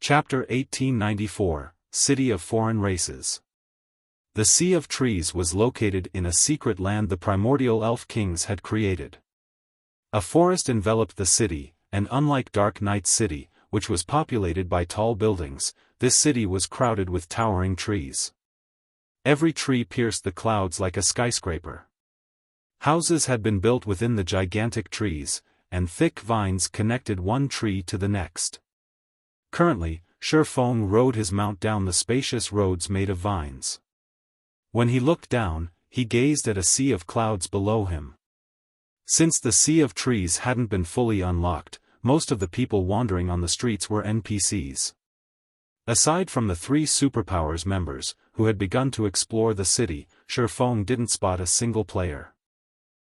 Chapter 1894, City of Foreign Races. The Sea of Trees was located in a secret land the primordial elf kings had created. A forest enveloped the city, and unlike Dark Knight's city, which was populated by tall buildings, this city was crowded with towering trees. Every tree pierced the clouds like a skyscraper. Houses had been built within the gigantic trees, and thick vines connected one tree to the next. Currently, Xiaofan rode his mount down the spacious roads made of vines. When he looked down, he gazed at a sea of clouds below him. Since the Sea of Trees hadn't been fully unlocked, most of the people wandering on the streets were NPCs. Aside from the three superpowers members, who had begun to explore the city, Xiaofan didn't spot a single player.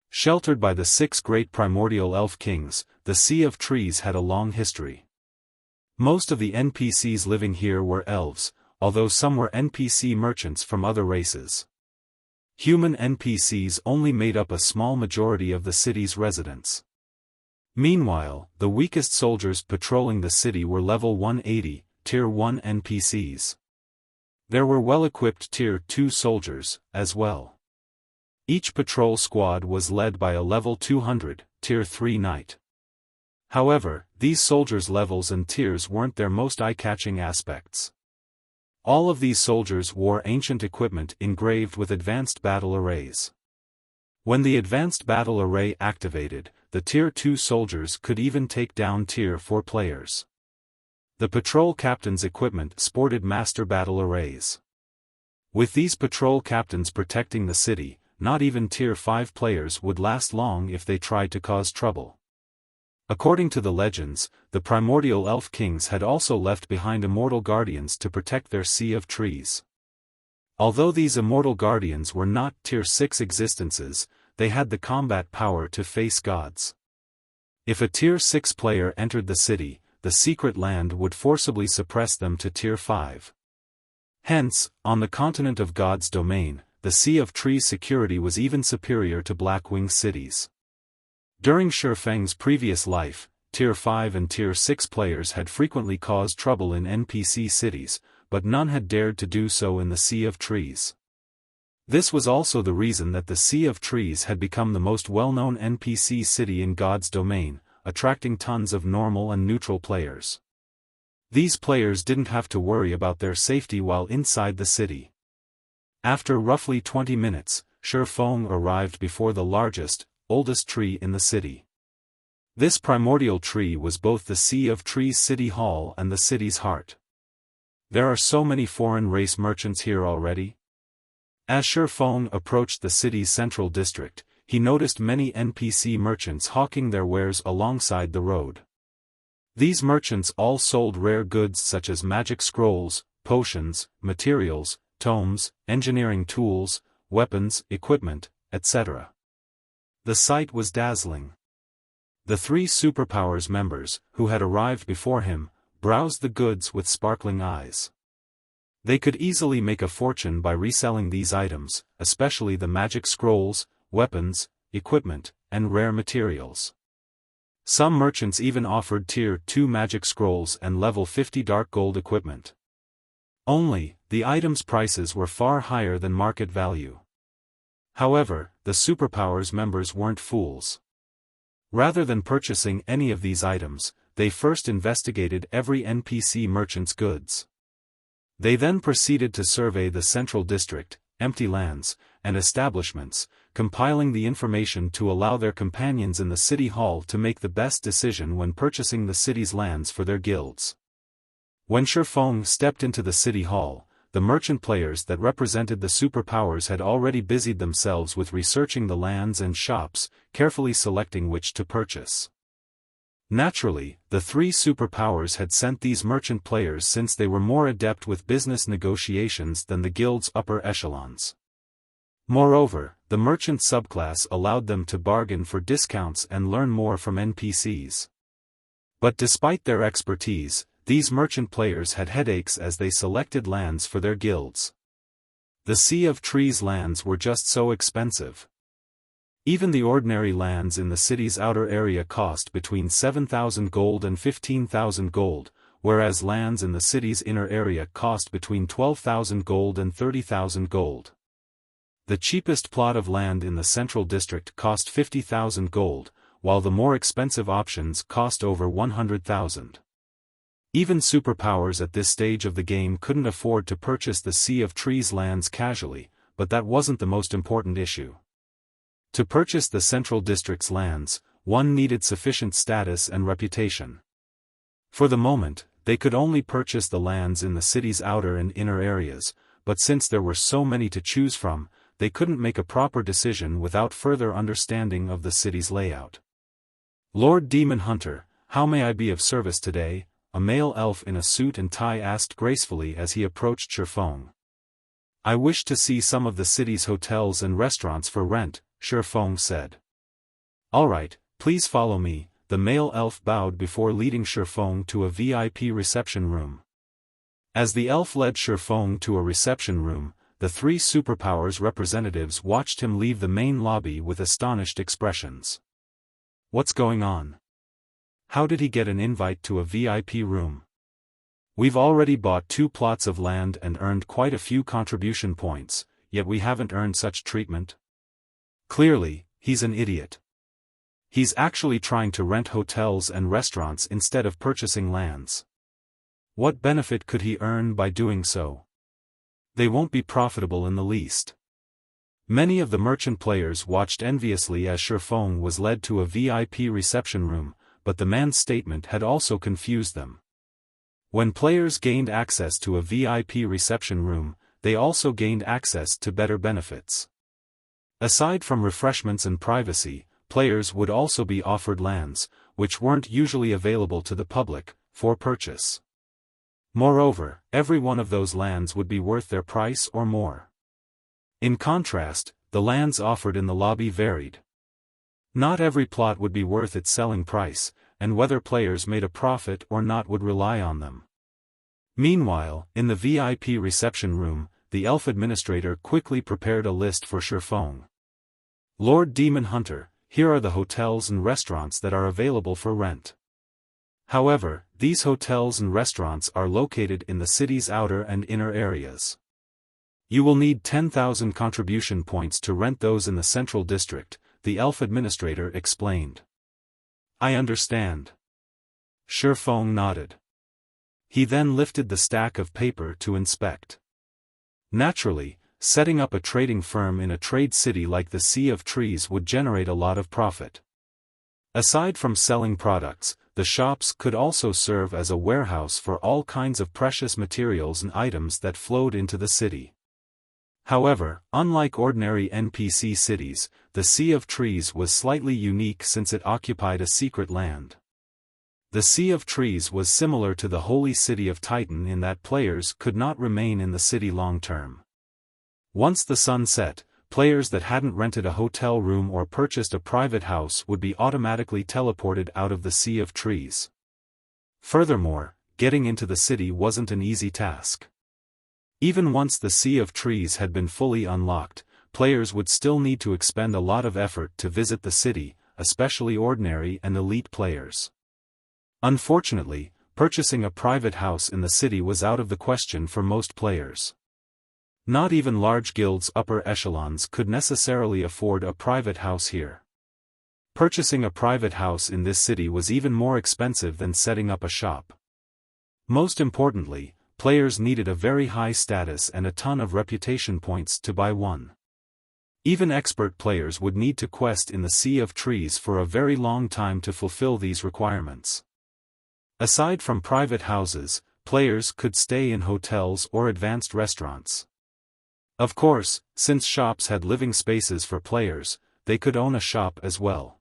Sheltered by the six great primordial elf kings, the Sea of Trees had a long history. Most of the NPCs living here were elves, although some were NPC merchants from other races. Human NPCs only made up a small majority of the city's residents. Meanwhile, the weakest soldiers patrolling the city were level 180, Tier 1 NPCs. There were well-equipped Tier 2 soldiers, as well. Each patrol squad was led by a level 200, Tier 3 knight. However, these soldiers' levels and tiers weren't their most eye-catching aspects. All of these soldiers wore ancient equipment engraved with advanced battle arrays. When the advanced battle array activated, the Tier 2 soldiers could even take down Tier 4 players. The patrol captain's equipment sported master battle arrays. With these patrol captains protecting the city, not even Tier 5 players would last long if they tried to cause trouble. According to the legends, the primordial elf kings had also left behind immortal guardians to protect their Sea of Trees. Although these immortal guardians were not Tier 6 existences, they had the combat power to face gods. If a Tier 6 player entered the city, the secret land would forcibly suppress them to Tier 5. Hence, on the continent of God's domain, the Sea of Trees security was even superior to Blackwing cities. During Xiaofan's previous life, Tier 5 and Tier 6 players had frequently caused trouble in NPC cities, but none had dared to do so in the Sea of Trees. This was also the reason that the Sea of Trees had become the most well-known NPC city in God's domain, attracting tons of normal and neutral players. These players didn't have to worry about their safety while inside the city. After roughly 20 minutes, Xiaofan arrived before the largest, oldest tree in the city. This primordial tree was both the Sea of Trees City Hall and the city's heart. There are so many foreign race merchants here already. As Xiaofan approached the city's central district, he noticed many NPC merchants hawking their wares alongside the road. These merchants all sold rare goods such as magic scrolls, potions, materials, tomes, engineering tools, weapons, equipment, etc. The sight was dazzling. The three superpowers members, who had arrived before him, browsed the goods with sparkling eyes. They could easily make a fortune by reselling these items, especially the magic scrolls, weapons, equipment, and rare materials. Some merchants even offered Tier 2 magic scrolls and level 50 dark gold equipment. Only, the items' prices were far higher than market value. However, the superpowers members weren't fools. Rather than purchasing any of these items, they first investigated every NPC merchant's goods. They then proceeded to survey the central district, empty lands, and establishments, compiling the information to allow their companions in the city hall to make the best decision when purchasing the city's lands for their guilds. When Xiaofan stepped into the city hall, the merchant players that represented the superpowers had already busied themselves with researching the lands and shops, carefully selecting which to purchase. Naturally, the three superpowers had sent these merchant players since they were more adept with business negotiations than the guild's upper echelons. Moreover, the merchant subclass allowed them to bargain for discounts and learn more from NPCs. But despite their expertise, these merchant players had headaches as they selected lands for their guilds. The Sea of Trees lands were just so expensive. Even the ordinary lands in the city's outer area cost between 7,000 gold and 15,000 gold, whereas lands in the city's inner area cost between 12,000 gold and 30,000 gold. The cheapest plot of land in the central district cost 50,000 gold, while the more expensive options cost over 100,000. Even superpowers at this stage of the game couldn't afford to purchase the Sea of Trees lands casually, but that wasn't the most important issue. To purchase the central district's lands, one needed sufficient status and reputation. For the moment, they could only purchase the lands in the city's outer and inner areas, but since there were so many to choose from, they couldn't make a proper decision without further understanding of the city's layout. "Lord Demon Hunter, how may I be of service today?" a male elf in a suit and tie asked gracefully as he approached Xiaofan. "I wish to see some of the city's hotels and restaurants for rent," Xiaofan said. "All right, please follow me." The male elf bowed before leading Xiaofan to a VIP reception room. As the elf led Xiaofan to a reception room, the three superpowers representatives watched him leave the main lobby with astonished expressions. "What's going on? How did he get an invite to a VIP room? We've already bought 2 plots of land and earned quite a few contribution points, yet we haven't earned such treatment. Clearly, he's an idiot. He's actually trying to rent hotels and restaurants instead of purchasing lands. What benefit could he earn by doing so? They won't be profitable in the least." Many of the merchant players watched enviously as Xiaofan was led to a VIP reception room, but the man's statement had also confused them. When players gained access to a VIP reception room, they also gained access to better benefits. Aside from refreshments and privacy, players would also be offered lands, which weren't usually available to the public, for purchase. Moreover, every one of those lands would be worth their price or more. In contrast, the lands offered in the lobby varied. Not every plot would be worth its selling price, and whether players made a profit or not would rely on them. Meanwhile, in the VIP reception room, the elf administrator quickly prepared a list for Xiaofan. "Lord Demon Hunter, here are the hotels and restaurants that are available for rent. However, these hotels and restaurants are located in the city's outer and inner areas. You will need 10,000 contribution points to rent those in the central district," the elf administrator explained. "I understand." Xiaofan nodded. He then lifted the stack of paper to inspect. Naturally, setting up a trading firm in a trade city like the Sea of Trees would generate a lot of profit. Aside from selling products, the shops could also serve as a warehouse for all kinds of precious materials and items that flowed into the city. However, unlike ordinary NPC cities, the Sea of Trees was slightly unique since it occupied a secret land. The Sea of Trees was similar to the holy city of Titan in that players could not remain in the city long term. Once the sun set, players that hadn't rented a hotel room or purchased a private house would be automatically teleported out of the Sea of Trees. Furthermore, getting into the city wasn't an easy task. Even once the Sea of Trees had been fully unlocked, players would still need to expend a lot of effort to visit the city, especially ordinary and elite players. Unfortunately, purchasing a private house in the city was out of the question for most players. Not even large guilds' upper echelons could necessarily afford a private house here. Purchasing a private house in this city was even more expensive than setting up a shop. Most importantly, players needed a very high status and a ton of reputation points to buy one. Even expert players would need to quest in the Sea of Trees for a very long time to fulfill these requirements. Aside from private houses, players could stay in hotels or advanced restaurants. Of course, since shops had living spaces for players, they could own a shop as well.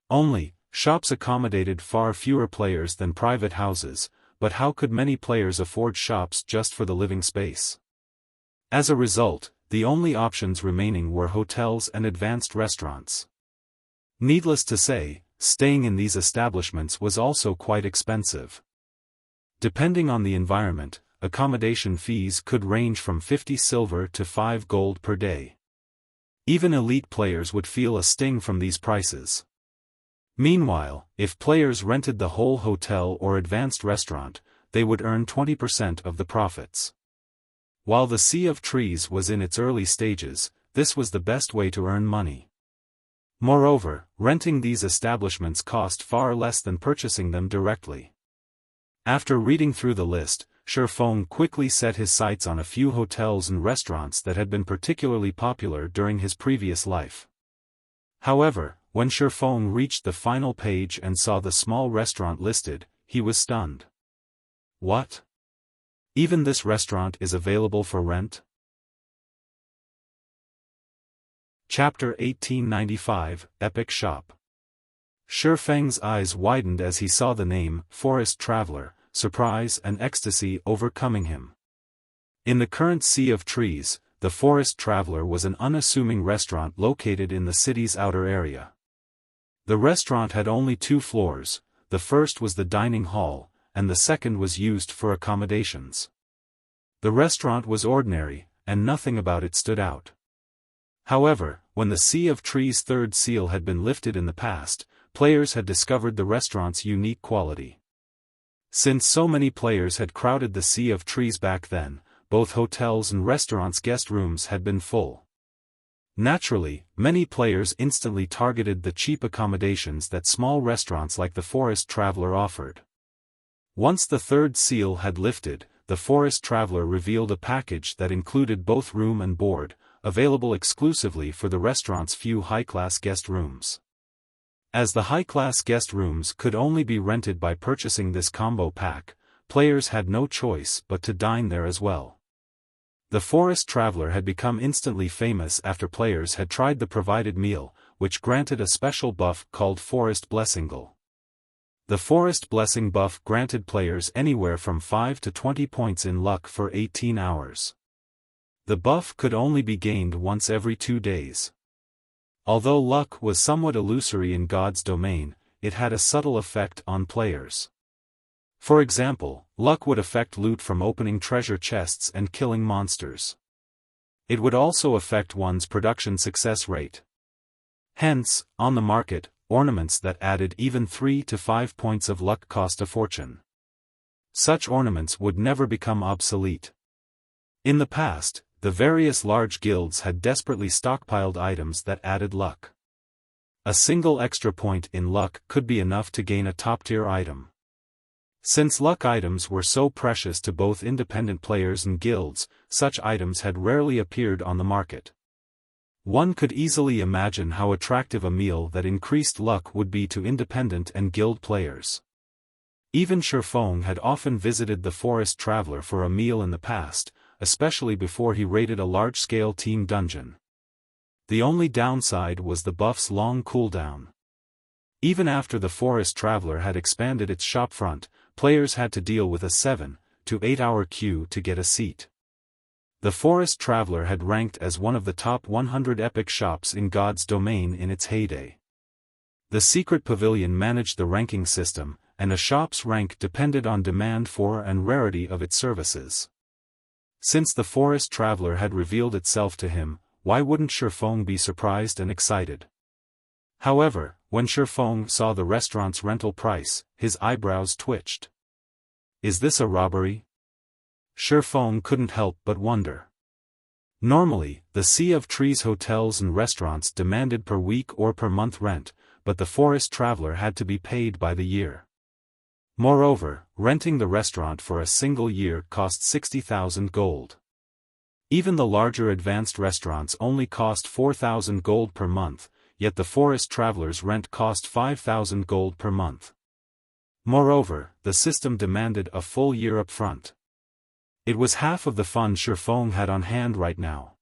Only, shops accommodated far fewer players than private houses, but how could many players afford shops just for the living space? As a result, the only options remaining were hotels and advanced restaurants. Needless to say, staying in these establishments was also quite expensive. Depending on the environment, accommodation fees could range from 50 silver to 5 gold per day. Even elite players would feel a sting from these prices. Meanwhile, if players rented the whole hotel or advanced restaurant, they would earn 20% of the profits. While the Sea of Trees was in its early stages, this was the best way to earn money. Moreover, renting these establishments cost far less than purchasing them directly. After reading through the list, Xiaofan quickly set his sights on a few hotels and restaurants that had been particularly popular during his previous life. However, when Xiaofan reached the final page and saw the small restaurant listed, he was stunned. What? Even this restaurant is available for rent? Chapter 1895, Epic Shop. Xiaofan's eyes widened as he saw the name, Forest Traveler, surprise and ecstasy overcoming him. In the current Sea of Trees, the Forest Traveler was an unassuming restaurant located in the city's outer area. The restaurant had only 2 floors, the first was the dining hall, and the second was used for accommodations. The restaurant was ordinary, and nothing about it stood out. However, when the Sea of Trees' third seal had been lifted in the past, players had discovered the restaurant's unique quality. Since so many players had crowded the Sea of Trees back then, both hotels and restaurants' guest rooms had been full. Naturally, many players instantly targeted the cheap accommodations that small restaurants like the Forest Traveler offered. Once the third seal had lifted, the Forest Traveler revealed a package that included both room and board, available exclusively for the restaurant's few high-class guest rooms. As the high-class guest rooms could only be rented by purchasing this combo pack, players had no choice but to dine there as well. The Forest Traveler had become instantly famous after players had tried the provided meal, which granted a special buff called Forest Blessingle. The Forest Blessing buff granted players anywhere from 5 to 20 points in luck for 18 hours. The buff could only be gained once every 2 days. Although luck was somewhat illusory in God's domain, it had a subtle effect on players. For example, luck would affect loot from opening treasure chests and killing monsters. It would also affect one's production success rate. Hence, on the market, ornaments that added even 3 to 5 points of luck cost a fortune. Such ornaments would never become obsolete. In the past, the various large guilds had desperately stockpiled items that added luck. A single extra point in luck could be enough to gain a top-tier item. Since luck items were so precious to both independent players and guilds, such items had rarely appeared on the market. One could easily imagine how attractive a meal that increased luck would be to independent and guild players. Even Xiaofan had often visited the Forest Traveler for a meal in the past, especially before he raided a large-scale team dungeon. The only downside was the buff's long cooldown. Even after the Forest Traveler had expanded its shopfront, players had to deal with a 7 to 8 hour queue to get a seat. The Forest Traveler had ranked as one of the top 100 epic shops in God's domain in its heyday. The Secret Pavilion managed the ranking system, and a shop's rank depended on demand for and rarity of its services. Since the Forest Traveler had revealed itself to him, why wouldn't Xiaofan be surprised and excited? However, when Xiaofan saw the restaurant's rental price, his eyebrows twitched. Is this a robbery? Xiaofan couldn't help but wonder. Normally, the Sea of Trees hotels and restaurants demanded per week or per month rent, but the Forest Traveler had to be paid by the year. Moreover, renting the restaurant for a single year cost 60,000 gold. Even the larger advanced restaurants only cost 4,000 gold per month, yet the Forest Traveler's rent cost 5,000 gold per month. Moreover, the system demanded a full year up front. It was half of the fund Xiaofan had on hand right now.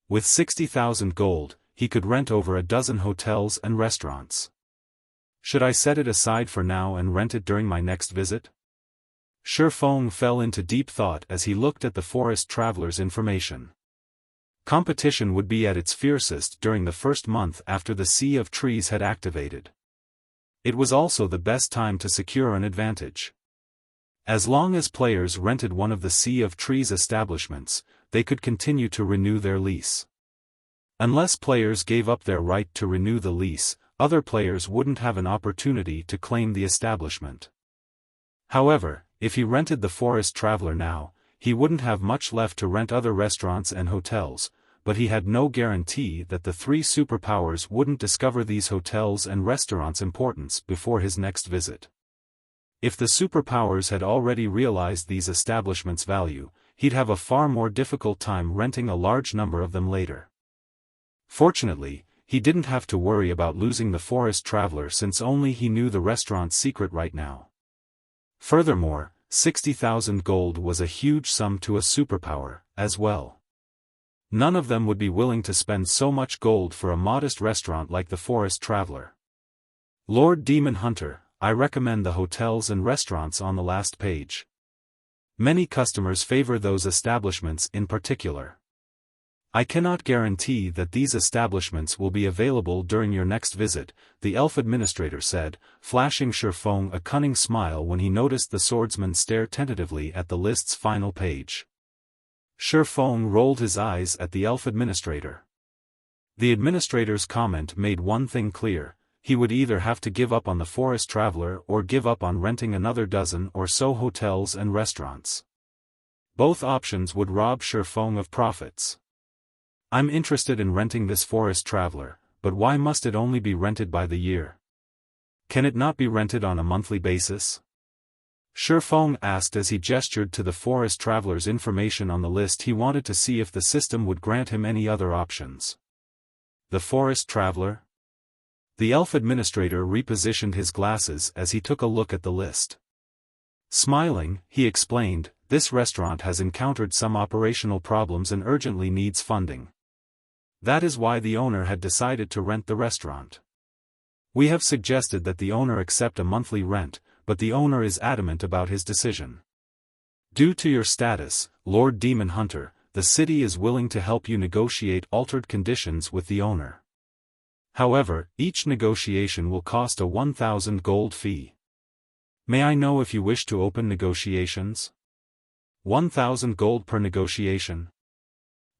With 60,000 gold, he could rent over a dozen hotels and restaurants. Should I set it aside for now and rent it during my next visit? Xiaofan fell into deep thought as he looked at the Forest Traveler's information. Competition would be at its fiercest during the first month after the Sea of Trees had activated. It was also the best time to secure an advantage. As long as players rented one of the Sea of Trees establishments, they could continue to renew their lease. Unless players gave up their right to renew the lease, other players wouldn't have an opportunity to claim the establishment. However, if he rented the Forest Traveler now, he wouldn't have much left to rent other restaurants and hotels, but he had no guarantee that the three superpowers wouldn't discover these hotels and restaurants' importance before his next visit. If the superpowers had already realized these establishments' value, he'd have a far more difficult time renting a large number of them later. Fortunately, he didn't have to worry about losing the Forest Traveler since only he knew the restaurant's secret right now. Furthermore, 60,000 gold was a huge sum to a superpower, as well. None of them would be willing to spend so much gold for a modest restaurant like the Forest Traveler. Lord Demon Hunter, I recommend the hotels and restaurants on the last page. Many customers favor those establishments in particular. I cannot guarantee that these establishments will be available during your next visit, the elf administrator said, flashing Xiaofan a cunning smile when he noticed the swordsman stare tentatively at the list's final page. Xiaofan rolled his eyes at the elf administrator. The administrator's comment made one thing clear: he would either have to give up on the Forest Traveler or give up on renting another dozen or so hotels and restaurants. Both options would rob Xiaofan of profits. I'm interested in renting this Forest Traveler, but why must it only be rented by the year? Can it not be rented on a monthly basis? Xiaofan asked as he gestured to the Forest Traveler's information on the list. He wanted to see if the system would grant him any other options. The Forest Traveler? The elf administrator repositioned his glasses as he took a look at the list. Smiling, he explained, this restaurant has encountered some operational problems and urgently needs funding. That is why the owner had decided to rent the restaurant. We have suggested that the owner accept a monthly rent, but the owner is adamant about his decision. Due to your status, Lord Demon Hunter, the city is willing to help you negotiate altered conditions with the owner. However, each negotiation will cost a 1,000 gold fee. May I know if you wish to open negotiations? 1,000 gold per negotiation.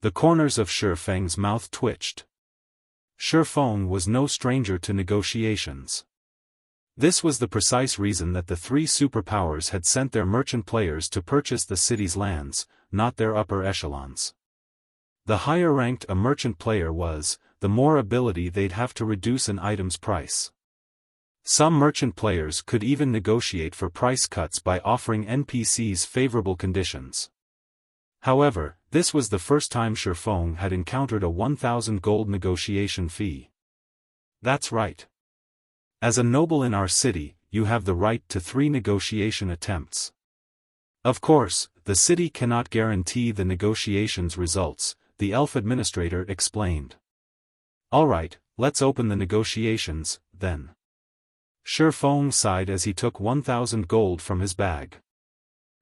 The corners of Xiaofang's mouth twitched. Xiaofan was no stranger to negotiations. This was the precise reason that the three superpowers had sent their merchant players to purchase the city's lands, not their upper echelons. The higher ranked a merchant player was, the more ability they'd have to reduce an item's price. Some merchant players could even negotiate for price cuts by offering NPCs favorable conditions. However, this was the first time Xiaofan had encountered a 1,000 gold negotiation fee. That's right. As a noble in our city, you have the right to 3 negotiation attempts. Of course, the city cannot guarantee the negotiations' results, the elf administrator explained. Alright, let's open the negotiations, then. Xiaofan sighed as he took 1,000 gold from his bag.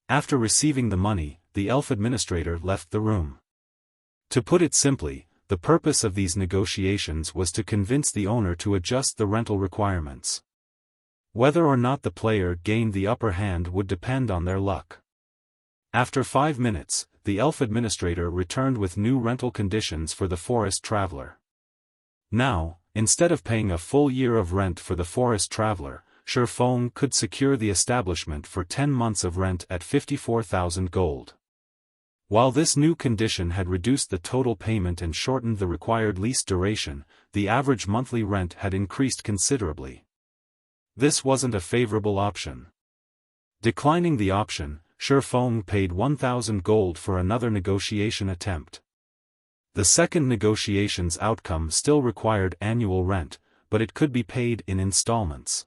After receiving the money, the elf administrator left the room. To put it simply, the purpose of these negotiations was to convince the owner to adjust the rental requirements. Whether or not the player gained the upper hand would depend on their luck. After 5 minutes, the elf administrator returned with new rental conditions for the Forest Traveler. Now, instead of paying a full year of rent for the Forest Traveler, Xiaofan could secure the establishment for 10 months of rent at 54,000 gold. While this new condition had reduced the total payment and shortened the required lease duration, the average monthly rent had increased considerably. This wasn't a favorable option. Declining the option, Xiaofan paid 1,000 gold for another negotiation attempt. The second negotiation's outcome still required annual rent, but it could be paid in installments.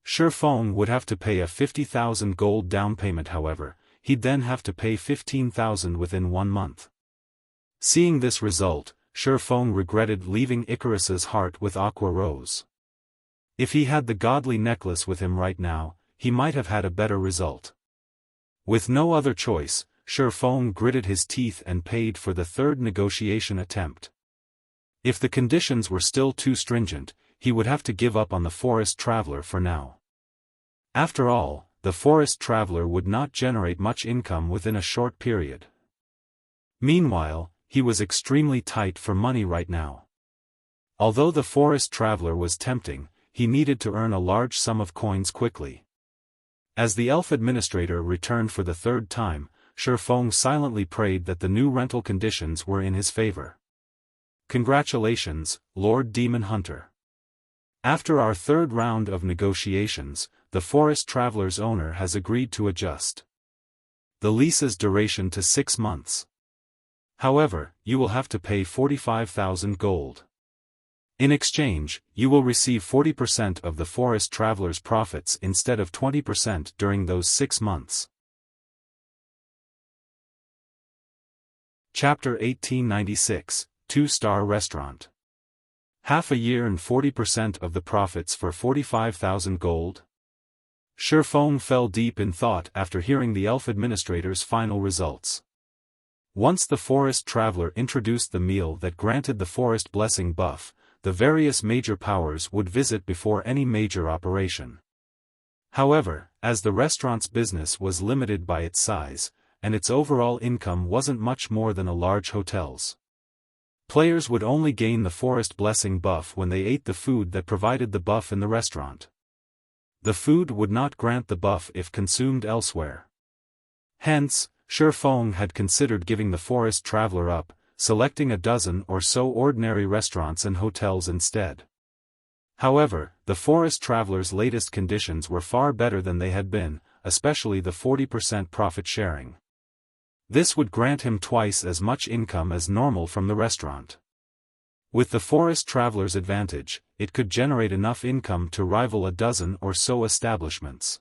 Xiaofan would have to pay a 50,000 gold down payment. However, he'd then have to pay 15,000 within 1 month. Seeing this result, Xiaofan regretted leaving Icarus's heart with Aqua Rose. If he had the godly necklace with him right now, he might have had a better result. With no other choice, Xiaofan gritted his teeth and paid for the third negotiation attempt. If the conditions were still too stringent, he would have to give up on the Forest Traveler for now. After all, the Forest Traveler would not generate much income within a short period. Meanwhile, he was extremely tight for money right now. Although the Forest Traveler was tempting, he needed to earn a large sum of coins quickly. As the elf administrator returned for the third time, Xiaofan silently prayed that the new rental conditions were in his favor. Congratulations, Lord Demon Hunter. After our third round of negotiations, the Forest Traveler's owner has agreed to adjust the lease's duration to 6 months. However, you will have to pay 45,000 gold. In exchange, you will receive 40% of the Forest Traveler's profits instead of 20% during those 6 months. Chapter 1896, 2-Star Restaurant. Half a year and 40% of the profits for 45,000 gold? Xiaofan fell deep in thought after hearing the elf administrator's final results. Once the Forest Traveler introduced the meal that granted the Forest Blessing buff, the various major powers would visit before any major operation. However, as the restaurant's business was limited by its size, and its overall income wasn't much more than a large hotel's, players would only gain the Forest Blessing buff when they ate the food that provided the buff in the restaurant. The food would not grant the buff if consumed elsewhere. Hence, Xiaofan had considered giving the Forest Traveler up, selecting a dozen or so ordinary restaurants and hotels instead. However, the Forest Traveler's latest conditions were far better than they had been, especially the 40% profit sharing. This would grant him twice as much income as normal from the restaurant. With the Forest Traveler's advantage, it could generate enough income to rival a dozen or so establishments.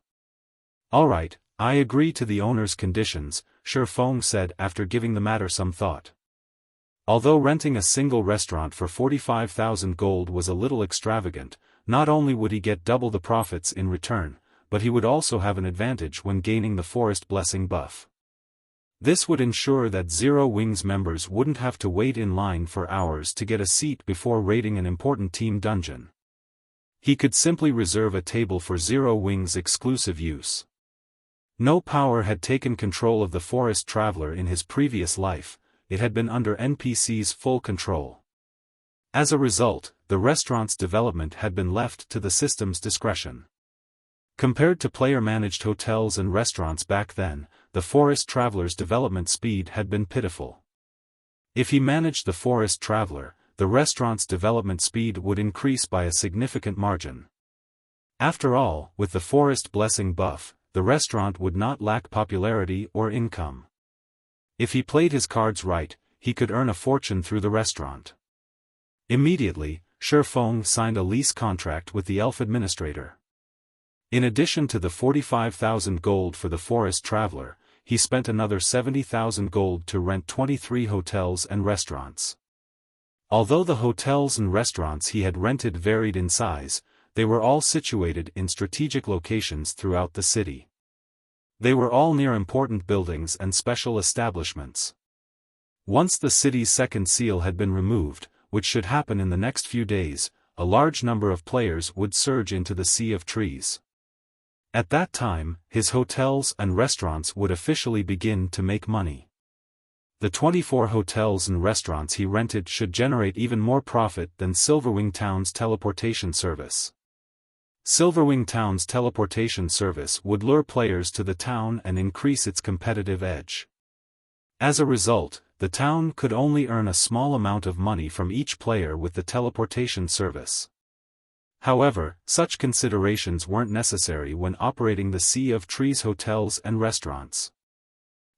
Alright, I agree to the owner's conditions, Xiaofan said after giving the matter some thought. Although renting a single restaurant for 45,000 gold was a little extravagant, not only would he get double the profits in return, but he would also have an advantage when gaining the Forest Blessing buff. This would ensure that Zero Wings members wouldn't have to wait in line for hours to get a seat before raiding an important team dungeon. He could simply reserve a table for Zero Wings' exclusive use. No power had taken control of the Forest Traveler in his previous life, it had been under NPC's full control. As a result, the restaurant's development had been left to the system's discretion. Compared to player-managed hotels and restaurants back then, the Forest Traveler's development speed had been pitiful. If he managed the Forest Traveler, the restaurant's development speed would increase by a significant margin. After all, with the Forest Blessing buff, the restaurant would not lack popularity or income. If he played his cards right, he could earn a fortune through the restaurant. Immediately, Xiaofan signed a lease contract with the elf administrator. In addition to the 45,000 gold for the Forest Traveler, he spent another 70,000 gold to rent 23 hotels and restaurants. Although the hotels and restaurants he had rented varied in size, they were all situated in strategic locations throughout the city. They were all near important buildings and special establishments. Once the city's second seal had been removed, which should happen in the next few days, a large number of players would surge into the Sea of Trees. At that time, his hotels and restaurants would officially begin to make money. The 24 hotels and restaurants he rented should generate even more profit than Silverwing Town's teleportation service. Silverwing Town's teleportation service would lure players to the town and increase its competitive edge. As a result, the town could only earn a small amount of money from each player with the teleportation service. However, such considerations weren't necessary when operating the Sea of Trees hotels and restaurants.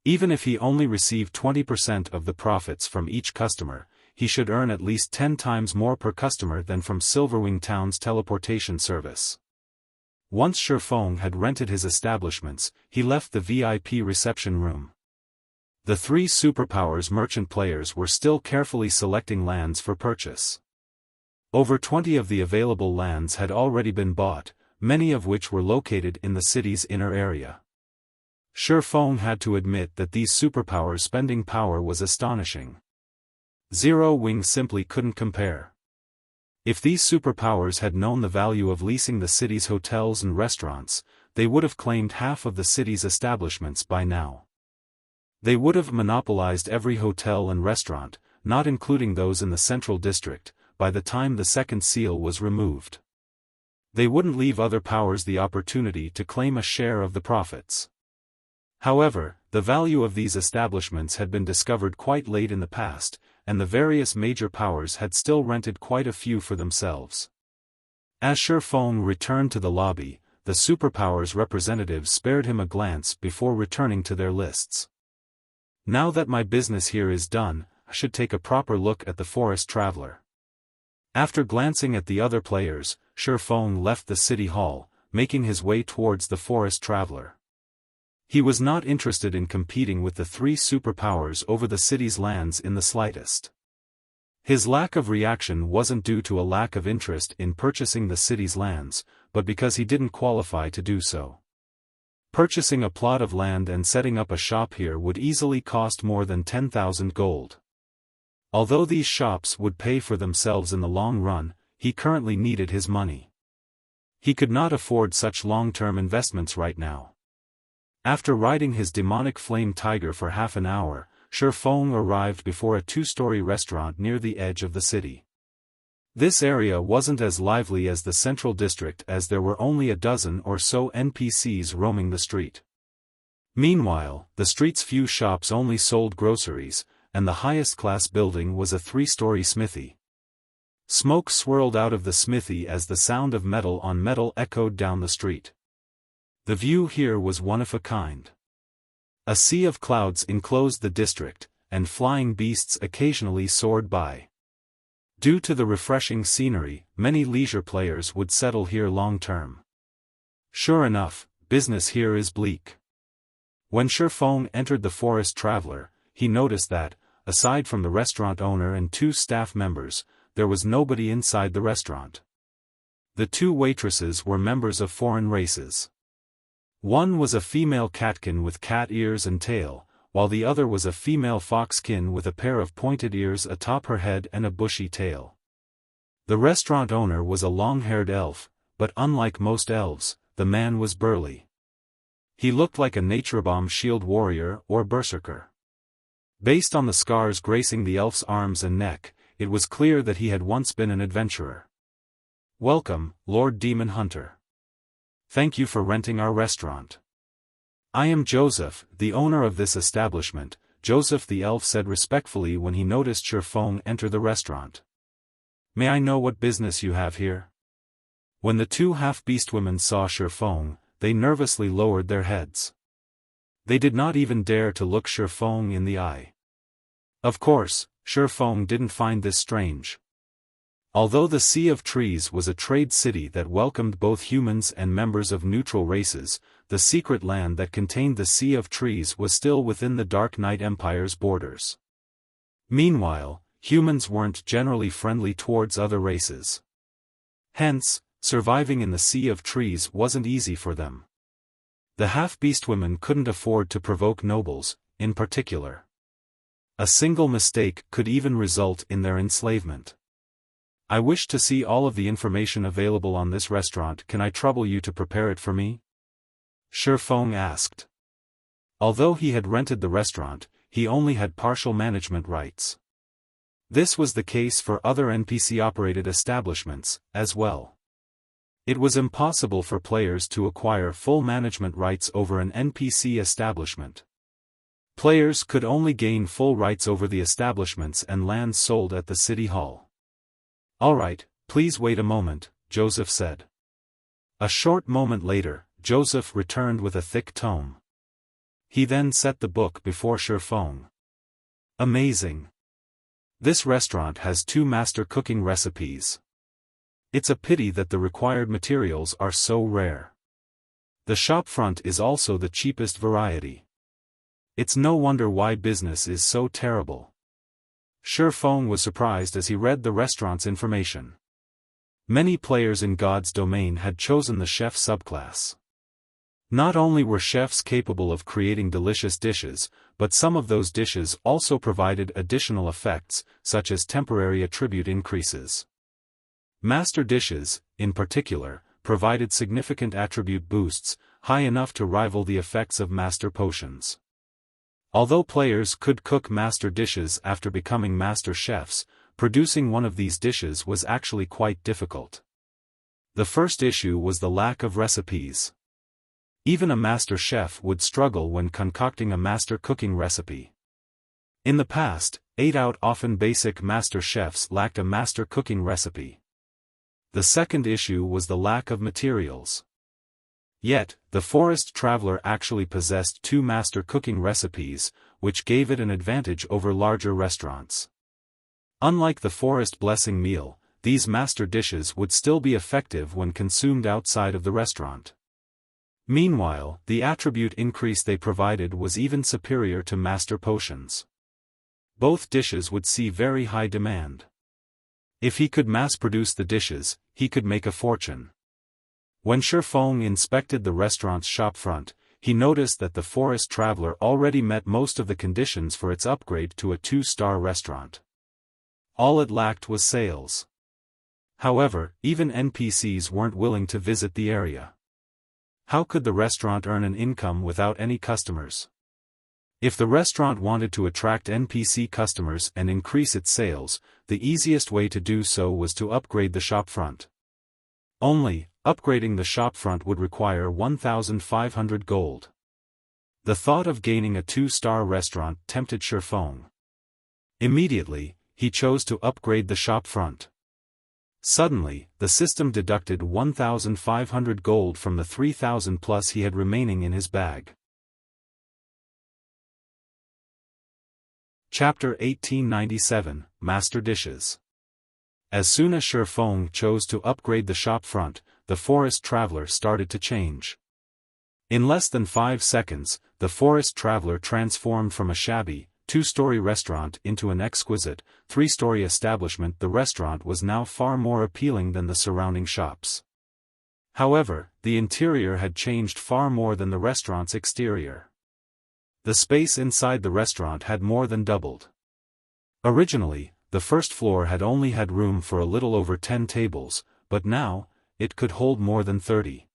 Even if he only received 20% of the profits from each customer, he should earn at least 10 times more per customer than from Silverwing Town's teleportation service. Once Xiaofan had rented his establishments, he left the VIP reception room. The 3 superpowers merchant players were still carefully selecting lands for purchase. Over 20 of the available lands had already been bought, many of which were located in the city's inner area. Xiaofan had to admit that these superpowers' spending power was astonishing. Zero Wing simply couldn't compare. If these superpowers had known the value of leasing the city's hotels and restaurants, they would have claimed half of the city's establishments by now. They would have monopolized every hotel and restaurant, not including those in the central district, by the time the second seal was removed. They wouldn't leave other powers the opportunity to claim a share of the profits. However, the value of these establishments had been discovered quite late in the past, and the various major powers had still rented quite a few for themselves. As Xiaofan returned to the lobby, the superpowers representatives spared him a glance before returning to their lists. Now that my business here is done, I should take a proper look at the forest traveler. After glancing at the other players, Xiaofan left the city hall, making his way towards the forest traveler. He was not interested in competing with the three superpowers over the city's lands in the slightest. His lack of reaction wasn't due to a lack of interest in purchasing the city's lands, but because he didn't qualify to do so. Purchasing a plot of land and setting up a shop here would easily cost more than 10,000 gold. Although these shops would pay for themselves in the long run, he currently needed his money. He could not afford such long-term investments right now. After riding his demonic flame tiger for half an hour, Xiaofan arrived before a two-story restaurant near the edge of the city. This area wasn't as lively as the central district as there were only a dozen or so NPCs roaming the street. Meanwhile, the street's few shops only sold groceries, and the highest-class building was a three-story smithy. Smoke swirled out of the smithy as the sound of metal on metal echoed down the street. The view here was one of a kind. A sea of clouds enclosed the district, and flying beasts occasionally soared by. Due to the refreshing scenery, many leisure players would settle here long-term. Sure enough, business here is bleak. When Xiaofan entered the forest traveler, he noticed that, aside from the restaurant owner and two staff members, there was nobody inside the restaurant. The two waitresses were members of foreign races. One was a female catkin with cat ears and tail, while the other was a female foxkin with a pair of pointed ears atop her head and a bushy tail. The restaurant owner was a long-haired elf, but unlike most elves, the man was burly. He looked like a naturebomb shield warrior or berserker. Based on the scars gracing the elf's arms and neck, it was clear that he had once been an adventurer. "Welcome, Lord Demon Hunter. Thank you for renting our restaurant. I am Joseph, the owner of this establishment," Joseph the elf said respectfully when he noticed Xiaofan enter the restaurant. "May I know what business you have here?" When the two half-beast women saw Xiaofan, they nervously lowered their heads. They did not even dare to look Xiaofan in the eye. Of course, Xiaofan didn't find this strange. Although the Sea of Trees was a trade city that welcomed both humans and members of neutral races, the secret land that contained the Sea of Trees was still within the Dark Knight Empire's borders. Meanwhile, humans weren't generally friendly towards other races. Hence, surviving in the Sea of Trees wasn't easy for them. The half-beast women couldn't afford to provoke nobles, in particular. A single mistake could even result in their enslavement. "I wish to see all of the information available on this restaurant. Can I trouble you to prepare it for me?" Xiaofan asked. Although he had rented the restaurant, he only had partial management rights. This was the case for other NPC-operated establishments, as well. It was impossible for players to acquire full management rights over an NPC establishment. Players could only gain full rights over the establishments and lands sold at the city hall. "All right, please wait a moment," Joseph said. A short moment later, Joseph returned with a thick tome. He then set the book before Xiaofan. "Amazing. This restaurant has 2 master cooking recipes. It's a pity that the required materials are so rare. The shopfront is also the cheapest variety. It's no wonder why business is so terrible." Xiaofan was surprised as he read the restaurant's information. Many players in God's domain had chosen the chef subclass. Not only were chefs capable of creating delicious dishes, but some of those dishes also provided additional effects, such as temporary attribute increases. Master dishes, in particular, provided significant attribute boosts, high enough to rival the effects of master potions. Although players could cook master dishes after becoming master chefs, producing one of these dishes was actually quite difficult. The first issue was the lack of recipes. Even a master chef would struggle when concocting a master cooking recipe. In the past, 8-out often basic master chefs lacked a master cooking recipe. The second issue was the lack of materials. Yet, the forest traveler actually possessed 2 master cooking recipes, which gave it an advantage over larger restaurants. Unlike the forest blessing meal, these master dishes would still be effective when consumed outside of the restaurant. Meanwhile, the attribute increase they provided was even superior to master potions. Both dishes would see very high demand. If he could mass-produce the dishes, he could make a fortune. When Xiaofan inspected the restaurant's shopfront, he noticed that the forest traveler already met most of the conditions for its upgrade to a 2-star restaurant. All it lacked was sales. However, even NPCs weren't willing to visit the area. How could the restaurant earn an income without any customers? If the restaurant wanted to attract NPC customers and increase its sales, the easiest way to do so was to upgrade the shopfront. Only, upgrading the shopfront would require 1,500 gold. The thought of gaining a 2-star restaurant tempted Xiaofan. Immediately, he chose to upgrade the shopfront. Suddenly, the system deducted 1,500 gold from the 3,000 plus he had remaining in his bag. Chapter 1897, Master Dishes. As soon as Xiaofan chose to upgrade the shopfront, the forest traveler started to change. In less than 5 seconds, the forest traveler transformed from a shabby, 2-story restaurant into an exquisite, 3-story establishment. The restaurant was now far more appealing than the surrounding shops. However, the interior had changed far more than the restaurant's exterior. The space inside the restaurant had more than doubled. Originally, the first floor had only had room for a little over 10 tables, but now, it could hold more than 30.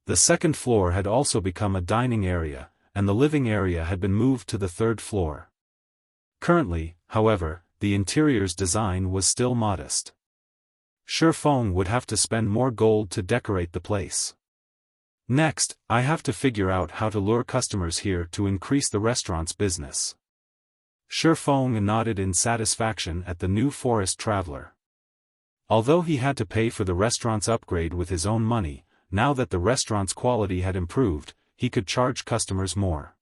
The second floor had also become a dining area, and the living area had been moved to the 3rd floor. Currently, however, the interior's design was still modest. Xiaofan would have to spend more gold to decorate the place. Next, I have to figure out how to lure customers here to increase the restaurant's business. Xiaofan nodded in satisfaction at the new forest traveler. Although he had to pay for the restaurant's upgrade with his own money, now that the restaurant's quality had improved, he could charge customers more.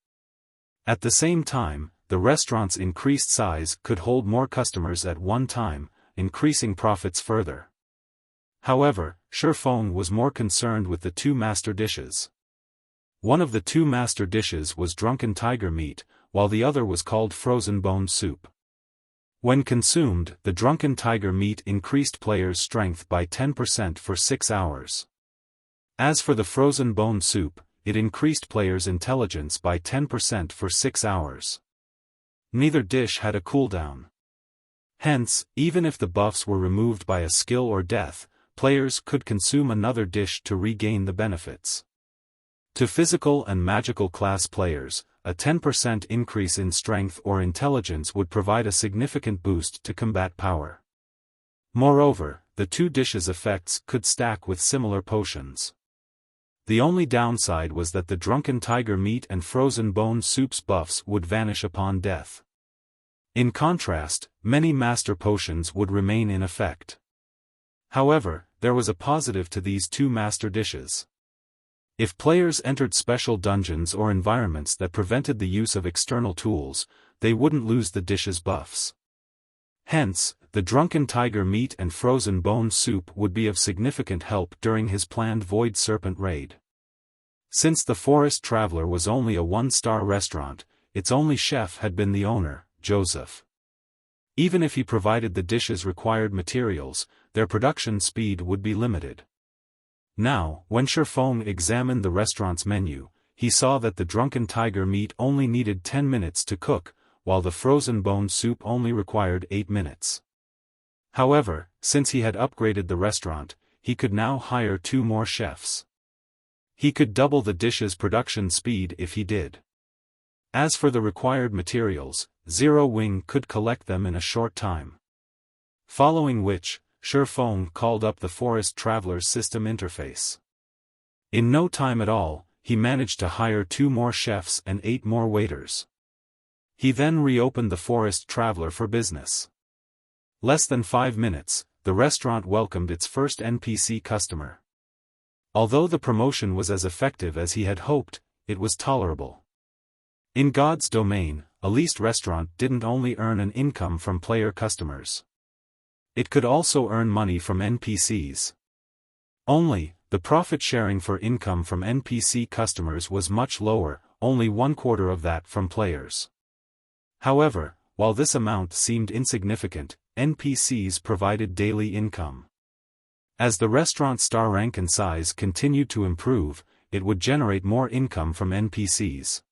At the same time, the restaurant's increased size could hold more customers at one time, increasing profits further. However, Xiaofan was more concerned with the 2 master dishes. One of the 2 master dishes was drunken tiger meat, while the other was called frozen bone soup. When consumed, the drunken tiger meat increased players' strength by 10% for 6 hours. As for the frozen bone soup, it increased players' intelligence by 10% for 6 hours. Neither dish had a cooldown. Hence, even if the buffs were removed by a skill or death, players could consume another dish to regain the benefits. To physical and magical class players, a 10% increase in strength or intelligence would provide a significant boost to combat power. Moreover, the 2 dishes' effects could stack with similar potions. The only downside was that the drunken tiger meat and frozen bone soup's buffs would vanish upon death. In contrast, many master potions would remain in effect. However, there was a positive to these 2 master dishes. If players entered special dungeons or environments that prevented the use of external tools, they wouldn't lose the dish's buffs. Hence, the drunken tiger meat and frozen bone soup would be of significant help during his planned Void Serpent raid. Since the forest traveler was only a 1-star restaurant, its only chef had been the owner, Joseph. Even if he provided the dishes' required materials, their production speed would be limited. Now, when Xiaofan examined the restaurant's menu, he saw that the drunken tiger meat only needed 10 minutes to cook, while the frozen bone soup only required 8 minutes. However, since he had upgraded the restaurant, he could now hire 2 more chefs. He could double the dish's production speed if he did. As for the required materials, Zero Wing could collect them in a short time. Following which, Xiaofan called up the Forest Traveler's system interface. In no time at all, he managed to hire 2 more chefs and 8 more waiters. He then reopened the Forest Traveler for business. Less than 5 minutes, the restaurant welcomed its first NPC customer. Although the promotion was as effective as he had hoped, it was tolerable. In God's domain, a leased restaurant didn't only earn an income from player customers. It could also earn money from NPCs. Only, the profit sharing for income from NPC customers was much lower, only 1/4 of that from players. However, while this amount seemed insignificant, NPCs provided daily income. As the restaurant's star rank and size continued to improve, it would generate more income from NPCs.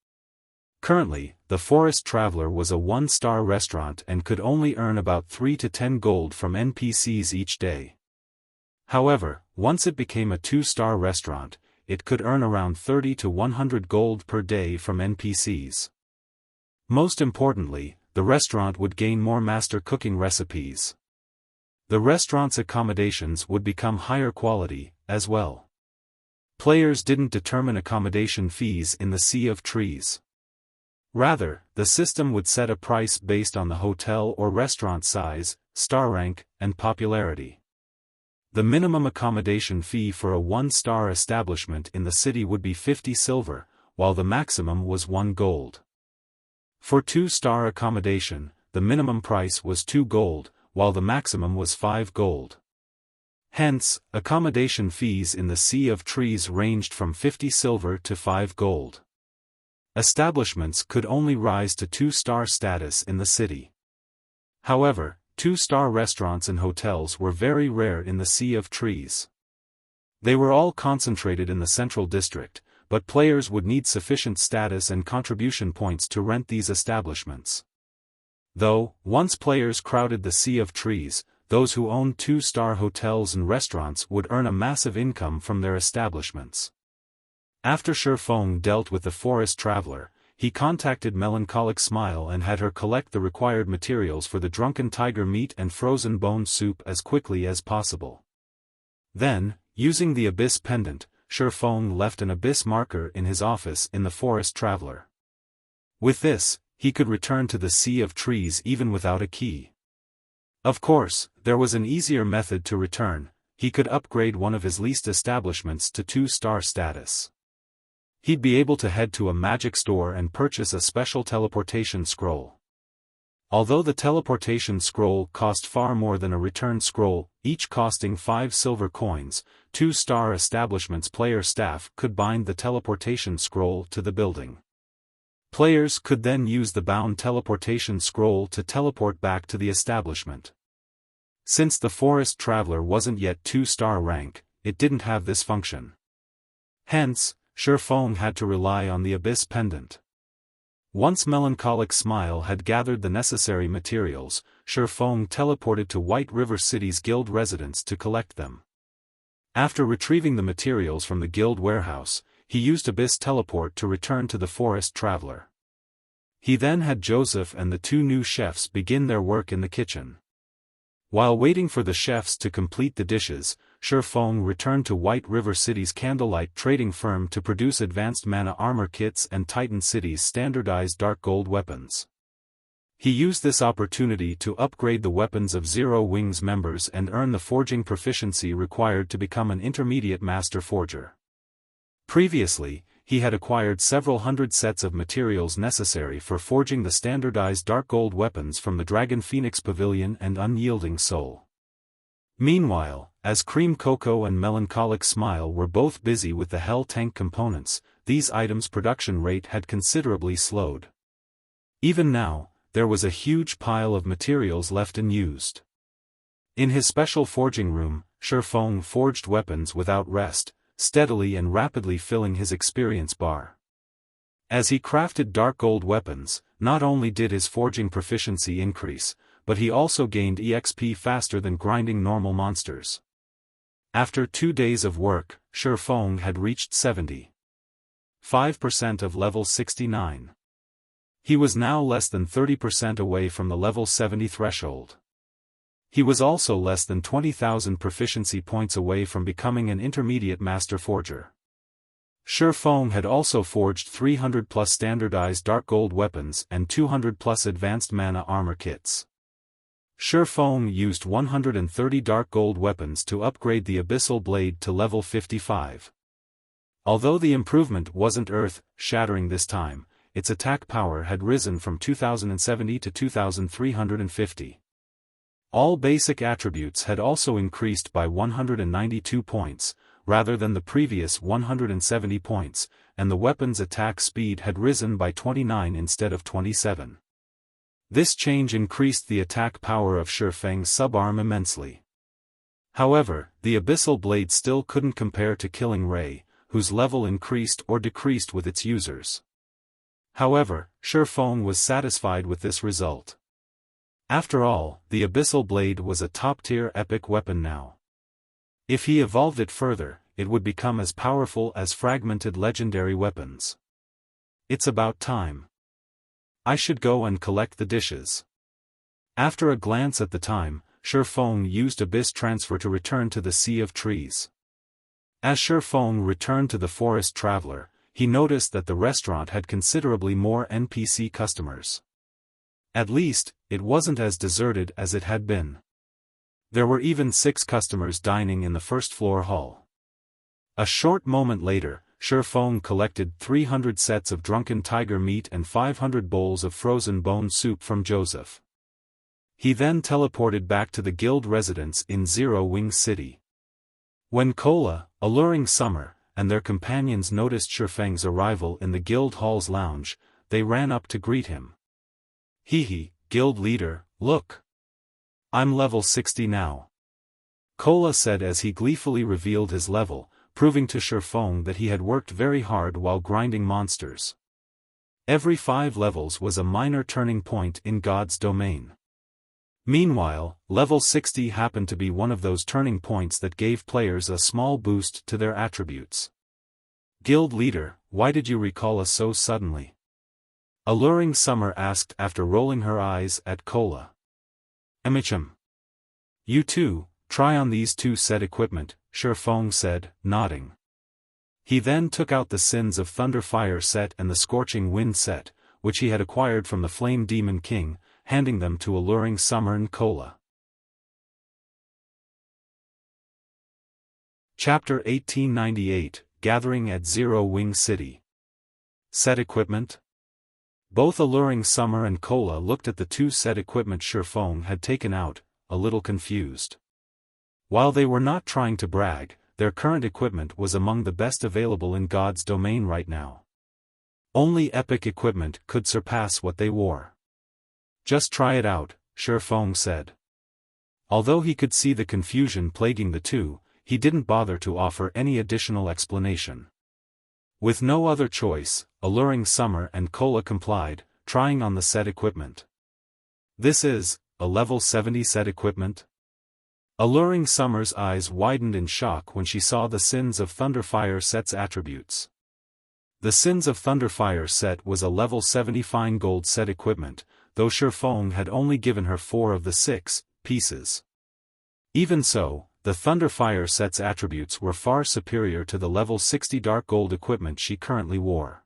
Currently, the Forest Traveler was a 1-star restaurant and could only earn about 3 to 10 gold from NPCs each day. However, once it became a 2-star restaurant, it could earn around 30 to 100 gold per day from NPCs. Most importantly, the restaurant would gain more master cooking recipes. The restaurant's accommodations would become higher quality, as well. Players didn't determine accommodation fees in the Sea of Trees. Rather, the system would set a price based on the hotel or restaurant size, star rank, and popularity. The minimum accommodation fee for a 1-star establishment in the city would be 50 silver, while the maximum was 1 gold. For 2-star accommodation, the minimum price was 2 gold, while the maximum was 5 gold. Hence, accommodation fees in the Sea of Trees ranged from 50 silver to 5 gold. Establishments could only rise to 2-star status in the city. However, 2-star restaurants and hotels were very rare in the Sea of Trees. They were all concentrated in the central district, but players would need sufficient status and contribution points to rent these establishments. Though, once players crowded the Sea of Trees, those who owned 2-star hotels and restaurants would earn a massive income from their establishments. After Xiaofan dealt with the Forest Traveler, he contacted Melancholic Smile and had her collect the required materials for the drunken tiger meat and frozen bone soup as quickly as possible. Then, using the Abyss Pendant, Xiaofan left an Abyss marker in his office in the Forest Traveler. With this, he could return to the Sea of Trees even without a key. Of course, there was an easier method to return: he could upgrade one of his leased establishments to 2-star status. He'd be able to head to a magic store and purchase a special teleportation scroll. Although the teleportation scroll cost far more than a return scroll, each costing 5 silver coins, 2-star establishments' player staff could bind the teleportation scroll to the building. Players could then use the bound teleportation scroll to teleport back to the establishment. Since the Forest Traveler wasn't yet 2-star rank, it didn't have this function. Hence, Xiaofan had to rely on the Abyss Pendant. Once Melancholic Smile had gathered the necessary materials, Xiaofan teleported to White River City's guild residence to collect them. After retrieving the materials from the guild warehouse, he used Abyss Teleport to return to the Forest Traveler. He then had Joseph and the 2 new chefs begin their work in the kitchen. While waiting for the chefs to complete the dishes, Xiaofan returned to White River City's Candlelight trading firm to produce advanced mana armor kits and Titan City's standardized dark gold weapons. He used this opportunity to upgrade the weapons of Zero Wings members and earn the forging proficiency required to become an intermediate master forger. Previously, he had acquired several hundred sets of materials necessary for forging the standardized dark gold weapons from the Dragon Phoenix Pavilion and Unyielding Soul. Meanwhile, as Cream Cocoa and Melancholic Smile were both busy with the Hell Tank components, these items' production rate had considerably slowed. Even now, there was a huge pile of materials left unused. In his special forging room, Xiaofan forged weapons without rest, steadily and rapidly filling his experience bar. As he crafted dark gold weapons, not only did his forging proficiency increase, but he also gained EXP faster than grinding normal monsters. After 2 days of work, Xiaofan had reached 75% of level 69. He was now less than 30% away from the level 70 threshold. He was also less than 20,000 proficiency points away from becoming an intermediate master forger. Xiaofan had also forged 300+ standardized dark gold weapons and 200+ advanced mana armor kits. Xiaofan used 130 dark gold weapons to upgrade the Abyssal Blade to level 55. Although the improvement wasn't earth-shattering this time, its attack power had risen from 2070 to 2350. All basic attributes had also increased by 192 points, rather than the previous 170 points, and the weapon's attack speed had risen by 29 instead of 27. This change increased the attack power of Xiaofan's subarm immensely. However, the Abyssal Blade still couldn't compare to Killing Ray, whose level increased or decreased with its users. However, Xiaofan was satisfied with this result. After all, the Abyssal Blade was a top-tier epic weapon now. If he evolved it further, it would become as powerful as fragmented legendary weapons. It's about time. I should go and collect the dishes. After a glance at the time, Xiaofan used Abyss Transfer to return to the Sea of Trees. As Xiaofan returned to the Forest Traveler, he noticed that the restaurant had considerably more NPC customers. At least, it wasn't as deserted as it had been. There were even 6 customers dining in the first-floor hall. A short moment later, Xiaofan collected 300 sets of drunken tiger meat and 500 bowls of frozen bone soup from Joseph. He then teleported back to the guild residence in Zero Wing City. When Cola, Alluring Summer, and their companions noticed Xiaofan's arrival in the guild hall's lounge, they ran up to greet him. "Hee, guild leader, look! I'm level 60 now," Cola said as he gleefully revealed his level, proving to Xiaofan that he had worked very hard while grinding monsters. Every 5 levels was a minor turning point in God's domain. Meanwhile, level 60 happened to be one of those turning points that gave players a small boost to their attributes. "Guild leader, why did you recall us so suddenly?" Alluring Summer asked after rolling her eyes at Cola. "Amicham. You too, try on these 2 set equipment," Xiaofan said, nodding. He then took out the Sins of Thunderfire set and the Scorching Wind set, which he had acquired from the Flame Demon King, handing them to Alluring Summer and Cola. Chapter 1898, Gathering at Zero Wing City. Set equipment? Both Alluring Summer and Cola looked at the 2 set equipment Xiaofan had taken out, a little confused. While they were not trying to brag, their current equipment was among the best available in God's domain right now. Only epic equipment could surpass what they wore. "Just try it out," Xiaofan said. Although he could see the confusion plaguing the 2, he didn't bother to offer any additional explanation. With no other choice, Alluring Summer and Cola complied, trying on the set equipment. "This is a level 70 set equipment?" Alluring Summer's eyes widened in shock when she saw the Sins of Thunderfire set's attributes. The Sins of Thunderfire set was a level 70 fine gold set equipment, though Xiaofan had only given her 4 of the 6 pieces. Even so, the Thunderfire set's attributes were far superior to the level 60 dark gold equipment she currently wore.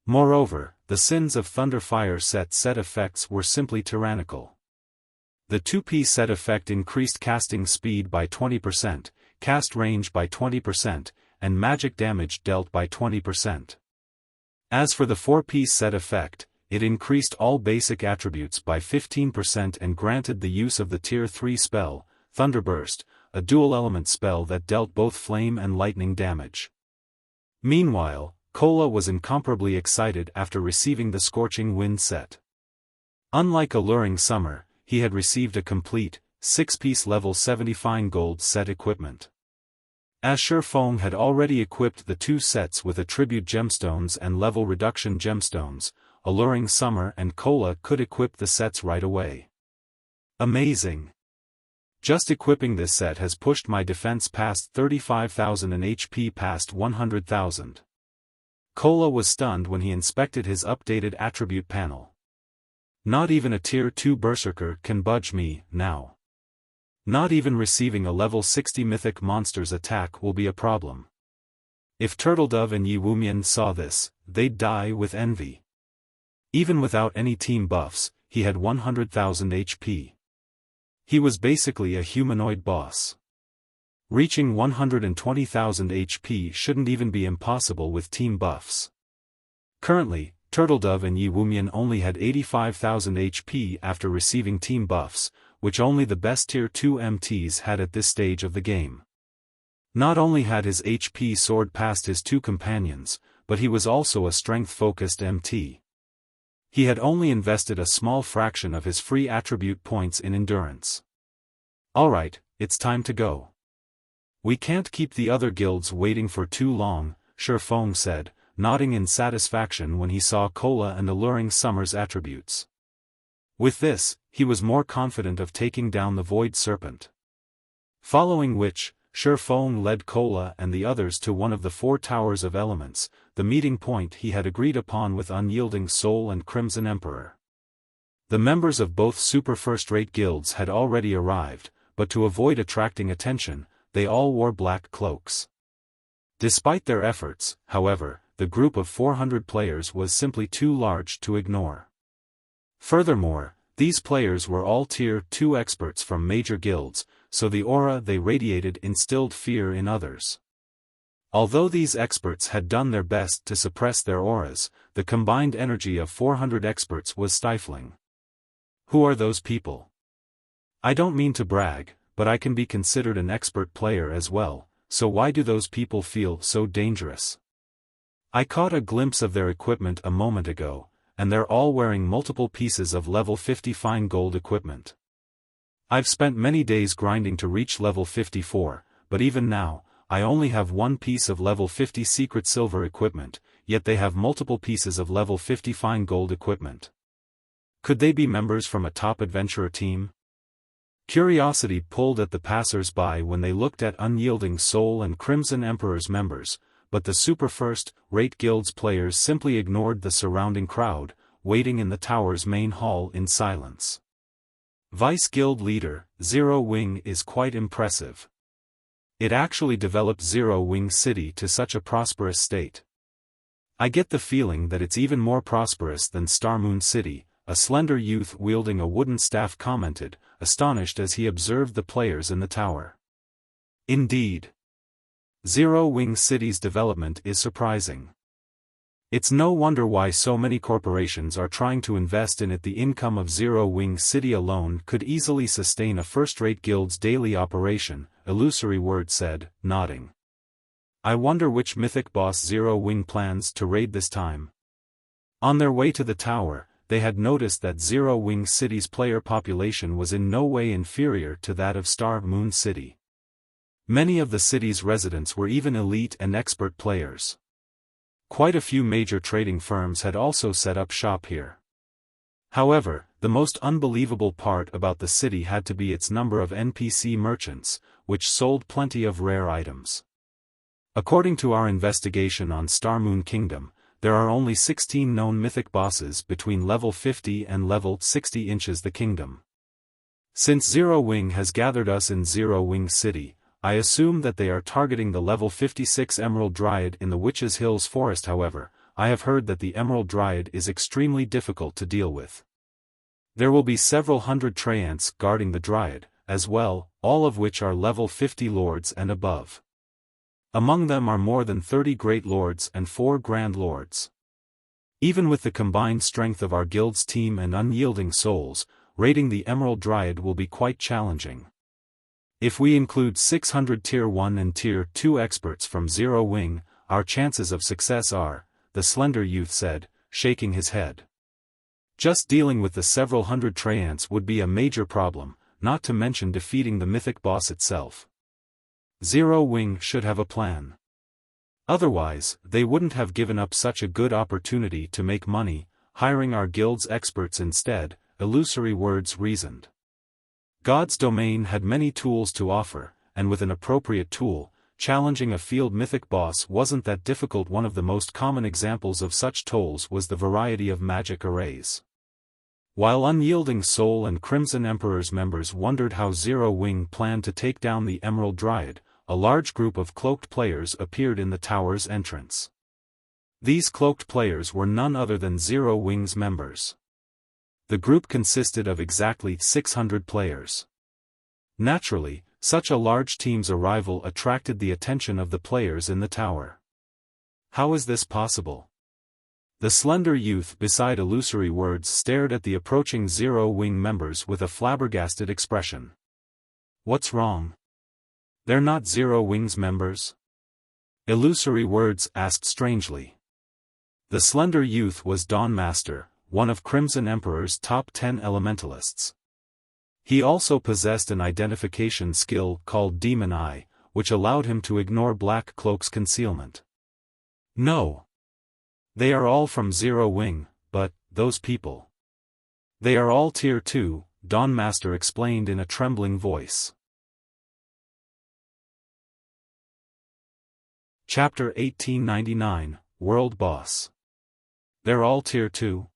Moreover, the Sins of Thunderfire set effects were simply tyrannical. The 2-piece set effect increased casting speed by 20%, cast range by 20%, and magic damage dealt by 20%. As for the 4-piece set effect, it increased all basic attributes by 15% and granted the use of the Tier 3 spell, Thunderburst, a dual-element spell that dealt both flame and lightning damage. Meanwhile, Cola was incomparably excited after receiving the Scorching Wind set. Unlike Alluring Summer, he had received a complete, 6-piece level 70 fine gold set equipment. As Xiaofan had already equipped the 2 sets with attribute gemstones and level reduction gemstones, Alluring Summer and Cola could equip the sets right away. Amazing! Just equipping this set has pushed my defense past 35,000 and HP past 100,000. Cola was stunned when he inspected his updated attribute panel. Not even a Tier 2 Berserker can budge me, now. Not even receiving a level 60 mythic monster's attack will be a problem. If Turtledove and Yi Wumian saw this, they'd die with envy. Even without any team buffs, he had 100,000 HP. He was basically a humanoid boss. Reaching 120,000 HP shouldn't even be impossible with team buffs. Currently, Turtledove and Yi Wumian only had 85,000 HP after receiving team buffs, which only the best tier 2 MTs had at this stage of the game. Not only had his HP soared past his two companions, but he was also a strength-focused MT. He had only invested a small fraction of his free attribute points in endurance. Alright, it's time to go. We can't keep the other guilds waiting for too long, Xiaofan said, nodding in satisfaction when he saw Cola and alluring Summer's attributes. With this, he was more confident of taking down the Void Serpent. Following which, Xiaofan led Cola and the others to one of the 4 Towers of Elements, the meeting point he had agreed upon with Unyielding Soul and Crimson Emperor. The members of both super first-rate guilds had already arrived, but to avoid attracting attention, they all wore black cloaks. Despite their efforts, however, the group of 400 players was simply too large to ignore. Furthermore, these players were all tier 2 experts from major guilds, so the aura they radiated instilled fear in others. Although these experts had done their best to suppress their auras, the combined energy of 400 experts was stifling. Who are those people? I don't mean to brag, but I can be considered an expert player as well, so why do those people feel so dangerous? I caught a glimpse of their equipment a moment ago, and they're all wearing multiple pieces of level 50 fine gold equipment. I've spent many days grinding to reach level 54, but even now, I only have one piece of level 50 secret silver equipment, yet they have multiple pieces of level 50 fine gold equipment. Could they be members from a top adventurer team? Curiosity pulled at the passers-by when they looked at Unyielding Soul and Crimson Emperor's members, but the super first-rate guild's players simply ignored the surrounding crowd, waiting in the tower's main hall in silence. Vice Guild Leader, Zero Wing is quite impressive. It actually developed Zero Wing City to such a prosperous state. I get the feeling that it's even more prosperous than Star Moon City, a slender youth wielding a wooden staff commented, astonished as he observed the players in the tower. Indeed. Zero Wing City's development is surprising. It's no wonder why so many corporations are trying to invest in it. The income of Zero Wing City alone could easily sustain a first-rate guild's daily operation, Illusory Word said, nodding. I wonder which mythic boss Zero Wing plans to raid this time. On their way to the tower, they had noticed that Zero Wing City's player population was in no way inferior to that of Star Moon City. Many of the city's residents were even elite and expert players. Quite a few major trading firms had also set up shop here. However, the most unbelievable part about the city had to be its number of NPC merchants, which sold plenty of rare items. According to our investigation on Star Moon Kingdom, there are only 16 known mythic bosses between level 50 and level 60 inches the kingdom. Since Zero Wing has gathered us in Zero Wing City, I assume that they are targeting the level 56 Emerald Dryad in the Witches' Hills Forest. However, I have heard that the Emerald Dryad is extremely difficult to deal with. There will be several hundred Treants guarding the Dryad, as well, all of which are level 50 lords and above. Among them are more than 30 Great Lords and 4 Grand Lords. Even with the combined strength of our guild's team and Unyielding Souls, raiding the Emerald Dryad will be quite challenging. If we include 600 Tier 1 and Tier 2 experts from Zero Wing, our chances of success are, the slender youth said, shaking his head. Just dealing with the several hundred Treants would be a major problem, not to mention defeating the mythic boss itself. Zero Wing should have a plan. Otherwise, they wouldn't have given up such a good opportunity to make money, hiring our guild's experts instead, Illusory Words reasoned. God's domain had many tools to offer, and with an appropriate tool, challenging a field mythic boss wasn't that difficult. One of the most common examples of such tools was the variety of magic arrays. While Unyielding Soul and Crimson Emperor's members wondered how Zero Wing planned to take down the Emerald Dryad, a large group of cloaked players appeared in the tower's entrance. These cloaked players were none other than Zero Wing's members. The group consisted of exactly 600 players. Naturally, such a large team's arrival attracted the attention of the players in the tower. How is this possible? The slender youth beside Illusory Words stared at the approaching Zero Wing members with a flabbergasted expression. What's wrong? They're not Zero Wing's members? Illusory Words asked strangely. The slender youth was Dawn Master, one of Crimson Emperor's top 10 elementalists. He also possessed an identification skill called Demon Eye, which allowed him to ignore Black Cloak's concealment. No. They are all from Zero Wing, but, those people. They are all Tier 2, Dawn Master explained in a trembling voice. Chapter 1899, World Boss. They're all Tier 2?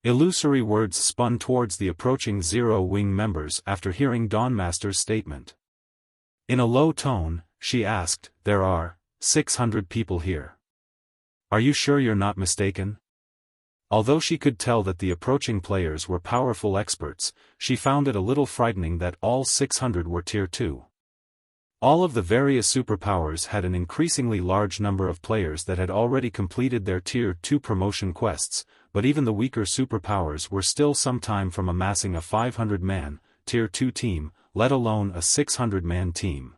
Illusory Words spun towards the approaching Zero Wing members after hearing Dawn Master's statement. In a low tone, she asked, "There are 600 people here. Are you sure you're not mistaken?" Although she could tell that the approaching players were powerful experts, she found it a little frightening that all 600 were Tier 2. All of the various superpowers had an increasingly large number of players that had already completed their Tier 2 promotion quests, but even the weaker superpowers were still some time from amassing a 500-man, Tier 2 team, let alone a 600-man team.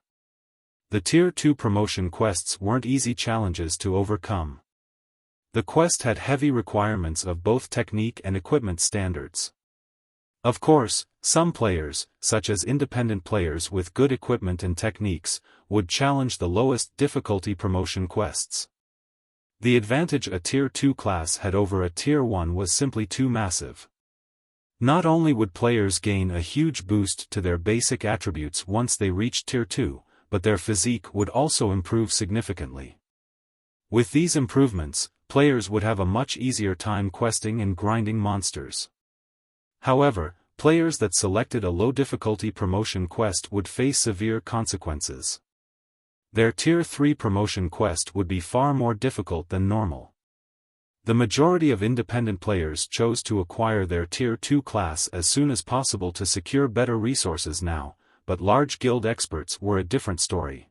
The Tier 2 promotion quests weren't easy challenges to overcome. The quest had heavy requirements of both technique and equipment standards. Of course, some players, such as independent players with good equipment and techniques, would challenge the lowest difficulty promotion quests. The advantage a Tier 2 class had over a Tier 1 was simply too massive. Not only would players gain a huge boost to their basic attributes once they reached Tier 2, but their physique would also improve significantly. With these improvements, players would have a much easier time questing and grinding monsters. However, players that selected a low-difficulty promotion quest would face severe consequences. Their Tier 3 promotion quest would be far more difficult than normal. The majority of independent players chose to acquire their Tier 2 class as soon as possible to secure better resources now, but large guild experts were a different story.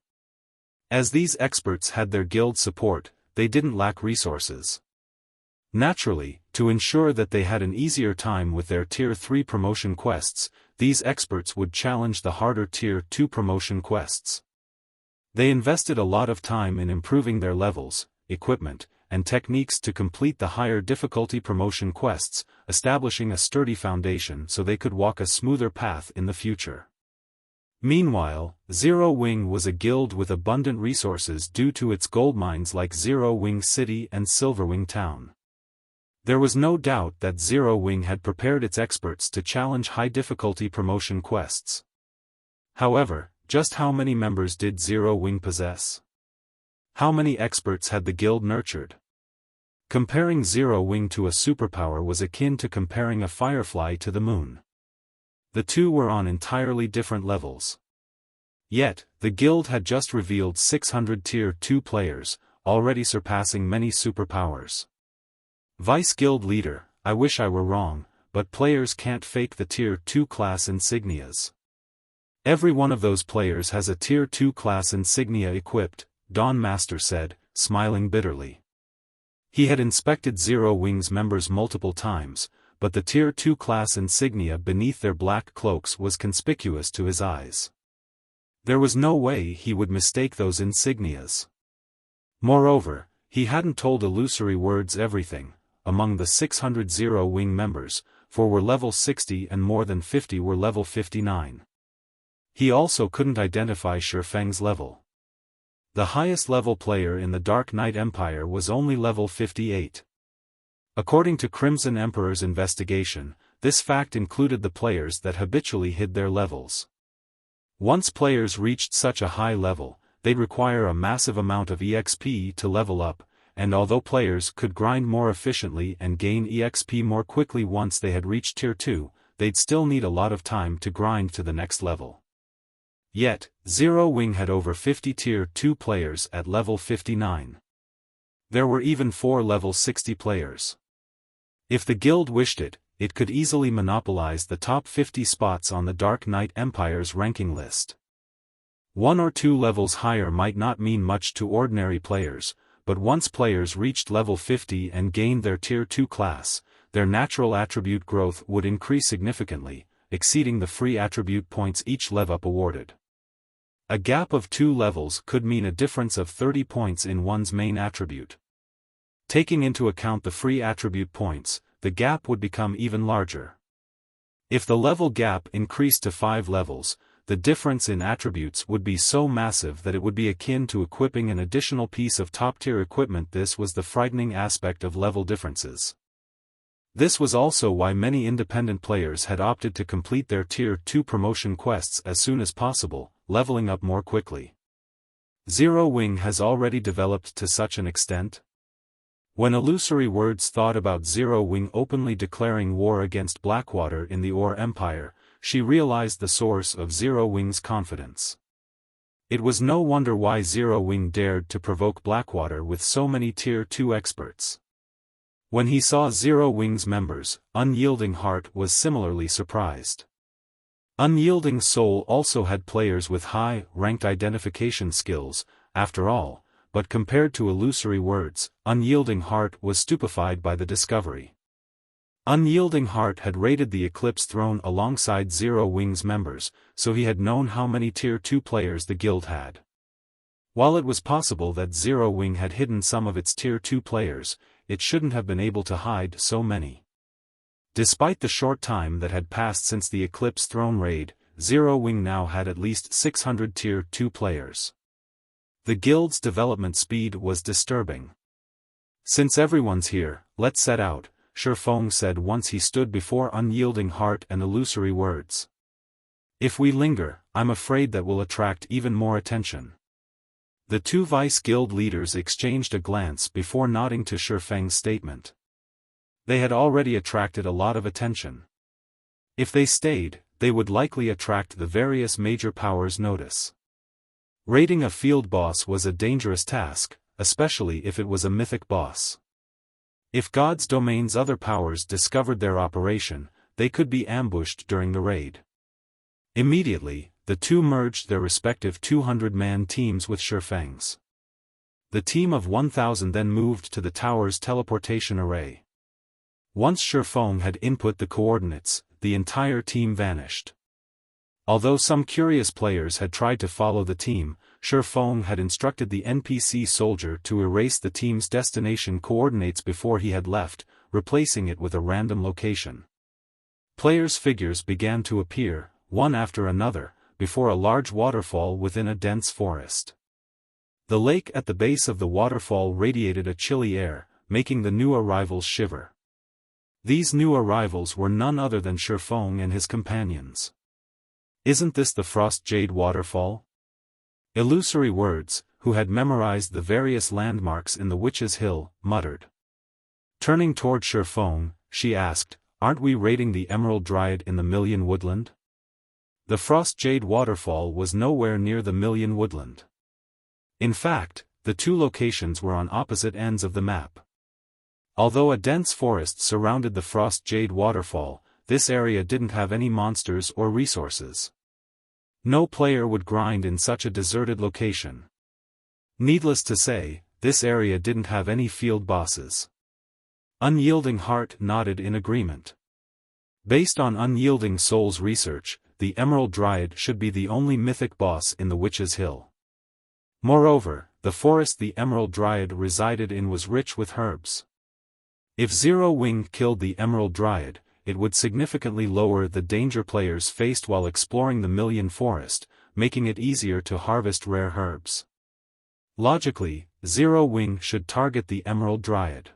As these experts had their guild support, they didn't lack resources. Naturally, to ensure that they had an easier time with their Tier 3 promotion quests, these experts would challenge the harder Tier 2 promotion quests. They invested a lot of time in improving their levels, equipment, and techniques to complete the higher difficulty promotion quests, establishing a sturdy foundation so they could walk a smoother path in the future. Meanwhile, Zero Wing was a guild with abundant resources due to its gold mines like Zero Wing City and Silverwing Town. There was no doubt that Zero Wing had prepared its experts to challenge high-difficulty promotion quests. However, just how many members did Zero Wing possess? How many experts had the guild nurtured? Comparing Zero Wing to a superpower was akin to comparing a firefly to the moon. The two were on entirely different levels. Yet, the guild had just revealed 600 Tier 2 players, already surpassing many superpowers. Vice Guild Leader, I wish I were wrong, but players can't fake the Tier 2 class insignias. Every one of those players has a Tier 2 class insignia equipped, Dawn Master said, smiling bitterly. He had inspected Zero Wing's members multiple times, but the Tier 2 class insignia beneath their black cloaks was conspicuous to his eyes. There was no way he would mistake those insignias. Moreover, he hadn't told Illusory Words everything. Among the 600 Zero Wing members, 4 were level 60 and more than 50 were level 59. He also couldn't identify Xiaofan's level. The highest level player in the Dark Knight Empire was only level 58. According to Crimson Emperor's investigation, this fact included the players that habitually hid their levels. Once players reached such a high level, they'd require a massive amount of EXP to level up, and although players could grind more efficiently and gain EXP more quickly once they had reached Tier 2, they'd still need a lot of time to grind to the next level. Yet, Zero Wing had over 50 Tier 2 players at level 59. There were even 4 level 60 players. If the guild wished it, it could easily monopolize the top 50 spots on the Dark Knight Empire's ranking list. 1 or 2 levels higher might not mean much to ordinary players, but once players reached level 50 and gained their Tier 2 class, their natural attribute growth would increase significantly, exceeding the free attribute points each level up awarded. A gap of 2 levels could mean a difference of 30 points in one's main attribute. Taking into account the free attribute points, the gap would become even larger. If the level gap increased to 5 levels, the difference in attributes would be so massive that it would be akin to equipping an additional piece of top-tier equipment. This was the frightening aspect of level differences. This was also why many independent players had opted to complete their Tier 2 promotion quests as soon as possible, leveling up more quickly. Zero Wing has already developed to such an extent. When Illusory Words thought about Zero Wing openly declaring war against Blackwater in the Ore Empire, she realized the source of Zero Wing's confidence. It was no wonder why Zero Wing dared to provoke Blackwater with so many Tier 2 experts. When he saw Zero Wing's members, Unyielding Heart was similarly surprised. Unyielding Soul also had players with high-ranked identification skills, after all, but compared to Illusory Words, Unyielding Heart was stupefied by the discovery. Unyielding Heart had raided the Eclipse Throne alongside Zero Wing's members, so he had known how many Tier 2 players the guild had. While it was possible that Zero Wing had hidden some of its Tier 2 players, it shouldn't have been able to hide so many. Despite the short time that had passed since the Eclipse Throne raid, Zero Wing now had at least 600 Tier 2 players. The guild's development speed was disturbing. "Since everyone's here, let's set out," Xiaofan said once he stood before Unyielding Heart and Illusory Words. "If we linger, I'm afraid that will attract even more attention." The 2 vice guild leaders exchanged a glance before nodding to Xiaofang's statement. They had already attracted a lot of attention. If they stayed, they would likely attract the various major powers' notice. Raiding a field boss was a dangerous task, especially if it was a mythic boss. If God's domain's other powers discovered their operation, they could be ambushed during the raid. Immediately, the 2 merged their respective 200-man teams with Xiaofang's. The team of 1,000 then moved to the tower's teleportation array. Once Xiaofan had input the coordinates, the entire team vanished. Although some curious players had tried to follow the team, Xiaofan had instructed the NPC soldier to erase the team's destination coordinates before he had left, replacing it with a random location. Players' figures began to appear, one after another, before a large waterfall within a dense forest. The lake at the base of the waterfall radiated a chilly air, making the new arrivals shiver. These new arrivals were none other than Xiaofan and his companions. "Isn't this the Frost Jade Waterfall?" Illusory Words, who had memorized the various landmarks in the Witch's Hill, muttered. Turning toward Xiaofan, she asked, "Aren't we raiding the Emerald Dryad in the Million Woodland?" The Frost Jade Waterfall was nowhere near the Million Woodland. In fact, the 2 locations were on opposite ends of the map. Although a dense forest surrounded the Frost Jade Waterfall, this area didn't have any monsters or resources. No player would grind in such a deserted location. Needless to say, this area didn't have any field bosses. Unyielding Heart nodded in agreement. Based on Unyielding Soul's research, the Emerald Dryad should be the only mythic boss in the Witch's Hill. Moreover, the forest the Emerald Dryad resided in was rich with herbs. If Zero Wing killed the Emerald Dryad, it would significantly lower the danger players faced while exploring the Million Forest, making it easier to harvest rare herbs. Logically, Zero Wing should target the Emerald Dryad.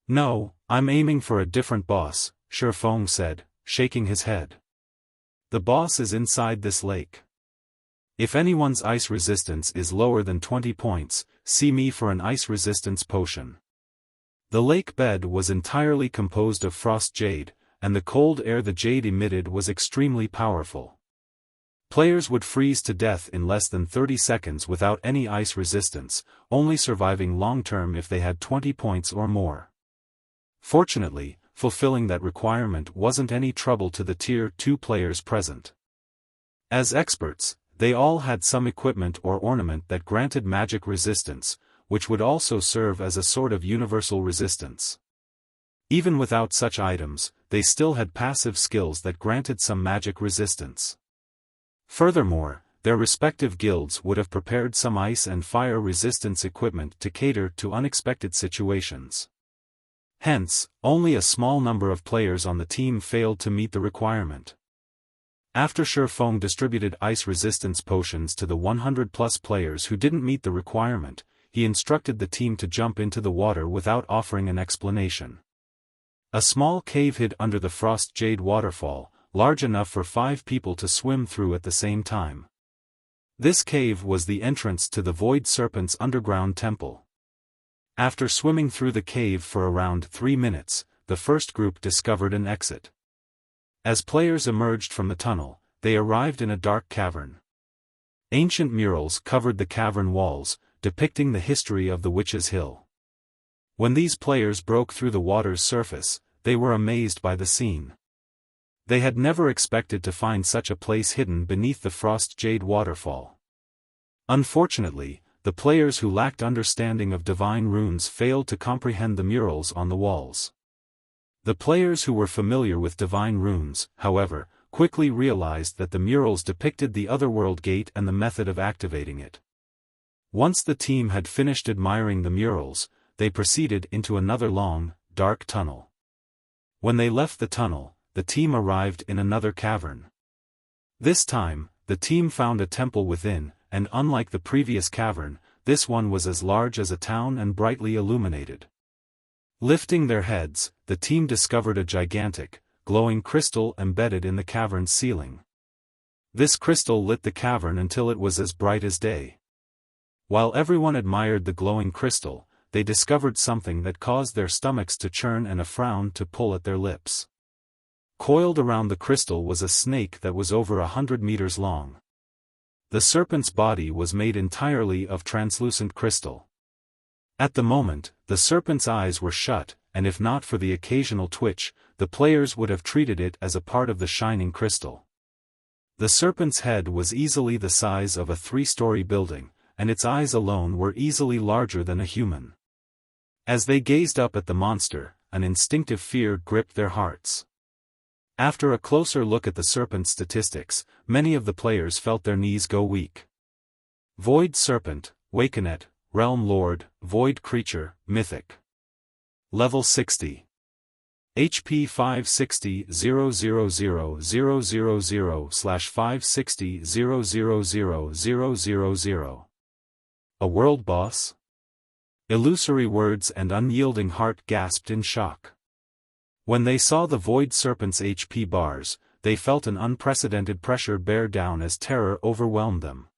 "No, I'm aiming for a different boss," Xiaofan said, shaking his head. "The boss is inside this lake. If anyone's ice resistance is lower than 20 points, see me for an ice resistance potion. The lake bed was entirely composed of frost jade, and the cold air the jade emitted was extremely powerful. Players would freeze to death in less than 30 seconds without any ice resistance, only surviving long-term if they had 20 points or more. Fortunately, fulfilling that requirement wasn't any trouble to the Tier 2 players present. As experts, they all had some equipment or ornament that granted magic resistance, which would also serve as a sort of universal resistance. Even without such items, they still had passive skills that granted some magic resistance. Furthermore, their respective guilds would have prepared some ice and fire resistance equipment to cater to unexpected situations. Hence, only a small number of players on the team failed to meet the requirement. After Xiaofan distributed ice resistance potions to the 100+ players who didn't meet the requirement, he instructed the team to jump into the water without offering an explanation. A small cave hid under the frost jade waterfall, large enough for 5 people to swim through at the same time. This cave was the entrance to the Void Serpent's underground temple. After swimming through the cave for around 3 minutes, the first group discovered an exit. As players emerged from the tunnel, they arrived in a dark cavern. Ancient murals covered the cavern walls, depicting the history of the Witch's Hill. When these players broke through the water's surface, they were amazed by the scene. They had never expected to find such a place hidden beneath the frost jade waterfall. Unfortunately, the players who lacked understanding of divine runes failed to comprehend the murals on the walls. The players who were familiar with divine runes, however, quickly realized that the murals depicted the Otherworld gate and the method of activating it. Once the team had finished admiring the murals, they proceeded into another long, dark tunnel. When they left the tunnel, the team arrived in another cavern. This time, the team found a temple within, and unlike the previous cavern, this one was as large as a town and brightly illuminated. Lifting their heads, the team discovered a gigantic, glowing crystal embedded in the cavern's ceiling. This crystal lit the cavern until it was as bright as day. While everyone admired the glowing crystal, they discovered something that caused their stomachs to churn and a frown to pull at their lips. Coiled around the crystal was a snake that was over 100 meters long. The serpent's body was made entirely of translucent crystal. At the moment, the serpent's eyes were shut, and if not for the occasional twitch, the players would have treated it as a part of the shining crystal. The serpent's head was easily the size of a 3-story building, and its eyes alone were easily larger than a human. As they gazed up at the monster, an instinctive fear gripped their hearts. After a closer look at the serpent's statistics, many of the players felt their knees go weak. Void Serpent, Wakenet, Realm Lord, Void Creature, Mythic. Level 60. HP 560,000/560,000,000. A world boss? Illusory words and unyielding heart gasped in shock. When they saw the Void Serpent's HP bars, they felt an unprecedented pressure bear down as terror overwhelmed them.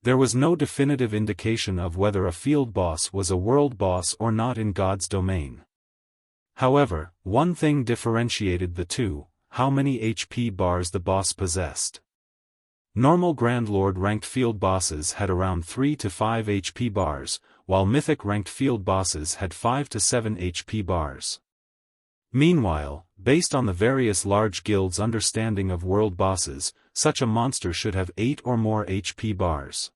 There was no definitive indication of whether a field boss was a world boss or not in God's domain. However, one thing differentiated the two: how many HP bars the boss possessed. Normal Grand Lord ranked field bosses had around 3 to 5 HP bars, while Mythic ranked field bosses had 5 to 7 HP bars. Meanwhile, based on the various large guilds' understanding of world bosses, such a monster should have 8 or more HP bars.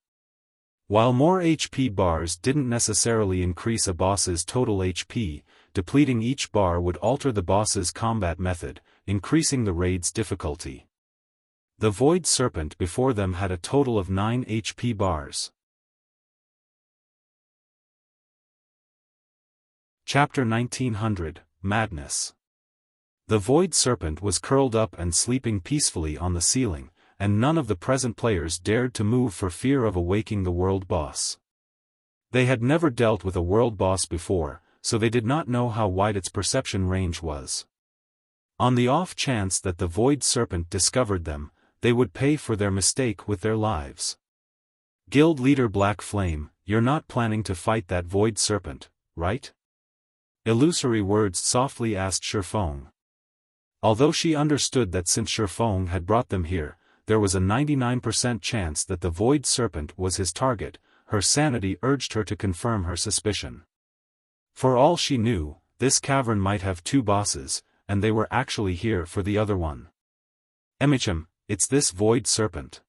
While more HP bars didn't necessarily increase a boss's total HP, depleting each bar would alter the boss's combat method, increasing the raid's difficulty. The Void Serpent before them had a total of 9 HP bars. Chapter 1900, Madness. The Void Serpent was curled up and sleeping peacefully on the ceiling, and none of the present players dared to move for fear of awaking the world boss. They had never dealt with a world boss before, so they did not know how wide its perception range was. On the off chance that the Void Serpent discovered them, they would pay for their mistake with their lives. Guild leader Black Flame, you're not planning to fight that Void Serpent, right? Illusory Words softly asked Xiaofan. Although she understood that since Xiaofan had brought them here, there was a 99% chance that the Void Serpent was his target, her sanity urged her to confirm her suspicion. For all she knew, this cavern might have two bosses, and they were actually here for the other one. Emicham, it's this Void Serpent.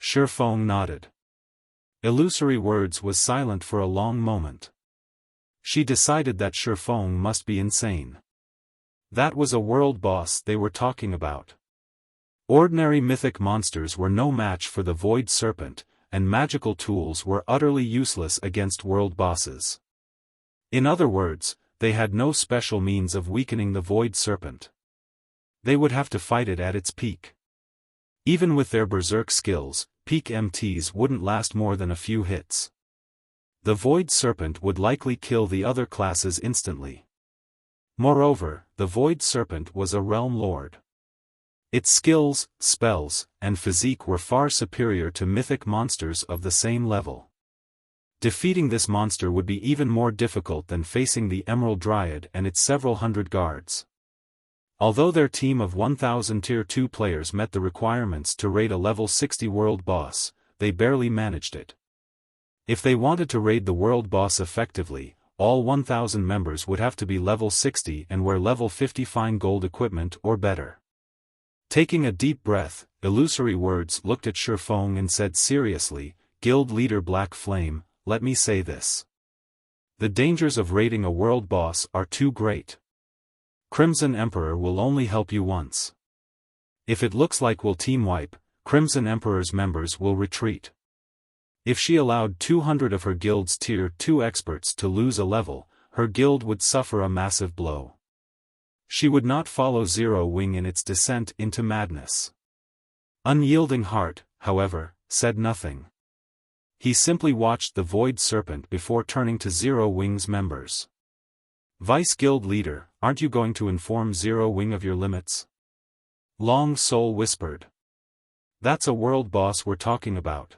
Xiaofan nodded. Illusory Words was silent for a long moment. She decided that Xiaofan must be insane. That was a world boss they were talking about. Ordinary mythic monsters were no match for the Void Serpent, and magical tools were utterly useless against world bosses. In other words, they had no special means of weakening the Void Serpent. They would have to fight it at its peak. Even with their berserk skills, peak MTs wouldn't last more than a few hits. The Void Serpent would likely kill the other classes instantly. Moreover, the Void Serpent was a realm lord. Its skills, spells, and physique were far superior to mythic monsters of the same level. Defeating this monster would be even more difficult than facing the Emerald Dryad and its several hundred guards. Although their team of 1,000 Tier 2 players met the requirements to raid a level 60 world boss, they barely managed it. If they wanted to raid the world boss effectively, all 1,000 members would have to be level 60 and wear level 50 fine gold equipment or better. Taking a deep breath, Illusory Words looked at Xiaofan and said seriously, "Guild leader Black Flame, let me say this. The dangers of raiding a world boss are too great. Crimson Emperor will only help you once. If it looks like we'll team wipe, Crimson Emperor's members will retreat. If she allowed 200 of her guild's Tier 2 experts to lose a level, her guild would suffer a massive blow. She would not follow Zero Wing in its descent into madness." Unyielding Heart, however, said nothing. He simply watched the Void Serpent before turning to Zero Wing's members. "Vice Guild Leader, aren't you going to inform Zero Wing of your limits?" Long Soul whispered. "That's a world boss we're talking about.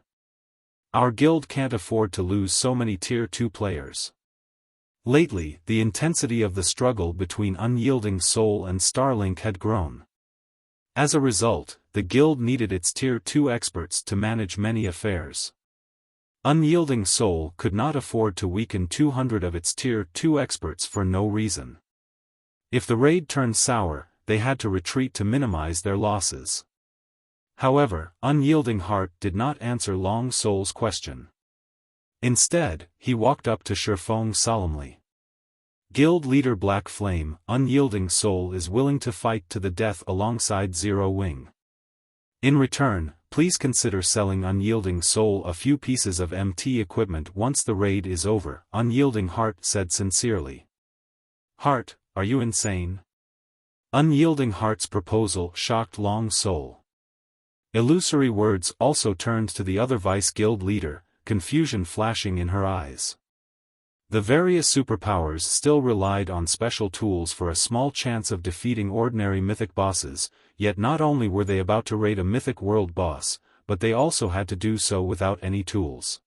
Our guild can't afford to lose so many Tier 2 players." Lately, the intensity of the struggle between Unyielding Soul and Starlink had grown. As a result, the guild needed its Tier 2 experts to manage many affairs. Unyielding Soul could not afford to weaken 200 of its Tier 2 experts for no reason. If the raid turned sour, they had to retreat to minimize their losses. However, Unyielding Heart did not answer Long Soul's question. Instead, he walked up to Xiaofan solemnly. "Guild leader Black Flame, Unyielding Soul is willing to fight to the death alongside Zero Wing. In return, please consider selling Unyielding Soul a few pieces of MT equipment once the raid is over," Unyielding Heart said sincerely. "Heart, are you insane?" Unyielding Heart's proposal shocked Long Soul. Illusory Words also turned to the other Vice Guild leader, confusion flashing in her eyes. The various superpowers still relied on special tools for a small chance of defeating ordinary mythic bosses, yet not only were they about to raid a mythic world boss, but they also had to do so without any tools.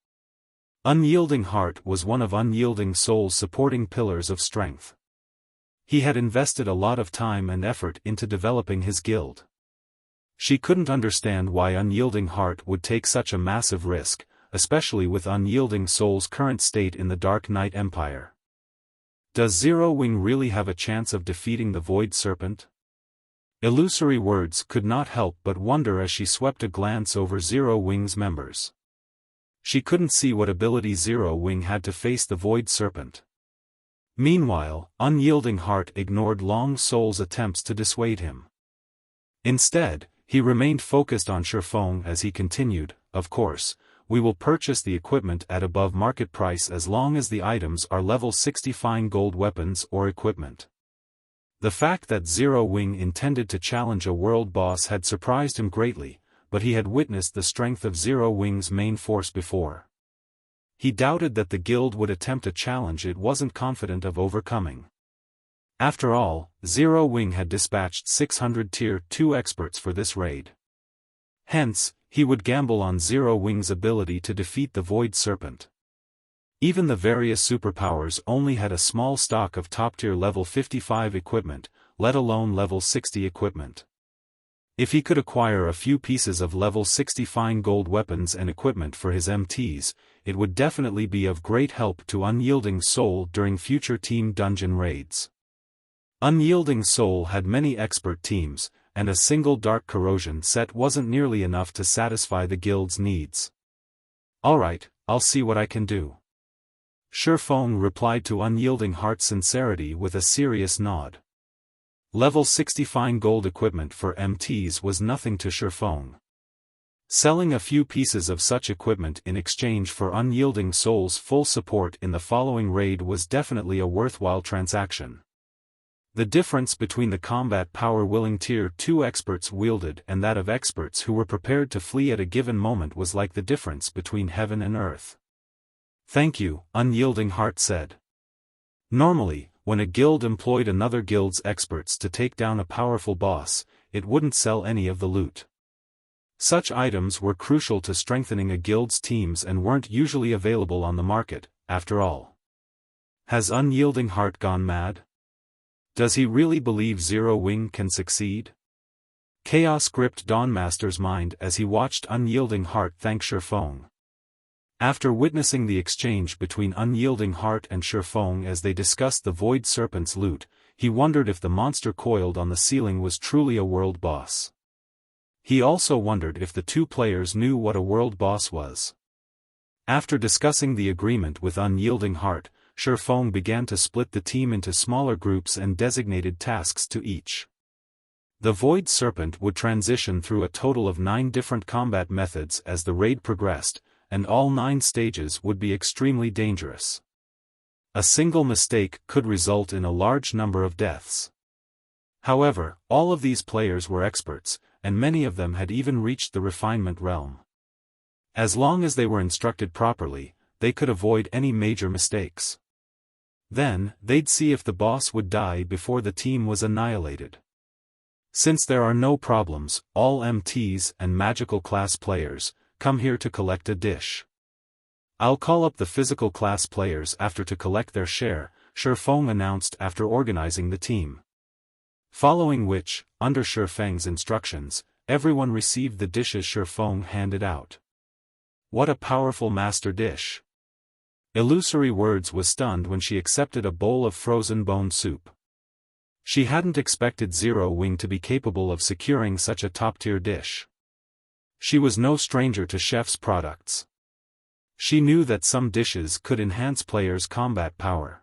Unyielding Heart was one of Unyielding Soul's supporting pillars of strength. He had invested a lot of time and effort into developing his guild. She couldn't understand why Unyielding Heart would take such a massive risk, especially with Unyielding Soul's current state in the Dark Knight Empire. Does Zero Wing really have a chance of defeating the Void Serpent? Illusory Words could not help but wonder as she swept a glance over Zero Wing's members. She couldn't see what ability Zero Wing had to face the Void Serpent. Meanwhile, Unyielding Heart ignored Long Soul's attempts to dissuade him. Instead, he remained focused on Xiaofan as he continued, "Of course, we will purchase the equipment at above market price as long as the items are level 60 fine gold weapons or equipment." The fact that Zero Wing intended to challenge a world boss had surprised him greatly, but he had witnessed the strength of Zero Wing's main force before. He doubted that the guild would attempt a challenge it wasn't confident of overcoming. After all, Zero Wing had dispatched 600 Tier 2 experts for this raid. Hence, he would gamble on Zero Wing's ability to defeat the Void Serpent. Even the various superpowers only had a small stock of top-tier level 55 equipment, let alone level 60 equipment. If he could acquire a few pieces of level 60 fine gold weapons and equipment for his MTs, it would definitely be of great help to Unyielding Soul during future team dungeon raids. Unyielding Soul had many expert teams, and a single Dark Corrosion set wasn't nearly enough to satisfy the guild's needs. "Alright, I'll see what I can do." Xiaofan replied to Unyielding Heart's sincerity with a serious nod. Level 60 fine gold equipment for MTs was nothing to Xiaofan. Selling a few pieces of such equipment in exchange for Unyielding Soul's full support in the following raid was definitely a worthwhile transaction. The difference between the combat power willing tier 2 experts wielded and that of experts who were prepared to flee at a given moment was like the difference between heaven and earth. "Thank you," Unyielding Heart said. Normally, when a guild employed another guild's experts to take down a powerful boss, it wouldn't sell any of the loot. Such items were crucial to strengthening a guild's teams and weren't usually available on the market, after all. Has Unyielding Heart gone mad? Does he really believe Zero Wing can succeed? Chaos gripped Dawnmaster's mind as he watched Unyielding Heart thank Xiaofan. After witnessing the exchange between Unyielding Heart and Xiaofan as they discussed the Void Serpent's loot, he wondered if the monster coiled on the ceiling was truly a world boss. He also wondered if the two players knew what a world boss was. After discussing the agreement with Unyielding Heart, Xiaofan began to split the team into smaller groups and designated tasks to each. The Void Serpent would transition through a total of 9 different combat methods as the raid progressed, and all 9 stages would be extremely dangerous. A single mistake could result in a large number of deaths. However, all of these players were experts, and many of them had even reached the refinement realm. As long as they were instructed properly, they could avoid any major mistakes. Then, they'd see if the boss would die before the team was annihilated. Since there are no problems, all MTs and magical class players come here to collect a dish. I'll call up the physical class players after to collect their share, Xiaofan announced after organizing the team. Following which, under Xiaofang's instructions, everyone received the dishes Xiaofan handed out. What a powerful master dish! Illusory Words was stunned when she accepted a bowl of frozen bone soup. She hadn't expected Zero Wing to be capable of securing such a top-tier dish. She was no stranger to chef's products. She knew that some dishes could enhance players' combat power.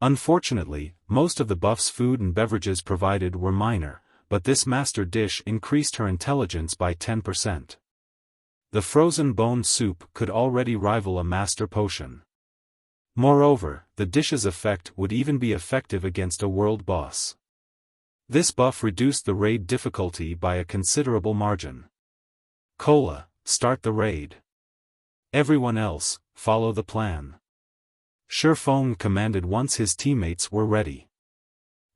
Unfortunately, most of the buff's food and beverages provided were minor, but this master dish increased her intelligence by 10%. The frozen bone soup could already rival a master potion. Moreover, the dish's effect would even be effective against a world boss. This buff reduced the raid difficulty by a considerable margin. Cola, start the raid. Everyone else, follow the plan. Xiaofan commanded once his teammates were ready.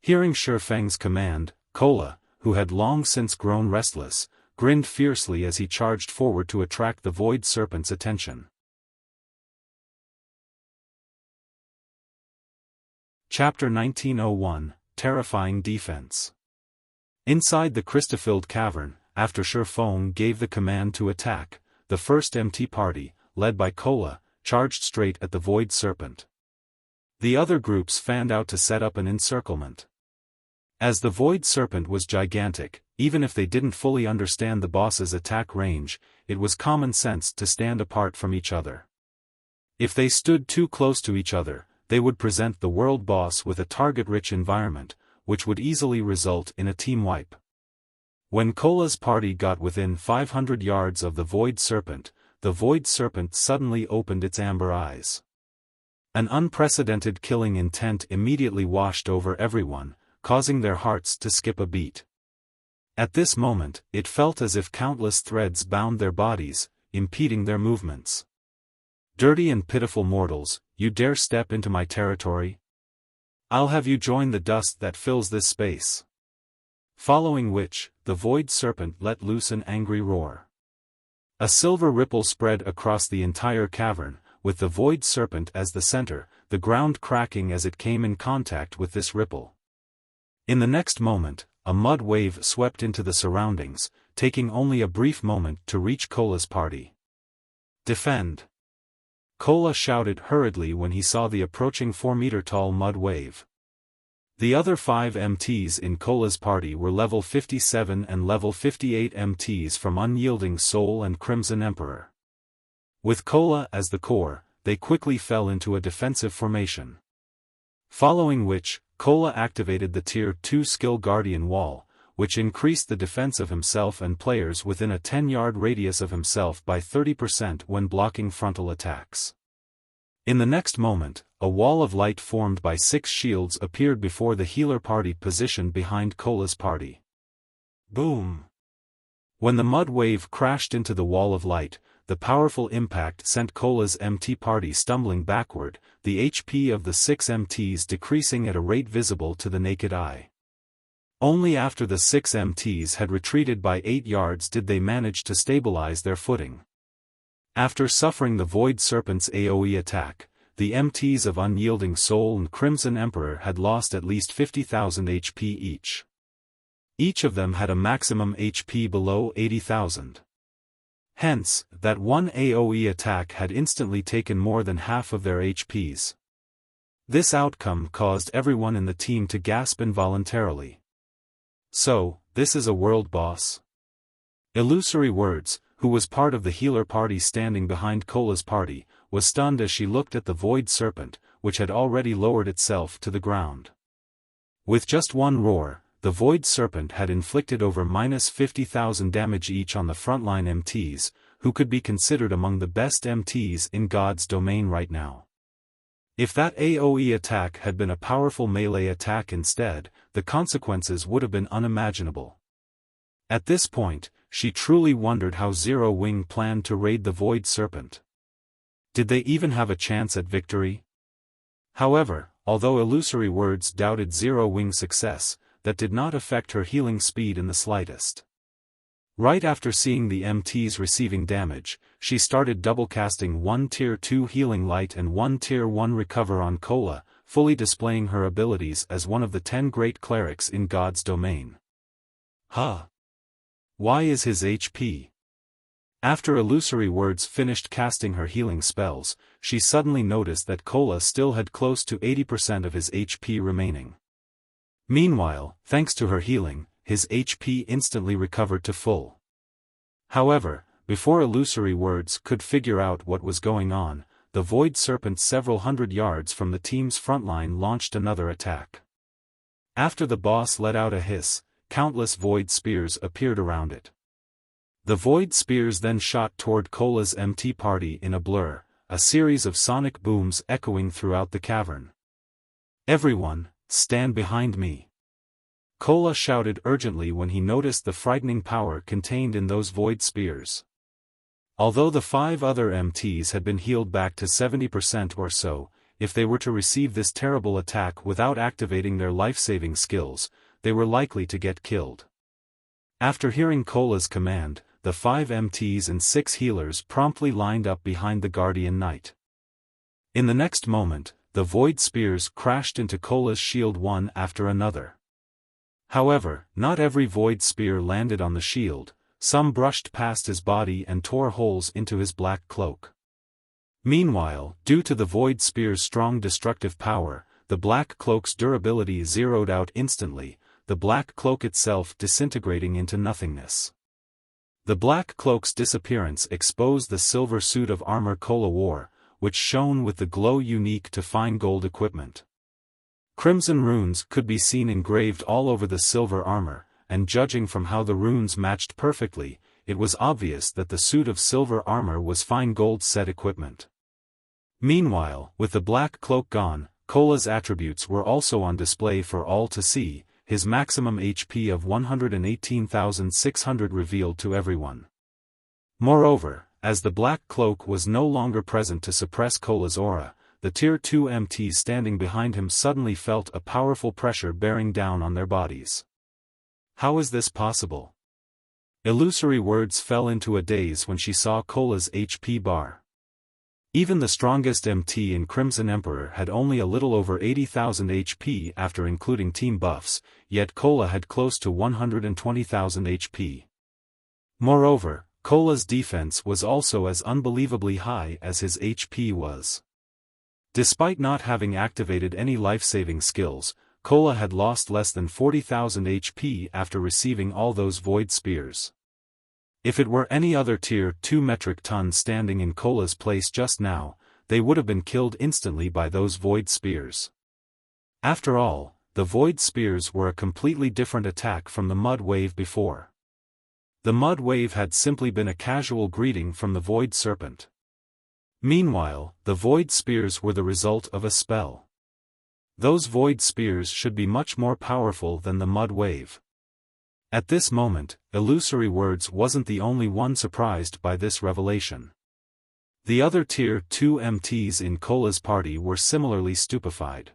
Hearing Xiaofang's command, Cola, who had long since grown restless, grinned fiercely as he charged forward to attract the Void Serpent's attention. Chapter 1901, Terrifying Defense. Inside the crystal-filled cavern, after Xiaofan gave the command to attack, the first MT party, led by Cola, charged straight at the Void Serpent. The other groups fanned out to set up an encirclement. As the Void Serpent was gigantic, even if they didn't fully understand the boss's attack range, it was common sense to stand apart from each other. If they stood too close to each other, they would present the world boss with a target-rich environment, which would easily result in a team wipe. When Cola's party got within 500 yards of the Void Serpent suddenly opened its amber eyes. An unprecedented killing intent immediately washed over everyone, causing their hearts to skip a beat. At this moment, it felt as if countless threads bound their bodies, impeding their movements. Dirty and pitiful mortals, you dare step into my territory? I'll have you join the dust that fills this space. Following which, the Void Serpent let loose an angry roar. A silver ripple spread across the entire cavern, with the Void Serpent as the center, the ground cracking as it came in contact with this ripple. In the next moment, a mud wave swept into the surroundings, taking only a brief moment to reach Cola's party. "Defend!" Cola shouted hurriedly when he saw the approaching 4-meter-tall mud wave. The other 5 MTs in Cola's party were level 57 and level 58 MTs from Unyielding Soul and Crimson Emperor. With Cola as the core, they quickly fell into a defensive formation. Following which, Cola activated the Tier 2 Skill Guardian Wall, which increased the defense of himself and players within a 10-yard radius of himself by 30% when blocking frontal attacks. In the next moment, a wall of light formed by 6 shields appeared before the healer party positioned behind Cola's party. Boom! When the mud wave crashed into the wall of light, the powerful impact sent Cola's MT party stumbling backward, the HP of the 6 MTs decreasing at a rate visible to the naked eye. Only after the 6 MTs had retreated by 8 yards did they manage to stabilize their footing. After suffering the Void Serpent's AoE attack, the MTs of Unyielding Soul and Crimson Emperor had lost at least 50,000 HP each. Each of them had a maximum HP below 80,000. Hence, that one AoE attack had instantly taken more than half of their HPs. This outcome caused everyone in the team to gasp involuntarily. So, this is a world boss? Illusory Words, who was part of the healer party standing behind Cola's party, was stunned as she looked at the Void Serpent, which had already lowered itself to the ground. With just one roar, the Void Serpent had inflicted over -50,000 damage each on the frontline MTs, who could be considered among the best MTs in God's domain right now. If that AoE attack had been a powerful melee attack instead, the consequences would have been unimaginable. At this point, she truly wondered how Zero Wing planned to raid the Void Serpent. Did they even have a chance at victory? However, although Illusory Words doubted Zero Wing's success, that did not affect her healing speed in the slightest. Right after seeing the MTs receiving damage, she started double-casting 1 Tier 2 Healing Light and 1 Tier 1 Recover on Cola, fully displaying her abilities as one of the 10 great clerics in God's domain. Why is his HP? After Illusory Words finished casting her healing spells, she suddenly noticed that Cola still had close to 80% of his HP remaining. Meanwhile, thanks to her healing, his HP instantly recovered to full. However, before Illusory Words could figure out what was going on, the Void Serpent several hundred yards from the team's frontline launched another attack. After the boss let out a hiss, countless Void Spears appeared around it. The Void Spears then shot toward Cola's MT party in a blur, a series of sonic booms echoing throughout the cavern. "Everyone, stand behind me!" Cola shouted urgently when he noticed the frightening power contained in those Void Spears. Although the 5 other MTs had been healed back to 70% or so, if they were to receive this terrible attack without activating their life-saving skills, they were likely to get killed. After hearing Cola's command, the 5 MTs and 6 healers promptly lined up behind the Guardian Knight. In the next moment, the Void Spears crashed into Cola's shield one after another. However, not every Void Spear landed on the shield, some brushed past his body and tore holes into his black cloak. Meanwhile, due to the Void Spear's strong destructive power, the black cloak's durability zeroed out instantly, the black cloak itself disintegrating into nothingness. The black cloak's disappearance exposed the silver suit of armor Cola wore, which shone with the glow unique to fine gold equipment. Crimson runes could be seen engraved all over the silver armor, and judging from how the runes matched perfectly, it was obvious that the suit of silver armor was fine gold set equipment. Meanwhile, with the black cloak gone, Cola's attributes were also on display for all to see, his maximum HP of 118,600 revealed to everyone. Moreover, as the black cloak was no longer present to suppress Cola's aura, the Tier 2 MTs standing behind him suddenly felt a powerful pressure bearing down on their bodies. How is this possible? Illusory Words fell into a daze when she saw Cola's HP bar. Even the strongest MT in Crimson Emperor had only a little over 80,000 HP after including team buffs, yet Cola had close to 120,000 HP. Moreover, Cola's defense was also as unbelievably high as his HP was. Despite not having activated any life-saving skills, Cola had lost less than 40,000 HP after receiving all those void spears. If it were any other tier 2 metric ton standing in Cola's place just now, they would have been killed instantly by those void spears. After all, the void spears were a completely different attack from the mud wave before. The mud wave had simply been a casual greeting from the void serpent. Meanwhile, the void spears were the result of a spell. Those void spears should be much more powerful than the mud wave. At this moment, Illusory Words wasn't the only one surprised by this revelation. The other tier 2 MTs in Cola's party were similarly stupefied.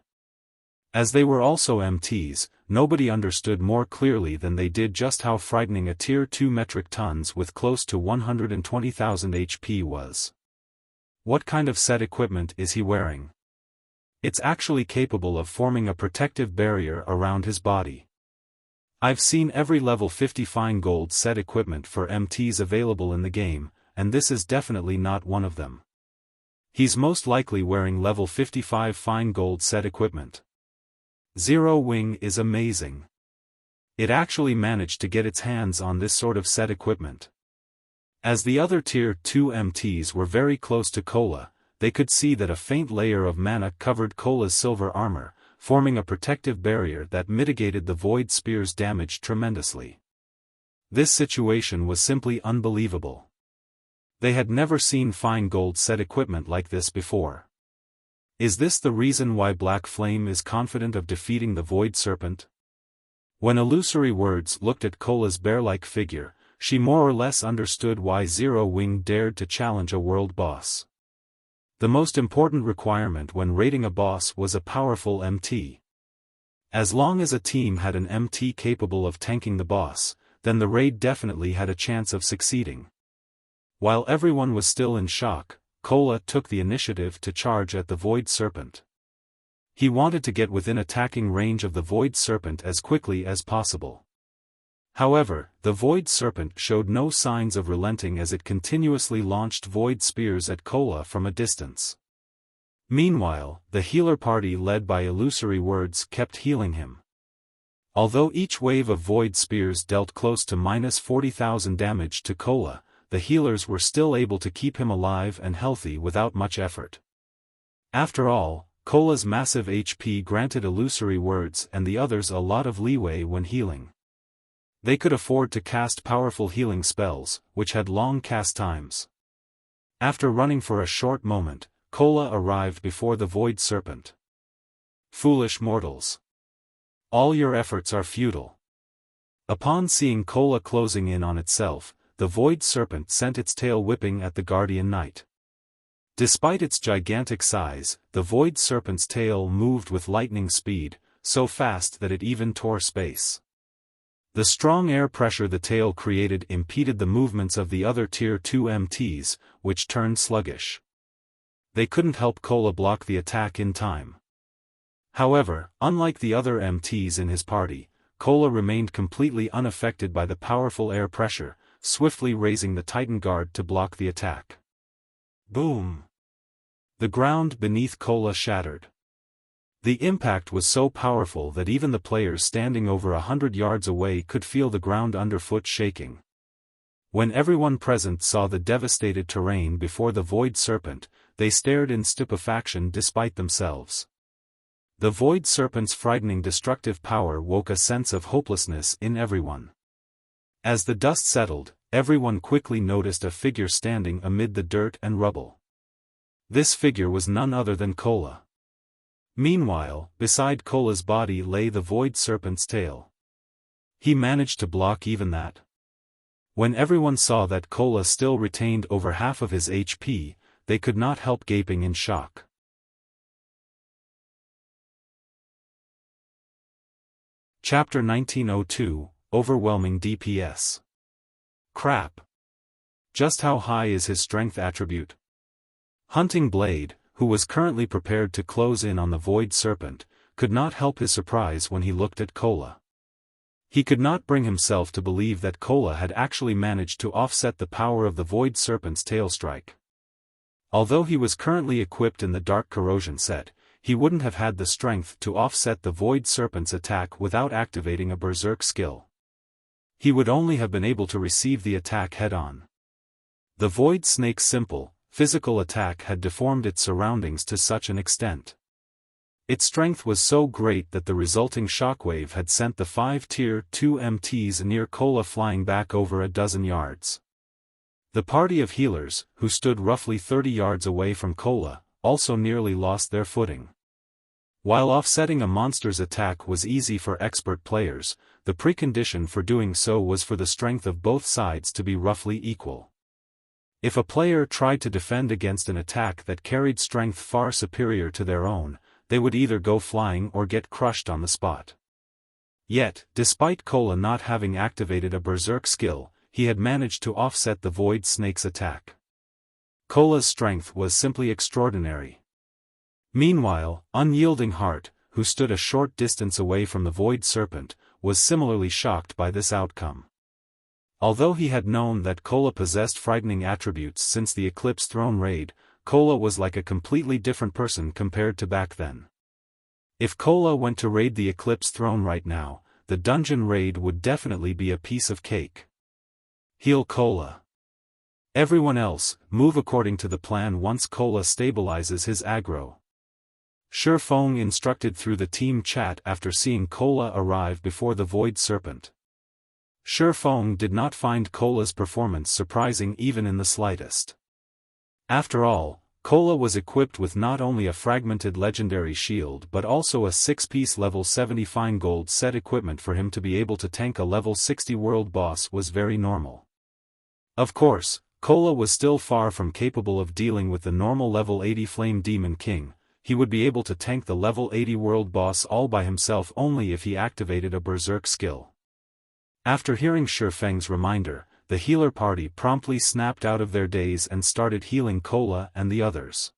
As they were also MTs, nobody understood more clearly than they did just how frightening a tier 2 metric tons with close to 120,000 HP was. What kind of set equipment is he wearing? It's actually capable of forming a protective barrier around his body. I've seen every level 50 fine gold set equipment for MTs available in the game, and this is definitely not one of them. He's most likely wearing level 55 fine gold set equipment. Zero Wing is amazing. It actually managed to get its hands on this sort of set equipment. As the other tier 2 MTs were very close to Cola, they could see that a faint layer of mana covered Cola's silver armor, forming a protective barrier that mitigated the void spear's damage tremendously. This situation was simply unbelievable. They had never seen fine gold set equipment like this before. Is this the reason why Black Flame is confident of defeating the void serpent? When Illusory Words looked at Cola's bear-like figure, she more or less understood why Zero Wing dared to challenge a world boss. The most important requirement when raiding a boss was a powerful MT. As long as a team had an MT capable of tanking the boss, then the raid definitely had a chance of succeeding. While everyone was still in shock, Cola took the initiative to charge at the Void Serpent. He wanted to get within attacking range of the Void Serpent as quickly as possible. However, the Void Serpent showed no signs of relenting as it continuously launched void spears at Cola from a distance. Meanwhile, the healer party led by Illusory Words kept healing him. Although each wave of void spears dealt close to minus 40,000 damage to Cola, the healers were still able to keep him alive and healthy without much effort. After all, Cola's massive HP granted Illusory Words and the others a lot of leeway when healing. They could afford to cast powerful healing spells, which had long cast times. After running for a short moment, Cola arrived before the Void Serpent. Foolish mortals! All your efforts are futile. Upon seeing Cola closing in on itself, the Void Serpent sent its tail whipping at the Guardian Knight. Despite its gigantic size, the Void Serpent's tail moved with lightning speed, so fast that it even tore space. The strong air pressure the tail created impeded the movements of the other Tier 2 MTs, which turned sluggish. They couldn't help Cola block the attack in time. However, unlike the other MTs in his party, Cola remained completely unaffected by the powerful air pressure, swiftly raising the Titan Guard to block the attack. Boom! The ground beneath Cola shattered. The impact was so powerful that even the players standing over 100 yards away could feel the ground underfoot shaking. When everyone present saw the devastated terrain before the Void Serpent, they stared in stupefaction despite themselves. The Void Serpent's frightening destructive power woke a sense of hopelessness in everyone. As the dust settled, everyone quickly noticed a figure standing amid the dirt and rubble. This figure was none other than Cola. Meanwhile, beside Cola's body lay the Void Serpent's tail. He managed to block even that. When everyone saw that Cola still retained over half of his HP, they could not help gaping in shock. Chapter 1902, Overwhelming DPS. Crap. Just how high is his strength attribute? Hunting Blade, who was currently prepared to close in on the Void Serpent, could not help his surprise when he looked at Cola. He could not bring himself to believe that Cola had actually managed to offset the power of the Void Serpent's tail strike. Although he was currently equipped in the Dark Corrosion set, he wouldn't have had the strength to offset the Void Serpent's attack without activating a Berserk skill. He would only have been able to receive the attack head-on. The Void Snake's simple, physical attack had deformed its surroundings to such an extent. Its strength was so great that the resulting shockwave had sent the 5 Tier 2 MTs near Cola flying back over a dozen yards. The party of healers, who stood roughly 30 yards away from Cola, also nearly lost their footing. While offsetting a monster's attack was easy for expert players, the precondition for doing so was for the strength of both sides to be roughly equal. If a player tried to defend against an attack that carried strength far superior to their own, they would either go flying or get crushed on the spot. Yet, despite Cola not having activated a Berserk skill, he had managed to offset the Void Snake's attack. Cola's strength was simply extraordinary. Meanwhile, Unyielding Heart, who stood a short distance away from the Void Serpent, was similarly shocked by this outcome. Although he had known that Cola possessed frightening attributes since the Eclipse Throne raid, Cola was like a completely different person compared to back then. If Cola went to raid the Eclipse Throne right now, the dungeon raid would definitely be a piece of cake. Heal Cola. Everyone else, move according to the plan once Cola stabilizes his aggro. Xiaofan instructed through the team chat after seeing Cola arrive before the Void Serpent. Xiaofan did not find Cola's performance surprising even in the slightest. After all, Cola was equipped with not only a fragmented legendary shield but also a 6-piece level 70 fine gold set. Equipment for him to be able to tank a level 60 world boss was very normal. Of course, Cola was still far from capable of dealing with the normal level 80 Flame Demon King. He would be able to tank the level 80 world boss all by himself only if he activated a Berserk skill. After hearing Xiaofan's reminder, the healer party promptly snapped out of their daze and started healing Cola and the others.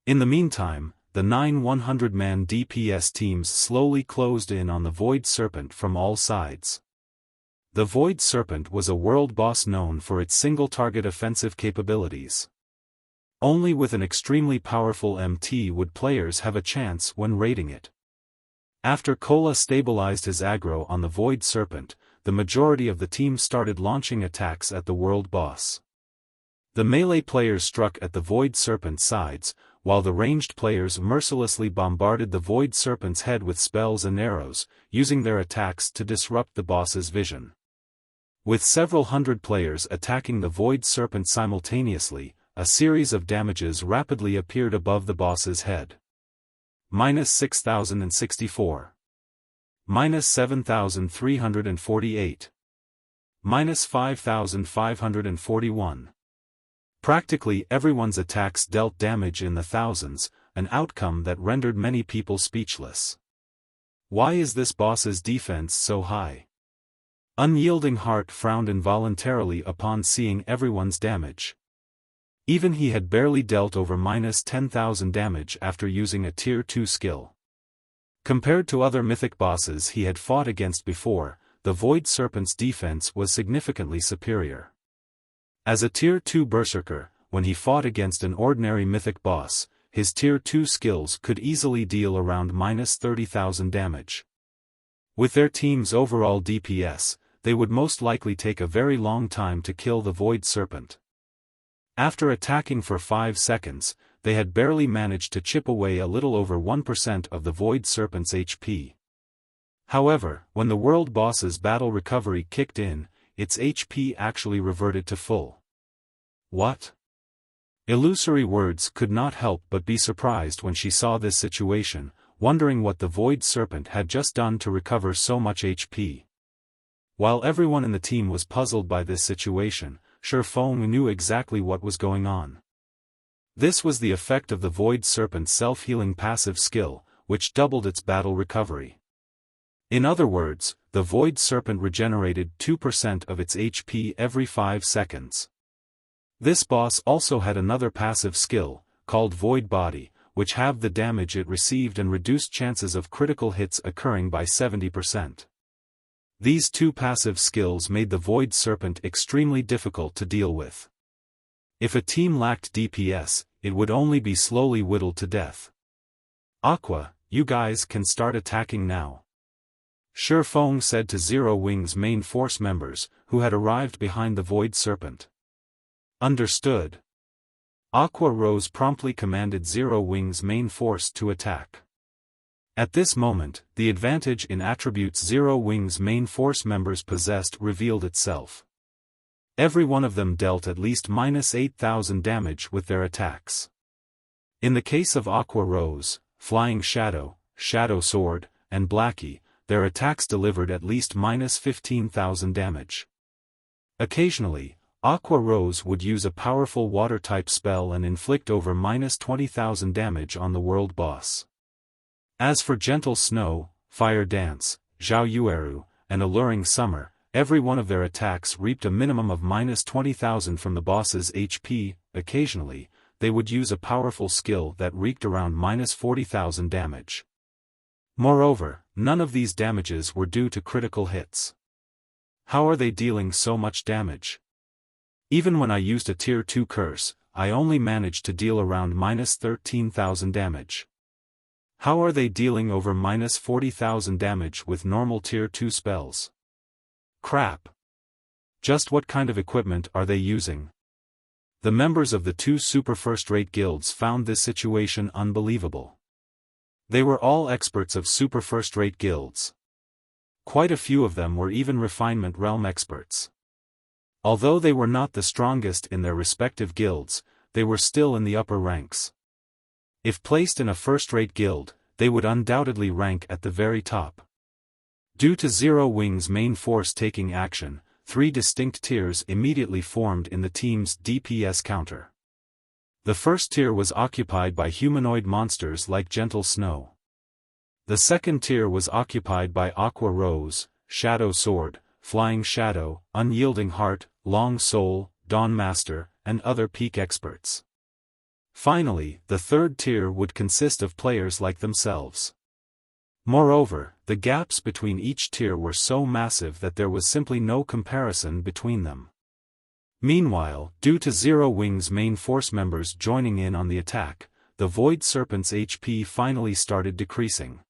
In the meantime, the 9 100-man DPS teams slowly closed in on the Void Serpent from all sides. The Void Serpent was a world boss known for its single-target offensive capabilities. Only with an extremely powerful MT would players have a chance when raiding it. After Cola stabilized his aggro on the Void Serpent, the majority of the team started launching attacks at the world boss. The melee players struck at the Void Serpent's sides, while the ranged players mercilessly bombarded the Void Serpent's head with spells and arrows, using their attacks to disrupt the boss's vision. With several hundred players attacking the Void Serpent simultaneously, a series of damages rapidly appeared above the boss's head. -6064. -7348. -5541. Practically everyone's attacks dealt damage in the thousands, an outcome that rendered many people speechless. Why is this boss's defense so high? Unyielding Heart frowned involuntarily upon seeing everyone's damage. Even he had barely dealt over -10,000 damage after using a Tier 2 skill. Compared to other mythic bosses he had fought against before, the Void Serpent's defense was significantly superior. As a Tier 2 Berserker, when he fought against an ordinary mythic boss, his Tier 2 skills could easily deal around -30,000 damage. With their team's overall DPS, they would most likely take a very long time to kill the Void Serpent. After attacking for 5 seconds, they had barely managed to chip away a little over 1% of the Void Serpent's HP. However, when the world boss's battle recovery kicked in, its HP actually reverted to full. What? Illusory Words could not help but be surprised when she saw this situation, wondering what the Void Serpent had just done to recover so much HP. While everyone in the team was puzzled by this situation, Xiaofan knew exactly what was going on. This was the effect of the Void Serpent's self-healing passive skill, which doubled its battle recovery. In other words, the Void Serpent regenerated 2% of its HP every 5 seconds. This boss also had another passive skill, called Void Body, which halved the damage it received and reduced chances of critical hits occurring by 70%. These two passive skills made the Void Serpent extremely difficult to deal with. If a team lacked DPS, it would only be slowly whittled to death. Aqua, you guys can start attacking now. Xiaofan said to Zero Wing's main force members, who had arrived behind the Void Serpent. Understood. Aqua Rose promptly commanded Zero Wing's main force to attack. At this moment, the advantage in attributes Zero Wing's main force members possessed revealed itself. Every one of them dealt at least -8,000 damage with their attacks. In the case of Aqua Rose, Flying Shadow, Shadow Sword, and Blackie, their attacks delivered at least -15,000 damage. Occasionally, Aqua Rose would use a powerful water-type spell and inflict over -20,000 damage on the world boss. As for Gentle Snow, Fire Dance, Zhao Yueru, and Alluring Summer, every one of their attacks reaped a minimum of -20,000 from the boss's HP. Occasionally, they would use a powerful skill that wreaked around -40,000 damage. Moreover, none of these damages were due to critical hits. How are they dealing so much damage? Even when I used a Tier 2 curse, I only managed to deal around -13,000 damage. How are they dealing over -40,000 damage with normal Tier 2 spells? Crap. Just what kind of equipment are they using? The members of the two super first-rate guilds found this situation unbelievable. They were all experts of super first-rate guilds. Quite a few of them were even refinement realm experts. Although they were not the strongest in their respective guilds, they were still in the upper ranks. If placed in a first-rate guild, they would undoubtedly rank at the very top. Due to Zero Wing's main force taking action, 3 distinct tiers immediately formed in the team's DPS counter. The first tier was occupied by humanoid monsters like Gentle Snow. The second tier was occupied by Aqua Rose, Shadow Sword, Flying Shadow, Unyielding Heart, Long Soul, Dawn Master, and other peak experts. Finally, the third tier would consist of players like themselves. Moreover, the gaps between each tier were so massive that there was simply no comparison between them. Meanwhile, due to Zero Wing's main force members joining in on the attack, the Void Serpent's HP finally started decreasing.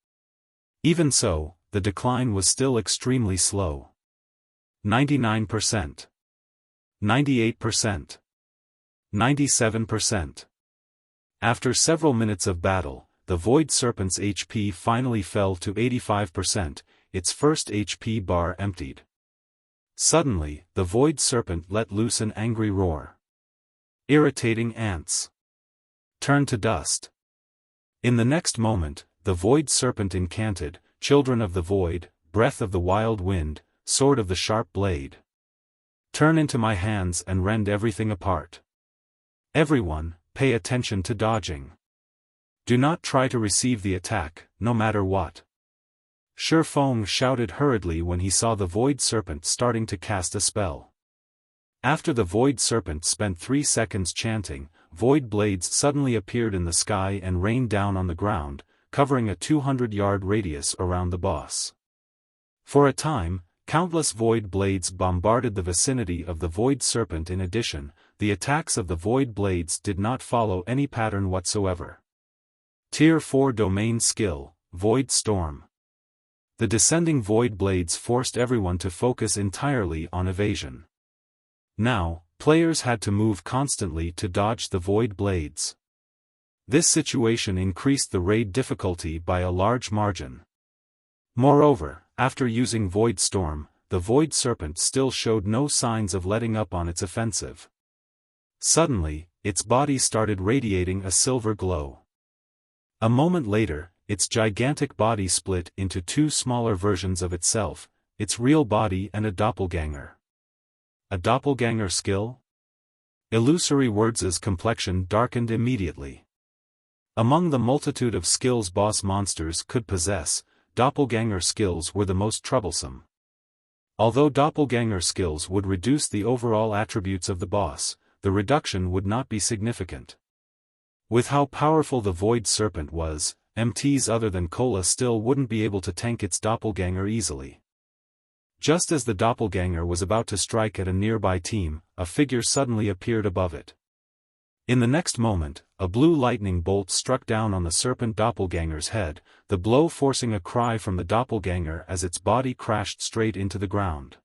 Even so, the decline was still extremely slow. 99%. 98%. 97%. After several minutes of battle, the Void Serpent's HP finally fell to 85%, its first HP bar emptied. Suddenly, the Void Serpent let loose an angry roar. Irritating ants. Turn to dust. In the next moment, the Void Serpent incanted, Children of the Void, Breath of the Wild Wind, Sword of the Sharp Blade. Turn into my hands and rend everything apart. Everyone, pay attention to dodging. Do not try to receive the attack, no matter what. Xiaofan shouted hurriedly when he saw the Void Serpent starting to cast a spell. After the Void Serpent spent 3 seconds chanting, Void Blades suddenly appeared in the sky and rained down on the ground, covering a 200-yard radius around the boss. For a time, countless Void Blades bombarded the vicinity of the Void Serpent. In addition, the attacks of the Void Blades did not follow any pattern whatsoever. Tier 4 Domain Skill, Void Storm. The descending Void Blades forced everyone to focus entirely on evasion. Now, players had to move constantly to dodge the Void Blades. This situation increased the raid difficulty by a large margin. Moreover, after using Void Storm, the Void Serpent still showed no signs of letting up on its offensive. Suddenly, its body started radiating a silver glow. A moment later, its gigantic body split into 2 smaller versions of itself, its real body and a doppelganger. A doppelganger skill? Illusory Words' complexion darkened immediately. Among the multitude of skills boss monsters could possess, doppelganger skills were the most troublesome. Although doppelganger skills would reduce the overall attributes of the boss, the reduction would not be significant. With how powerful the Void Serpent was, MTs other than Cola still wouldn't be able to tank its doppelganger easily. Just as the doppelganger was about to strike at a nearby team, a figure suddenly appeared above it. In the next moment, a blue lightning bolt struck down on the serpent doppelganger's head, the blow forcing a cry from the doppelganger as its body crashed straight into the ground.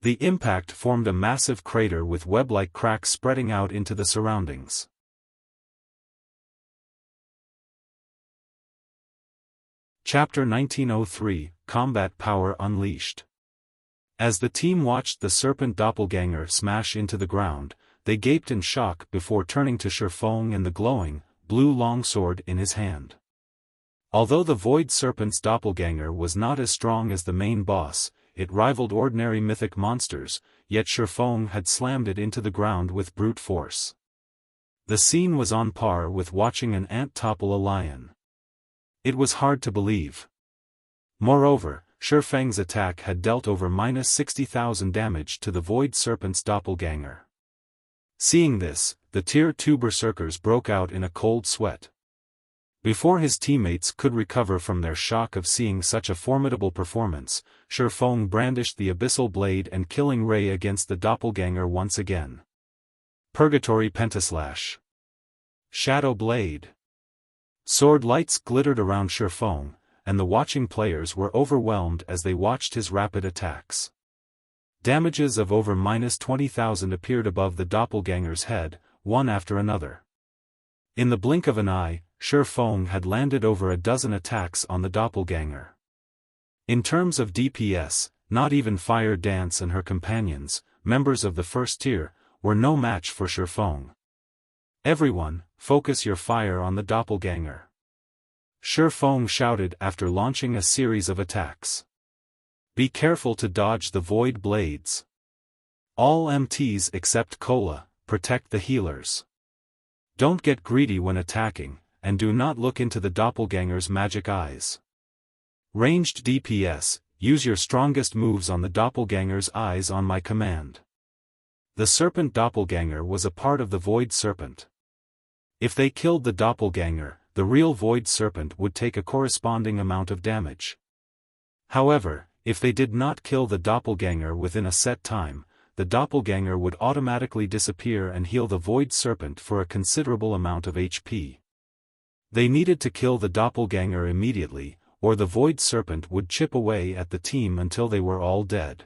The impact formed a massive crater with web-like cracks spreading out into the surroundings. Chapter 1903, Combat Power Unleashed. As the team watched the serpent doppelganger smash into the ground, they gaped in shock before turning to Xiaofan and the glowing, blue longsword in his hand. Although the Void Serpent's doppelganger was not as strong as the main boss, it rivaled ordinary mythic monsters, yet Xiaofan had slammed it into the ground with brute force. The scene was on par with watching an ant topple a lion. It was hard to believe. Moreover, Xiaofan's attack had dealt over -60,000 damage to the Void Serpent's doppelganger. Seeing this, the Tier 2 berserkers broke out in a cold sweat. Before his teammates could recover from their shock of seeing such a formidable performance, Xiaofan brandished the abyssal blade and killing ray against the doppelganger once again. Purgatory Pentaslash. Shadow Blade. Sword lights glittered around Xiaofan, and the watching players were overwhelmed as they watched his rapid attacks. Damages of over -20,000 appeared above the doppelganger's head, one after another. In the blink of an eye, Xiaofan had landed over a dozen attacks on the doppelganger. In terms of DPS, not even Fire Dance and her companions, members of the first tier, were no match for Xiaofan. Everyone, focus your fire on the doppelganger. Xiaofan shouted after launching a series of attacks. Be careful to dodge the void blades. All MTs except Cola, protect the healers. Don't get greedy when attacking, and do not look into the doppelganger's magic eyes. Ranged DPS, use your strongest moves on the doppelganger's eyes on my command. The serpent doppelganger was a part of the Void Serpent. If they killed the doppelganger, the real Void Serpent would take a corresponding amount of damage. However, if they did not kill the doppelganger within a set time, the doppelganger would automatically disappear and heal the Void Serpent for a considerable amount of HP. They needed to kill the doppelganger immediately, or the Void Serpent would chip away at the team until they were all dead.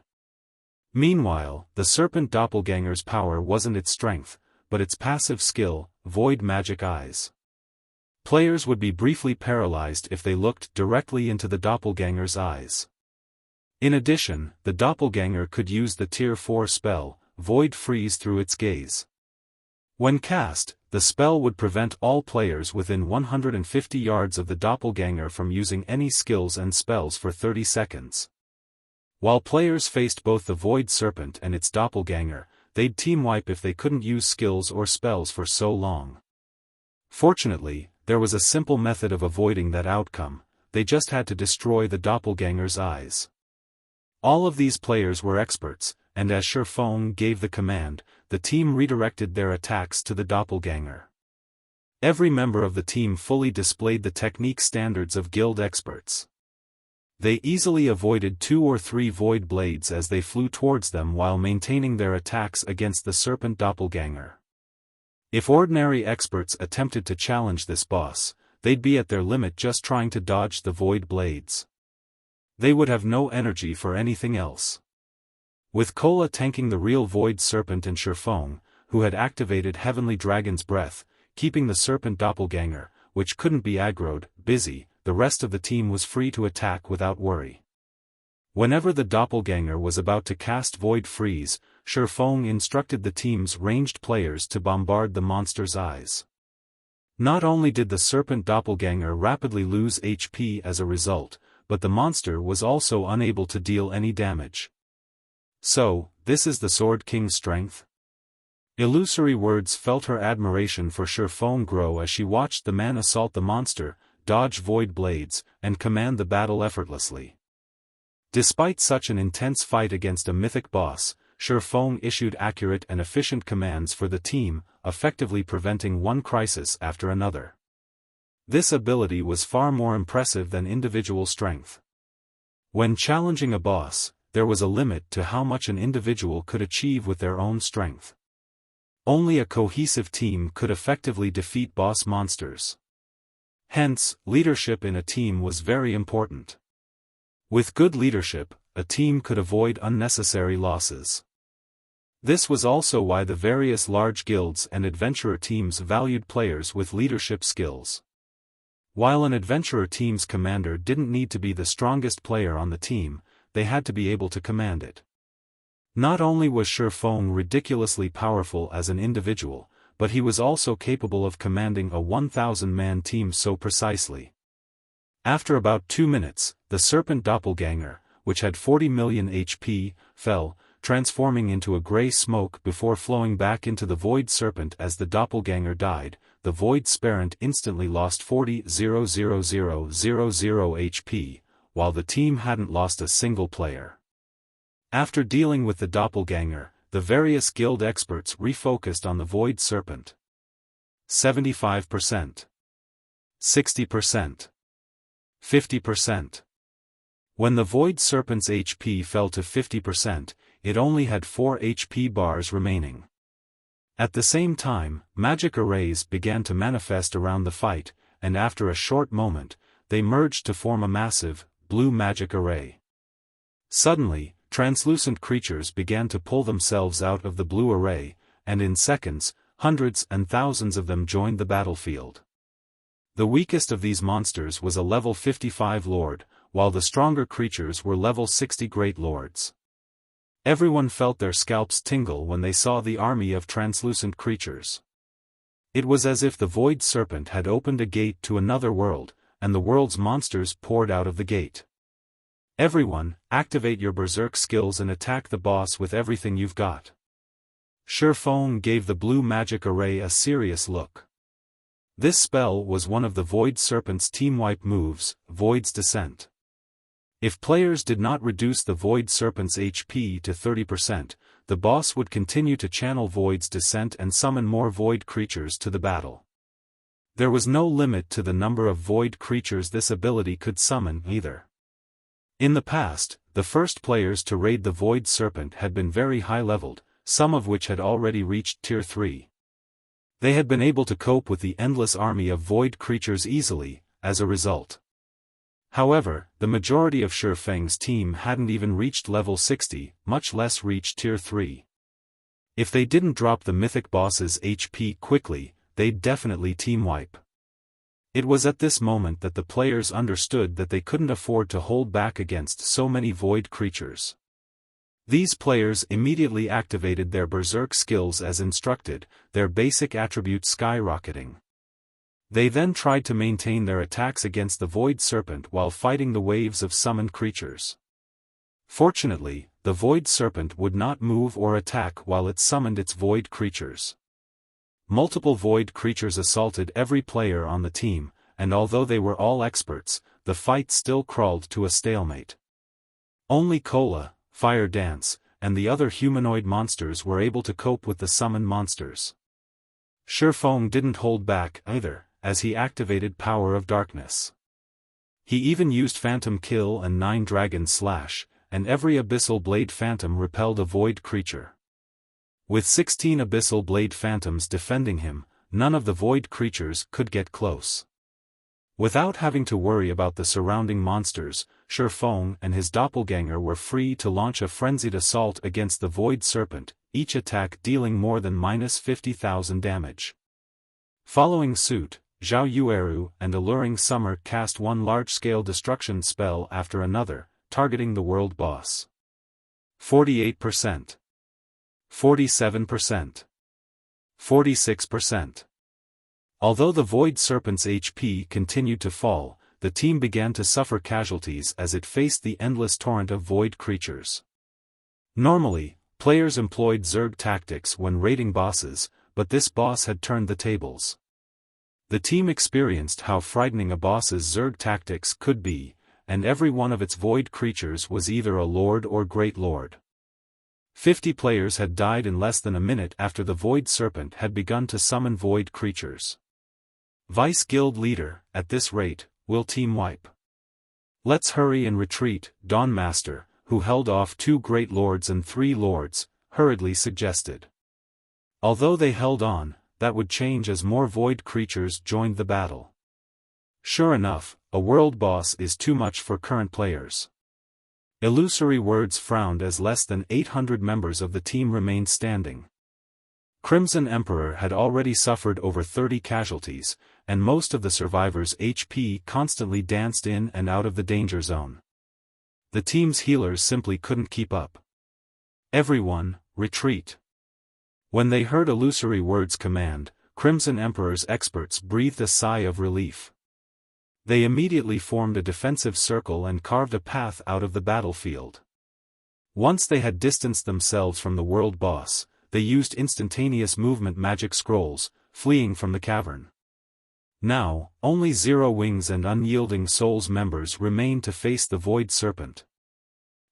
Meanwhile, the serpent doppelganger's power wasn't its strength, but its passive skill, Void Magic Eyes. Players would be briefly paralyzed if they looked directly into the doppelganger's eyes. In addition, the doppelganger could use the Tier 4 spell, Void Freeze, through its gaze. When cast, the spell would prevent all players within 150 yards of the doppelganger from using any skills and spells for 30 seconds. While players faced both the Void Serpent and its doppelganger, they'd team wipe if they couldn't use skills or spells for so long. Fortunately, there was a simple method of avoiding that outcome: they just had to destroy the doppelganger's eyes. All of these players were experts, and as Xiaofan gave the command, the team redirected their attacks to the doppelganger. Every member of the team fully displayed the technique standards of guild experts. They easily avoided 2 or 3 void blades as they flew towards them while maintaining their attacks against the serpent doppelganger. If ordinary experts attempted to challenge this boss, they'd be at their limit just trying to dodge the void blades. They would have no energy for anything else. With Cola tanking the real Void Serpent and Xiaofan, who had activated Heavenly Dragon's Breath, keeping the serpent doppelganger, which couldn't be aggroed, busy, the rest of the team was free to attack without worry. Whenever the doppelganger was about to cast Void Freeze, Xiaofan instructed the team's ranged players to bombard the monster's eyes. Not only did the serpent doppelganger rapidly lose HP as a result, but the monster was also unable to deal any damage. So, this is the Sword King's strength? Illusory Words felt her admiration for Xiaofan grow as she watched the man assault the monster, dodge void blades, and command the battle effortlessly. Despite such an intense fight against a mythic boss, Xiaofan issued accurate and efficient commands for the team, effectively preventing one crisis after another. This ability was far more impressive than individual strength. When challenging a boss, there was a limit to how much an individual could achieve with their own strength. Only a cohesive team could effectively defeat boss monsters. Hence, leadership in a team was very important. With good leadership, a team could avoid unnecessary losses. This was also why the various large guilds and adventurer teams valued players with leadership skills. While an adventurer team's commander didn't need to be the strongest player on the team, they had to be able to command it. Not only was Xiaofan ridiculously powerful as an individual, but he was also capable of commanding a 1,000-man team so precisely. After about 2 minutes, the serpent doppelganger, which had 40 million HP, fell, transforming into a grey smoke before flowing back into the void serpent. As the doppelganger died, the void sparent instantly lost 40,000 HP, while the team hadn't lost a single player. After dealing with the doppelganger, the various guild experts refocused on the void serpent. 75%. 60%. 50%. When the void serpent's HP fell to 50%, it only had 4 HP bars remaining. At the same time, magic arrays began to manifest around the fight, and after a short moment, they merged to form a massive, blue magic array. Suddenly, translucent creatures began to pull themselves out of the blue array, and in seconds, hundreds and thousands of them joined the battlefield. The weakest of these monsters was a level 55 lord, while the stronger creatures were level 60 great lords. Everyone felt their scalps tingle when they saw the army of translucent creatures. It was as if the void serpent had opened a gate to another world, and the world's monsters poured out of the gate. Everyone, activate your berserk skills and attack the boss with everything you've got. Xiaofan gave the blue magic array a serious look. This spell was one of the void serpent's team wipe moves, Void's Descent. If players did not reduce the void serpent's HP to 30%, the boss would continue to channel Void's Descent and summon more void creatures to the battle. There was no limit to the number of void creatures this ability could summon either. In the past, the first players to raid the void serpent had been very high-leveled, some of which had already reached Tier 3. They had been able to cope with the endless army of void creatures easily, as a result. However, the majority of Xiaofan's team hadn't even reached level 60, much less reached Tier 3. If they didn't drop the mythic boss's HP quickly, they'd definitely team wipe. It was at this moment that the players understood that they couldn't afford to hold back against so many void creatures. These players immediately activated their berserk skills as instructed, their basic attributes skyrocketing. They then tried to maintain their attacks against the void serpent while fighting the waves of summoned creatures. Fortunately, the void serpent would not move or attack while it summoned its void creatures. Multiple void creatures assaulted every player on the team, and although they were all experts, the fight still crawled to a stalemate. Only Cola, Fire Dance, and the other humanoid monsters were able to cope with the summoned monsters. Xiaofan didn't hold back either, as he activated Power of Darkness. He even used Phantom Kill and 9 Dragon Slash, and every Abyssal Blade Phantom repelled a void creature. With 16 Abyssal Blade Phantoms defending him, none of the void creatures could get close. Without having to worry about the surrounding monsters, Xiaofan and his doppelganger were free to launch a frenzied assault against the void serpent, each attack dealing more than -50,000 damage. Following suit, Zhao Yueru and Alluring Summer cast one large-scale destruction spell after another, targeting the world boss. 48%. 47%. 46%. Although the void serpent's HP continued to fall, the team began to suffer casualties as it faced the endless torrent of void creatures. Normally, players employed Zerg tactics when raiding bosses, but this boss had turned the tables. The team experienced how frightening a boss's Zerg tactics could be, and every one of its void creatures was either a lord or great lord. 50 players had died in less than a minute after the Void Serpent had begun to summon void creatures. Vice Guild Leader, at this rate, we'll team wipe. Let's hurry and retreat, Dawn Master, who held off 2 Great Lords and 3 Lords, hurriedly suggested. Although they held on, that would change as more void creatures joined the battle. Sure enough, a world boss is too much for current players. Illusory Words frowned as less than 800 members of the team remained standing. Crimson Emperor had already suffered over 30 casualties, and most of the survivors' HP constantly danced in and out of the danger zone. The team's healers simply couldn't keep up. Everyone, retreat. When they heard Illusory Words' command, Crimson Emperor's experts breathed a sigh of relief. They immediately formed a defensive circle and carved a path out of the battlefield. Once they had distanced themselves from the world boss, they used instantaneous movement magic scrolls, fleeing from the cavern. Now, only Zero Wings and Unyielding Souls members remained to face the Void Serpent.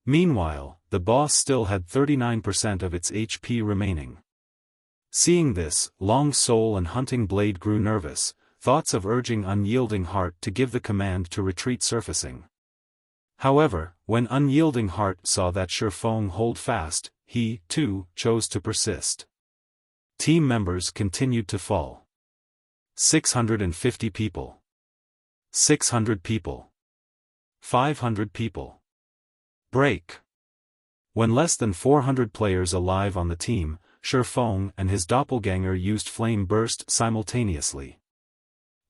Meanwhile, the boss still had 39% of its HP remaining. Seeing this, Long Soul and Hunting Blade grew nervous, thoughts of urging Unyielding Heart to give the command to retreat surfacing. However, when Unyielding Heart saw that Xiaofan hold fast, he, too, chose to persist. Team members continued to fall. 650 people. 600 people. 500 people. Break. When less than 400 players alive on the team, Xiaofan and his doppelganger used Flame Burst simultaneously.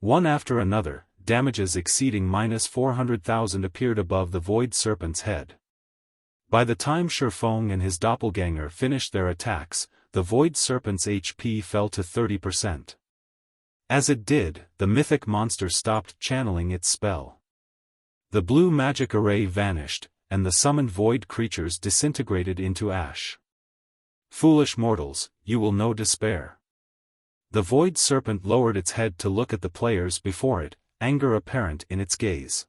One after another, damages exceeding -400,000 appeared above the Void Serpent's head. By the time Xiaofan and his doppelganger finished their attacks, the Void Serpent's HP fell to 30%. As it did, the mythic monster stopped channeling its spell. The blue magic array vanished, and the summoned void creatures disintegrated into ash. Foolish mortals, you will know despair. The Void Serpent lowered its head to look at the players before it, anger apparent in its gaze.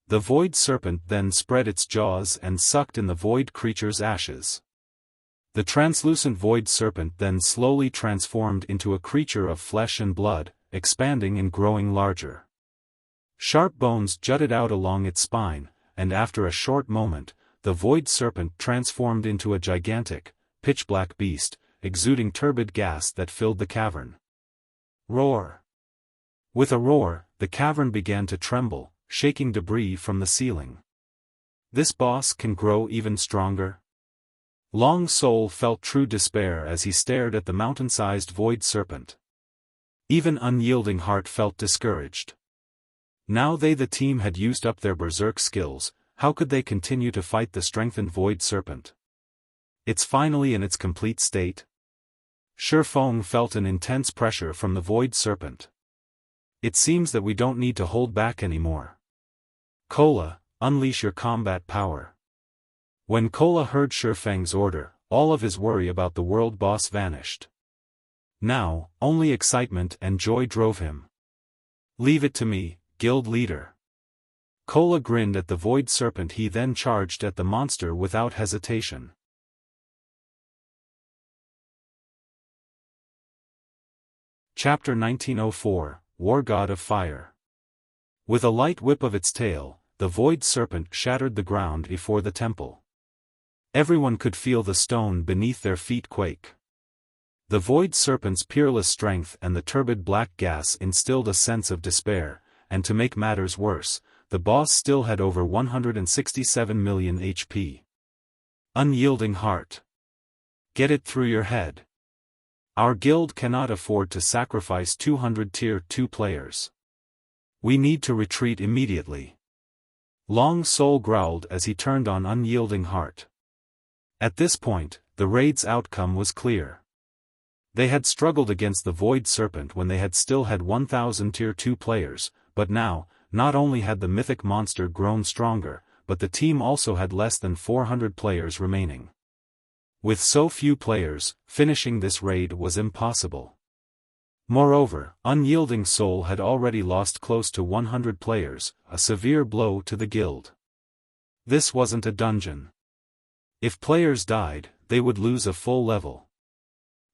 The Void Serpent then spread its jaws and sucked in the void creature's ashes. The translucent Void Serpent then slowly transformed into a creature of flesh and blood, expanding and growing larger. Sharp bones jutted out along its spine, and after a short moment, the Void Serpent transformed into a gigantic, pitch-black beast, exuding turbid gas that filled the cavern. Roar! With a roar, the cavern began to tremble, shaking debris from the ceiling. This boss can grow even stronger? Long Soul felt true despair as he stared at the mountain-sized Void Serpent. Even Unyielding Heart felt discouraged. Now the team had used up their berserk skills, how could they continue to fight the strengthened Void Serpent? It's finally in its complete state. Xiaofan felt an intense pressure from the Void Serpent. It seems that we don't need to hold back anymore. Kola, unleash your combat power. When Kola heard Xiaofan's order, all of his worry about the world boss vanished. Now, only excitement and joy drove him. Leave it to me, guild leader. Kola grinned at the Void Serpent. He then charged at the monster without hesitation. Chapter 1904, Wargod of Fire. With a light whip of its tail, the Void Serpent shattered the ground before the temple. Everyone could feel the stone beneath their feet quake. The Void Serpent's peerless strength and the turbid black gas instilled a sense of despair, and to make matters worse, the boss still had over 167 million HP. Unyielding Heart. Get it through your head. Our guild cannot afford to sacrifice 200 Tier 2 players. We need to retreat immediately. Long Soul growled as he turned on Unyielding Heart. At this point, the raid's outcome was clear. They had struggled against the Void Serpent when they had still had 1,000 Tier 2 players, but now, not only had the mythic monster grown stronger, but the team also had less than 400 players remaining. With so few players, finishing this raid was impossible. Moreover, Unyielding Soul had already lost close to 100 players, a severe blow to the guild. This wasn't a dungeon. If players died, they would lose a full level.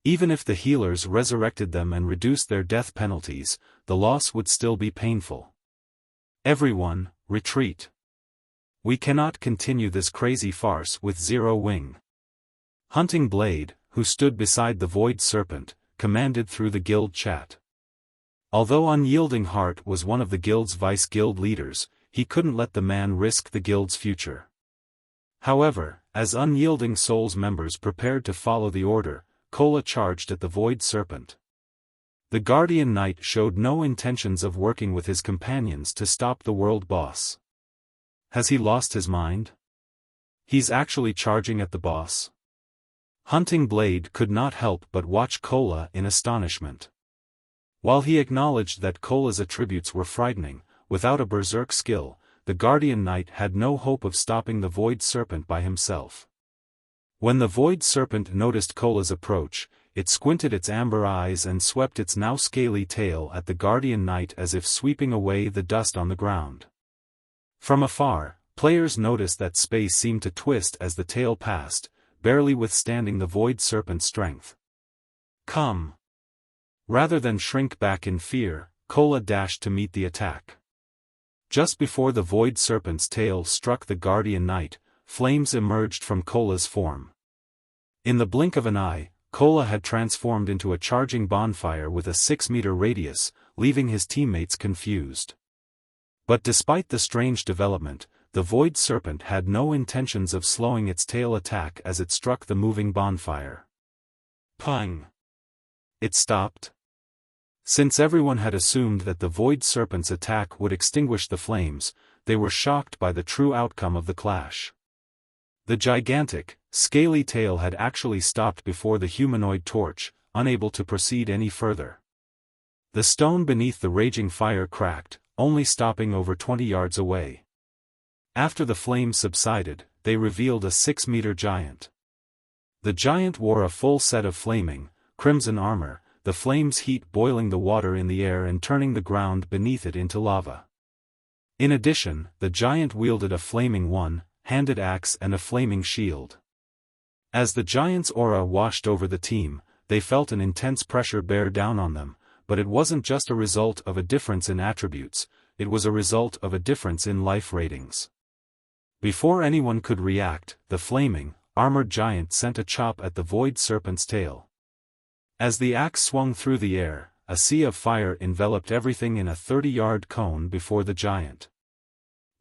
Even if the healers resurrected them and reduced their death penalties, the loss would still be painful. Everyone, retreat. We cannot continue this crazy farce with Zero Wing. Hunting Blade, who stood beside the Void Serpent, commanded through the guild chat. Although Unyielding Heart was one of the guild's vice-guild leaders, he couldn't let the man risk the guild's future. However, as Unyielding Soul's members prepared to follow the order, Kola charged at the Void Serpent. The Guardian Knight showed no intentions of working with his companions to stop the world boss. Has he lost his mind? He's actually charging at the boss? Hunting Blade could not help but watch Kola in astonishment. While he acknowledged that Kola's attributes were frightening, without a berserk skill, the Guardian Knight had no hope of stopping the Void Serpent by himself. When the Void Serpent noticed Kola's approach, it squinted its amber eyes and swept its now scaly tail at the Guardian Knight as if sweeping away the dust on the ground. From afar, players noticed that space seemed to twist as the tail passed, barely withstanding the Void Serpent's strength. Come! Rather than shrink back in fear, Kola dashed to meet the attack. Just before the Void Serpent's tail struck the Guardian Knight, flames emerged from Kola's form. In the blink of an eye, Kola had transformed into a charging bonfire with a 6-meter radius, leaving his teammates confused. But despite the strange development, the Void Serpent had no intentions of slowing its tail attack as it struck the moving bonfire. Pang! It stopped. Since everyone had assumed that the Void Serpent's attack would extinguish the flames, they were shocked by the true outcome of the clash. The gigantic, scaly tail had actually stopped before the humanoid torch, unable to proceed any further. The stone beneath the raging fire cracked, only stopping over 20 yards away. After the flames subsided, they revealed a 6-meter giant. The giant wore a full set of flaming, crimson armor, the flames heat boiling the water in the air and turning the ground beneath it into lava. In addition, the giant wielded a flaming one-handed axe and a flaming shield. As the giant's aura washed over the team, they felt an intense pressure bear down on them, but it wasn't just a result of a difference in attributes, it was a result of a difference in life ratings. Before anyone could react, the flaming, armored giant sent a chop at the Void Serpent's tail. As the axe swung through the air, a sea of fire enveloped everything in a 30-yard cone before the giant.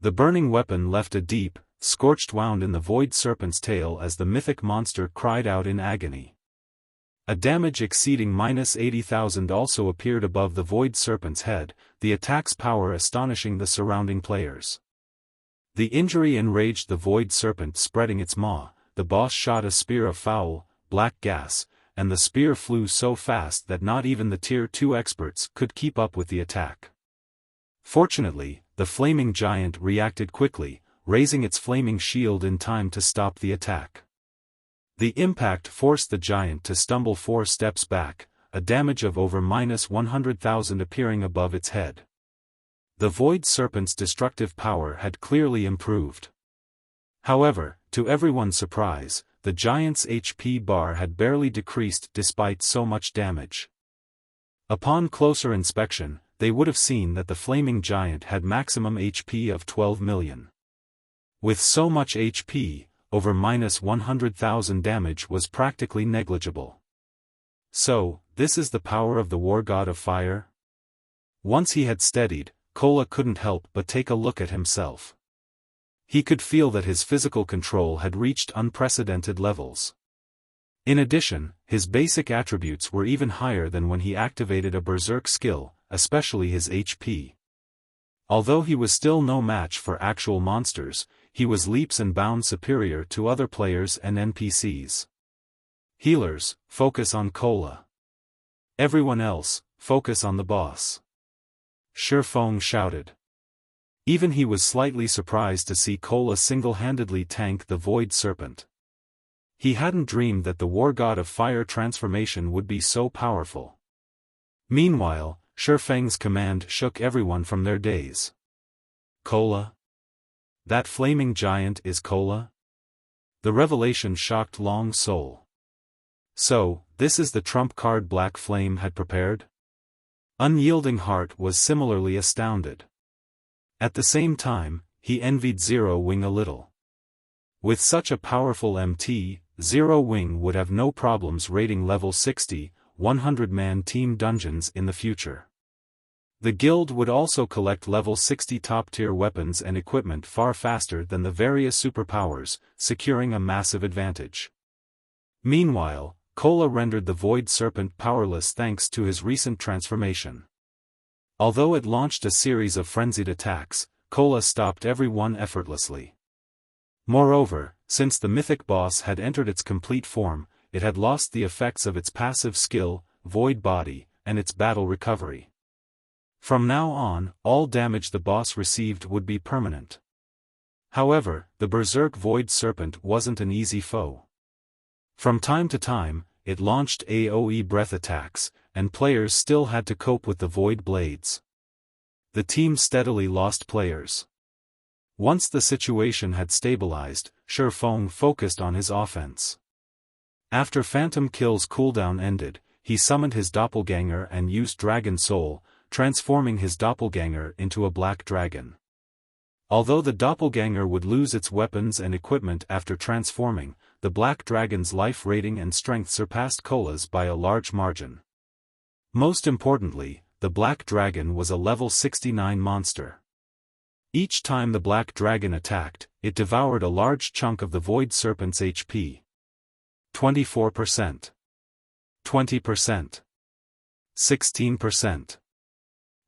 The burning weapon left a deep, scorched wound in the Void Serpent's tail as the mythic monster cried out in agony. A damage exceeding -80,000 also appeared above the Void Serpent's head, the attack's power astonishing the surrounding players. The injury enraged the Void Serpent, spreading its maw. The boss shot a spear of foul, black gas, and the spear flew so fast that not even the Tier 2 experts could keep up with the attack. Fortunately, the flaming giant reacted quickly, raising its flaming shield in time to stop the attack. The impact forced the giant to stumble 4 steps back, a damage of over -100,000 appearing above its head. The Void Serpent's destructive power had clearly improved. However, to everyone's surprise, the giant's HP bar had barely decreased despite so much damage. Upon closer inspection, they would have seen that the flaming giant had maximum HP of 12 million. With so much HP, over -100,000 damage was practically negligible. So, this is the power of the Wargod of Fire? Once he had steadied, Kola couldn't help but take a look at himself. He could feel that his physical control had reached unprecedented levels. In addition, his basic attributes were even higher than when he activated a berserk skill, especially his HP. Although he was still no match for actual monsters, he was leaps and bounds superior to other players and NPCs. Healers, focus on Kola. Everyone else, focus on the boss. Xiaofan shouted. Even he was slightly surprised to see Kola single-handedly tank the Void Serpent. He hadn't dreamed that the Wargod of Fire transformation would be so powerful. Meanwhile, Xiaofan's command shook everyone from their daze. Kola? That flaming giant is Kola? The revelation shocked Long Soul. So, this is the trump card Black Flame had prepared? Unyielding Heart was similarly astounded. At the same time, he envied Zero Wing a little. With such a powerful MT, Zero Wing would have no problems raiding level 60, 100-man team dungeons in the future. The guild would also collect level 60 top-tier weapons and equipment far faster than the various superpowers, securing a massive advantage. Meanwhile, Kola rendered the Void Serpent powerless thanks to his recent transformation. Although it launched a series of frenzied attacks, Kola stopped every one effortlessly. Moreover, since the mythic boss had entered its complete form, it had lost the effects of its passive skill, Void Body, and its battle recovery. From now on, all damage the boss received would be permanent. However, the Berserk Void Serpent wasn't an easy foe. From time to time, it launched AoE breath attacks, and players still had to cope with the Void Blades. The team steadily lost players. Once the situation had stabilized, Xiaofan focused on his offense. After Phantom Kill's cooldown ended, he summoned his doppelganger and used Dragon Soul, transforming his doppelganger into a black dragon. Although the doppelganger would lose its weapons and equipment after transforming, the black dragon's life rating and strength surpassed Kola's by a large margin. Most importantly, the black dragon was a level 69 monster. Each time the black dragon attacked, it devoured a large chunk of the Void Serpent's HP. 24%. 20%. 16%.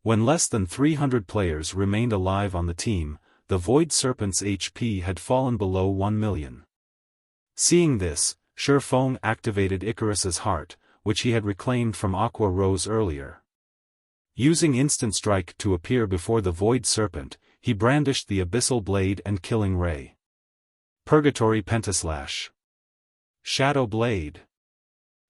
When less than 300 players remained alive on the team, the Void Serpent's HP had fallen below 1 million. Seeing this, Xiaofan activated Icarus's heart, which he had reclaimed from Aqua Rose earlier. Using Instant Strike to appear before the Void Serpent, he brandished the Abyssal Blade and Killing Ray. Purgatory Pentaslash. Shadow Blade.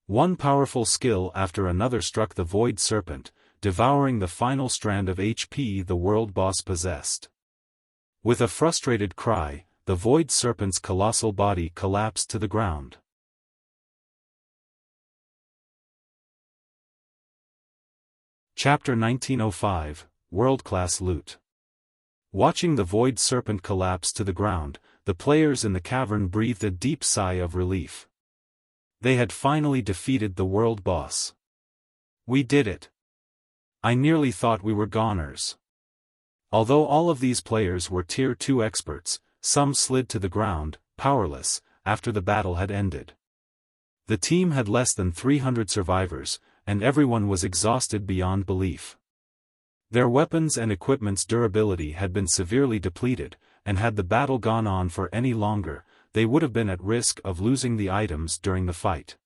One powerful skill after another struck the Void Serpent, devouring the final strand of HP the world boss possessed. With a frustrated cry, the Void Serpent's colossal body collapsed to the ground. Chapter 1905, World-Class Loot. Watching the Void Serpent collapse to the ground, the players in the cavern breathed a deep sigh of relief. They had finally defeated the world boss. We did it. I nearly thought we were goners. Although all of these players were Tier 2 experts, some slid to the ground, powerless, after the battle had ended. The team had less than 300 survivors, and everyone was exhausted beyond belief. Their weapons and equipment's durability had been severely depleted, and had the battle gone on for any longer, they would have been at risk of losing the items during the fight.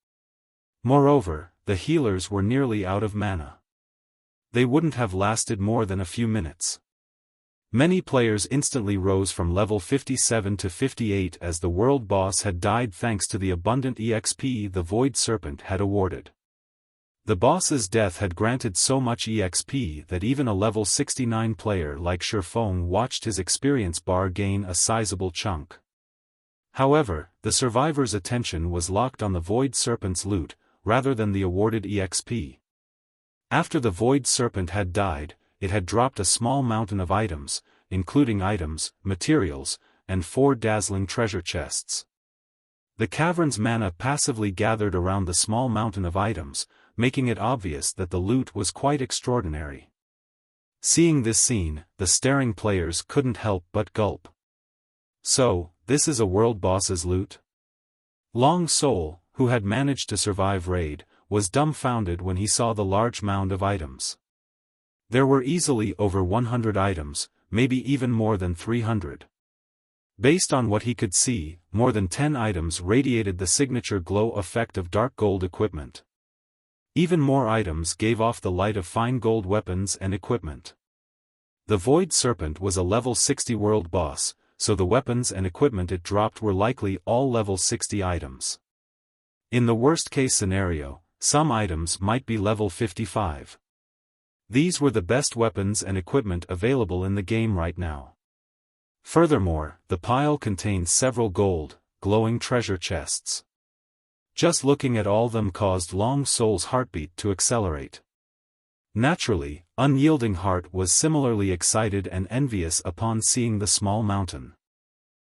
Moreover, the healers were nearly out of mana. They wouldn't have lasted more than a few minutes. Many players instantly rose from level 57 to 58 as the world boss had died thanks to the abundant EXP the Void Serpent had awarded. The boss's death had granted so much EXP that even a level 69 player like Xiaofan watched his experience bar gain a sizable chunk. However, the survivors' attention was locked on the Void Serpent's loot, rather than the awarded EXP. After the Void Serpent had died, it had dropped a small mountain of items, including items, materials, and 4 dazzling treasure chests. The cavern's mana passively gathered around the small mountain of items, making it obvious that the loot was quite extraordinary. Seeing this scene, the staring players couldn't help but gulp. So, this is a world boss's loot? Long Soul, who had managed to survive raid, was dumbfounded when he saw the large mound of items. There were easily over 100 items, maybe even more than 300. Based on what he could see, more than 10 items radiated the signature glow effect of dark gold equipment. Even more items gave off the light of fine gold weapons and equipment. The Void Serpent was a level 60 world boss, so the weapons and equipment it dropped were likely all level 60 items. In the worst-case scenario, some items might be level 55. These were the best weapons and equipment available in the game right now. Furthermore, the pile contained several gold, glowing treasure chests. Just looking at all them caused Long Soul's heartbeat to accelerate. Naturally, Unyielding Heart was similarly excited and envious upon seeing the small mountain.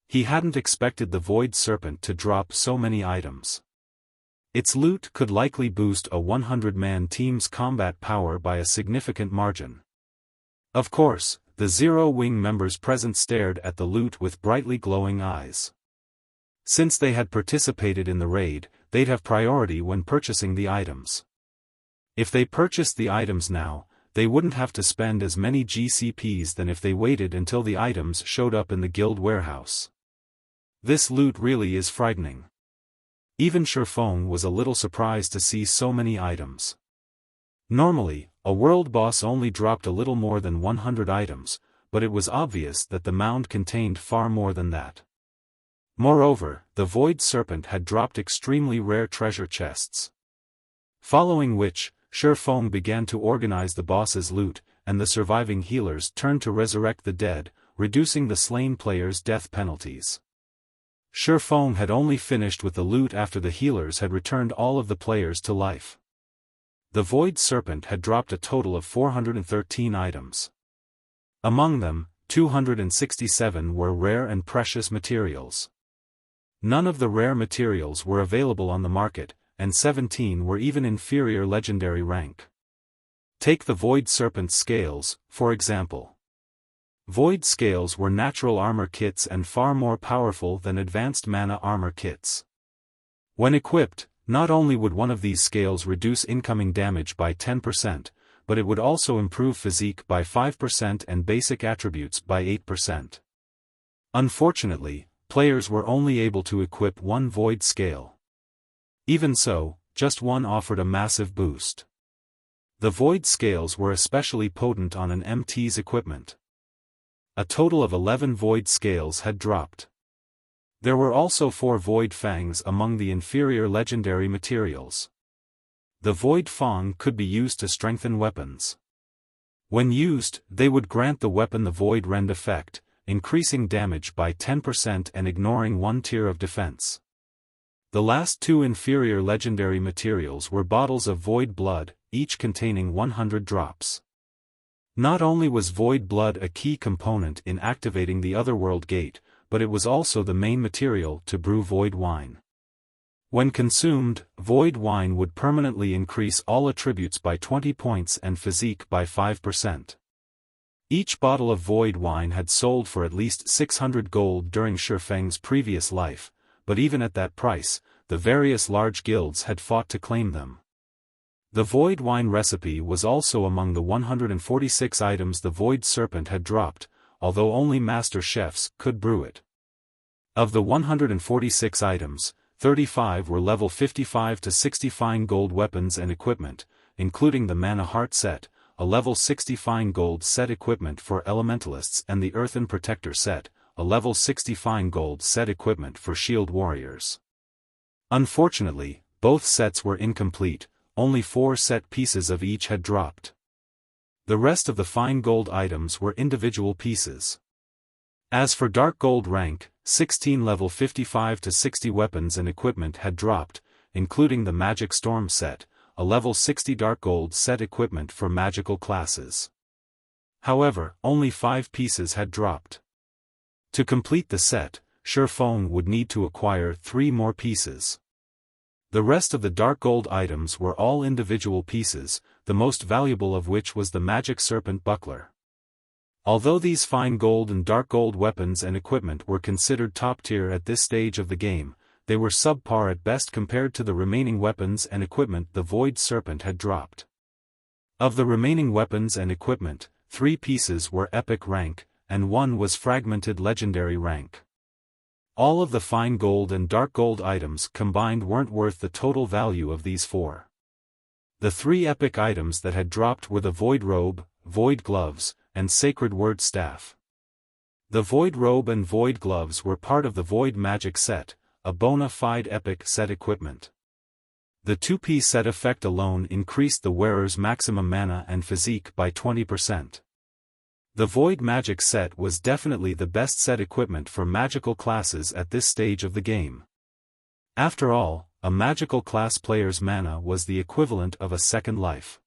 He hadn't expected the Void Serpent to drop so many items. Its loot could likely boost a 100-man team's combat power by a significant margin. Of course, the Zero Wing members present stared at the loot with brightly glowing eyes. Since they had participated in the raid, they'd have priority when purchasing the items. If they purchased the items now, they wouldn't have to spend as many GCPs than if they waited until the items showed up in the guild warehouse. This loot really is frightening. Even Xiaofan was a little surprised to see so many items. Normally, a world boss only dropped a little more than 100 items, but it was obvious that the mound contained far more than that. Moreover, the Void Serpent had dropped extremely rare treasure chests. Following which, Xiaofan began to organize the boss's loot, and the surviving healers turned to resurrect the dead, reducing the slain players' death penalties. Xiaofan had only finished with the loot after the healers had returned all of the players to life. The Void Serpent had dropped a total of 413 items. Among them, 267 were rare and precious materials. None of the rare materials were available on the market, and 17 were even inferior legendary rank. Take the Void Serpent's scales, for example. Void scales were natural armor kits and far more powerful than advanced mana armor kits. When equipped, not only would one of these scales reduce incoming damage by 10%, but it would also improve physique by 5% and basic attributes by 8%. Unfortunately, players were only able to equip one void scale. Even so, just one offered a massive boost. The void scales were especially potent on an MT's equipment. A total of 11 void scales had dropped. There were also 4 void fangs among the inferior legendary materials. The void fang could be used to strengthen weapons. When used, they would grant the weapon the void rend effect, increasing damage by 10% and ignoring one tier of defense. The last 2 inferior legendary materials were bottles of void blood, each containing 100 drops. Not only was void blood a key component in activating the Otherworld gate, but it was also the main material to brew void wine. When consumed, void wine would permanently increase all attributes by 20 points and physique by 5%. Each bottle of void wine had sold for at least 600 gold during Xiaofang's previous life, but even at that price, the various large guilds had fought to claim them. The void wine recipe was also among the 146 items the Void Serpent had dropped, although only master chefs could brew it. Of the 146 items, 35 were level 55 to 60 fine gold weapons and equipment, including the Mana Heart set, a level 60 fine gold set equipment for elementalists, and the Earthen Protector set, a level 60 fine gold set equipment for shield warriors. Unfortunately, both sets were incomplete, only 4 set pieces of each had dropped. The rest of the fine gold items were individual pieces. As for dark gold rank, 16 level 55 to 60 weapons and equipment had dropped, including the Magic Storm set, a level 60 dark gold set equipment for magical classes. However, only 5 pieces had dropped. To complete the set, Xiaofan would need to acquire 3 more pieces. The rest of the dark gold items were all individual pieces, the most valuable of which was the Magic Serpent Buckler. Although these fine gold and dark gold weapons and equipment were considered top tier at this stage of the game, they were subpar at best compared to the remaining weapons and equipment the Void Serpent had dropped. Of the remaining weapons and equipment, 3 pieces were epic rank, and 1 was fragmented legendary rank. All of the fine gold and dark gold items combined weren't worth the total value of these 4. The 3 epic items that had dropped were the Void Robe, Void Gloves, and Sacred Word Staff. The Void Robe and Void Gloves were part of the Void Magic set, a bona fide epic set equipment. The 2-piece set effect alone increased the wearer's maximum mana and physique by 20%. The Void Magic set was definitely the best set equipment for magical classes at this stage of the game. After all, a magical class player's mana was the equivalent of a second life.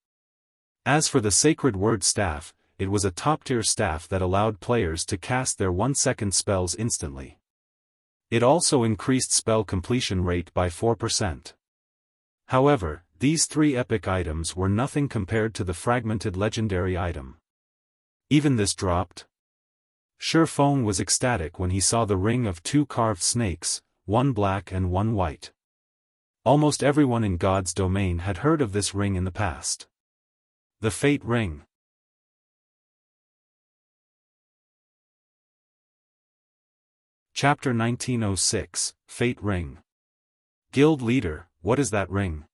As for the Sacred Word Staff, it was a top-tier staff that allowed players to cast their 1-second spells instantly. It also increased spell completion rate by 4%. However, these three epic items were nothing compared to the fragmented legendary item. Even this dropped? Xiaofan was ecstatic when he saw the ring of 2 carved snakes, 1 black and 1 white. Almost everyone in God's domain had heard of this ring in the past. The Fate Ring. Chapter 1906, Fate Ring. Guild Leader, what is that ring?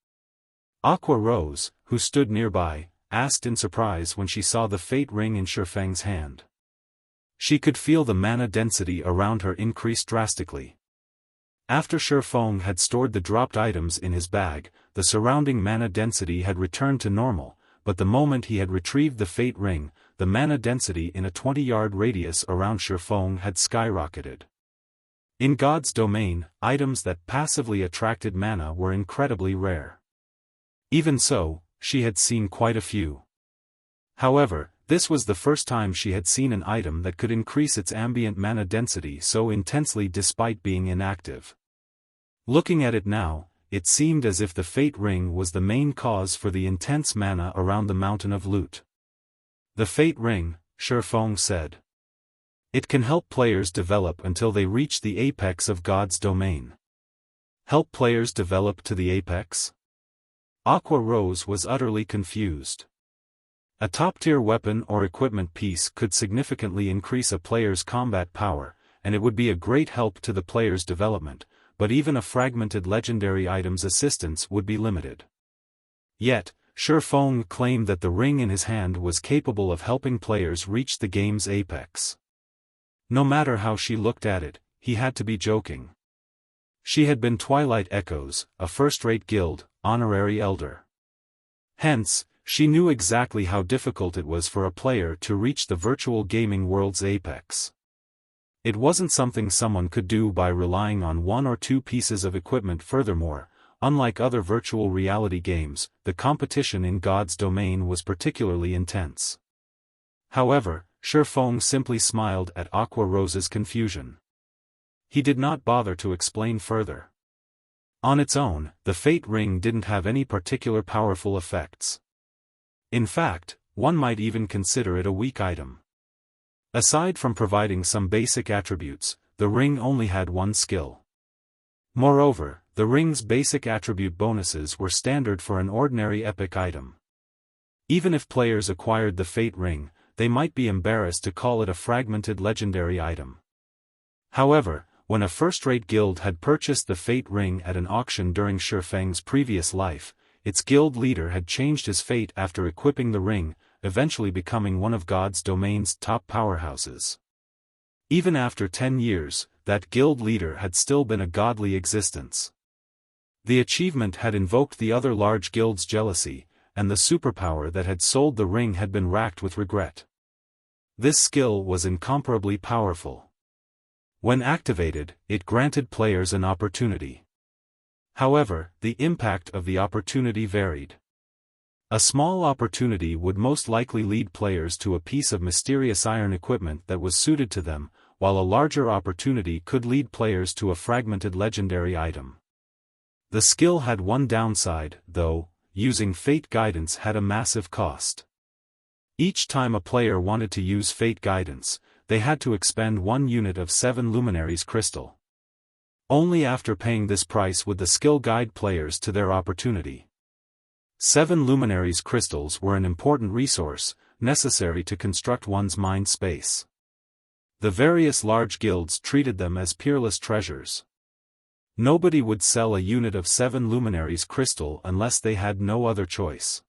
Aqua Rose, who stood nearby, asked in surprise when she saw the Fate Ring in Xiaofan's hand. She could feel the mana density around her increase drastically. After Xiaofan had stored the dropped items in his bag, the surrounding mana density had returned to normal, but the moment he had retrieved the Fate Ring, the mana density in a 20-yard radius around Xiaofan had skyrocketed. In God's domain, items that passively attracted mana were incredibly rare. Even so, she had seen quite a few. However, this was the first time she had seen an item that could increase its ambient mana density so intensely despite being inactive. Looking at it now, it seemed as if the Fate Ring was the main cause for the intense mana around the Mountain of Loot. The Fate Ring, Xiaofan said. It can help players develop until they reach the apex of God's domain. Help players develop to the apex? Aqua Rose was utterly confused. A top-tier weapon or equipment piece could significantly increase a player's combat power, and it would be a great help to the player's development, but even a fragmented legendary item's assistance would be limited. Yet, Xiaofan claimed that the ring in his hand was capable of helping players reach the game's apex. No matter how she looked at it, he had to be joking. She had been Twilight Echoes, a first-rate guild, honorary elder. Hence, she knew exactly how difficult it was for a player to reach the virtual gaming world's apex. It wasn't something someone could do by relying on 1 or 2 pieces of equipment. Furthermore, unlike other virtual reality games, the competition in God's domain was particularly intense. However, Xiaofan simply smiled at Aqua Rose's confusion. He did not bother to explain further. On its own, the Fate Ring didn't have any particular powerful effects. In fact, one might even consider it a weak item. Aside from providing some basic attributes, the ring only had one skill. Moreover, the ring's basic attribute bonuses were standard for an ordinary epic item. Even if players acquired the Fate Ring, they might be embarrassed to call it a fragmented legendary item. However, when a first-rate guild had purchased the Fate Ring at an auction during Xiaofan's previous life, its guild leader had changed his fate after equipping the ring, eventually becoming one of God's domain's top powerhouses. Even after 10 years, that guild leader had still been a godly existence. The achievement had invoked the other large guilds' jealousy, and the superpower that had sold the ring had been racked with regret. This skill was incomparably powerful. When activated, it granted players an opportunity. However, the impact of the opportunity varied. A small opportunity would most likely lead players to a piece of mysterious iron equipment that was suited to them, while a larger opportunity could lead players to a fragmented legendary item. The skill had one downside, though: using Fate Guidance had a massive cost. Each time a player wanted to use Fate Guidance, they had to expend 1 unit of 7 Luminaries crystal. Only after paying this price would the skill guide players to their opportunity. 7 Luminaries crystals were an important resource, necessary to construct one's mind space. The various large guilds treated them as peerless treasures. Nobody would sell a unit of 7 Luminaries crystal unless they had no other choice.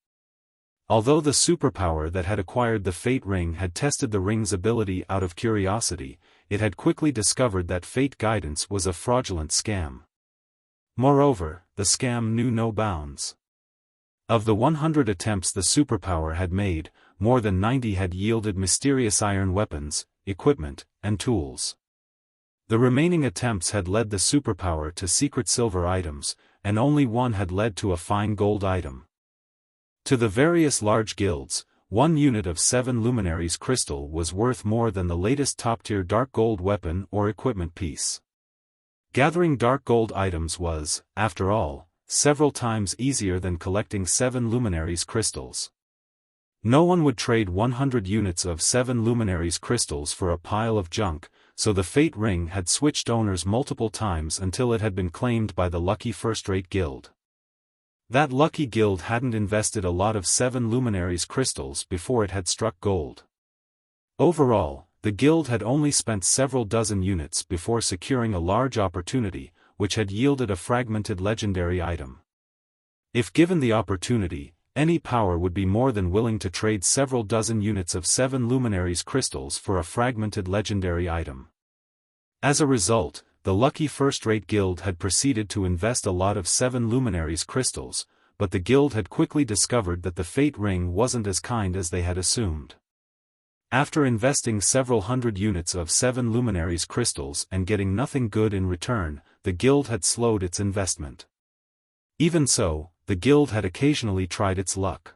Although the superpower that had acquired the Fate Ring had tested the ring's ability out of curiosity, it had quickly discovered that Fate Guidance was a fraudulent scam. Moreover, the scam knew no bounds. Of the 100 attempts the superpower had made, more than 90 had yielded mysterious iron weapons, equipment, and tools. The remaining attempts had led the superpower to secret silver items, and only one had led to a fine gold item. To the various large guilds, 1 unit of 7 luminaries crystal was worth more than the latest top-tier dark gold weapon or equipment piece. Gathering dark gold items was, after all, several times easier than collecting 7 luminaries crystals. No one would trade 100 units of 7 luminaries crystals for a pile of junk, so the Fate Ring had switched owners multiple times until it had been claimed by the lucky first-rate guild. That lucky guild hadn't invested a lot of 7 luminaries crystals before it had struck gold. Overall, the guild had only spent several dozen units before securing a large opportunity, which had yielded a fragmented legendary item. If given the opportunity, any power would be more than willing to trade several dozen units of 7 luminaries crystals for a fragmented legendary item. As a result, the lucky first-rate guild had proceeded to invest a lot of 7 luminaries crystals, but the guild had quickly discovered that the Fate Ring wasn't as kind as they had assumed. After investing several hundred units of 7 luminaries crystals and getting nothing good in return, the guild had slowed its investment. Even so, the guild had occasionally tried its luck.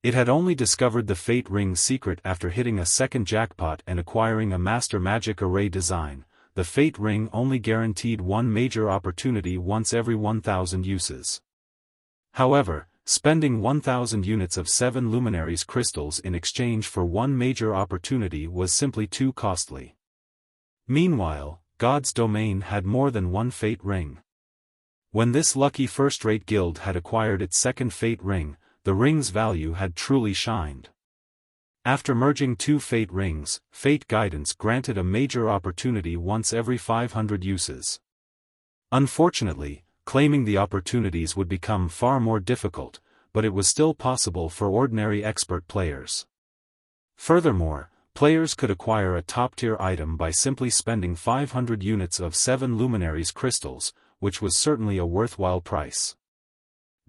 It had only discovered the Fate Ring's secret after hitting a second jackpot and acquiring a Master Magic Array design. The Fate Ring only guaranteed one major opportunity once every 1,000 uses. However, spending 1,000 units of 7 luminaries crystals in exchange for one major opportunity was simply too costly. Meanwhile, God's domain had more than one Fate Ring. When this lucky first-rate guild had acquired its second Fate Ring, the ring's value had truly shined. After merging 2 Fate Rings, Fate Guidance granted a major opportunity once every 500 uses. Unfortunately, claiming the opportunities would become far more difficult, but it was still possible for ordinary expert players. Furthermore, players could acquire a top-tier item by simply spending 500 units of 7 luminaries crystals, which was certainly a worthwhile price.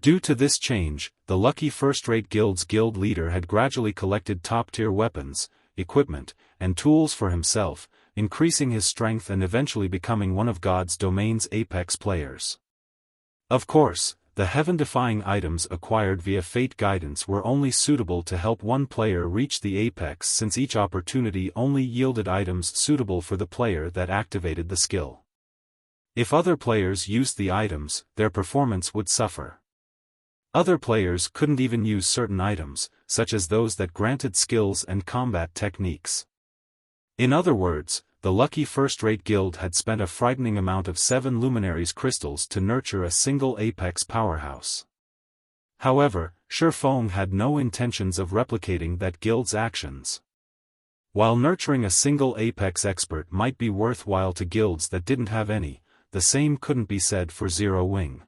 Due to this change, the lucky first-rate guild's guild leader had gradually collected top-tier weapons, equipment, and tools for himself, increasing his strength and eventually becoming one of God's domain's apex players. Of course, the heaven-defying items acquired via Fate Guidance were only suitable to help one player reach the apex, since each opportunity only yielded items suitable for the player that activated the skill. If other players used the items, their performance would suffer. Other players couldn't even use certain items, such as those that granted skills and combat techniques. In other words, the lucky first-rate guild had spent a frightening amount of 7 luminaries crystals to nurture a single apex powerhouse. However, Xiaofan had no intentions of replicating that guild's actions. While nurturing a single apex expert might be worthwhile to guilds that didn't have any, the same couldn't be said for Zero Wing.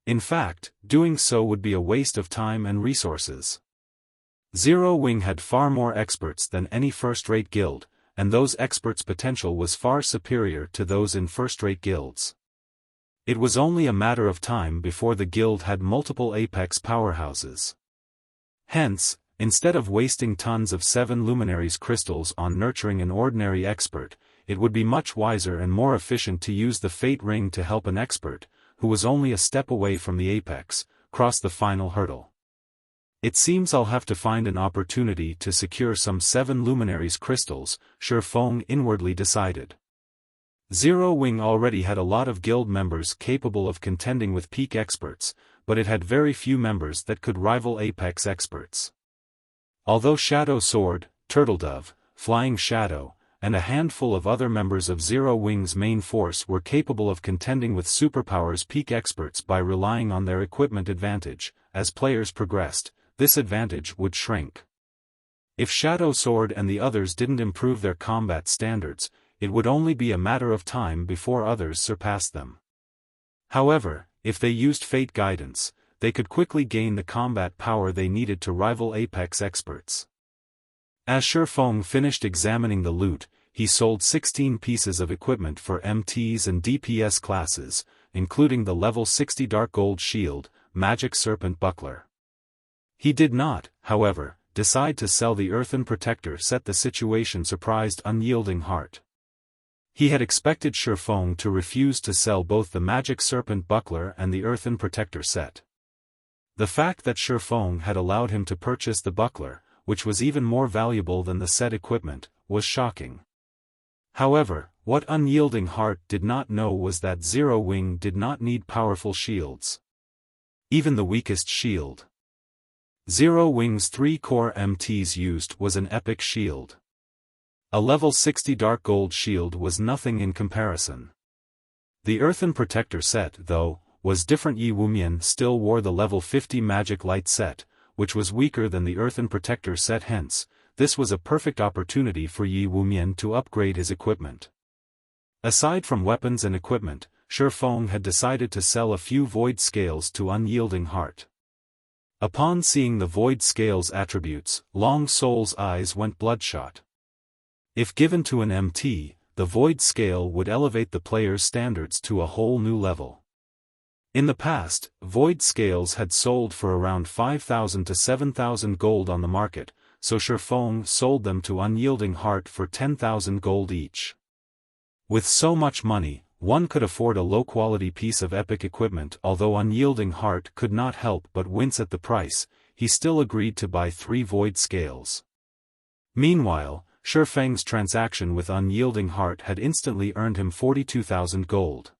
In fact, doing so would be a waste of time and resources. Zero Wing had far more experts than any first-rate guild, and those experts' potential was far superior to those in first-rate guilds. It was only a matter of time before the guild had multiple apex powerhouses. Hence, instead of wasting tons of 7 luminaries crystals on nurturing an ordinary expert, it would be much wiser and more efficient to use the Fate Ring to help an expert, who was only a step away from the apex, cross the final hurdle. It seems I'll have to find an opportunity to secure some 7 luminaries crystals, Xiaofan inwardly decided. Zero Wing already had a lot of guild members capable of contending with peak experts, but it had very few members that could rival apex experts. Although Shadow Sword, Turtledove, Flying Shadow, and a handful of other members of Zero Wing's main force were capable of contending with superpowers peak experts by relying on their equipment advantage, as players progressed, this advantage would shrink. If Shadow Sword and the others didn't improve their combat standards, it would only be a matter of time before others surpassed them. However, if they used Fate Guidance, they could quickly gain the combat power they needed to rival apex experts. As Xiaofan finished examining the loot, he sold 16 pieces of equipment for MTs and DPS classes, including the level 60 Dark Gold Shield, Magic Serpent Buckler. He did not, however, decide to sell the Earthen Protector set. The situation surprised Unyielding Heart. He had expected Xiaofan to refuse to sell both the Magic Serpent Buckler and the Earthen Protector set. The fact that Xiaofan had allowed him to purchase the buckler, which was even more valuable than the set equipment, was shocking. However, what Unyielding Heart did not know was that Zero Wing did not need powerful shields. Even the weakest shield. Zero Wing's 3 core MTs used was an epic shield. A level 60 Dark Gold shield was nothing in comparison. The Earthen Protector set, though, was different. Yi Wumian still wore the level 50 Magic Light set, which was weaker than the Earthen Protector set. Hence, this was a perfect opportunity for Yi Wumian to upgrade his equipment. Aside from weapons and equipment, Xiaofan had decided to sell a few Void Scales to Unyielding Heart. Upon seeing the Void Scales attributes, Long Soul's eyes went bloodshot. If given to an MT, the Void Scale would elevate the player's standards to a whole new level. In the past, Void Scales had sold for around 5,000 to 7,000 gold on the market, so Xiaofan sold them to Unyielding Heart for 10,000 gold each. With so much money, one could afford a low-quality piece of epic equipment. Although Unyielding Heart could not help but wince at the price, he still agreed to buy 3 Void Scales. Meanwhile, Xiaofang's transaction with Unyielding Heart had instantly earned him 42,000 gold.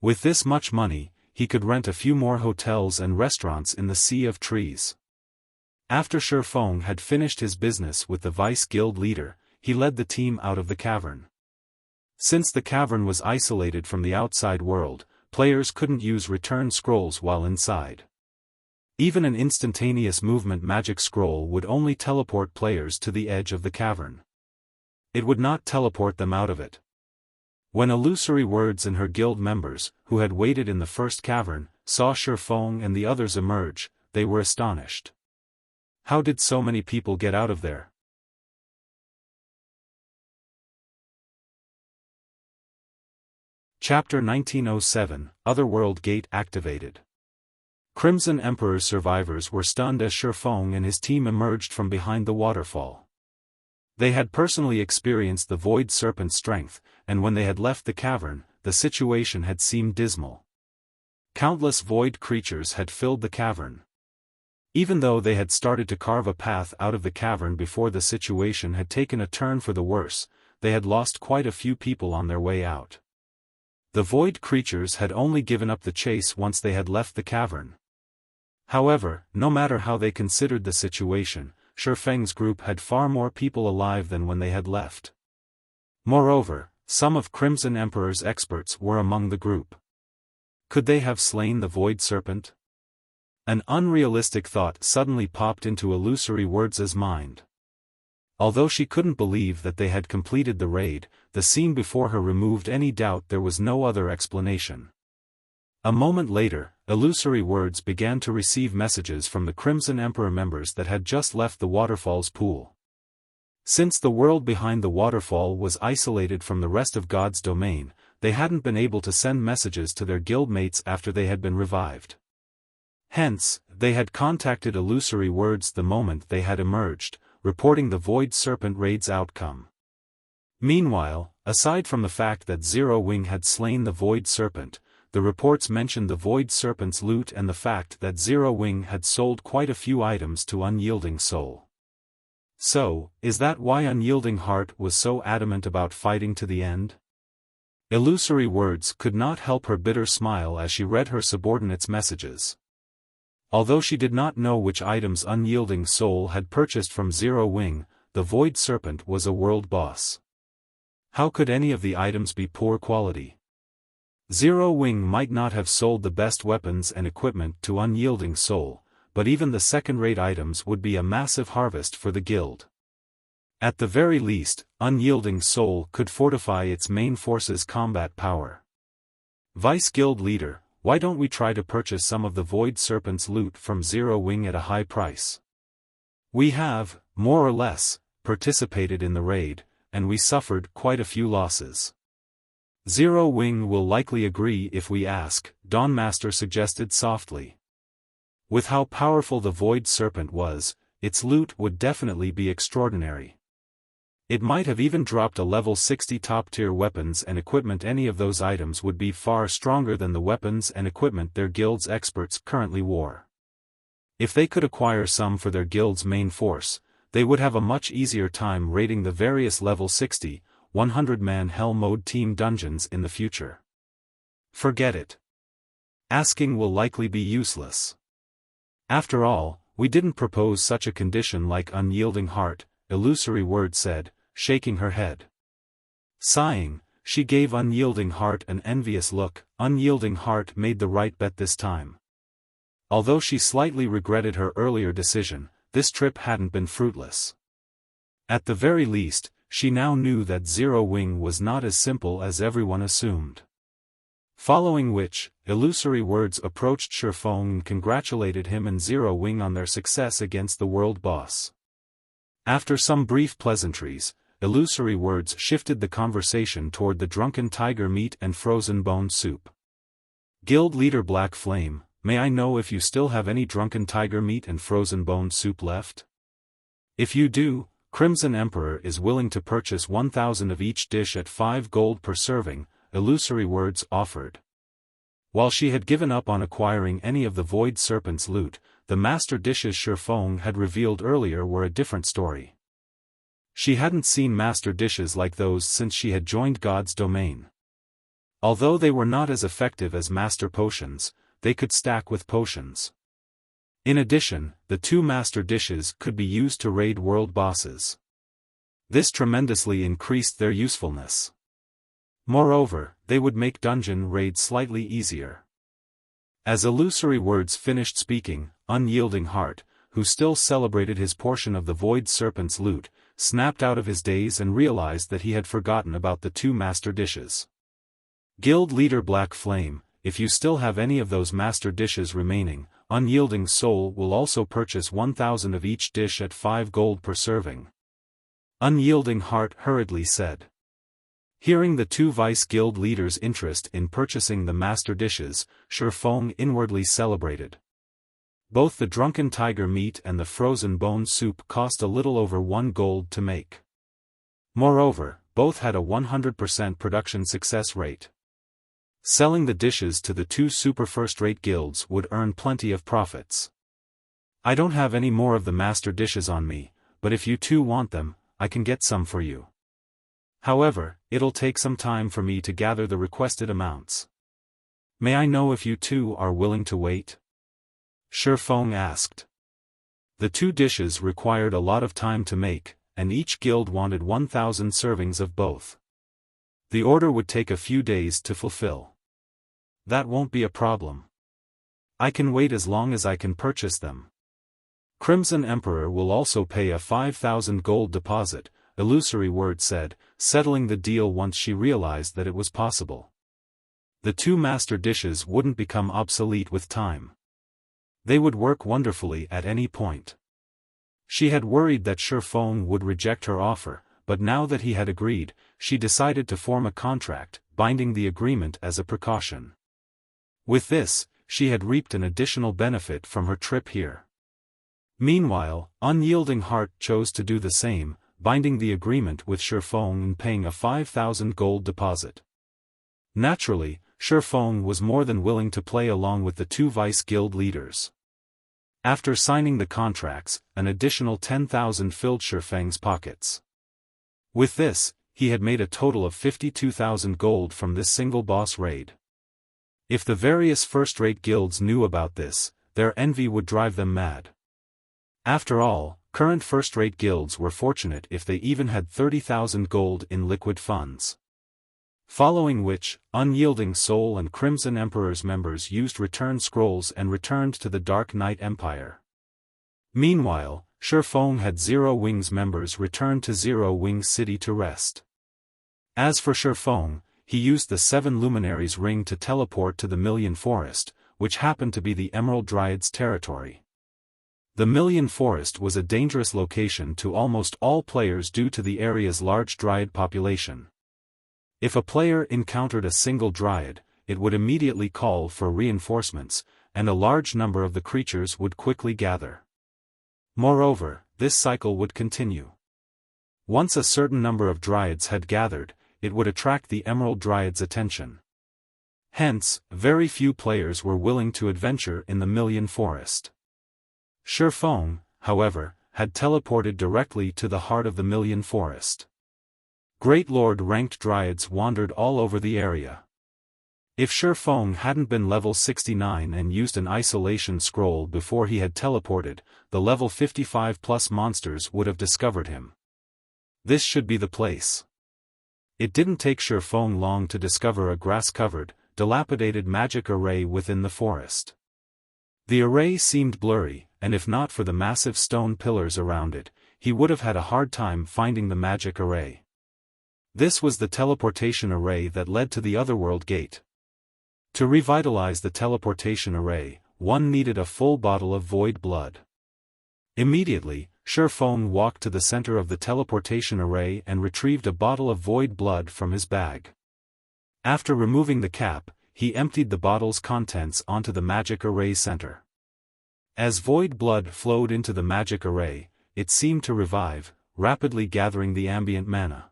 With this much money, he could rent a few more hotels and restaurants in the Sea of Trees. After Xiaofan had finished his business with the Vice Guild leader, he led the team out of the cavern. Since the cavern was isolated from the outside world, players couldn't use return scrolls while inside. Even an instantaneous movement magic scroll would only teleport players to the edge of the cavern. It would not teleport them out of it. When Illusory Words and her guild members, who had waited in the first cavern, saw Xiaofan and the others emerge, they were astonished. How did so many people get out of there? Chapter 1907, Otherworld Gate activated. Crimson Emperor's survivors were stunned as Xiaofan and his team emerged from behind the waterfall. They had personally experienced the Void Serpent's strength, and when they had left the cavern, the situation had seemed dismal. Countless void creatures had filled the cavern. Even though they had started to carve a path out of the cavern before the situation had taken a turn for the worse, they had lost quite a few people on their way out. The void creatures had only given up the chase once they had left the cavern. However, no matter how they considered the situation, Xiaofang's group had far more people alive than when they had left. Moreover, some of Crimson Emperor's experts were among the group. Could they have slain the Void Serpent? An unrealistic thought suddenly popped into Illusory Words' mind. Although she couldn't believe that they had completed the raid, the scene before her removed any doubt. There was no other explanation. A moment later, Illusory Words began to receive messages from the Crimson Emperor members that had just left the waterfall's pool. Since the world behind the waterfall was isolated from the rest of God's domain, they hadn't been able to send messages to their guildmates after they had been revived. Hence, they had contacted Illusory Words the moment they had emerged, reporting the Void Serpent raid's outcome. Meanwhile, aside from the fact that Zero Wing had slain the Void Serpent, the reports mentioned the Void Serpent's loot and the fact that Zero Wing had sold quite a few items to Unyielding Soul. So, is that why Unyielding Heart was so adamant about fighting to the end? Illusory Words could not help her bitter smile as she read her subordinates' messages. Although she did not know which items Unyielding Soul had purchased from Zero Wing, the Void Serpent was a world boss. How could any of the items be poor quality? Zero Wing might not have sold the best weapons and equipment to Unyielding Soul, but even the second-rate items would be a massive harvest for the guild. At the very least, Unyielding Soul could fortify its main force's combat power. Vice Guild Leader, why don't we try to purchase some of the Void Serpent's loot from Zero Wing at a high price? We have, more or less, participated in the raid, and we suffered quite a few losses. Zero Wing will likely agree if we ask, Dawnmaster suggested softly. With how powerful the Void Serpent was, its loot would definitely be extraordinary. It might have even dropped a level 60 top-tier weapons and equipment. Any of those items would be far stronger than the weapons and equipment their guild's experts currently wore. If they could acquire some for their guild's main force, they would have a much easier time raiding the various level 60, 100-man hell mode team dungeons in the future. Forget it. Asking will likely be useless. After all, we didn't propose such a condition like unyielding heart, Illusory Word said, shaking her head. Sighing, she gave Unyielding Heart an envious look. Unyielding Heart made the right bet this time. Although she slightly regretted her earlier decision, this trip hadn't been fruitless. At the very least, she now knew that Zero Wing was not as simple as everyone assumed. Following which, Illusory Words approached Xiaofan and congratulated him and Zero Wing on their success against the world boss. After some brief pleasantries, Illusory Words shifted the conversation toward the drunken tiger meat and frozen bone soup. Guild leader Black Flame, may I know if you still have any drunken tiger meat and frozen bone soup left? If you do, Crimson Emperor is willing to purchase 1,000 of each dish at 5 gold per serving, Illusory Words offered. While she had given up on acquiring any of the Void Serpent's loot, the master dishes Xiaofan had revealed earlier were a different story. She hadn't seen master dishes like those since she had joined God's domain. Although they were not as effective as master potions, they could stack with potions. In addition, the 2 master dishes could be used to raid world bosses. This tremendously increased their usefulness. Moreover, they would make dungeon raids slightly easier. As Illusory Words finished speaking, Unyielding Heart, who still celebrated his portion of the Void Serpent's loot, snapped out of his daze and realized that he had forgotten about the 2 master dishes. Guild leader Black Flame, if you still have any of those master dishes remaining, Unyielding Soul will also purchase 1,000 of each dish at 5 gold per serving. Unyielding Heart hurriedly said. Hearing the 2 vice guild leaders' interest in purchasing the master dishes, Xiaofan inwardly celebrated. Both the drunken tiger meat and the frozen bone soup cost a little over 1 gold to make. Moreover, both had a 100% production success rate. Selling the dishes to the 2 super first-rate guilds would earn plenty of profits. I don't have any more of the master dishes on me, but if you 2 want them, I can get some for you. However, it'll take some time for me to gather the requested amounts. May I know if you 2 are willing to wait? Xiaofan asked. The 2 dishes required a lot of time to make, and each guild wanted 1,000 servings of both. The order would take a few days to fulfill. That won't be a problem. I can wait as long as I can purchase them. Crimson Emperor will also pay a 5,000 gold deposit, Illusory Word said, settling the deal once she realized that it was possible. The 2 master dishes wouldn't become obsolete with time. They would work wonderfully at any point. She had worried that Xiaofan would reject her offer, but now that he had agreed, she decided to form a contract, binding the agreement as a precaution. With this, she had reaped an additional benefit from her trip here. Meanwhile, Unyielding Heart chose to do the same, binding the agreement with Xiaofan and paying a 5,000 gold deposit. Naturally, Xiaofan was more than willing to play along with the 2 vice guild leaders. After signing the contracts, an additional 10,000 filled Xiaofan's pockets. With this, he had made a total of 52,000 gold from this single boss raid. If the various first-rate guilds knew about this, their envy would drive them mad. After all, current first-rate guilds were fortunate if they even had 30,000 gold in liquid funds. Following which, Unyielding Soul and Crimson Emperor's members used return scrolls and returned to the Dark Knight Empire. Meanwhile, Xiaofan had Zero Wing's members return to Zero Wing City to rest. As for Xiaofan, he used the 7 Luminaries ring to teleport to the Million Forest, which happened to be the Emerald Dryad's territory. The Million Forest was a dangerous location to almost all players due to the area's large dryad population. If a player encountered a single dryad, it would immediately call for reinforcements, and a large number of the creatures would quickly gather. Moreover, this cycle would continue. Once a certain number of dryads had gathered, it would attract the Emerald Dryad's attention. Hence, very few players were willing to adventure in the Million Forest. Xiaofan, however, had teleported directly to the heart of the Million Forest. Great Lord-ranked dryads wandered all over the area. If Xiaofan hadn't been level 69 and used an isolation scroll before he had teleported, the level 55+ monsters would have discovered him. This should be the place. It didn't take Xiaofan long to discover a grass-covered, dilapidated magic array within the forest. The array seemed blurry, and if not for the massive stone pillars around it, he would have had a hard time finding the magic array. This was the teleportation array that led to the Otherworld gate. To revitalize the teleportation array, one needed a full bottle of void blood. Immediately, Xiaofan walked to the center of the teleportation array and retrieved a bottle of void blood from his bag. After removing the cap, he emptied the bottle's contents onto the magic array center. As void blood flowed into the magic array, it seemed to revive, rapidly gathering the ambient mana.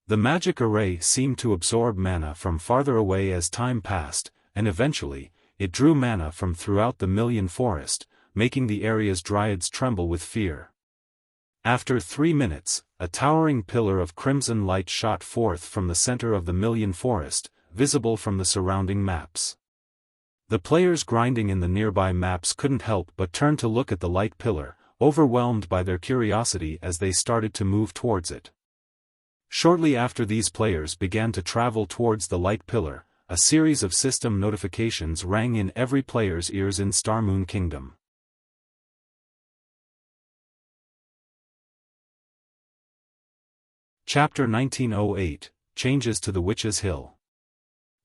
The magic array seemed to absorb mana from farther away as time passed, and eventually, it drew mana from throughout the Million Forest, making the area's dryads tremble with fear. After 3 minutes, a towering pillar of crimson light shot forth from the center of the Million Forest, visible from the surrounding maps. The players grinding in the nearby maps couldn't help but turn to look at the light pillar, overwhelmed by their curiosity as they started to move towards it. Shortly after these players began to travel towards the light pillar, a series of system notifications rang in every player's ears in Starmoon Kingdom. Chapter 1908, Changes to the Witch's Hill.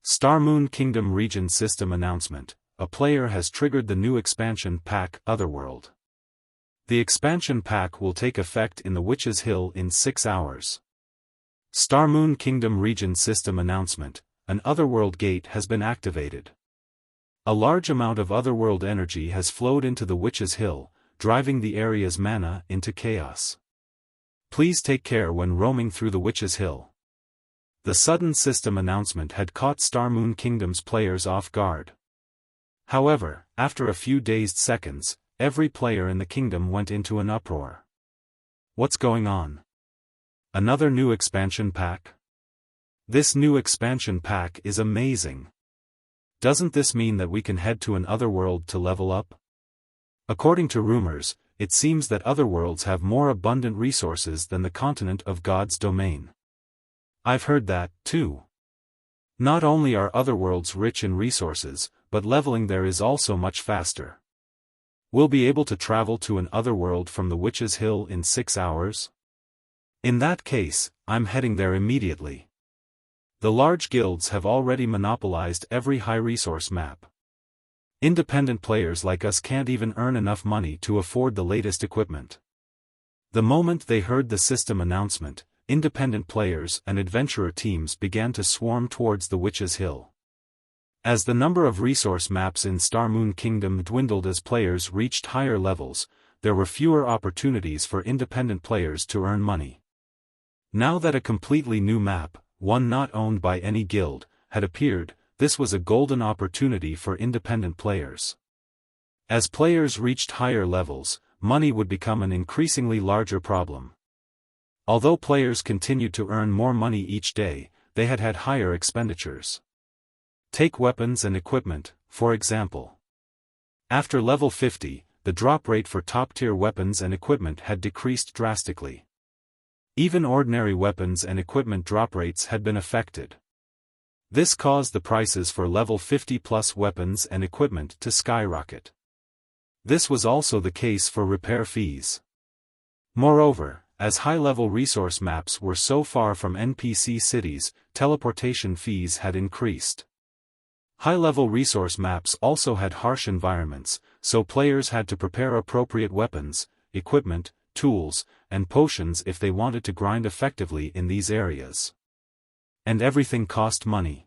Starmoon Kingdom Region System Announcement, a player has triggered the new expansion pack, Otherworld. The expansion pack will take effect in the Witch's Hill in 6 hours. Starmoon Kingdom Region System Announcement, an Otherworld gate has been activated. A large amount of Otherworld energy has flowed into the Witch's Hill, driving the area's mana into chaos. Please take care when roaming through the Witch's Hill. The sudden system announcement had caught Starmoon Kingdom's players off guard. However, after a few dazed seconds, every player in the kingdom went into an uproar. What's going on? Another new expansion pack? This new expansion pack is amazing. Doesn't this mean that we can head to an Otherworld to level up? According to rumors, it seems that Otherworlds have more abundant resources than the continent of God's domain. I've heard that, too. Not only are Otherworlds rich in resources, but leveling there is also much faster. We'll be able to travel to an Otherworld from the Witch's Hill in 6 hours? In that case, I'm heading there immediately. The large guilds have already monopolized every high-resource map. Independent players like us can't even earn enough money to afford the latest equipment. The moment they heard the system announcement, independent players and adventurer teams began to swarm towards the Witch's Hill. As the number of resource maps in Starmoon Kingdom dwindled as players reached higher levels, there were fewer opportunities for independent players to earn money. Now that a completely new map, one not owned by any guild, had appeared, this was a golden opportunity for independent players. As players reached higher levels, money would become an increasingly larger problem. Although players continued to earn more money each day, they had higher expenditures. Take weapons and equipment, for example. After level 50, the drop rate for top-tier weapons and equipment had decreased drastically. Even ordinary weapons and equipment drop rates had been affected. This caused the prices for level 50+ weapons and equipment to skyrocket. This was also the case for repair fees. Moreover, as high-level resource maps were so far from NPC cities, teleportation fees had increased. High-level resource maps also had harsh environments, so players had to prepare appropriate weapons, equipment, tools, and potions if they wanted to grind effectively in these areas. And everything cost money.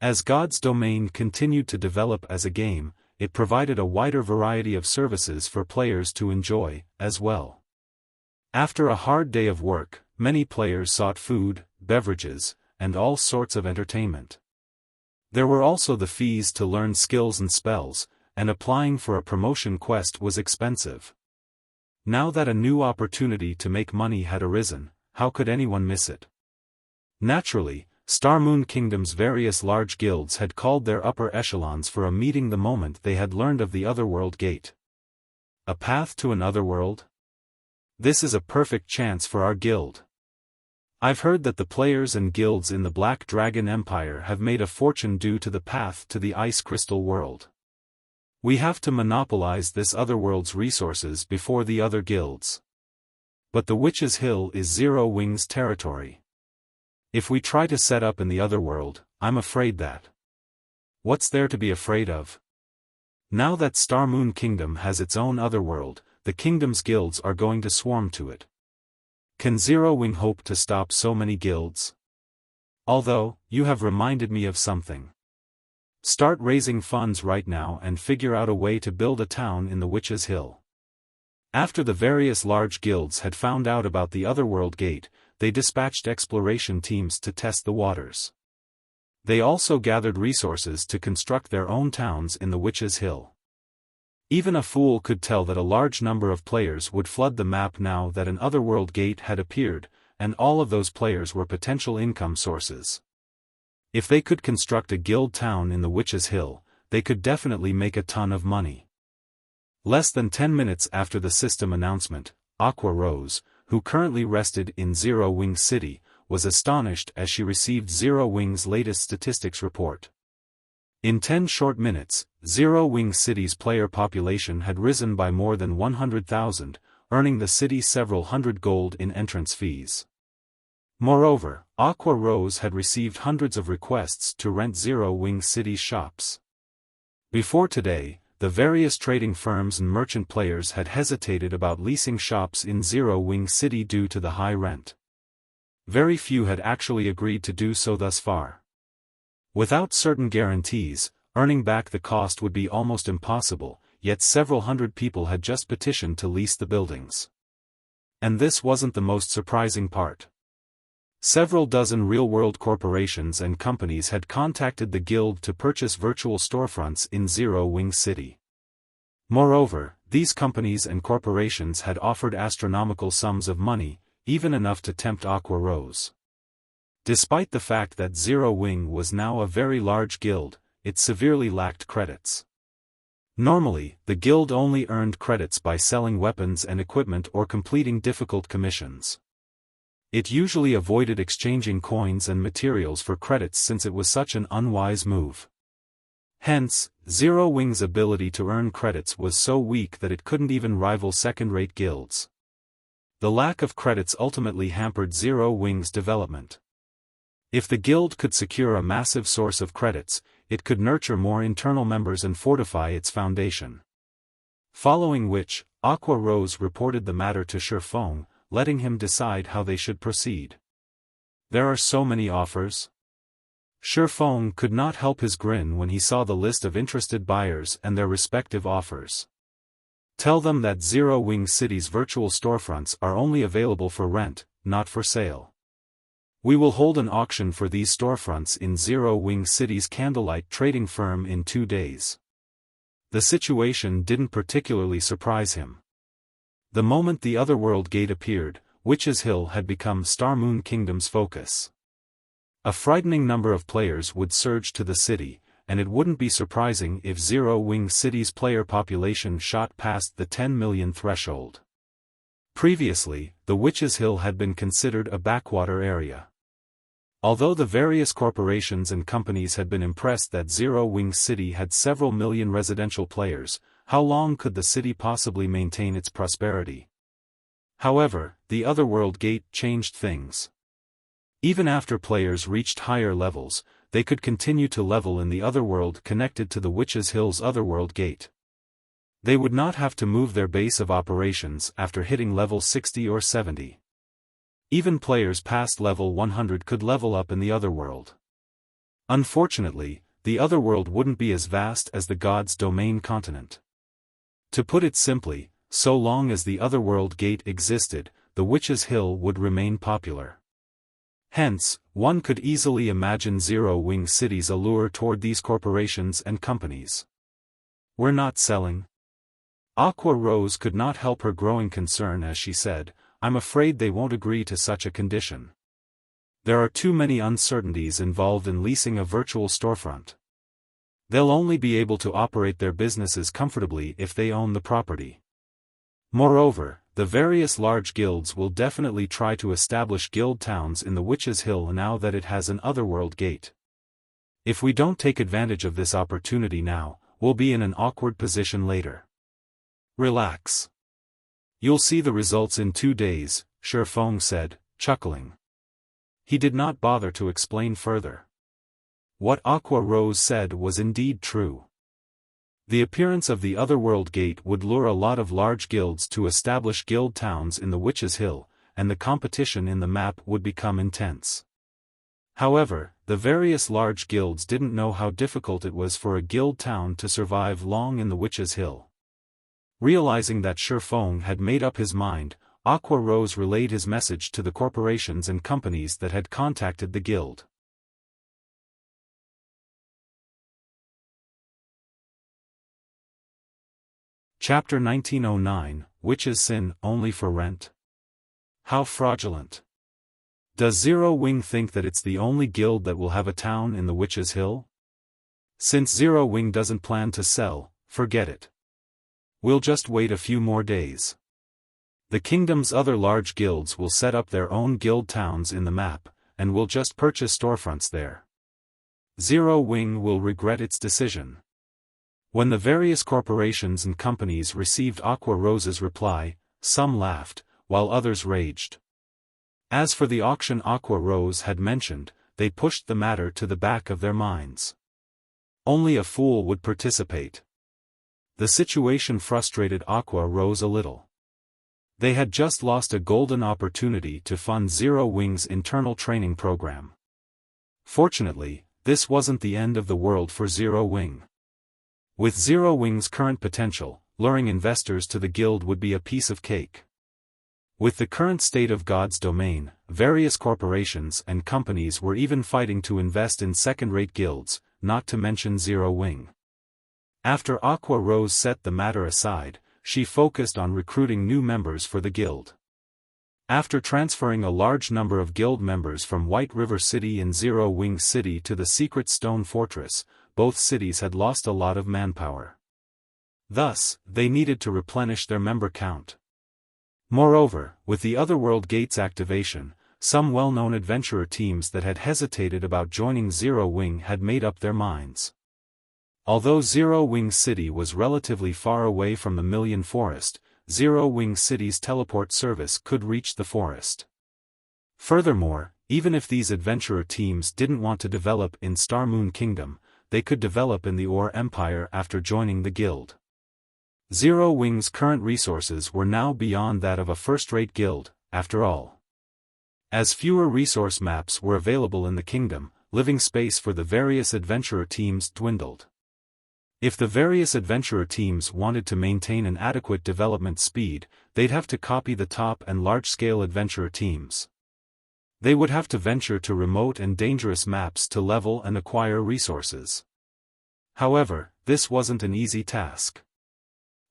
As God's domain continued to develop as a game, it provided a wider variety of services for players to enjoy, as well. After a hard day of work, many players sought food, beverages, and all sorts of entertainment. There were also the fees to learn skills and spells, and applying for a promotion quest was expensive. Now that a new opportunity to make money had arisen, how could anyone miss it? Naturally, Star Moon Kingdom's various large guilds had called their upper echelons for a meeting the moment they had learned of the Otherworld Gate. A path to an Otherworld? This is a perfect chance for our guild. I've heard that the players and guilds in the Black Dragon Empire have made a fortune due to the path to the Ice Crystal World. We have to monopolize this Otherworld's resources before the other guilds. But the Witch's Hill is Zero Wing's territory. If we try to set up in the Otherworld, I'm afraid that. What's there to be afraid of? Now that Star Moon Kingdom has its own Otherworld, the kingdom's guilds are going to swarm to it. Can Zero Wing hope to stop so many guilds? Although, you have reminded me of something. Start raising funds right now and figure out a way to build a town in the Witch's Hill. After the various large guilds had found out about the Otherworld Gate, they dispatched exploration teams to test the waters. They also gathered resources to construct their own towns in the Witch's Hill. Even a fool could tell that a large number of players would flood the map now that an Otherworld Gate had appeared, and all of those players were potential income sources. If they could construct a guild town in the Witch's Hill, they could definitely make a ton of money. Less than 10 minutes after the system announcement, Aqua Rose, who currently rested in Zero Wing City, was astonished as she received Zero Wing's latest statistics report. In 10 short minutes, Zero Wing City's player population had risen by more than 100,000, earning the city several hundred gold in entrance fees. Moreover, Aqua Rose had received hundreds of requests to rent Zero Wing City's shops. Before today, the various trading firms and merchant players had hesitated about leasing shops in Zero Wing City due to the high rent. Very few had actually agreed to do so thus far. Without certain guarantees, earning back the cost would be almost impossible, yet several hundred people had just petitioned to lease the buildings. And this wasn't the most surprising part. Several dozen real-world corporations and companies had contacted the guild to purchase virtual storefronts in Zero Wing City. Moreover, these companies and corporations had offered astronomical sums of money, even enough to tempt Aqua Rose. Despite the fact that Zero Wing was now a very large guild, it severely lacked credits. Normally, the guild only earned credits by selling weapons and equipment or completing difficult commissions. It usually avoided exchanging coins and materials for credits since it was such an unwise move. Hence, Zero Wing's ability to earn credits was so weak that it couldn't even rival second-rate guilds. The lack of credits ultimately hampered Zero Wing's development. If the guild could secure a massive source of credits, it could nurture more internal members and fortify its foundation. Following which, Aqua Rose reported the matter to Xiaofan, letting him decide how they should proceed. There are so many offers. Xiaofan could not help his grin when he saw the list of interested buyers and their respective offers. Tell them that Zero Wing City's virtual storefronts are only available for rent, not for sale. We will hold an auction for these storefronts in Zero Wing City's candlelight trading firm in 2 days. The situation didn't particularly surprise him. The moment the Otherworld Gate appeared, Witch's Hill had become Star Moon Kingdom's focus. A frightening number of players would surge to the city, and it wouldn't be surprising if Zero Wing City's player population shot past the 10 million threshold. Previously, the Witch's Hill had been considered a backwater area. Although the various corporations and companies had been impressed that Zero Wing City had several million residential players, how long could the city possibly maintain its prosperity? However, the Otherworld Gate changed things. Even after players reached higher levels, they could continue to level in the Otherworld connected to the Witch's Hill's Otherworld Gate. They would not have to move their base of operations after hitting level 60 or 70. Even players past level 100 could level up in the Otherworld. Unfortunately, the Otherworld wouldn't be as vast as the God's Domain continent. To put it simply, so long as the Otherworld Gate existed, the Witch's Hill would remain popular. Hence, one could easily imagine Zero-Wing City's allure toward these corporations and companies. "We're not selling." Aqua Rose could not help her growing concern as she said, "I'm afraid they won't agree to such a condition. There are too many uncertainties involved in leasing a virtual storefront. They'll only be able to operate their businesses comfortably if they own the property. Moreover, the various large guilds will definitely try to establish guild towns in the Witch's Hill now that it has an Otherworld gate. If we don't take advantage of this opportunity now, we'll be in an awkward position later. Relax. You'll see the results in 2 days, Xiaofan said, chuckling. He did not bother to explain further. What Aqua Rose said was indeed true. The appearance of the Otherworld Gate would lure a lot of large guilds to establish guild towns in the Witch's Hill, and the competition in the map would become intense. However, the various large guilds didn't know how difficult it was for a guild town to survive long in the Witch's Hill. Realizing that Xiaofan had made up his mind, Aqua Rose relayed his message to the corporations and companies that had contacted the guild. Chapter 1909, Witch's Sin, Only for Rent? How fraudulent. Does Zero-Wing think that it's the only guild that will have a town in the Witch's Hill? Since Zero-Wing doesn't plan to sell, forget it. We'll just wait a few more days. The kingdom's other large guilds will set up their own guild towns in the map, and we'll just purchase storefronts there. Zero-Wing will regret its decision. When the various corporations and companies received Aqua Rose's reply, some laughed, while others raged. As for the auction Aqua Rose had mentioned, they pushed the matter to the back of their minds. Only a fool would participate. The situation frustrated Aqua Rose a little. They had just lost a golden opportunity to fund Zero-Wing's internal training program. Fortunately, this wasn't the end of the world for Zero-Wing. With Zero-Wing's current potential, luring investors to the guild would be a piece of cake. With the current state of God's domain, various corporations and companies were even fighting to invest in second-rate guilds, not to mention Zero-Wing. After Aqua Rose set the matter aside, she focused on recruiting new members for the guild. After transferring a large number of guild members from White River City and Zero-Wing City to the secret Stone Fortress, both cities had lost a lot of manpower. Thus, they needed to replenish their member count. Moreover, with the Otherworld Gate's activation, some well-known adventurer teams that had hesitated about joining Zero-Wing had made up their minds. Although Zero-Wing City was relatively far away from the Million Forest, Zero-Wing City's teleport service could reach the forest. Furthermore, even if these adventurer teams didn't want to develop in Star Moon Kingdom, they could develop in the Ore Empire after joining the guild. Zero-Wing's current resources were now beyond that of a first-rate guild, after all. As fewer resource maps were available in the kingdom, living space for the various adventurer teams dwindled. If the various adventurer teams wanted to maintain an adequate development speed, they'd have to copy the top and large-scale adventurer teams. They would have to venture to remote and dangerous maps to level and acquire resources. However, this wasn't an easy task.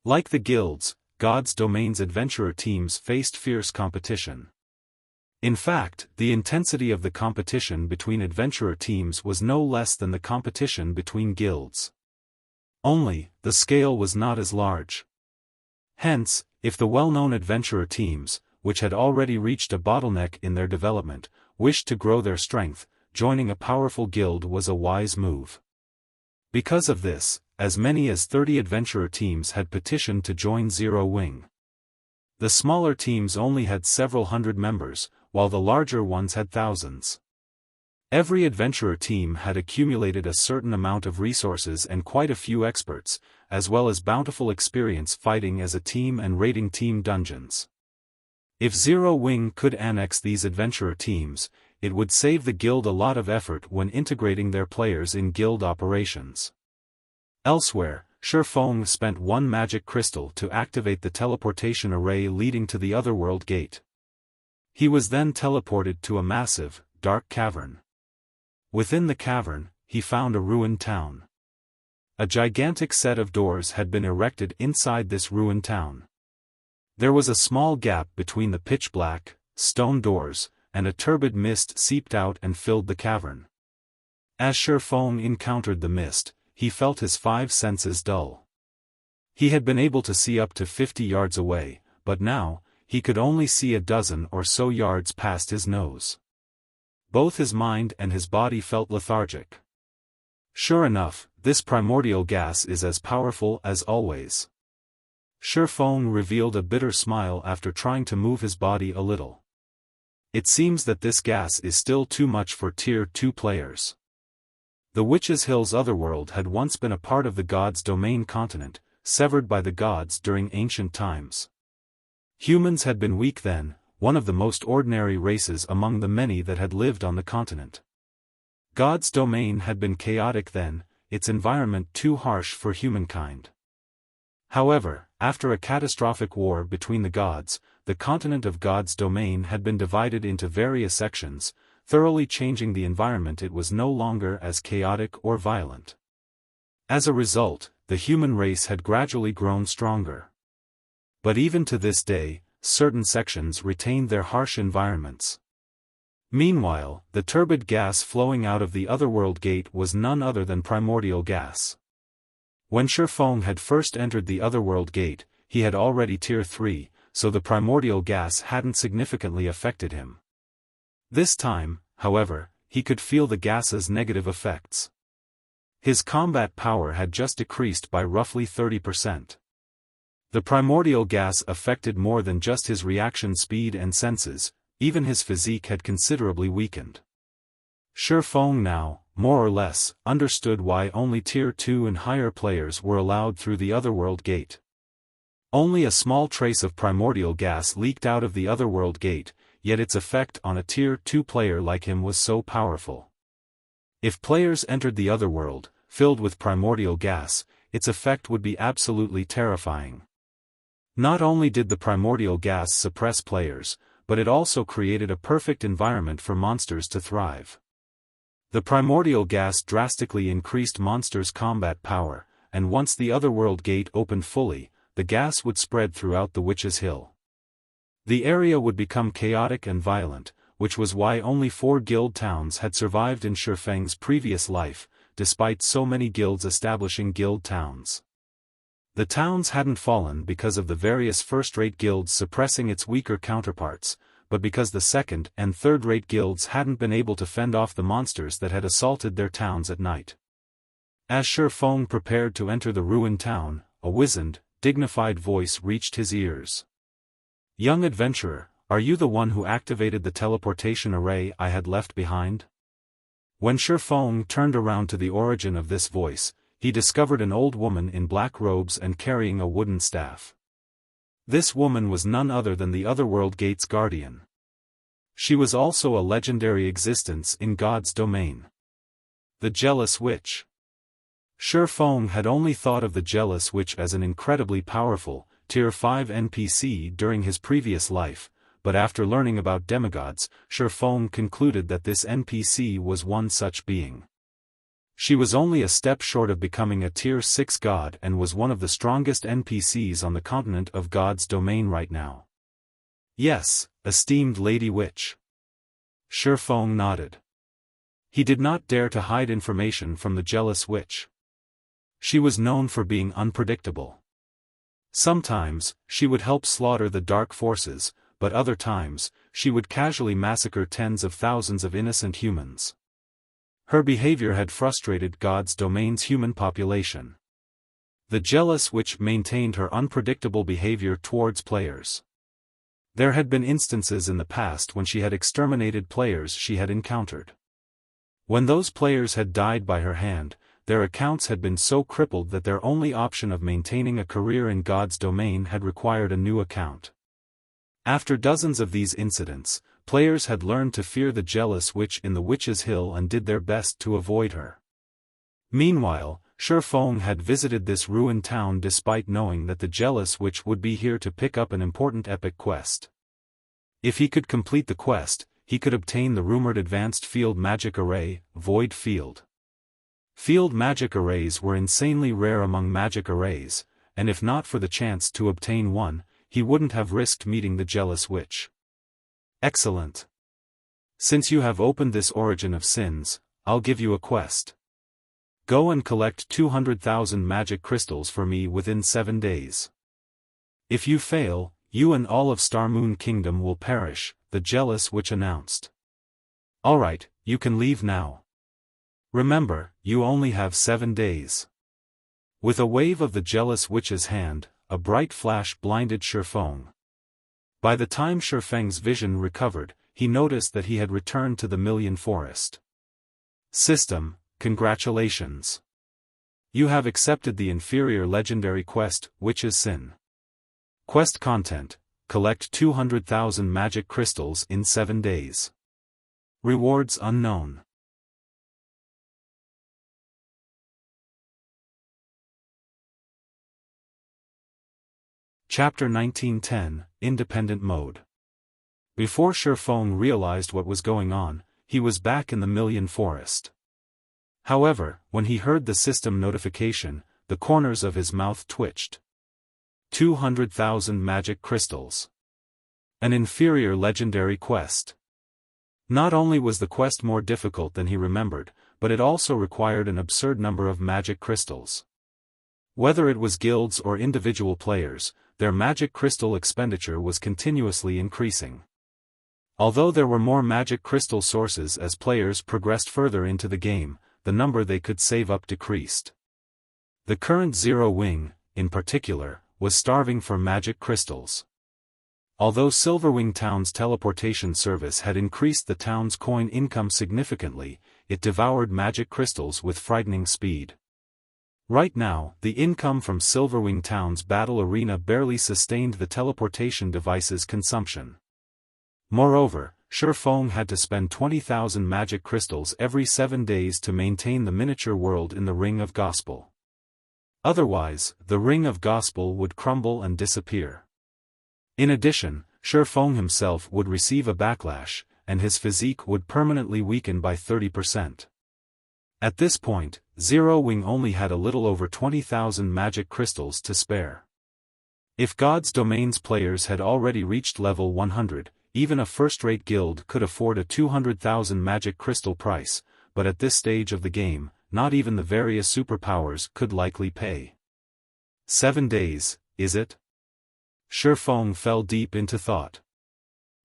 Like the guilds, God's Domain's adventurer teams faced fierce competition. In fact, the intensity of the competition between adventurer teams was no less than the competition between guilds. Only, the scale was not as large. Hence, if the well-known adventurer teams, which had already reached a bottleneck in their development, wished to grow their strength, joining a powerful guild was a wise move. Because of this, as many as 30 adventurer teams had petitioned to join Zero-Wing. The smaller teams only had several hundred members, while the larger ones had thousands. Every adventurer team had accumulated a certain amount of resources and quite a few experts, as well as bountiful experience fighting as a team and raiding team dungeons. If Zero-Wing could annex these adventurer teams, it would save the guild a lot of effort when integrating their players in guild operations. Elsewhere, Xiaofan spent one magic crystal to activate the teleportation array leading to the Otherworld gate. He was then teleported to a massive, dark cavern. Within the cavern, he found a ruined town. A gigantic set of doors had been erected inside this ruined town. There was a small gap between the pitch-black, stone doors, and a turbid mist seeped out and filled the cavern. As Xiaofan encountered the mist, he felt his 5 senses dull. He had been able to see up to 50 yards away, but now, he could only see a dozen or so yards past his nose. Both his mind and his body felt lethargic. Sure enough, this primordial gas is as powerful as always. Xiaofan revealed a bitter smile after trying to move his body a little. It seems that this gas is still too much for Tier 2 players. The Witch's Hill's Otherworld had once been a part of the gods' domain continent, severed by the gods during ancient times. Humans had been weak then, one of the most ordinary races among the many that had lived on the continent. God's domain had been chaotic then, its environment too harsh for humankind. However, after a catastrophic war between the gods, the continent of God's domain had been divided into various sections, thoroughly changing the environment. It was no longer as chaotic or violent. As a result, the human race had gradually grown stronger. But even to this day, certain sections retained their harsh environments. Meanwhile, the turbid gas flowing out of the Otherworld gate was none other than primordial gas. When Xiaofan had first entered the Otherworld gate, he had already Tier 3, so the primordial gas hadn't significantly affected him. This time, however, he could feel the gas's negative effects. His combat power had just decreased by roughly 30%. The primordial gas affected more than just his reaction speed and senses, even his physique had considerably weakened. Xiaofan now, more or less, understood why only Tier 2 and higher players were allowed through the Otherworld gate. Only a small trace of primordial gas leaked out of the Otherworld gate, yet its effect on a Tier 2 player like him was so powerful. If players entered the Otherworld, filled with primordial gas, its effect would be absolutely terrifying. Not only did the primordial gas suppress players, but it also created a perfect environment for monsters to thrive. The primordial gas drastically increased monsters' combat power, and once the Otherworld gate opened fully, the gas would spread throughout the Witch's Hill. The area would become chaotic and violent, which was why only 4 guild towns had survived in Xiaofang's previous life, despite so many guilds establishing guild towns. The towns hadn't fallen because of the various first-rate guilds suppressing its weaker counterparts, but because the second- and third-rate guilds hadn't been able to fend off the monsters that had assaulted their towns at night. As Xiaofan prepared to enter the ruined town, a wizened, dignified voice reached his ears. "Young adventurer, are you the one who activated the teleportation array I had left behind?" When Xiaofan turned around to the origin of this voice, he discovered an old woman in black robes and carrying a wooden staff. This woman was none other than the Otherworld Gate's guardian. She was also a legendary existence in God's domain. The Jealous Witch. Xiaofan had only thought of the Jealous Witch as an incredibly powerful, Tier 5 NPC during his previous life, but after learning about demigods, Xiaofan concluded that this NPC was one such being. She was only a step short of becoming a Tier 6 god and was one of the strongest NPCs on the continent of God's domain right now. "Yes, esteemed Lady Witch." Xiaofan nodded. He did not dare to hide information from the Jealous Witch. She was known for being unpredictable. Sometimes, she would help slaughter the dark forces, but other times, she would casually massacre tens of thousands of innocent humans. Her behavior had frustrated God's domain's human population. The Jealous Witch maintained her unpredictable behavior towards players. There had been instances in the past when she had exterminated players she had encountered. When those players had died by her hand, their accounts had been so crippled that their only option of maintaining a career in God's domain had required a new account. After dozens of these incidents, players had learned to fear the jealous witch in the Witch's Hill and did their best to avoid her. Meanwhile, Xiaofan had visited this ruined town despite knowing that the jealous witch would be here to pick up an important epic quest. If he could complete the quest, he could obtain the rumored advanced field magic array, Void Field. Field magic arrays were insanely rare among magic arrays, and if not for the chance to obtain one, he wouldn't have risked meeting the jealous witch. Excellent. Since you have opened this origin of sins, I'll give you a quest. Go and collect 200,000 magic crystals for me within 7 days. If you fail, you and all of Starmoon Kingdom will perish, the jealous witch announced. Alright, you can leave now. Remember, you only have 7 days. With a wave of the jealous witch's hand, a bright flash blinded Xiaofan. By the time Xiaofang's vision recovered, he noticed that he had returned to the Million Forest. System, congratulations. You have accepted the inferior legendary quest, Witch's Sin. Quest content: collect 200,000 magic crystals in 7 days. Rewards unknown. Chapter 1910, Independent Mode. Before Xiaofan realized what was going on, he was back in the Million Forest. However, when he heard the system notification, the corners of his mouth twitched. 200,000 magic crystals. An inferior legendary quest. Not only was the quest more difficult than he remembered, but it also required an absurd number of magic crystals. Whether it was guilds or individual players, their magic crystal expenditure was continuously increasing. Although there were more magic crystal sources as players progressed further into the game, the number they could save up decreased. The current Zero Wing, in particular, was starving for magic crystals. Although Silverwing Town's teleportation service had increased the town's coin income significantly, it devoured magic crystals with frightening speed. Right now, the income from Silverwing Town's battle arena barely sustained the teleportation device's consumption. Moreover, Xiaofan had to spend 20,000 magic crystals every 7 days to maintain the miniature world in the Ring of Gospel. Otherwise, the Ring of Gospel would crumble and disappear. In addition, Xiaofan himself would receive a backlash, and his physique would permanently weaken by 30%. At this point, Zero Wing only had a little over 20,000 magic crystals to spare. If God's Domains players had already reached level 100, even a first-rate guild could afford a 200,000 magic crystal price, but at this stage of the game, not even the various superpowers could likely pay. 7 days, is it? Xiaofan fell deep into thought.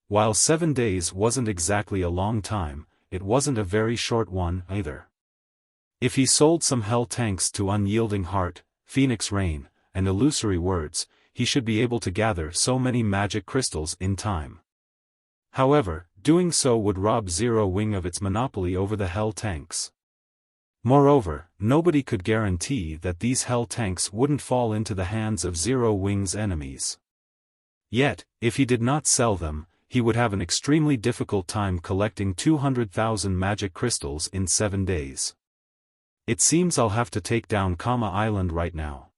While 7 days wasn't exactly a long time, it wasn't a very short one either. If he sold some hell tanks to Unyielding Heart, Phoenix Rain, and Illusory Words, he should be able to gather so many magic crystals in time. However, doing so would rob Zero Wing of its monopoly over the hell tanks. Moreover, nobody could guarantee that these hell tanks wouldn't fall into the hands of Zero Wing's enemies. Yet, if he did not sell them, he would have an extremely difficult time collecting 200,000 magic crystals in 7 days. It seems I'll have to take down Comma Island right now.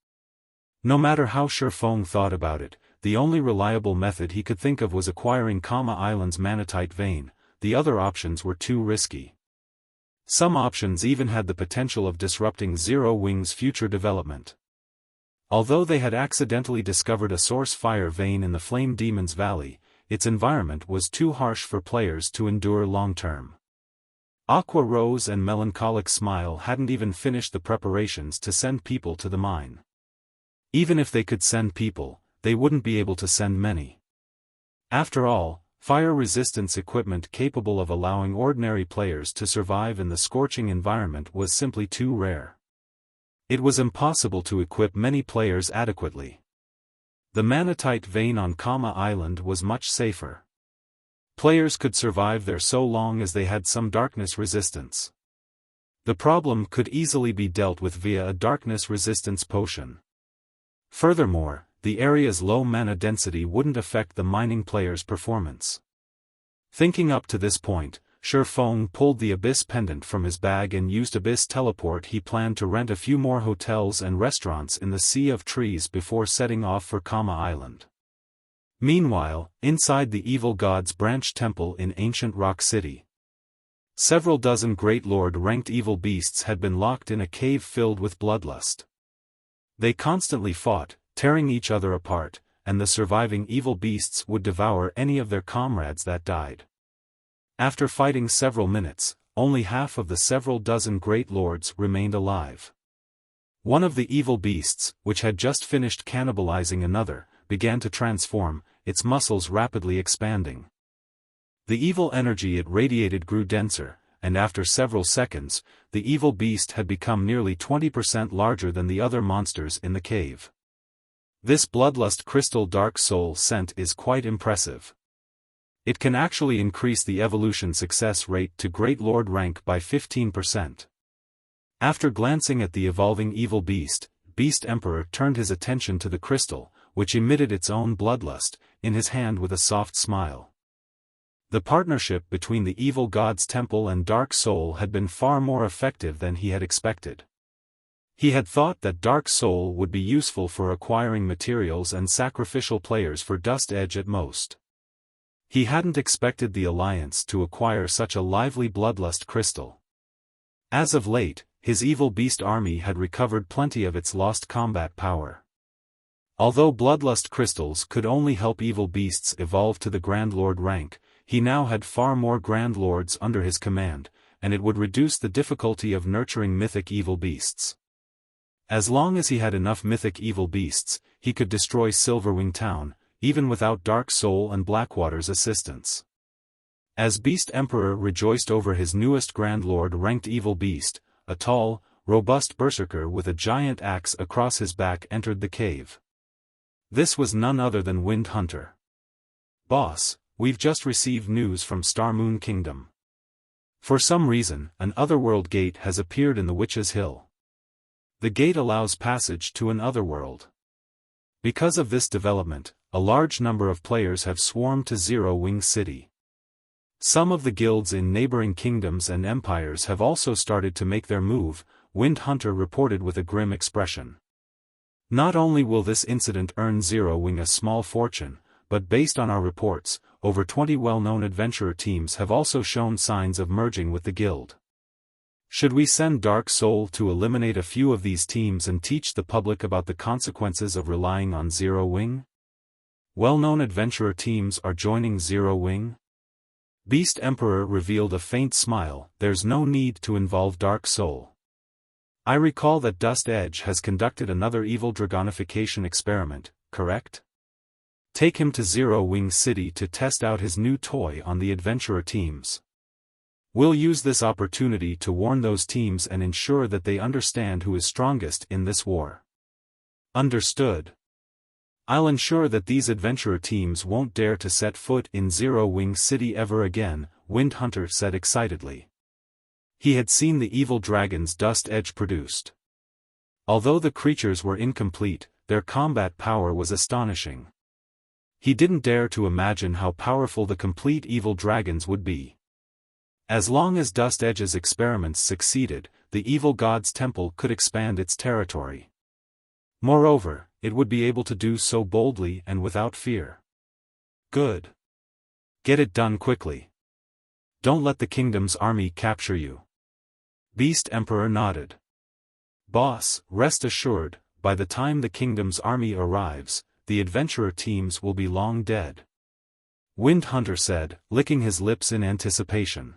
No matter how Xiaofan thought about it, the only reliable method he could think of was acquiring Comma Island's manatite vein. The other options were too risky. Some options even had the potential of disrupting Zero Wing's future development. Although they had accidentally discovered a source fire vein in the Flame Demon's Valley, its environment was too harsh for players to endure long-term. Aqua Rose and Melancholic Smile hadn't even finished the preparations to send people to the mine. Even if they could send people, they wouldn't be able to send many. After all, fire resistance equipment capable of allowing ordinary players to survive in the scorching environment was simply too rare. It was impossible to equip many players adequately. The manatite vein on Comma Island was much safer. Players could survive there so long as they had some darkness resistance. The problem could easily be dealt with via a darkness resistance potion. Furthermore, the area's low mana density wouldn't affect the mining player's performance. Thinking up to this point, Xiaofan pulled the Abyss pendant from his bag and used Abyss teleport. He planned to rent a few more hotels and restaurants in the Sea of Trees before setting off for Kama Island. Meanwhile, inside the Evil God's branch temple in ancient Rock City, several dozen Great Lord-ranked evil beasts had been locked in a cave filled with bloodlust. They constantly fought, tearing each other apart, and the surviving evil beasts would devour any of their comrades that died. After fighting several minutes, only half of the several dozen Great Lords remained alive. One of the evil beasts, which had just finished cannibalizing another, began to transform, its muscles rapidly expanding. The evil energy it radiated grew denser, and after several seconds, the evil beast had become nearly 20% larger than the other monsters in the cave. This bloodlust crystal dark soul scent is quite impressive. It can actually increase the evolution success rate to Great Lord rank by 15%. After glancing at the evolving evil beast, Beast Emperor turned his attention to the crystal, which emitted its own bloodlust, in his hand with a soft smile. The partnership between the Evil God's temple and Dark Soul had been far more effective than he had expected. He had thought that Dark Soul would be useful for acquiring materials and sacrificial players for Dust Edge at most. He hadn't expected the Alliance to acquire such a lively bloodlust crystal. As of late, his evil beast army had recovered plenty of its lost combat power. Although bloodlust crystals could only help evil beasts evolve to the Grand Lord rank, he now had far more Grand Lords under his command, and it would reduce the difficulty of nurturing mythic evil beasts. As long as he had enough mythic evil beasts, he could destroy Silverwing Town, even without Dark Soul and Blackwater's assistance. As Beast Emperor rejoiced over his newest Grand Lord-ranked evil beast, a tall, robust berserker with a giant axe across his back entered the cave. This was none other than Wind Hunter. "Boss, we've just received news from Starmoon Kingdom. For some reason, an Otherworld gate has appeared in the Witch's Hill. The gate allows passage to an Otherworld. Because of this development, a large number of players have swarmed to Zero Wing City. Some of the guilds in neighboring kingdoms and empires have also started to make their move," Wind Hunter reported with a grim expression. "Not only will this incident earn Zero Wing a small fortune, but based on our reports, over 20 well-known adventurer teams have also shown signs of merging with the guild. Should we send Dark Soul to eliminate a few of these teams and teach the public about the consequences of relying on Zero Wing? Well-known adventurer teams are joining Zero Wing?" Beast Emperor revealed a faint smile. "There's no need to involve Dark Soul. I recall that Dust Edge has conducted another evil dragonification experiment, correct? Take him to Zero Wing City to test out his new toy on the adventurer teams. We'll use this opportunity to warn those teams and ensure that they understand who is strongest in this war." "Understood. I'll ensure that these adventurer teams won't dare to set foot in Zero Wing City ever again," Wind Hunter said excitedly. He had seen the evil dragons Dust Edge produced. Although the creatures were incomplete, their combat power was astonishing. He didn't dare to imagine how powerful the complete evil dragons would be. As long as Dust Edge's experiments succeeded, the Evil God's temple could expand its territory. Moreover, it would be able to do so boldly and without fear. "Good. Get it done quickly. Don't let the kingdom's army capture you." Beast Emperor nodded. "Boss, rest assured, by the time the kingdom's army arrives, the adventurer teams will be long dead," Wind Hunter said, licking his lips in anticipation.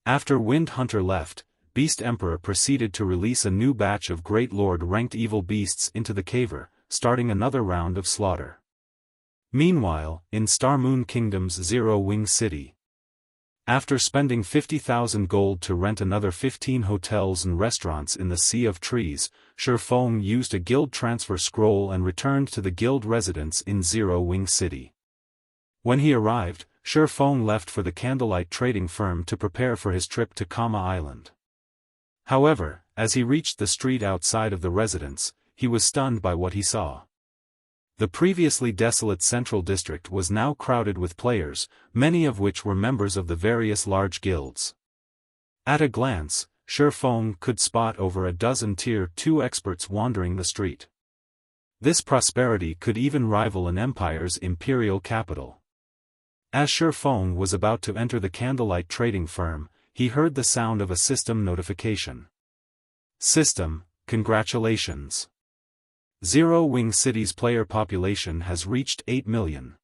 After Wind Hunter left, Beast Emperor proceeded to release a new batch of Great Lord-ranked evil beasts into the caver, starting another round of slaughter. Meanwhile, in Starmoon Kingdom's Zero Wing City, after spending 50,000 gold to rent another 15 hotels and restaurants in the Sea of Trees, Xiaofan used a guild transfer scroll and returned to the guild residence in Zero Wing City. When he arrived, Xiaofan left for the candlelight trading firm to prepare for his trip to Kama Island. However, as he reached the street outside of the residence, he was stunned by what he saw. The previously desolate central district was now crowded with players, many of which were members of the various large guilds. At a glance, Xiaofan could spot over a dozen Tier 2 experts wandering the street. This prosperity could even rival an empire's imperial capital. As Xiaofan was about to enter the candlelight trading firm, he heard the sound of a system notification. System, congratulations. Zero Wing City's player population has reached 8 million.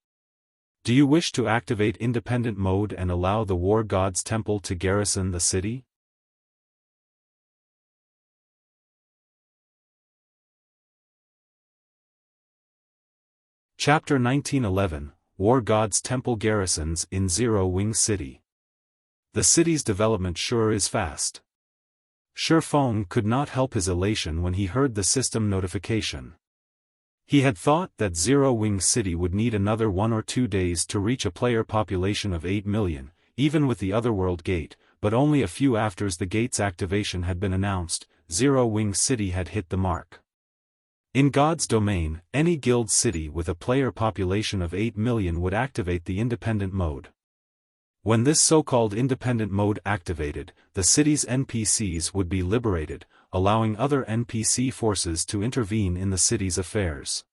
Do you wish to activate independent mode and allow the War God's Temple to garrison the city? Chapter 1911, War God's Temple garrisons in Zero Wing City. The city's development sure is fast. Xiaofan could not help his elation when he heard the system notification. He had thought that Zero Wing City would need another 1 or 2 days to reach a player population of 8 million, even with the Otherworld gate, but only a few after the gate's activation had been announced, Zero Wing City had hit the mark. In God's domain, any guild city with a player population of 8 million would activate the independent mode. When this so-called independent mode activated, the city's NPCs would be liberated, allowing other NPC forces to intervene in the city's affairs.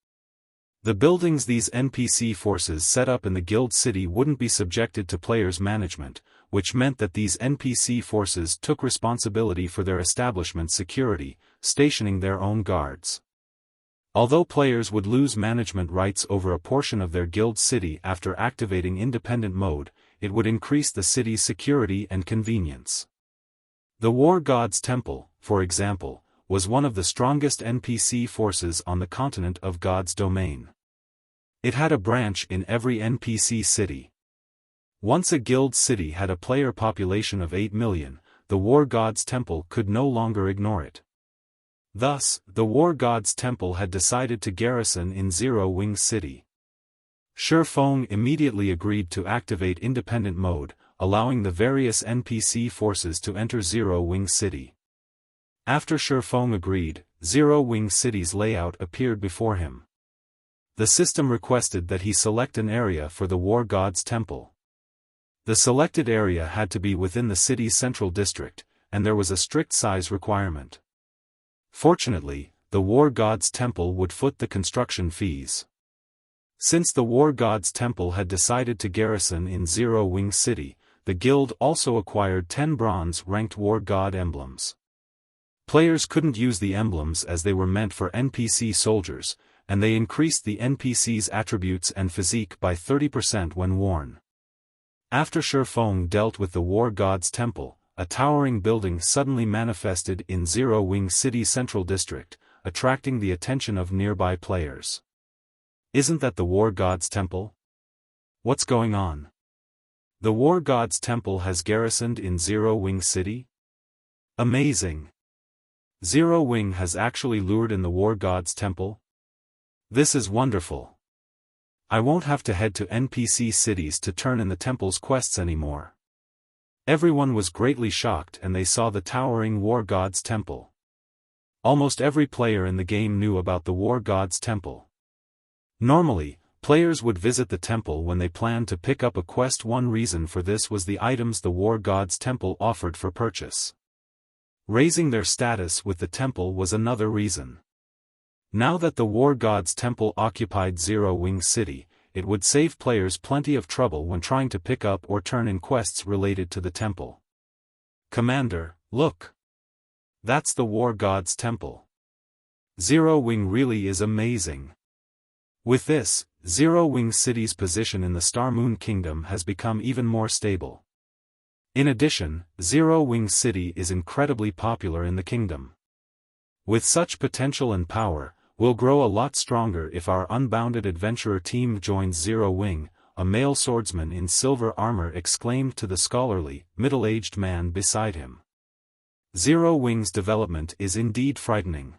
The buildings these NPC forces set up in the guild city wouldn't be subjected to players' management, which meant that these NPC forces took responsibility for their establishment's security, stationing their own guards. Although players would lose management rights over a portion of their guild city after activating independent mode, it would increase the city's security and convenience. The War God's Temple, for example, was one of the strongest NPC forces on the continent of God's domain. It had a branch in every NPC city. Once a guild city had a player population of 8 million, the War God's Temple could no longer ignore it. Thus, the War God's Temple had decided to garrison in Zero Wing City. Xiaofan immediately agreed to activate independent mode, allowing the various NPC forces to enter Zero Wing City. After Xiaofan agreed, Zero Wing City's layout appeared before him. The system requested that he select an area for the War God's Temple. The selected area had to be within the city's central district, and there was a strict size requirement. Fortunately, the War God's Temple would foot the construction fees. Since the War God's Temple had decided to garrison in Zero Wing City, the guild also acquired 10 bronze-ranked War God emblems. Players couldn't use the emblems as they were meant for NPC soldiers, and they increased the NPC's attributes and physique by 30% when worn. After Xiaofan dealt with the War God's Temple, a towering building suddenly manifested in Zero Wing City's central district, attracting the attention of nearby players. Isn't that the War God's Temple? What's going on? The War God's Temple has garrisoned in Zero Wing City? Amazing! Zero Wing has actually lured in the War God's Temple? This is wonderful. I won't have to head to NPC cities to turn in the temple's quests anymore. Everyone was greatly shocked and they saw the towering War God's Temple. Almost every player in the game knew about the War God's Temple. Normally, players would visit the temple when they planned to pick up a quest. One reason for this was the items the War God's Temple offered for purchase. Raising their status with the temple was another reason. Now that the War God's Temple occupied Zero Wing City, it would save players plenty of trouble when trying to pick up or turn in quests related to the temple. Commander, look! That's the War God's Temple. Zero Wing really is amazing. With this, Zero Wing City's position in the Star Moon Kingdom has become even more stable. In addition, Zero Wing City is incredibly popular in the kingdom. With such potential and power, we'll grow a lot stronger if our unbounded adventurer team joins Zero Wing, a male swordsman in silver armor exclaimed to the scholarly, middle-aged man beside him. Zero Wing's development is indeed frightening.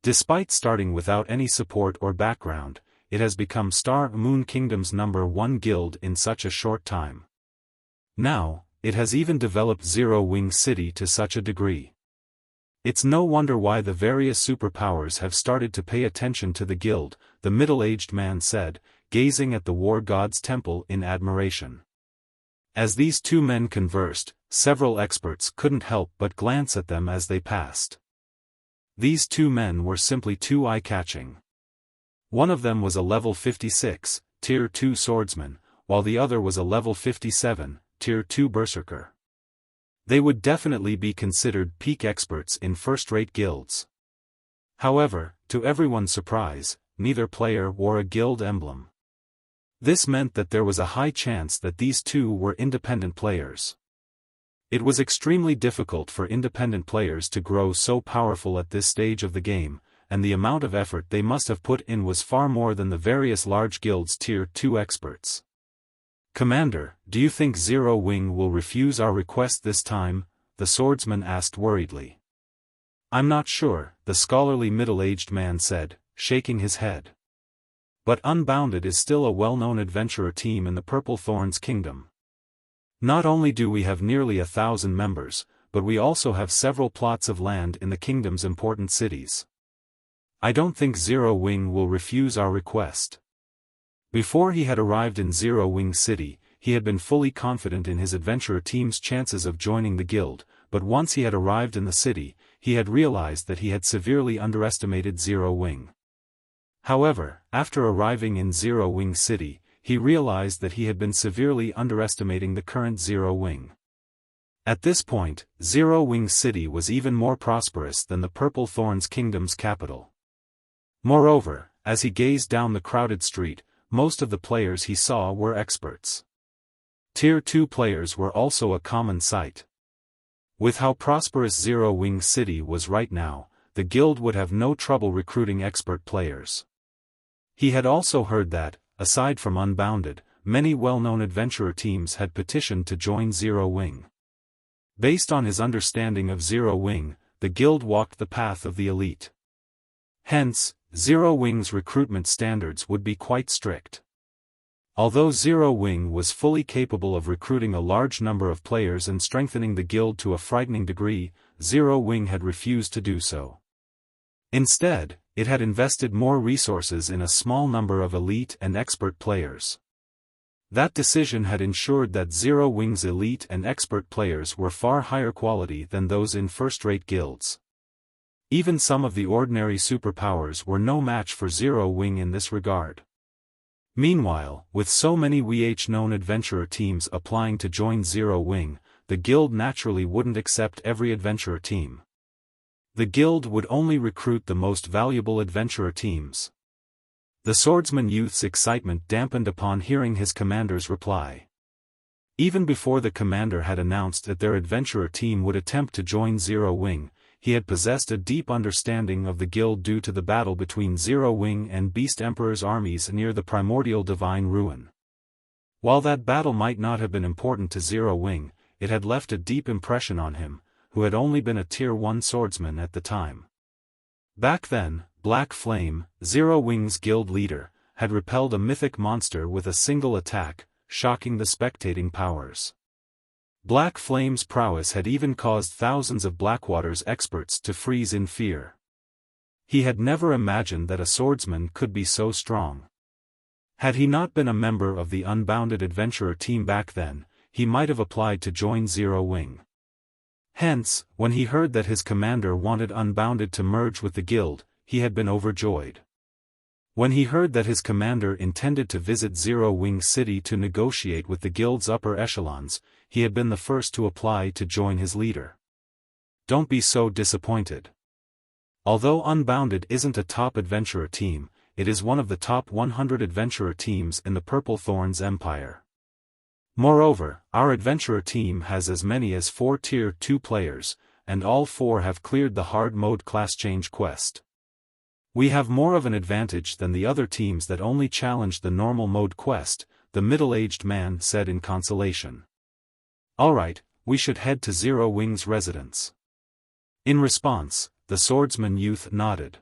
Despite starting without any support or background, it has become Star Moon Kingdom's #1 guild in such a short time. Now, it has even developed Zero Wing City to such a degree. It's no wonder why the various superpowers have started to pay attention to the guild, the middle-aged man said, gazing at the war god's temple in admiration. As these two men conversed, several experts couldn't help but glance at them as they passed. These two men were simply too eye-catching. One of them was a level 56, Tier 2 swordsman, while the other was a level 57, Tier 2 berserker. They would definitely be considered peak experts in first-rate guilds. However, to everyone's surprise, neither player wore a guild emblem. This meant that there was a high chance that these two were independent players. It was extremely difficult for independent players to grow so powerful at this stage of the game, and the amount of effort they must have put in was far more than the various large guilds' Tier 2 experts. "Commander, do you think Zero Wing will refuse our request this time?" the swordsman asked worriedly. "I'm not sure," the scholarly middle-aged man said, shaking his head. "But Unbounded is still a well-known adventurer team in the Purple Thorns Kingdom. Not only do we have nearly 1,000 members, but we also have several plots of land in the kingdom's important cities. I don't think Zero Wing will refuse our request." Before he had arrived in Zero Wing City, he had been fully confident in his adventurer team's chances of joining the guild, but once he had arrived in the city, he had realized that he had severely underestimated Zero Wing. However, after arriving in Zero Wing City, he realized that he had been severely underestimating the current Zero Wing. At this point, Zero Wing City was even more prosperous than the Purple Thorns Kingdom's capital. Moreover, as he gazed down the crowded street, most of the players he saw were experts. Tier 2 players were also a common sight. With how prosperous Zero Wing City was right now, the guild would have no trouble recruiting expert players. He had also heard that, aside from Unbounded, many well-known adventurer teams had petitioned to join Zero Wing. Based on his understanding of Zero Wing, the guild walked the path of the elite. Hence, Zero Wing's recruitment standards would be quite strict. Although Zero Wing was fully capable of recruiting a large number of players and strengthening the guild to a frightening degree, Zero Wing had refused to do so. Instead, it had invested more resources in a small number of elite and expert players. That decision had ensured that Zero Wing's elite and expert players were far higher quality than those in first-rate guilds. Even some of the ordinary superpowers were no match for Zero Wing in this regard. Meanwhile, with so many known adventurer teams applying to join Zero Wing, the guild naturally wouldn't accept every adventurer team. The guild would only recruit the most valuable adventurer teams. The swordsman youth's excitement dampened upon hearing his commander's reply. Even before the commander had announced that their adventurer team would attempt to join Zero Wing, he had possessed a deep understanding of the guild due to the battle between Zero Wing and Beast Emperor's armies near the primordial divine ruin. While that battle might not have been important to Zero Wing, it had left a deep impression on him, who had only been a Tier 1 swordsman at the time. Back then, Black Flame, Zero Wing's guild leader, had repelled a mythic monster with a single attack, shocking the spectating powers. Black Flame's prowess had even caused thousands of Blackwater's experts to freeze in fear. He had never imagined that a swordsman could be so strong. Had he not been a member of the Unbounded adventurer team back then, he might have applied to join Zero Wing. Hence, when he heard that his commander wanted Unbounded to merge with the guild, he had been overjoyed. When he heard that his commander intended to visit Zero Wing City to negotiate with the guild's upper echelons, he had been the first to apply to join his leader. Don't be so disappointed. Although Unbounded isn't a top adventurer team, it is one of the top 100 adventurer teams in the Purple Thorns Empire. Moreover, our adventurer team has as many as 4 Tier 2 players, and all 4 have cleared the hard mode class change quest. We have more of an advantage than the other teams that only challenged the normal mode quest, the middle-aged man said in consolation. Alright, we should head to Zero Wing's residence. In response, the swordsman youth nodded.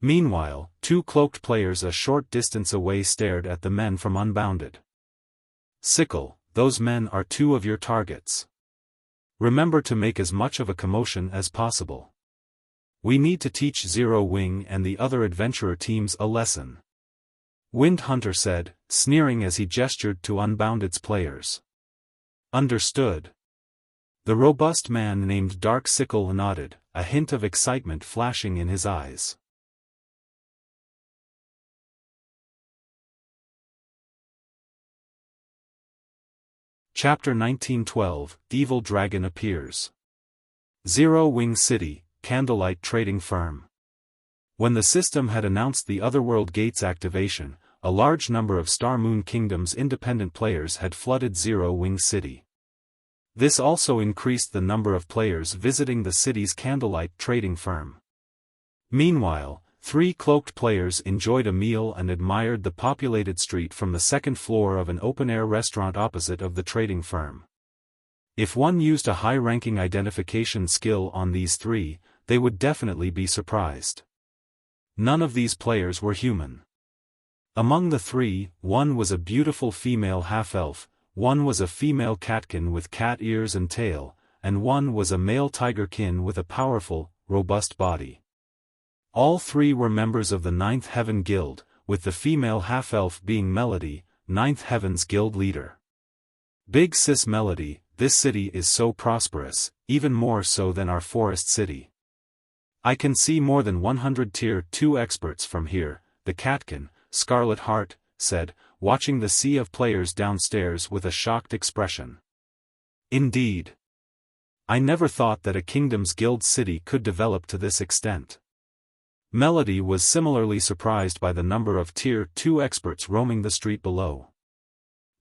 Meanwhile, 2 cloaked players a short distance away stared at the men from Unbounded. Sickle, those men are 2 of your targets. Remember to make as much of a commotion as possible. We need to teach Zero Wing and the other adventurer teams a lesson. Wind Hunter said, sneering as he gestured to unbound its players. Understood. The robust man named Dark Sickle nodded, a hint of excitement flashing in his eyes. Chapter 1912, Evil Dragon Appears. Zero Wing City, Candlelight Trading Firm. When the system had announced the Otherworld Gate's activation, a large number of Star Moon Kingdom's independent players had flooded Zero Wing City. This also increased the number of players visiting the city's Candlelight Trading Firm. Meanwhile, 3 cloaked players enjoyed a meal and admired the populated street from the second floor of an open-air restaurant opposite of the trading firm. If one used a high-ranking identification skill on these 3, they would definitely be surprised. None of these players were human. Among the 3, one was a beautiful female half-elf, one was a female catkin with cat ears and tail, and one was a male tigerkin with a powerful, robust body. All 3 were members of the Ninth Heaven Guild, with the female half-elf being Melody, Ninth Heaven's guild leader. Big Sis Melody, this city is so prosperous, even more so than our forest city. I can see more than 100 Tier 2 experts from here, the catkin, Scarlet Heart, said, watching the sea of players downstairs with a shocked expression. Indeed. I never thought that a kingdom's guild city could develop to this extent. Melody was similarly surprised by the number of Tier 2 experts roaming the street below.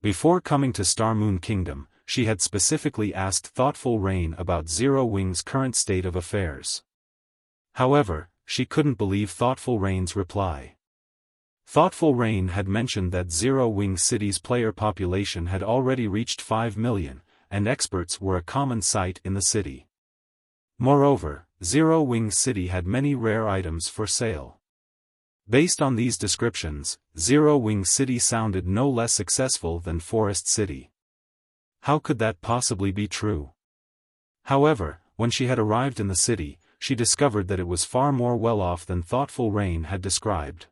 Before coming to Star Moon Kingdom, she had specifically asked Thoughtful Rain about Zero Wing's current state of affairs. However, she couldn't believe Thoughtful Rain's reply. Thoughtful Rain had mentioned that Zero Wing City's player population had already reached 5 million, and experts were a common sight in the city. Moreover, Zero Wing City had many rare items for sale. Based on these descriptions, Zero Wing City sounded no less successful than Forest City. How could that possibly be true? However, when she had arrived in the city, she discovered that it was far more well-off than Thoughtful Rain had described.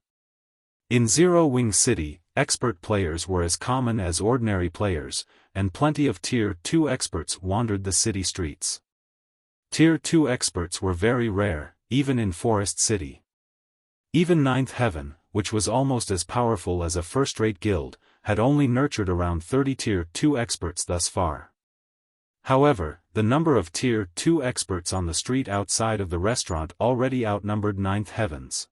In Zero Wing City, expert players were as common as ordinary players, and plenty of Tier 2 experts wandered the city streets. Tier 2 experts were very rare, even in Forest City. Even Ninth Heaven, which was almost as powerful as a first-rate guild, had only nurtured around 30 Tier 2 experts thus far. However, the number of Tier 2 experts on the street outside of the restaurant already outnumbered Ninth Heaven's.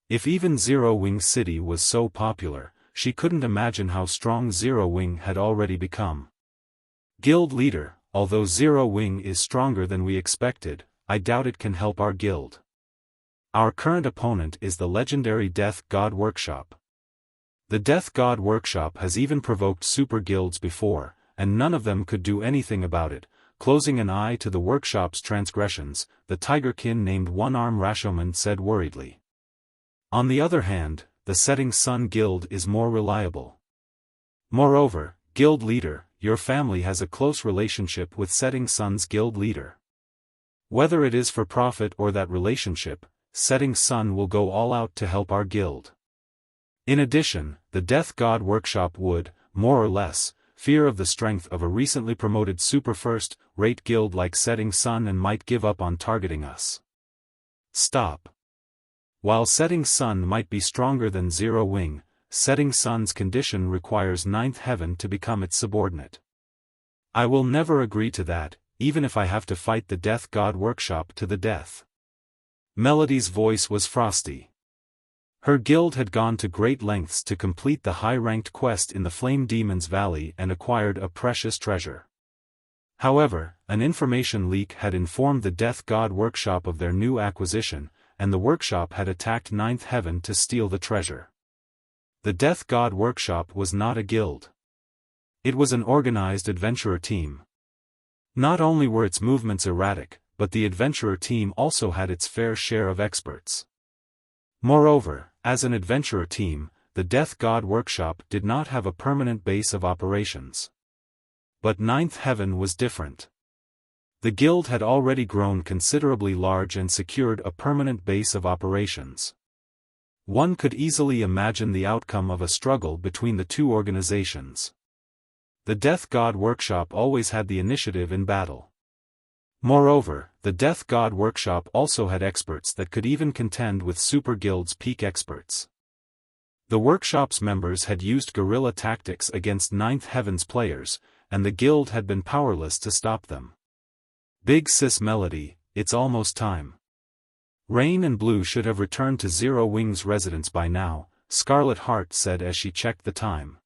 If even Zero Wing City was so popular, she couldn't imagine how strong Zero Wing had already become. Guild leader, although Zero Wing is stronger than we expected, I doubt it can help our guild. Our current opponent is the legendary Death God Workshop. The Death God Workshop has even provoked super guilds before, and none of them could do anything about it. Closing an eye to the workshop's transgressions, the tigerkin named One-Arm Rashomon said worriedly. On the other hand, the Setting Sun Guild is more reliable. Moreover, guild leader, your family has a close relationship with Setting Sun's guild leader. Whether it is for profit or that relationship, Setting Sun will go all out to help our guild. In addition, the Death God Workshop would, more or less, fear of the strength of a recently promoted super first-rate guild like Setting Sun and might give up on targeting us. Stop. While Setting Sun might be stronger than Zero Wing, Setting Sun's condition requires Ninth Heaven to become its subordinate. I will never agree to that, even if I have to fight the Death God Workshop to the death. Melody's voice was frosty. Her guild had gone to great lengths to complete the high-ranked quest in the Flame Demon's Valley and acquired a precious treasure. However, an information leak had informed the Death God Workshop of their new acquisition, and the workshop had attacked Ninth Heaven to steal the treasure. The Death God Workshop was not a guild. It was an organized adventurer team. Not only were its movements erratic, but the adventurer team also had its fair share of experts. Moreover, as an adventurer team, the Death God Workshop did not have a permanent base of operations. But Ninth Heaven was different. The guild had already grown considerably large and secured a permanent base of operations. One could easily imagine the outcome of a struggle between the two organizations. The Death God Workshop always had the initiative in battle. Moreover, the Death God Workshop also had experts that could even contend with Super Guild's peak experts. The workshop's members had used guerrilla tactics against Ninth Heaven's players, and the guild had been powerless to stop them. Big Sis Melody, it's almost time. Rain and Blue should have returned to Zero Wing's residence by now, Scarlet Heart said as she checked the time.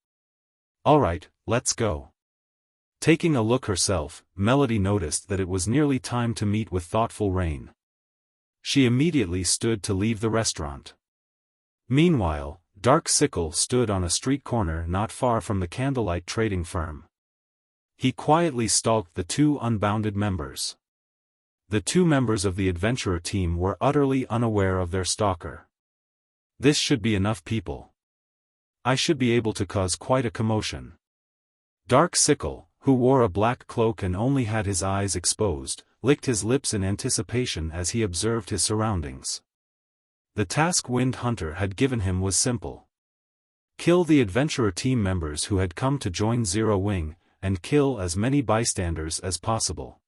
Alright, let's go. Taking a look herself, Melody noticed that it was nearly time to meet with thoughtful Rain. She immediately stood to leave the restaurant. Meanwhile, Dark Sickle stood on a street corner not far from the candlelight trading firm. He quietly stalked the two unbounded members. The two members of the adventurer team were utterly unaware of their stalker. This should be enough people. I should be able to cause quite a commotion. Dark Sickle, who wore a black cloak and only had his eyes exposed, licked his lips in anticipation as he observed his surroundings. The task Wind Hunter had given him was simple. Kill the adventurer team members who had come to join Zero Wing, and kill as many bystanders as possible.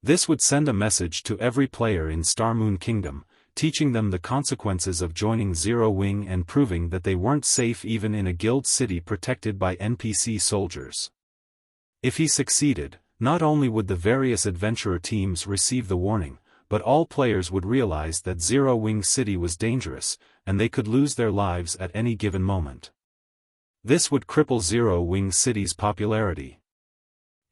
This would send a message to every player in Starmoon Kingdom, teaching them the consequences of joining Zero Wing and proving that they weren't safe even in a guild city protected by NPC soldiers. If he succeeded, not only would the various adventurer teams receive the warning, but all players would realize that Zero Wing City was dangerous, and they could lose their lives at any given moment. This would cripple Zero Wing City's popularity.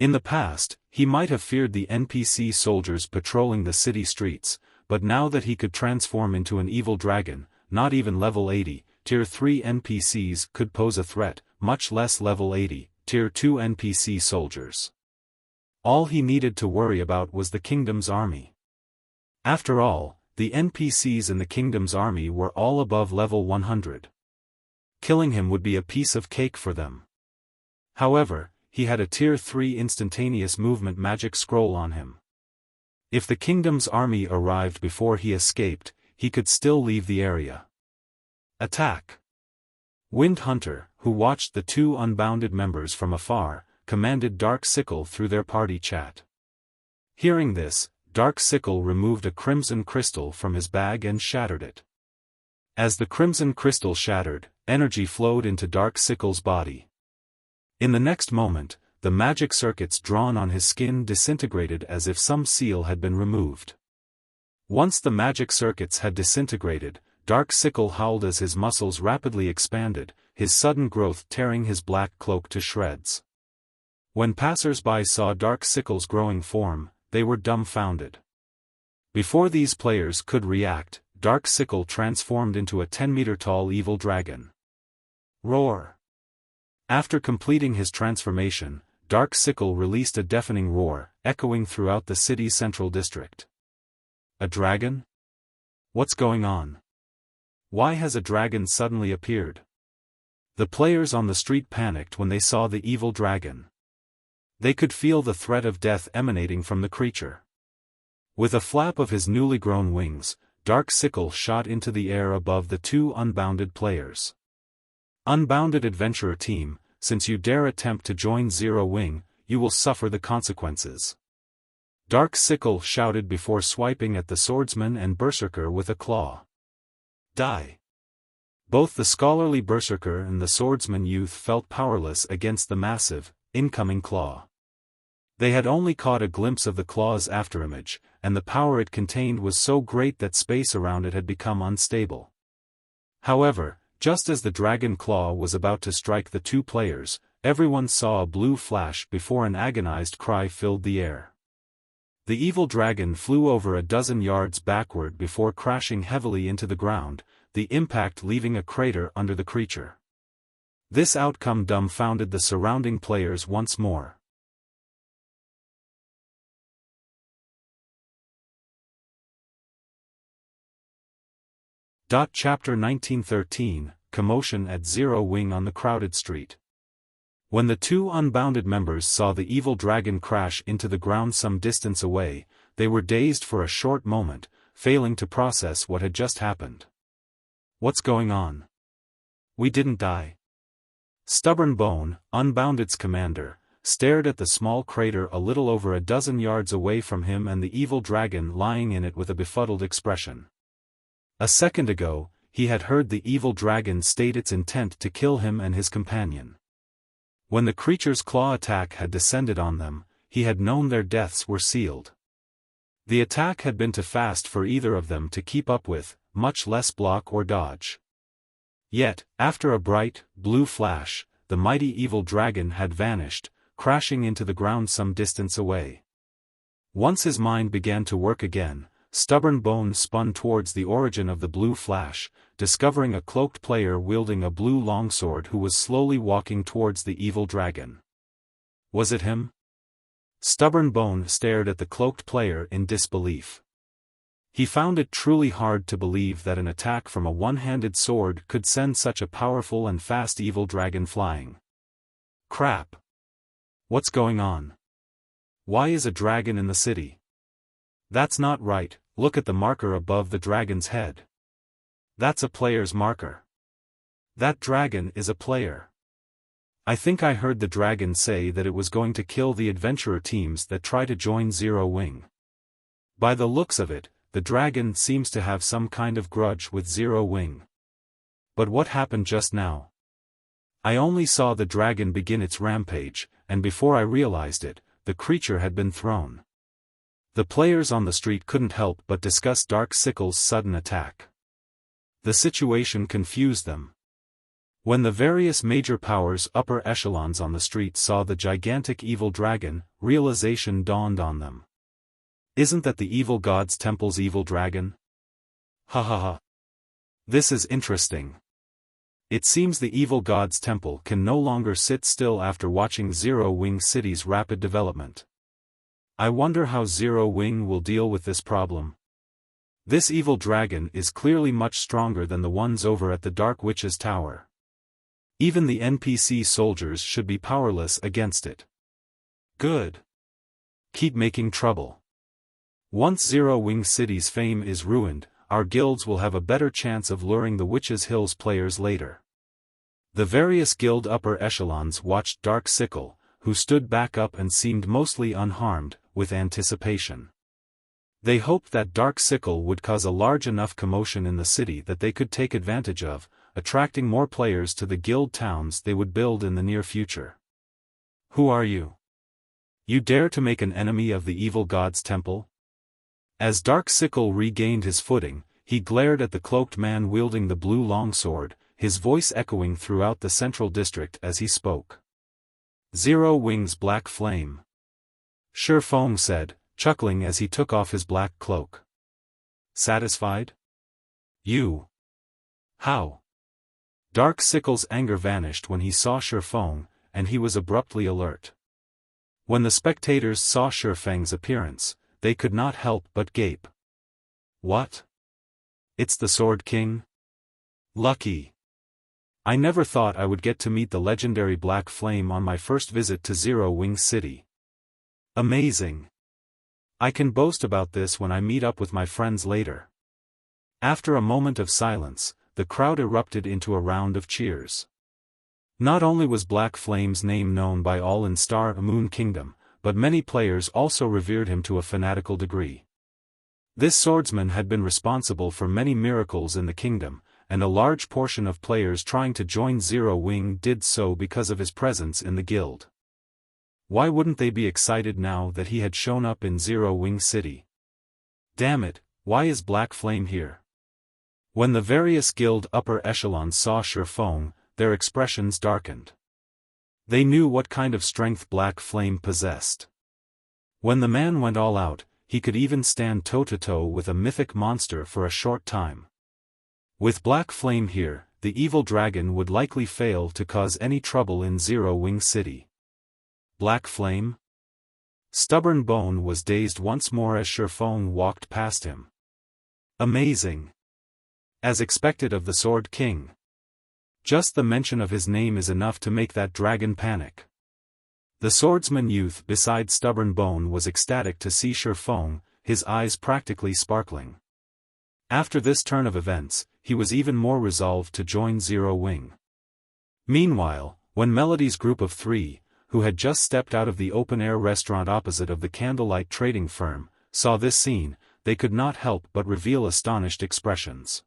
In the past, he might have feared the NPC soldiers patrolling the city streets, but now that he could transform into an evil dragon, not even level 80, Tier 3 NPCs could pose a threat, much less level 80, Tier 2 NPC soldiers. All he needed to worry about was the kingdom's army. After all, the NPCs in the kingdom's army were all above level 100. Killing him would be a piece of cake for them. However, he had a Tier 3 instantaneous movement magic scroll on him. If the kingdom's army arrived before he escaped, he could still leave the area. Attack! Wind Hunter, who watched the two unbounded members from afar, commanded Dark Sickle through their party chat. Hearing this, Dark Sickle removed a crimson crystal from his bag and shattered it. As the crimson crystal shattered, energy flowed into Dark Sickle's body. In the next moment, the magic circuits drawn on his skin disintegrated as if some seal had been removed. Once the magic circuits had disintegrated, Dark Sickle howled as his muscles rapidly expanded, his sudden growth tearing his black cloak to shreds. When passers-by saw Dark Sickle's growing form, they were dumbfounded. Before these players could react, Dark Sickle transformed into a 10-meter-tall evil dragon. Roar! After completing his transformation, Dark Sickle released a deafening roar, echoing throughout the city's central district. A dragon? What's going on? Why has a dragon suddenly appeared? The players on the street panicked when they saw the evil dragon. They could feel the threat of death emanating from the creature. With a flap of his newly grown wings, Dark Sickle shot into the air above the two unbounded players. Unbounded adventurer team, since you dare attempt to join Zero Wing, you will suffer the consequences. Dark Sickle shouted before swiping at the swordsman and berserker with a claw. Die! Both the scholarly berserker and the swordsman youth felt powerless against the massive, incoming claw. They had only caught a glimpse of the claw's afterimage, and the power it contained was so great that space around it had become unstable. However, just as the dragon claw was about to strike the two players, everyone saw a blue flash before an agonized cry filled the air. The evil dragon flew over a dozen yards backward before crashing heavily into the ground, the impact leaving a crater under the creature. This outcome dumbfounded the surrounding players once more. Chapter 1913, Commotion at Zero Wing on the crowded street. When the two unbounded members saw the evil dragon crash into the ground some distance away, they were dazed for a short moment, failing to process what had just happened. What's going on? We didn't die. Stubborn Bone, Unbounded's commander, stared at the small crater a little over a dozen yards away from him and the evil dragon lying in it with a befuddled expression. A second ago, he had heard the evil dragon state its intent to kill him and his companion. When the creature's claw attack had descended on them, he had known their deaths were sealed. The attack had been too fast for either of them to keep up with, much less block or dodge. Yet, after a bright, blue flash, the mighty evil dragon had vanished, crashing into the ground some distance away. Once his mind began to work again, Stubborn Bone spun towards the origin of the blue flash, discovering a cloaked player wielding a blue longsword who was slowly walking towards the evil dragon. Was it him? Stubborn Bone stared at the cloaked player in disbelief. He found it truly hard to believe that an attack from a one-handed sword could send such a powerful and fast evil dragon flying. Crap! What's going on? Why is a dragon in the city? That's not right. Look at the marker above the dragon's head. That's a player's marker. That dragon is a player. I think I heard the dragon say that it was going to kill the adventurer teams that try to join Zero Wing. By the looks of it, the dragon seems to have some kind of grudge with Zero Wing. But what happened just now? I only saw the dragon begin its rampage, and before I realized it, the creature had been thrown. The players on the street couldn't help but discuss Dark Sickle's sudden attack. The situation confused them. When the various major powers' upper echelons on the street saw the gigantic evil dragon, realization dawned on them. Isn't that the evil god's temple's evil dragon? Ha ha ha. This is interesting. It seems the evil god's temple can no longer sit still after watching Zero Wing City's rapid development. I wonder how Zero Wing will deal with this problem. This evil dragon is clearly much stronger than the ones over at the Dark Witch's Tower. Even the NPC soldiers should be powerless against it. Good. Keep making trouble. Once Zero Wing City's fame is ruined, our guilds will have a better chance of luring the Witch's Hills players later. The various guild upper echelons watched Dark Sickle, who stood back up and seemed mostly unharmed, with anticipation. They hoped that Dark Sickle would cause a large enough commotion in the city that they could take advantage of, attracting more players to the guild towns they would build in the near future. Who are you? You dare to make an enemy of the evil god's temple? As Dark Sickle regained his footing, he glared at the cloaked man wielding the blue longsword, his voice echoing throughout the central district as he spoke. Zero Wing's black flame. Xiaofan said, chuckling as he took off his black cloak. Satisfied? You. How? Dark Sickle's anger vanished when he saw Xiaofan, and he was abruptly alert. When the spectators saw Xiaofang's appearance, they could not help but gape. What? It's the Sword King? Lucky. I never thought I would get to meet the legendary Black Flame on my first visit to Zero Wing City. Amazing. I can boast about this when I meet up with my friends later. After a moment of silence, the crowd erupted into a round of cheers. Not only was Black Flame's name known by all in Star Moon Kingdom, but many players also revered him to a fanatical degree. This swordsman had been responsible for many miracles in the kingdom, and a large portion of players trying to join Zero Wing did so because of his presence in the guild. Why wouldn't they be excited now that he had shown up in Zero Wing City? Damn it, why is Black Flame here? When the various guild upper echelons saw Xiaofan, their expressions darkened. They knew what kind of strength Black Flame possessed. When the man went all out, he could even stand toe-to-toe with a mythic monster for a short time. With Black Flame here, the evil dragon would likely fail to cause any trouble in Zero Wing City. Black Flame? Stubborn Bone was dazed once more as Xiaofan walked past him. Amazing. As expected of the Sword King. Just the mention of his name is enough to make that dragon panic. The swordsman youth beside Stubborn Bone was ecstatic to see Xiaofan, his eyes practically sparkling. After this turn of events, he was even more resolved to join Zero Wing. Meanwhile, when Melody's group of three, who had just stepped out of the open-air restaurant opposite of the candlelight trading firm, saw this scene, they could not help but reveal astonished expressions.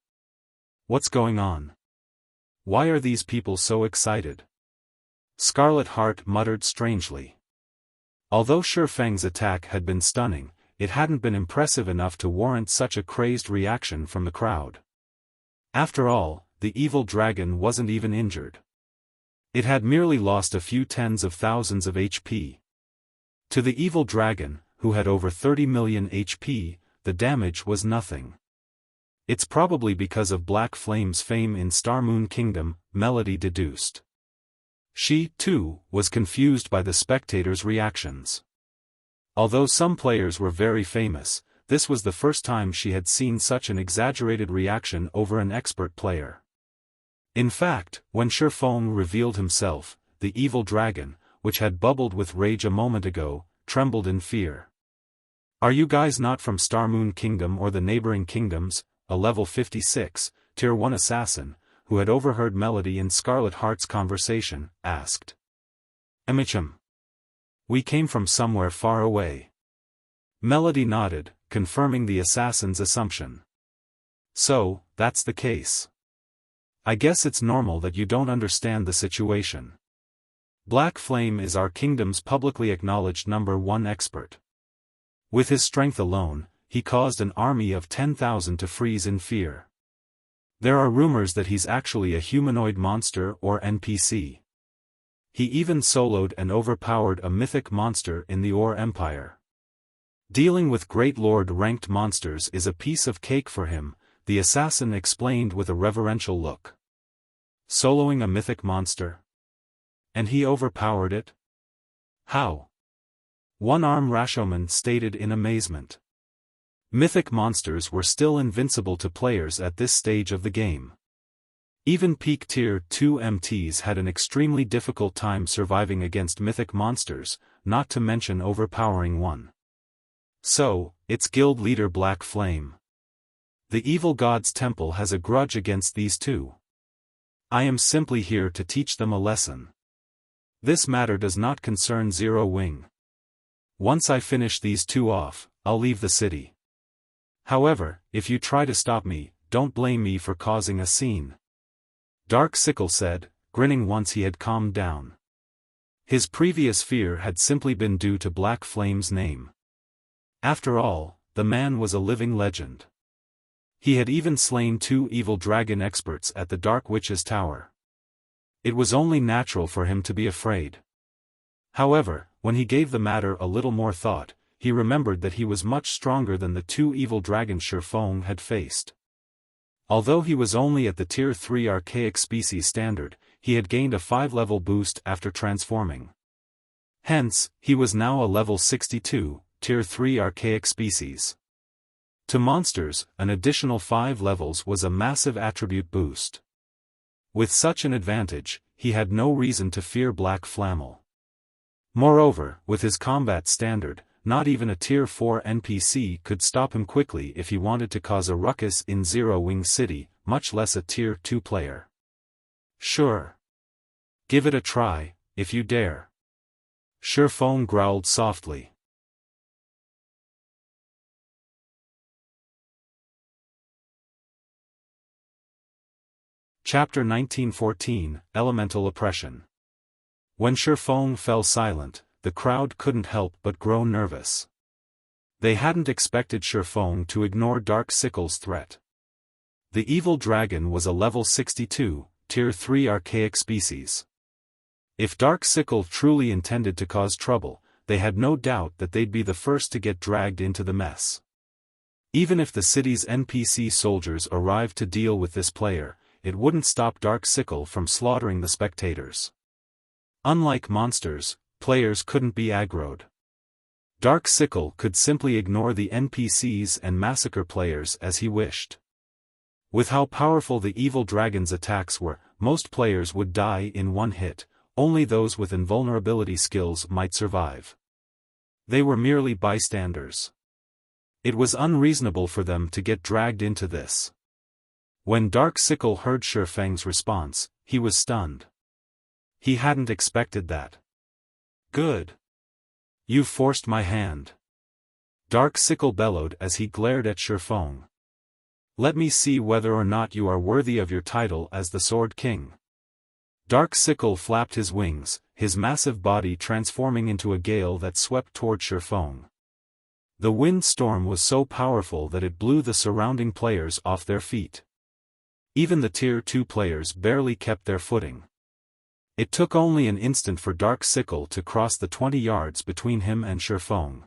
What's going on? Why are these people so excited? Scarlet Heart muttered strangely. Although Shifeng's attack had been stunning, it hadn't been impressive enough to warrant such a crazed reaction from the crowd. After all, the evil dragon wasn't even injured. It had merely lost a few tens of thousands of HP. To the evil dragon, who had over 30 million HP, the damage was nothing. It's probably because of Black Flame's fame in Star Moon Kingdom, Melody deduced. She, too, was confused by the spectators' reactions. Although some players were very famous, this was the first time she had seen such an exaggerated reaction over an expert player. In fact, when Xiaofan revealed himself, the evil dragon, which had bubbled with rage a moment ago, trembled in fear. Are you guys not from Star Moon Kingdom or the neighboring kingdoms? A level 56, Tier 1 assassin, who had overheard Melody and Scarlet Heart's conversation, asked. Emicham. We came from somewhere far away. Melody nodded, confirming the assassin's assumption. So, that's the case. I guess it's normal that you don't understand the situation. Black Flame is our kingdom's publicly acknowledged #1 expert. With his strength alone, he caused an army of 10,000 to freeze in fear. There are rumors that he's actually a humanoid monster or NPC. He even soloed and overpowered a mythic monster in the Ore Empire. Dealing with Great Lord-ranked monsters is a piece of cake for him, the assassin explained with a reverential look. Soloing a mythic monster? And he overpowered it? How? One-arm Rashomon stated in amazement. Mythic monsters were still invincible to players at this stage of the game. Even peak Tier 2 MTs had an extremely difficult time surviving against mythic monsters, not to mention overpowering one. So, it's guild leader Black Flame. The evil god's temple has a grudge against these two. I am simply here to teach them a lesson. This matter does not concern Zero Wing. Once I finish these two off, I'll leave the city. However, if you try to stop me, don't blame me for causing a scene. Dark Sickle said, grinning once he had calmed down. His previous fear had simply been due to Black Flame's name. After all, the man was a living legend. He had even slain 2 evil dragon experts at the Dark Witch's Tower. It was only natural for him to be afraid. However, when he gave the matter a little more thought, he remembered that he was much stronger than the 2 evil dragons Xiaofan had faced. Although he was only at the Tier 3 archaic species standard, he had gained a 5-level boost after transforming. Hence, he was now a level 62, Tier 3 archaic species. To monsters, an additional 5 levels was a massive attribute boost. With such an advantage, he had no reason to fear Black Flammel. Moreover, with his combat standard, not even a Tier 4 NPC could stop him quickly if he wanted to cause a ruckus in Zero Wing City, much less a Tier 2 player. Sure. Give it a try, if you dare. Xiaofan growled softly. Chapter 1914, Elemental Oppression. When Xiaofan fell silent, the crowd couldn't help but grow nervous. They hadn't expected Xiaofan to ignore Dark Sickle's threat. The evil dragon was a level 62, Tier 3 archaic species. If Dark Sickle truly intended to cause trouble, they had no doubt that they'd be the first to get dragged into the mess. Even if the city's NPC soldiers arrived to deal with this player, it wouldn't stop Dark Sickle from slaughtering the spectators. Unlike monsters, players couldn't be aggroed. Dark Sickle could simply ignore the NPCs and massacre players as he wished. With how powerful the evil dragon's attacks were, most players would die in one hit, only those with invulnerability skills might survive. They were merely bystanders. It was unreasonable for them to get dragged into this. When Dark Sickle heard Xiaofan's response, he was stunned. He hadn't expected that. Good. You forced my hand. Dark Sickle bellowed as he glared at Xiaofan. Let me see whether or not you are worthy of your title as the Sword King. Dark Sickle flapped his wings, his massive body transforming into a gale that swept toward Xiaofan. The wind storm was so powerful that it blew the surrounding players off their feet. Even the Tier 2 players barely kept their footing. It took only an instant for Dark Sickle to cross the 20 yards between him and Xiaofan.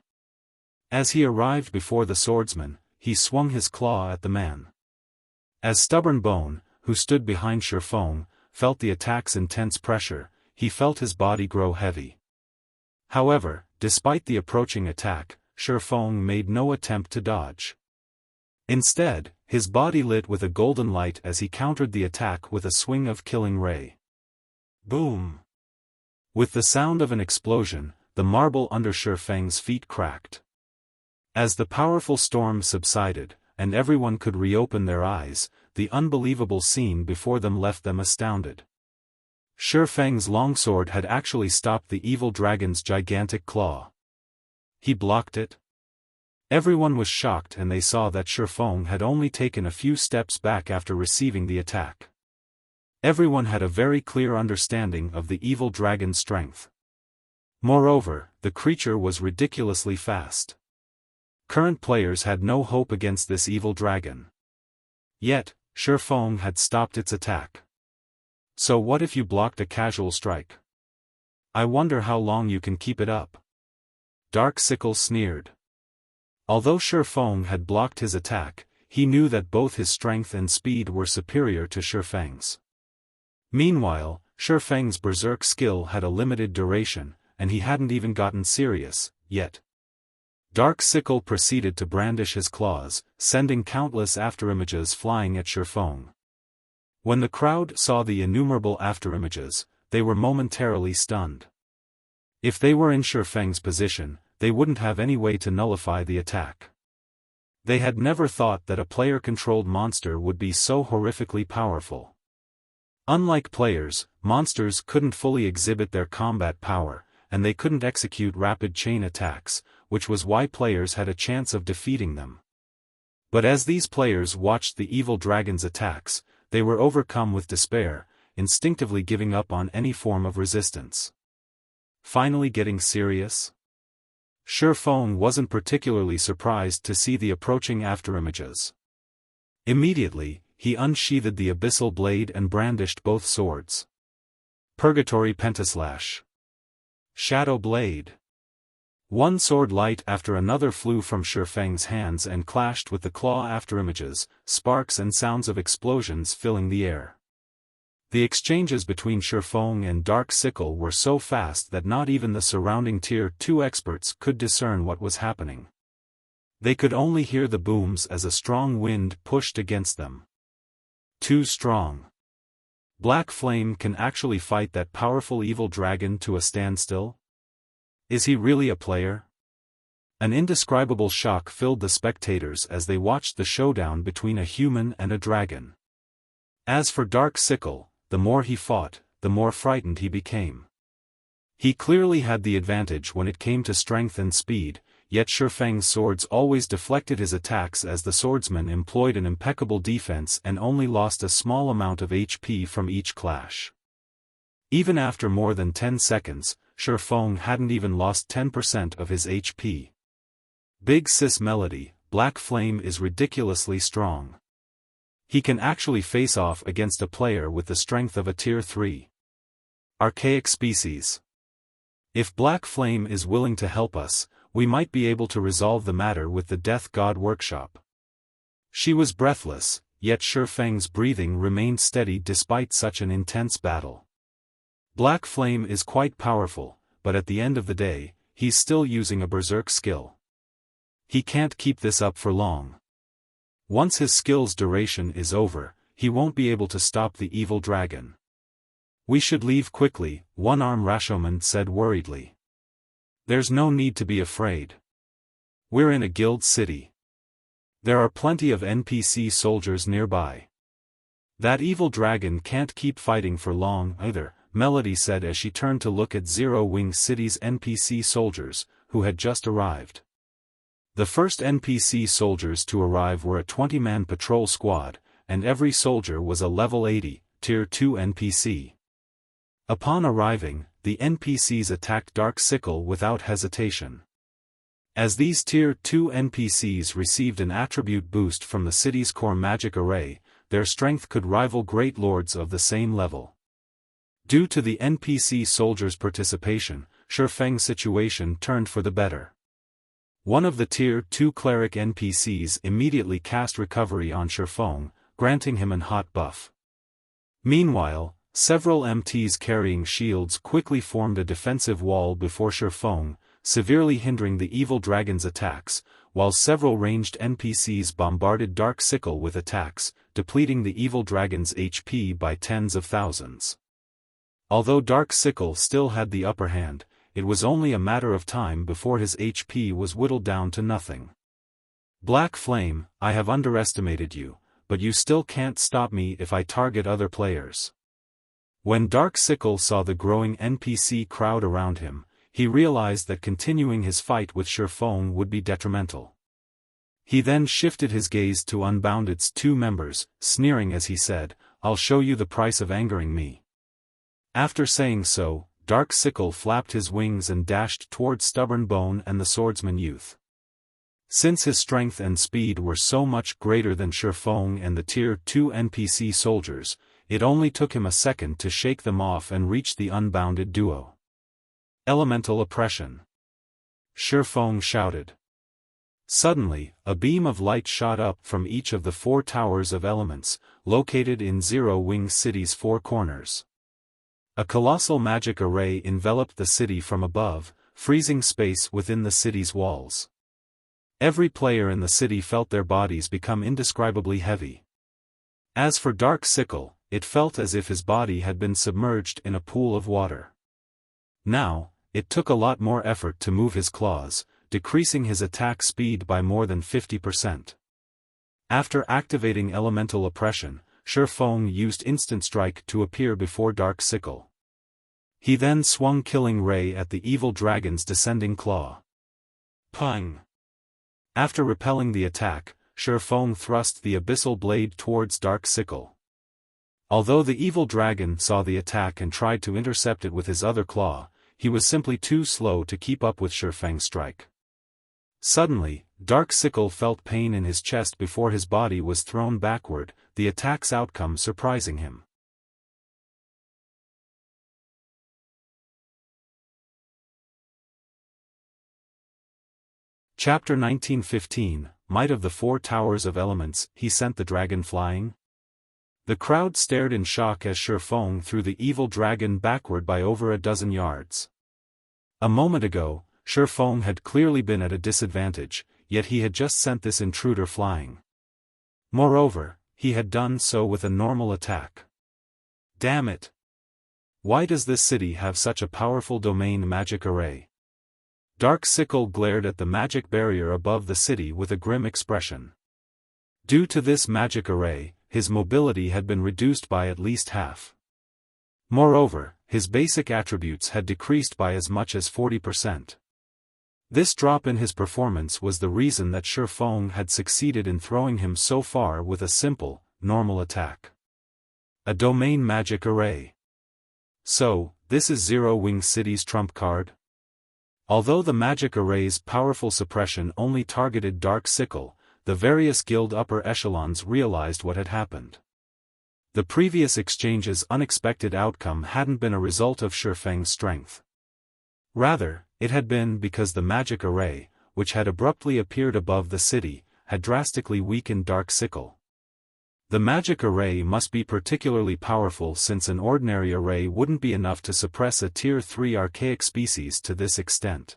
As he arrived before the swordsman, he swung his claw at the man. As Stubborn Bone, who stood behind Xiaofan, felt the attack's intense pressure, he felt his body grow heavy. However, despite the approaching attack, Xiaofan made no attempt to dodge. Instead, his body lit with a golden light as he countered the attack with a swing of Killing Ray. Boom! With the sound of an explosion, the marble under Xiaofan's feet cracked. As the powerful storm subsided, and everyone could reopen their eyes, the unbelievable scene before them left them astounded. Xiaofan's longsword had actually stopped the evil dragon's gigantic claw. He blocked it. Everyone was shocked and they saw that Xiaofan had only taken a few steps back after receiving the attack. Everyone had a very clear understanding of the evil dragon's strength. Moreover, the creature was ridiculously fast. Current players had no hope against this evil dragon. Yet, Xiaofan had stopped its attack. So what if you blocked a casual strike? I wonder how long you can keep it up. Dark Sickle sneered. Although Xiaofan had blocked his attack, he knew that both his strength and speed were superior to Xiaofan's. Meanwhile, Xiaofan's berserk skill had a limited duration, and he hadn't even gotten serious, yet. Dark Sickle proceeded to brandish his claws, sending countless afterimages flying at Xiaofan. When the crowd saw the innumerable afterimages, they were momentarily stunned. If they were in Xiaofan's position, they wouldn't have any way to nullify the attack. They had never thought that a player-controlled monster would be so horrifically powerful. Unlike players, monsters couldn't fully exhibit their combat power, and they couldn't execute rapid chain attacks, which was why players had a chance of defeating them. But as these players watched the evil dragon's attacks, they were overcome with despair, instinctively giving up on any form of resistance. Finally getting serious? Xiaofan wasn't particularly surprised to see the approaching afterimages. Immediately, he unsheathed the abyssal blade and brandished both swords. Purgatory Pentaslash. Shadow Blade. One sword light after another flew from Xiaofan's hands and clashed with the claw afterimages, sparks and sounds of explosions filling the air. The exchanges between Xiaofan and Dark Sickle were so fast that not even the surrounding Tier 2 experts could discern what was happening. They could only hear the booms as a strong wind pushed against them. Too strong. Black Flame can actually fight that powerful evil dragon to a standstill? Is he really a player? An indescribable shock filled the spectators as they watched the showdown between a human and a dragon. As for Dark Sickle, the more he fought, the more frightened he became. He clearly had the advantage when it came to strength and speed, yet Xiaofan's swords always deflected his attacks as the swordsman employed an impeccable defense and only lost a small amount of HP from each clash. Even after more than 10 seconds, Xiaofan hadn't even lost 10% of his HP. Big Sis Melody, Black Flame is ridiculously strong. He can actually face off against a player with the strength of a Tier 3. Archaic Species. If Black Flame is willing to help us, we might be able to resolve the matter with the Death God Workshop. She was breathless, yet Xiaofan's breathing remained steady despite such an intense battle. Black Flame is quite powerful, but at the end of the day, he's still using a berserk skill. He can't keep this up for long. Once his skill's duration is over, he won't be able to stop the evil dragon. We should leave quickly, one-arm Rashomon said worriedly. There's no need to be afraid. We're in a guild city. There are plenty of NPC soldiers nearby. That evil dragon can't keep fighting for long either, Melody said as she turned to look at Zero Wing City's NPC soldiers, who had just arrived. The first NPC soldiers to arrive were a 20-man patrol squad, and every soldier was a level 80, Tier 2 NPC. Upon arriving, the NPCs attacked Dark Sickle without hesitation. As these Tier 2 NPCs received an attribute boost from the city's core magic array, their strength could rival great lords of the same level. Due to the NPC soldiers' participation, Xiaofan's situation turned for the better. One of the Tier 2 cleric NPCs immediately cast Recovery on Xiaofan, granting him an hot buff. Meanwhile, several MTs carrying shields quickly formed a defensive wall before Xiaofan, severely hindering the evil dragon's attacks, while several ranged NPCs bombarded Dark Sickle with attacks, depleting the evil dragon's HP by tens of thousands. Although Dark Sickle still had the upper hand, it was only a matter of time before his HP was whittled down to nothing. Black Flame, I have underestimated you, but you still can't stop me if I target other players. When Dark Sickle saw the growing NPC crowd around him, he realized that continuing his fight with Xiaofan would be detrimental. He then shifted his gaze to Unbounded's two members, sneering as he said, "I'll show you the price of angering me." After saying so, Dark Sickle flapped his wings and dashed towards Stubborn Bone and the swordsman youth. Since his strength and speed were so much greater than Xiaofan and the Tier 2 NPC soldiers, it only took him a second to shake them off and reach the Unbounded duo. Elemental Oppression. Xiaofan shouted. Suddenly, a beam of light shot up from each of the 4 towers of elements, located in Zero Wing City's 4 corners. A colossal magic array enveloped the city from above, freezing space within the city's walls. Every player in the city felt their bodies become indescribably heavy. As for Dark Sickle, it felt as if his body had been submerged in a pool of water. Now, it took a lot more effort to move his claws, decreasing his attack speed by more than 50%. After activating Elemental Oppression, Xiaofan used Instant Strike to appear before Dark Sickle. He then swung Killing Ray at the evil dragon's descending claw. Pang! After repelling the attack, Xiaofan thrust the abyssal blade towards Dark Sickle. Although the evil dragon saw the attack and tried to intercept it with his other claw, he was simply too slow to keep up with Xiaofang's strike. Suddenly, Dark Sickle felt pain in his chest before his body was thrown backward, the attack's outcome surprising him. Chapter 1915, Might of the 4 Towers of Elements, he sent the dragon flying? The crowd stared in shock as Xiaofan threw the evil dragon backward by over a dozen yards. A moment ago, Xiaofan had clearly been at a disadvantage, yet he had just sent this intruder flying. Moreover, he had done so with a normal attack. Damn it! Why does this city have such a powerful domain magic array? Dark Sickle glared at the magic barrier above the city with a grim expression. Due to this magic array, his mobility had been reduced by at least half. Moreover, his basic attributes had decreased by as much as 40%. This drop in his performance was the reason that Xiaofan had succeeded in throwing him so far with a simple, normal attack. A domain magic array. So, this is Zero Wing City's trump card? Although the magic array's powerful suppression only targeted Dark Sickle, the various guild upper echelons realized what had happened. The previous exchange's unexpected outcome hadn't been a result of Xiaofang's strength. Rather, it had been because the magic array, which had abruptly appeared above the city, had drastically weakened Dark Sickle. The magic array must be particularly powerful since an ordinary array wouldn't be enough to suppress a Tier 3 archaic species to this extent.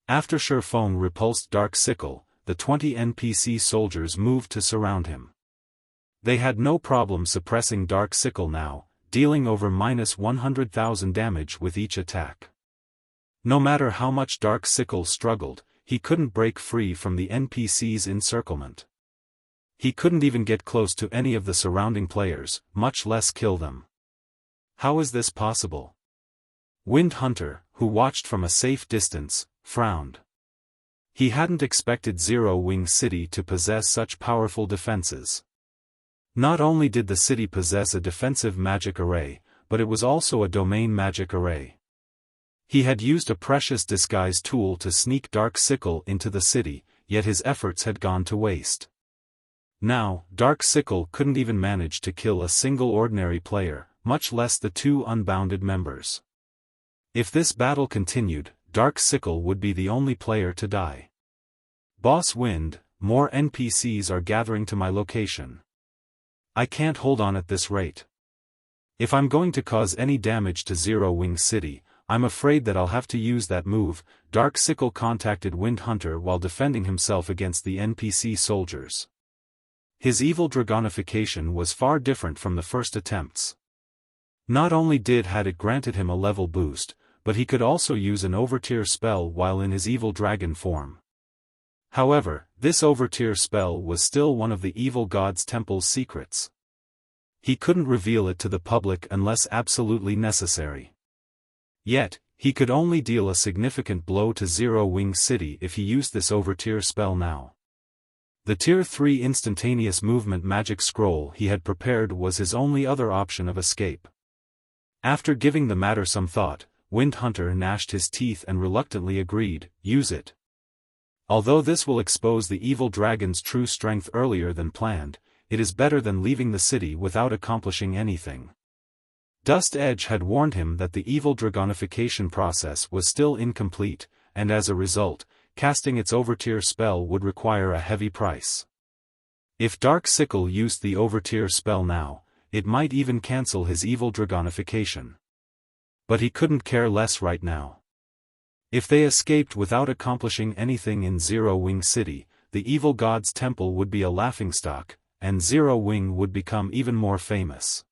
After Xiaofan repulsed Dark Sickle, the 20 NPC soldiers moved to surround him. They had no problem suppressing Dark Sickle now, dealing over -100,000 damage with each attack. No matter how much Dark Sickle struggled, he couldn't break free from the NPC's encirclement. He couldn't even get close to any of the surrounding players, much less kill them. How is this possible? Wind Hunter, who watched from a safe distance, frowned. He hadn't expected Zero Wing City to possess such powerful defenses. Not only did the city possess a defensive magic array, but it was also a domain magic array. He had used a precious disguise tool to sneak Dark Sickle into the city, yet his efforts had gone to waste. Now, Dark Sickle couldn't even manage to kill a single ordinary player, much less the two unbounded members. If this battle continued, Dark Sickle would be the only player to die. Boss Wind, more NPCs are gathering to my location. I can't hold on at this rate. If I'm going to cause any damage to Zero Wing City, I'm afraid that I'll have to use that move. Dark Sickle contacted Wind Hunter while defending himself against the NPC soldiers. His evil dragonification was far different from the first attempts. Not only had it granted him a level boost, but he could also use an overtier spell while in his evil dragon form. However, this overtier spell was still one of the evil god's temple's secrets. He couldn't reveal it to the public unless absolutely necessary. Yet, he could only deal a significant blow to Zero Wing City if he used this overtier spell now. The Tier 3 instantaneous movement magic scroll he had prepared was his only other option of escape. After giving the matter some thought, Wind Hunter gnashed his teeth and reluctantly agreed, use it. Although this will expose the evil dragon's true strength earlier than planned, it is better than leaving the city without accomplishing anything. Dust Edge had warned him that the evil dragonification process was still incomplete, and as a result, casting its overtier spell would require a heavy price. If Dark Sickle used the overtier spell now, it might even cancel his evil dragonification. But he couldn't care less right now. If they escaped without accomplishing anything in Zero Wing City, the evil god's temple would be a laughingstock, and Zero Wing would become even more famous.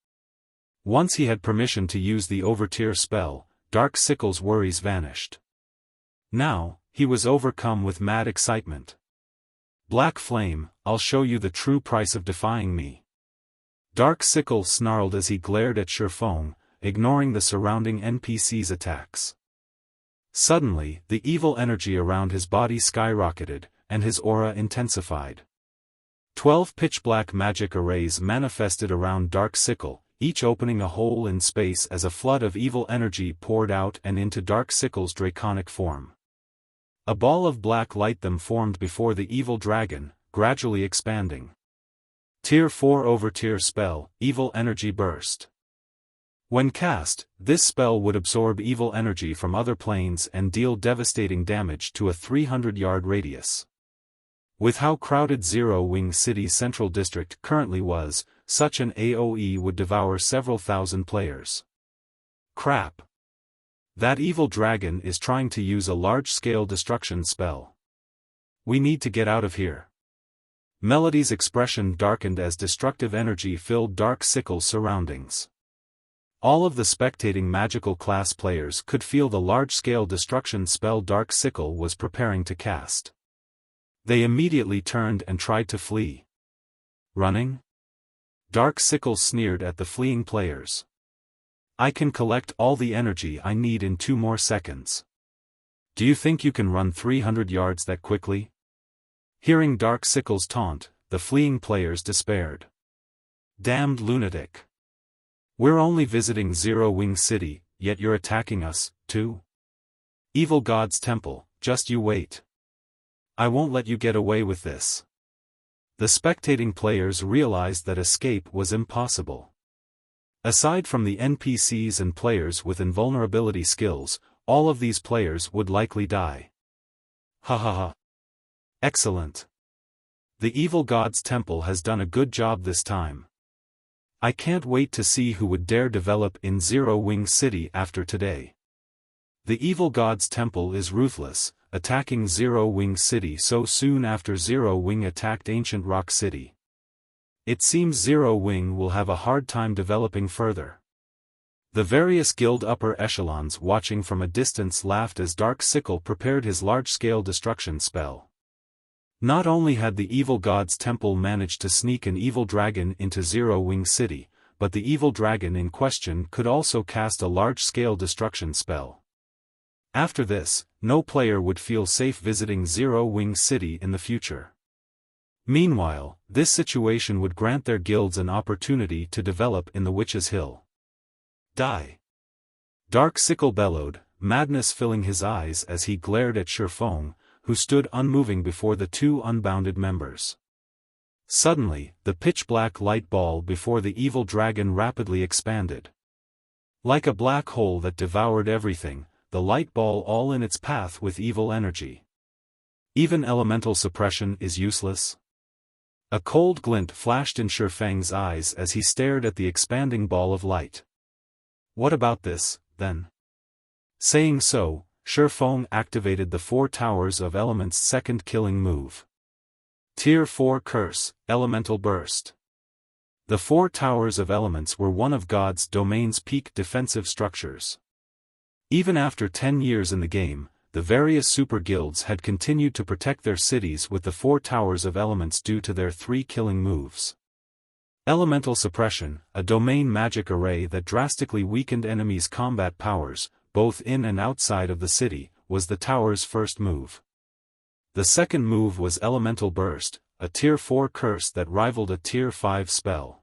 Once he had permission to use the overtier spell, Dark Sickle's worries vanished. Now, he was overcome with mad excitement. Black Flame, I'll show you the true price of defying me. Dark Sickle snarled as he glared at Xiaofan, ignoring the surrounding NPC's attacks. Suddenly, the evil energy around his body skyrocketed, and his aura intensified. 12 pitch-black magic arrays manifested around Dark Sickle, each opening a hole in space as a flood of evil energy poured out and into Dark Sickle's draconic form. A ball of black light them formed before the evil dragon, gradually expanding. Tier 4 overtier spell, Evil Energy Burst. When cast, this spell would absorb evil energy from other planes and deal devastating damage to a 300-yard radius. With how crowded Zero Wing City's central district currently was, such an AoE would devour several thousand players. Crap. That evil dragon is trying to use a large-scale destruction spell. We need to get out of here. Melody's expression darkened as destructive energy filled Dark Sickle's surroundings. All of the spectating magical class players could feel the large-scale destruction spell Dark Sickle was preparing to cast. They immediately turned and tried to flee. Running? Dark Sickle sneered at the fleeing players. I can collect all the energy I need in 2 more seconds. Do you think you can run 300 yards that quickly? Hearing Dark Sickle's taunt, the fleeing players despaired. Damned lunatic. We're only visiting Zero Wing City, yet you're attacking us, too? Evil God's Temple, just you wait. I won't let you get away with this. The spectating players realized that escape was impossible. Aside from the NPCs and players with invulnerability skills, all of these players would likely die. Ha ha ha. Excellent. The Evil God's Temple has done a good job this time. I can't wait to see who would dare develop in Zero Wing City after today. The Evil God's Temple is ruthless, attacking Zero Wing City so soon after Zero Wing attacked Ancient Rock City. It seems Zero Wing will have a hard time developing further. The various guild upper echelons watching from a distance laughed as Dark Sickle prepared his large-scale destruction spell. Not only had the evil god's temple managed to sneak an evil dragon into Zero Wing City, but the evil dragon in question could also cast a large-scale destruction spell. After this, no player would feel safe visiting Zero Wing City in the future. Meanwhile, this situation would grant their guilds an opportunity to develop in the Witch's Hill. Die! Dark Sickle bellowed, madness filling his eyes as he glared at Xiaofan, who stood unmoving before the two unbounded members. Suddenly, the pitch-black light ball before the evil dragon rapidly expanded. Like a black hole that devoured everything, the light ball all in its path with evil energy. Even elemental suppression is useless? A cold glint flashed in Xiaofan's eyes as he stared at the expanding ball of light. What about this, then? Saying so, Xiaofan activated the 4 Towers of Element's second killing move. Tier 4 Curse, Elemental Burst. The 4 Towers of Elements were one of God's domain's peak defensive structures. Even after 10 years in the game, the various super guilds had continued to protect their cities with the 4 Towers of Elements due to their 3 killing moves. Elemental Suppression, a domain magic array that drastically weakened enemies' combat powers, both in and outside of the city, was the tower's first move. The second move was Elemental Burst, a Tier 4 curse that rivaled a Tier 5 spell.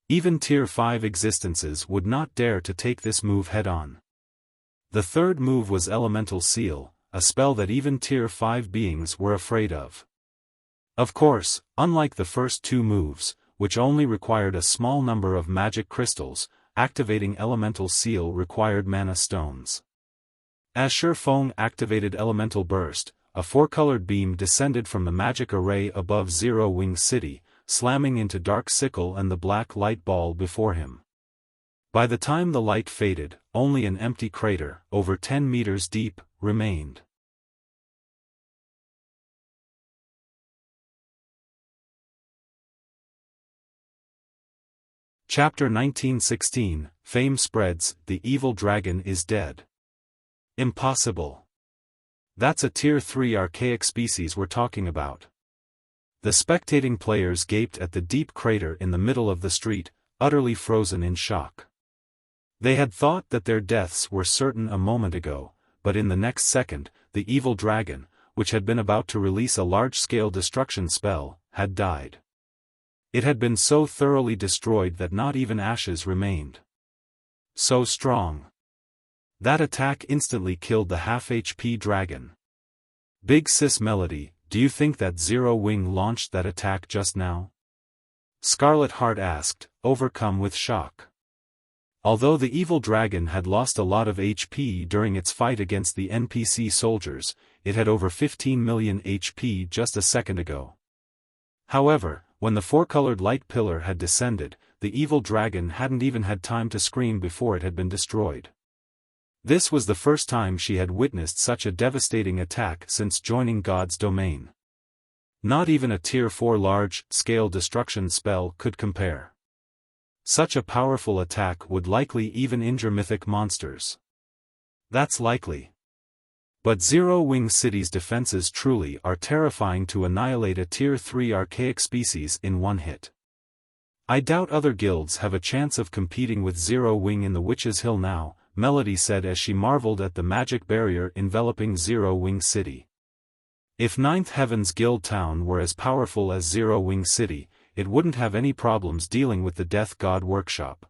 Even Tier 5 existences would not dare to take this move head-on. The third move was Elemental Seal, a spell that even Tier 5 beings were afraid of. Of course, unlike the first 2 moves, which only required a small number of magic crystals, activating Elemental Seal required mana stones. As Xiaofan activated Elemental Burst, a 4-colored beam descended from the magic array above Zero Wing City, slamming into Dark Sickle and the black light ball before him. By the time the light faded, only an empty crater, over 10 meters deep, remained. Chapter 1916, Fame Spreads, The Evil Dragon is Dead. Impossible. That's a Tier 3 archaic species we're talking about. The spectating players gaped at the deep crater in the middle of the street, utterly frozen in shock. They had thought that their deaths were certain a moment ago, but in the next second, the evil dragon, which had been about to release a large-scale destruction spell, had died. It had been so thoroughly destroyed that not even ashes remained. So strong. That attack instantly killed the half-HP dragon. Big Sis Melody, do you think that Zero Wing launched that attack just now? Scarlet Heart asked, overcome with shock. Although the evil dragon had lost a lot of HP during its fight against the NPC soldiers, it had over 15 million HP just a second ago. However, when the 4-colored light pillar had descended, the evil dragon hadn't even had time to scream before it had been destroyed. This was the first time she had witnessed such a devastating attack since joining God's domain. Not even a Tier 4 large-scale destruction spell could compare. Such a powerful attack would likely even injure mythic monsters. That's likely. But Zero Wing City's defenses truly are terrifying to annihilate a Tier 3 archaic species in one hit. I doubt other guilds have a chance of competing with Zero Wing in the Witch's Hill now, Melody said as she marveled at the magic barrier enveloping Zero Wing City. If Ninth Heaven's Guild Town were as powerful as Zero Wing City, it wouldn't have any problems dealing with the Death God Workshop.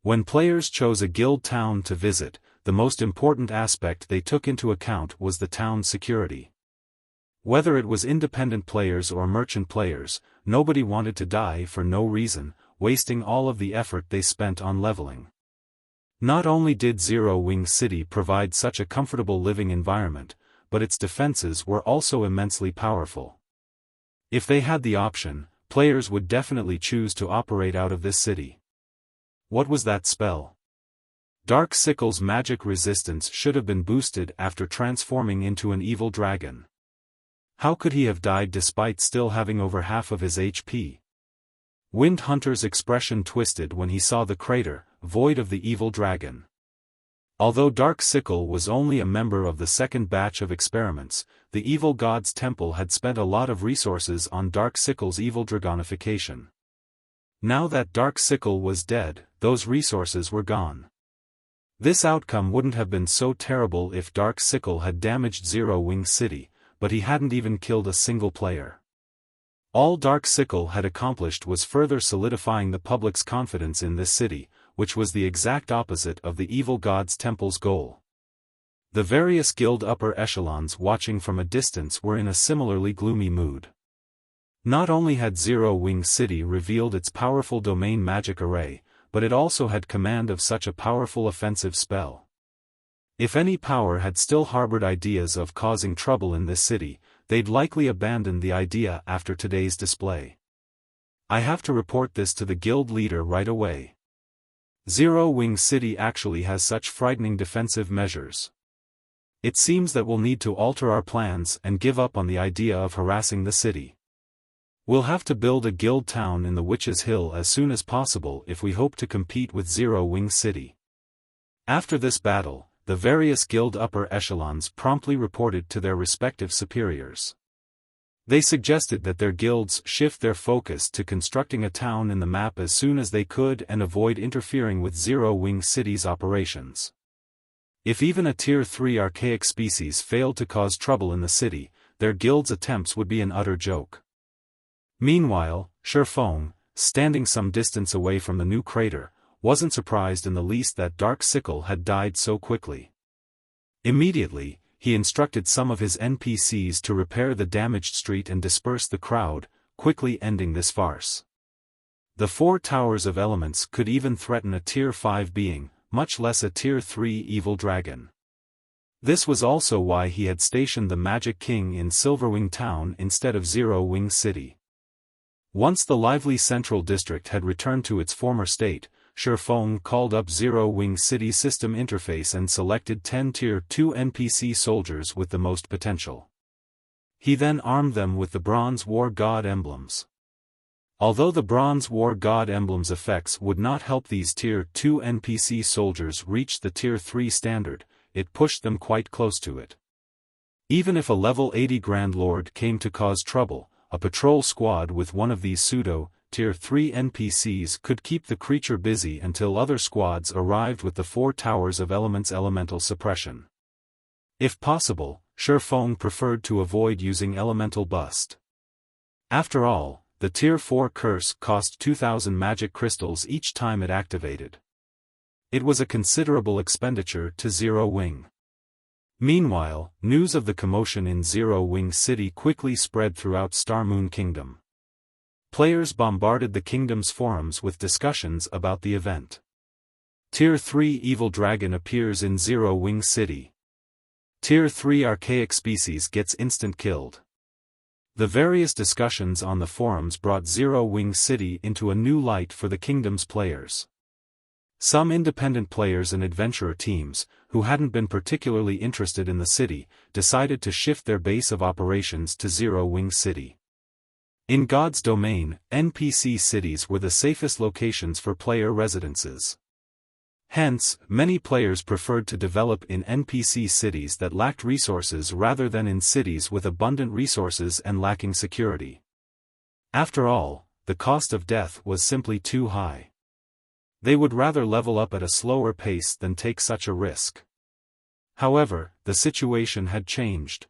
When players chose a guild town to visit, the most important aspect they took into account was the town's security. Whether it was independent players or merchant players, nobody wanted to die for no reason, wasting all of the effort they spent on leveling. Not only did Zero Wing City provide such a comfortable living environment, but its defenses were also immensely powerful. If they had the option, players would definitely choose to operate out of this city. What was that spell? Dark Sickle's magic resistance should have been boosted after transforming into an evil dragon. How could he have died despite still having over half of his HP? Wind Hunter's expression twisted when he saw the crater, void of the evil dragon. Although Dark Sickle was only a member of the second batch of experiments, the evil god's temple had spent a lot of resources on Dark Sickle's evil dragonification. Now that Dark Sickle was dead, those resources were gone. This outcome wouldn't have been so terrible if Dark Sickle had damaged Zero Wing City, but he hadn't even killed a single player. All Dark Sickle had accomplished was further solidifying the public's confidence in this city, which was the exact opposite of the evil god's temple's goal. The various guild upper echelons watching from a distance were in a similarly gloomy mood. Not only had Zero Wing City revealed its powerful domain magic array, but it also had command of such a powerful offensive spell. If any power had still harbored ideas of causing trouble in this city, they'd likely abandon the idea after today's display. I have to report this to the guild leader right away. Zero Wing City actually has such frightening defensive measures. It seems that we'll need to alter our plans and give up on the idea of harassing the city. We'll have to build a guild town in the Witch's Hill as soon as possible if we hope to compete with Zero Wing City. After this battle, the various guild upper echelons promptly reported to their respective superiors. They suggested that their guilds shift their focus to constructing a town in the map as soon as they could and avoid interfering with Zero Wing City's operations. If even a Tier 3 archaic species failed to cause trouble in the city, their guild's attempts would be an utter joke. Meanwhile, Xiaofan, standing some distance away from the new crater, wasn't surprised in the least that Dark Sickle had died so quickly. Immediately, he instructed some of his NPCs to repair the damaged street and disperse the crowd, quickly ending this farce. The 4 towers of elements could even threaten a Tier 5 being, much less a Tier 3 evil dragon. This was also why he had stationed the Magic King in Silverwing Town instead of Zero Wing City. Once the lively Central District had returned to its former state, Xiaofan called up Zero Wing City system interface and selected 10 Tier 2 NPC soldiers with the most potential. He then armed them with the Bronze War God emblems. Although the Bronze War God emblems effects would not help these Tier 2 NPC soldiers reach the Tier 3 standard, it pushed them quite close to it. Even if a level 80 Grand Lord came to cause trouble, a patrol squad with one of these pseudo-Tier 3 NPCs could keep the creature busy until other squads arrived with the 4 towers of elements elemental suppression. If possible, Xiaofan preferred to avoid using elemental bust. After all, the Tier 4 curse cost 2,000 magic crystals each time it activated. It was a considerable expenditure to Zero Wing. Meanwhile, news of the commotion in Zero Wing City quickly spread throughout Starmoon Kingdom. Players bombarded the kingdom's forums with discussions about the event. Tier 3 Evil Dragon appears in Zero Wing City. Tier 3 Archaic Species gets instant killed. The various discussions on the forums brought Zero Wing City into a new light for the kingdom's players. Some independent players and adventurer teams, who hadn't been particularly interested in the city, decided to shift their base of operations to Zero Wing City. In God's domain, NPC cities were the safest locations for player residences. Hence, many players preferred to develop in NPC cities that lacked resources rather than in cities with abundant resources and lacking security. After all, the cost of death was simply too high. They would rather level up at a slower pace than take such a risk. However, the situation had changed.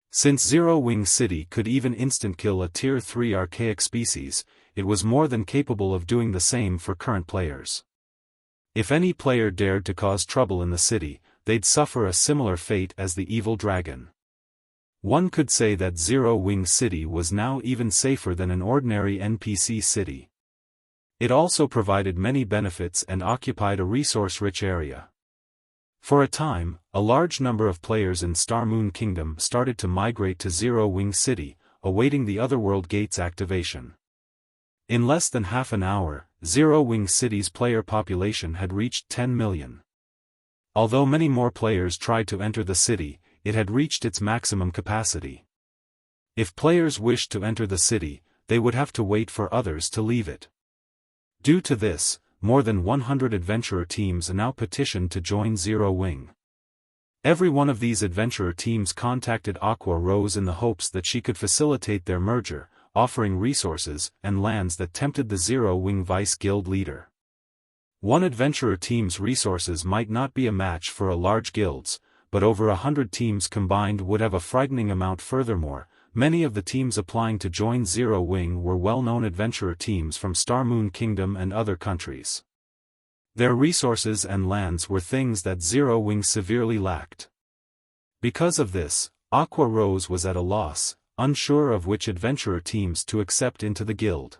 Since Zero Wing City could even instant kill a Tier 3 archaic species, it was more than capable of doing the same for current players. If any player dared to cause trouble in the city, they'd suffer a similar fate as the evil dragon. One could say that Zero Wing City was now even safer than an ordinary NPC city. It also provided many benefits and occupied a resource-rich area. For a time, a large number of players in Starmoon Kingdom started to migrate to Zero Wing City, awaiting the Otherworld Gate's activation. In less than half an hour, Zero Wing City's player population had reached 10 million. Although many more players tried to enter the city, it had reached its maximum capacity. If players wished to enter the city, they would have to wait for others to leave it. Due to this, more than 100 adventurer teams now petitioned to join Zero Wing. Every one of these adventurer teams contacted Aqua Rose in the hopes that she could facilitate their merger, offering resources and lands that tempted the Zero Wing Vice Guild leader. One adventurer team's resources might not be a match for a large guild's, but over 100 teams combined would have a frightening amount. Furthermore, many of the teams applying to join Zero Wing were well-known adventurer teams from Star Moon Kingdom and other countries. Their resources and lands were things that Zero Wing severely lacked. Because of this, Aqua Rose was at a loss, unsure of which adventurer teams to accept into the guild.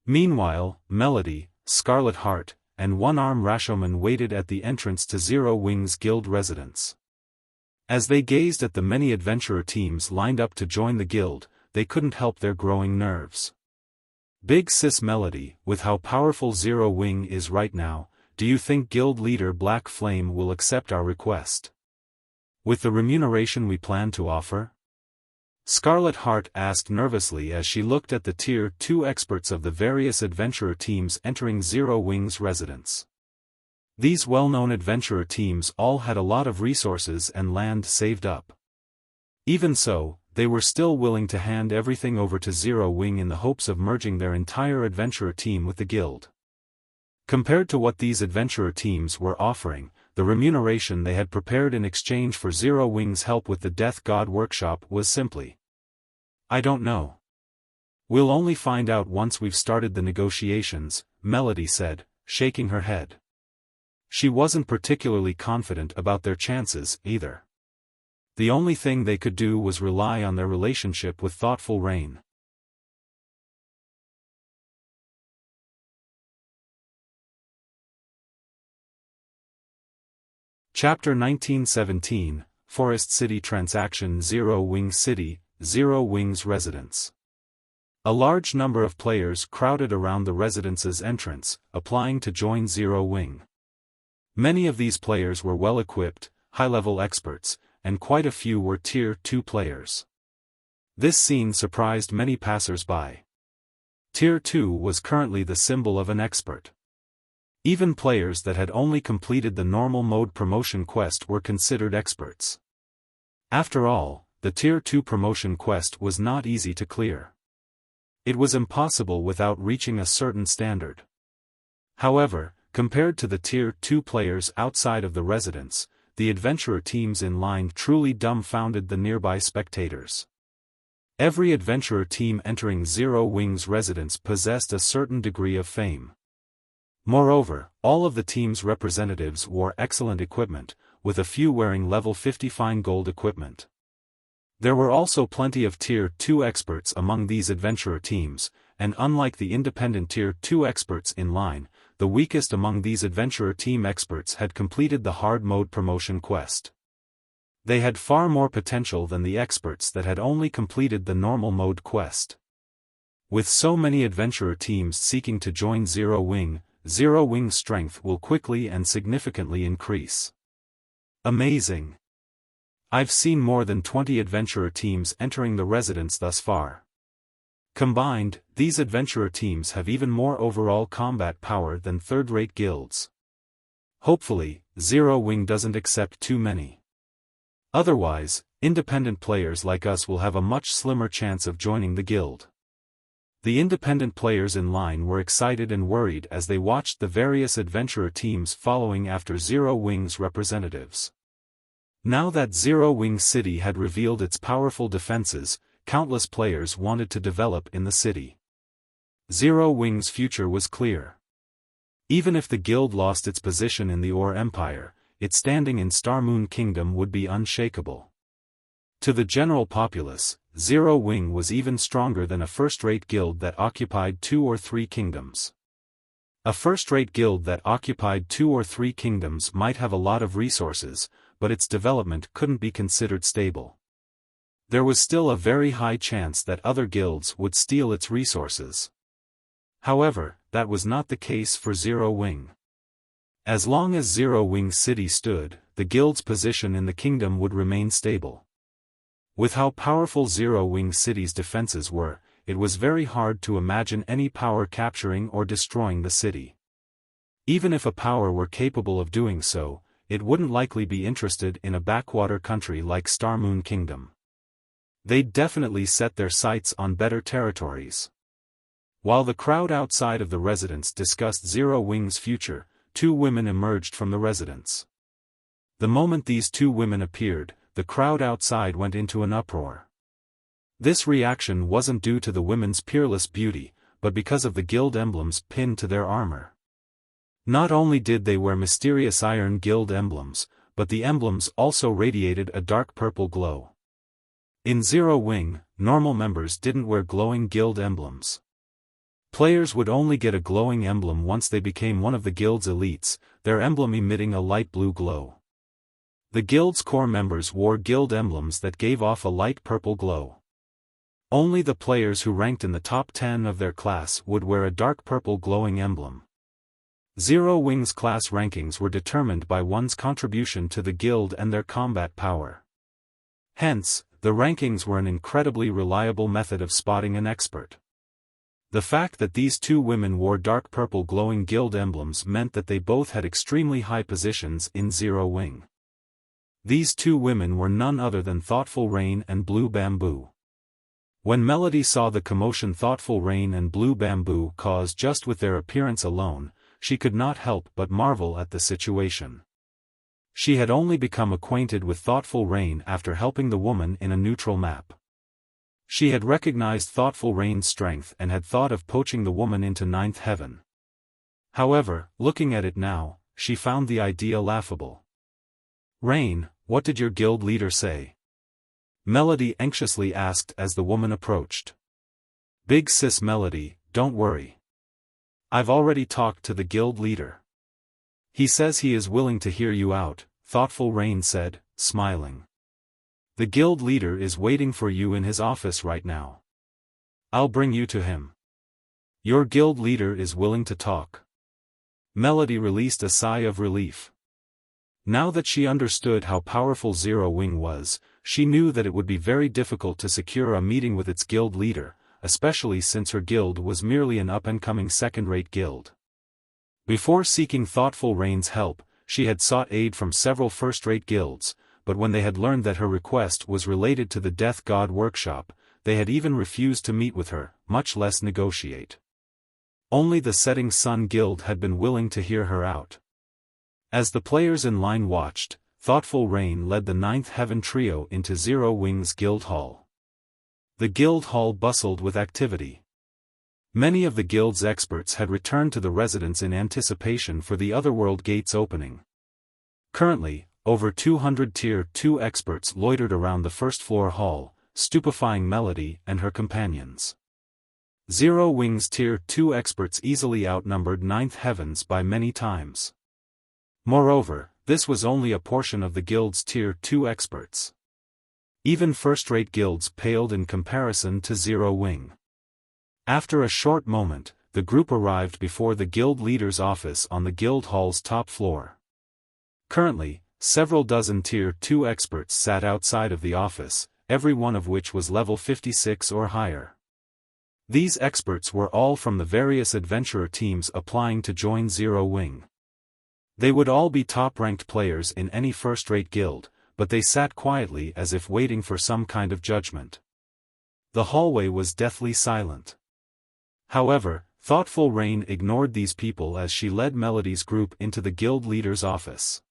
Meanwhile, Melody, Scarlet Heart, and One-Arm Rashomon waited at the entrance to Zero Wing's guild residence. As they gazed at the many adventurer teams lined up to join the guild, they couldn't help their growing nerves. Big Sis Melody, with how powerful Zero Wing is right now, do you think guild leader Black Flame will accept our request? With the remuneration we plan to offer? Scarlet Heart asked nervously as she looked at the Tier 2 experts of the various adventurer teams entering Zero Wing's residence. These well-known adventurer teams all had a lot of resources and land saved up. Even so, they were still willing to hand everything over to Zero Wing in the hopes of merging their entire adventurer team with the guild. Compared to what these adventurer teams were offering, the remuneration they had prepared in exchange for Zero Wing's help with the Death God workshop was simply, "I don't know. We'll only find out once we've started the negotiations," Melody said, shaking her head. She wasn't particularly confident about their chances, either. The only thing they could do was rely on their relationship with Thoughtful Rain. Chapter 1917, Forest City Transaction. Zero Wing City, Zero Wing's residence. A large number of players crowded around the residence's entrance, applying to join Zero Wing. Many of these players were well-equipped, high-level experts, and quite a few were Tier 2 players. This scene surprised many passers-by. Tier 2 was currently the symbol of an expert. Even players that had only completed the normal mode promotion quest were considered experts. After all, the Tier 2 promotion quest was not easy to clear. It was impossible without reaching a certain standard. However, compared to the Tier 2 players outside of the residence, the adventurer teams in line truly dumbfounded the nearby spectators. Every adventurer team entering Zero Wing's residence possessed a certain degree of fame. Moreover, all of the team's representatives wore excellent equipment, with a few wearing level 50 fine gold equipment. There were also plenty of Tier 2 experts among these adventurer teams, and unlike the independent Tier 2 experts in line, the weakest among these adventurer team experts had completed the hard mode promotion quest. They had far more potential than the experts that had only completed the normal mode quest. With so many adventurer teams seeking to join Zero Wing, Zero Wing's strength will quickly and significantly increase. Amazing! I've seen more than 20 adventurer teams entering the residence thus far. Combined, these adventurer teams have even more overall combat power than third-rate guilds. Hopefully, Zero Wing doesn't accept too many. Otherwise, independent players like us will have a much slimmer chance of joining the guild. The independent players in line were excited and worried as they watched the various adventurer teams following after Zero Wing's representatives. Now that Zero Wing City had revealed its powerful defenses, countless players wanted to develop in the city. Zero Wing's future was clear. Even if the guild lost its position in the Ore Empire, its standing in Star Moon Kingdom would be unshakable. To the general populace, Zero Wing was even stronger than a first-rate guild that occupied 2 or 3 kingdoms. A first-rate guild that occupied 2 or 3 kingdoms might have a lot of resources, but its development couldn't be considered stable. There was still a very high chance that other guilds would steal its resources. However, that was not the case for Zero Wing. As long as Zero Wing City stood, the guild's position in the kingdom would remain stable. With how powerful Zero Wing City's defenses were, it was very hard to imagine any power capturing or destroying the city. Even if a power were capable of doing so, it wouldn't likely be interested in a backwater country like Starmoon Kingdom. They'd definitely set their sights on better territories. While the crowd outside of the residence discussed Zero Wing's future, two women emerged from the residence. The moment these two women appeared, the crowd outside went into an uproar. This reaction wasn't due to the women's peerless beauty, but because of the guild emblems pinned to their armor. Not only did they wear mysterious iron guild emblems, but the emblems also radiated a dark purple glow. In Zero Wing, normal members didn't wear glowing guild emblems. Players would only get a glowing emblem once they became one of the guild's elites, their emblem emitting a light blue glow. The guild's core members wore guild emblems that gave off a light purple glow. Only the players who ranked in the top 10 of their class would wear a dark purple glowing emblem. Zero Wing's class rankings were determined by one's contribution to the guild and their combat power. Hence, the rankings were an incredibly reliable method of spotting an expert. The fact that these two women wore dark purple glowing guild emblems meant that they both had extremely high positions in Zero Wing. These two women were none other than Thoughtful Rain and Blue Bamboo. When Melody saw the commotion Thoughtful Rain and Blue Bamboo caused just with their appearance alone, she could not help but marvel at the situation. She had only become acquainted with Thoughtful Rain after helping the woman in a neutral map. She had recognized Thoughtful Rain's strength and had thought of poaching the woman into Ninth Heaven. However, looking at it now, she found the idea laughable. "Rain, what did your guild leader say?" Melody anxiously asked as the woman approached. "Big sis Melody, don't worry. I've already talked to the guild leader. He says he is willing to hear you out," Thoughtful Rain said, smiling. "The guild leader is waiting for you in his office right now. I'll bring you to him." "Your guild leader is willing to talk." Melody released a sigh of relief. Now that she understood how powerful Zero Wing was, she knew that it would be very difficult to secure a meeting with its guild leader, especially since her guild was merely an up-and-coming second-rate guild. Before seeking Thoughtful Rain's help, she had sought aid from several first-rate guilds, but when they had learned that her request was related to the Death God workshop, they had even refused to meet with her, much less negotiate. Only the Setting Sun Guild had been willing to hear her out. As the players in line watched, Thoughtful Rain led the Ninth Heaven trio into Zero Wing's guild hall. The guild hall bustled with activity. Many of the guild's experts had returned to the residence in anticipation for the Otherworld gates opening. Currently, over 200 Tier 2 experts loitered around the first-floor hall, stupefying Melody and her companions. Zero Wing's Tier 2 experts easily outnumbered Ninth Heavens by many times. Moreover, this was only a portion of the guild's Tier 2 experts. Even first-rate guilds paled in comparison to Zero Wing. After a short moment, the group arrived before the guild leader's office on the guild hall's top floor. Currently, several dozen Tier 2 experts sat outside of the office, every one of which was level 56 or higher. These experts were all from the various adventurer teams applying to join Zero Wing. They would all be top-ranked players in any first-rate guild, but they sat quietly as if waiting for some kind of judgment. The hallway was deathly silent. However, Thoughtful Rain ignored these people as she led Melody's group into the guild leader's office.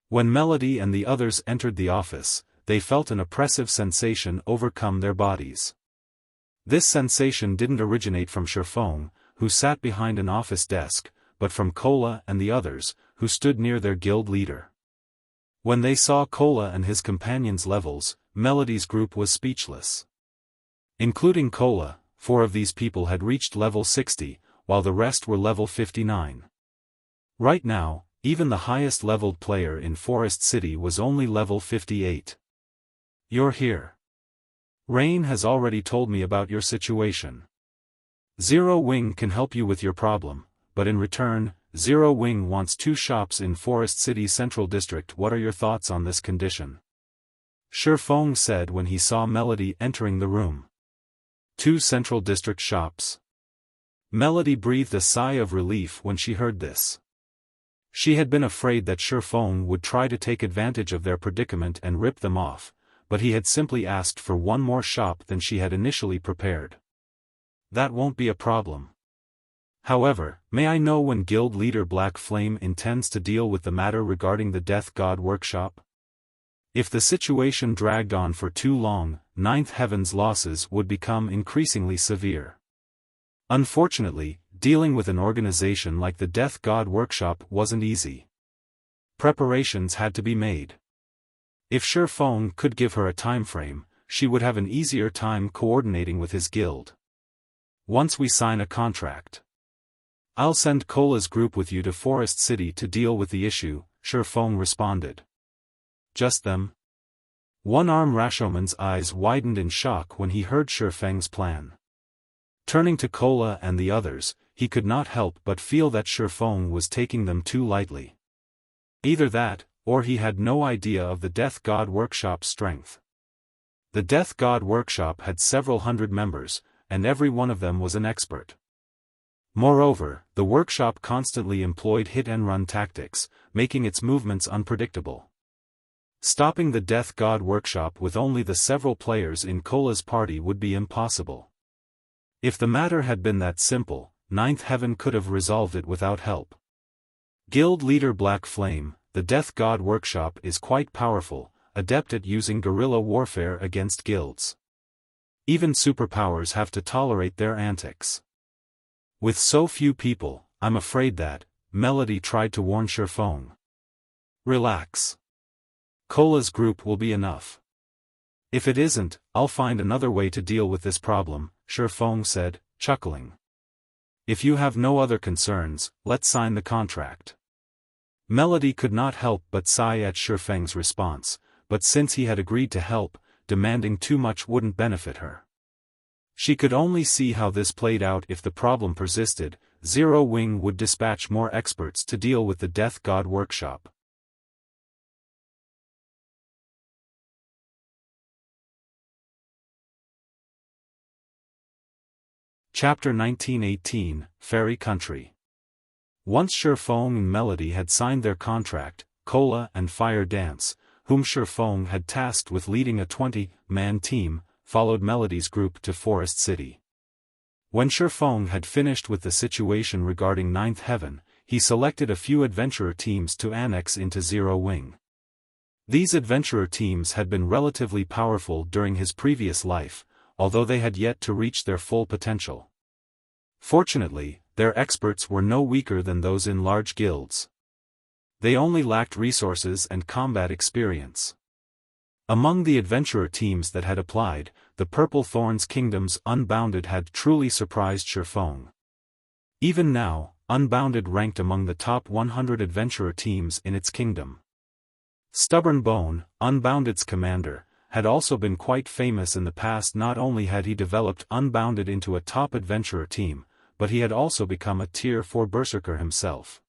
When Melody and the others entered the office, they felt an oppressive sensation overcome their bodies. This sensation didn't originate from Xiaofan, who sat behind an office desk, but from Cola and the others, who stood near their guild leader. When they saw Cola and his companions' levels, Melody's group was speechless. Including Cola, 4 of these people had reached level 60, while the rest were level 59. Right now, even the highest-leveled player in Forest City was only level 58. "You're here. Rain has already told me about your situation. Zero Wing can help you with your problem, but in return, Zero Wing wants 2 shops in Forest City's Central District. What are your thoughts on this condition?" Xiaofan said when he saw Melody entering the room. 2 Central District shops. Melody breathed a sigh of relief when she heard this. She had been afraid that Xiaofan would try to take advantage of their predicament and rip them off, but he had simply asked for one more shop than she had initially prepared. That won't be a problem. However, may I know when Guild Leader Black Flame intends to deal with the matter regarding the Death God Workshop? If the situation dragged on for too long, Ninth Heaven's losses would become increasingly severe. Unfortunately, dealing with an organization like the Death God Workshop wasn't easy. Preparations had to be made. If Xiaofan could give her a time frame, she would have an easier time coordinating with his guild. Once we sign a contract, I'll send Cola's group with you to Forest City to deal with the issue, Xiaofan responded. Just them? One-arm Rashoman's eyes widened in shock when he heard Xiaofang's plan. Turning to Cola and the others, he could not help but feel that Xiaofan was taking them too lightly. Either that, or he had no idea of the Death God Workshop's strength. The Death God Workshop had several hundred members, and every one of them was an expert. Moreover, the workshop constantly employed hit-and-run tactics, making its movements unpredictable. Stopping the Death God Workshop with only the several players in Cola's party would be impossible. If the matter had been that simple, Ninth Heaven could have resolved it without help. Guild Leader Black Flame, the Death God Workshop is quite powerful, adept at using guerrilla warfare against guilds. Even superpowers have to tolerate their antics. With so few people, I'm afraid that, Melody tried to warn Xiaofan. Relax. Cola's group will be enough. If it isn't, I'll find another way to deal with this problem, Xiaofan said, chuckling. If you have no other concerns, let's sign the contract. Melody could not help but sigh at Xiaofang's response, but since he had agreed to help, demanding too much wouldn't benefit her. She could only see how this played out. If the problem persisted, Zero Wing would dispatch more experts to deal with the Death God Workshop. Chapter 1918, Fairy Country. Once Xiaofan and Melody had signed their contract, Cola and Fire Dance, whom Xiaofan had tasked with leading a 20-man team, followed Melody's group to Forest City. When Xiaofan had finished with the situation regarding Ninth Heaven, he selected a few adventurer teams to annex into Zero Wing. These adventurer teams had been relatively powerful during his previous life, although they had yet to reach their full potential. Fortunately, their experts were no weaker than those in large guilds. They only lacked resources and combat experience. Among the adventurer teams that had applied, the Purple Thorns Kingdom's Unbounded had truly surprised Xiaofan. Even now, Unbounded ranked among the top 100 adventurer teams in its kingdom. Stubborn Bone, Unbounded's commander, had also been quite famous in the past. Not only had he developed Unbounded into a top adventurer team, but he had also become a Tier 4 berserker himself.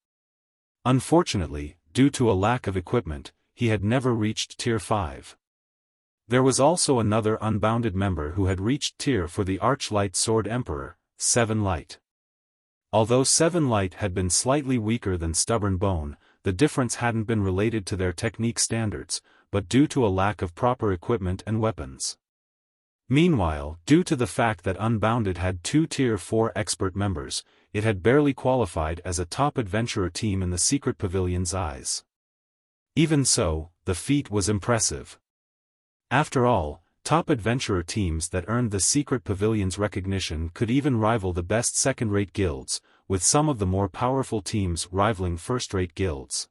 Unfortunately, due to a lack of equipment, he had never reached Tier 5. There was also another Unbounded member who had reached Tier for the Archlight Sword Emperor, 7 Light. Although 7 Light had been slightly weaker than Stubborn Bone, the difference hadn't been related to their technique standards, but due to a lack of proper equipment and weapons. Meanwhile, due to the fact that Unbounded had 2 Tier 4 expert members, it had barely qualified as a top adventurer team in the Secret Pavilion's eyes. Even so, the feat was impressive. After all, top adventurer teams that earned the Secret Pavilion's recognition could even rival the best second-rate guilds, with some of the more powerful teams rivaling first-rate guilds.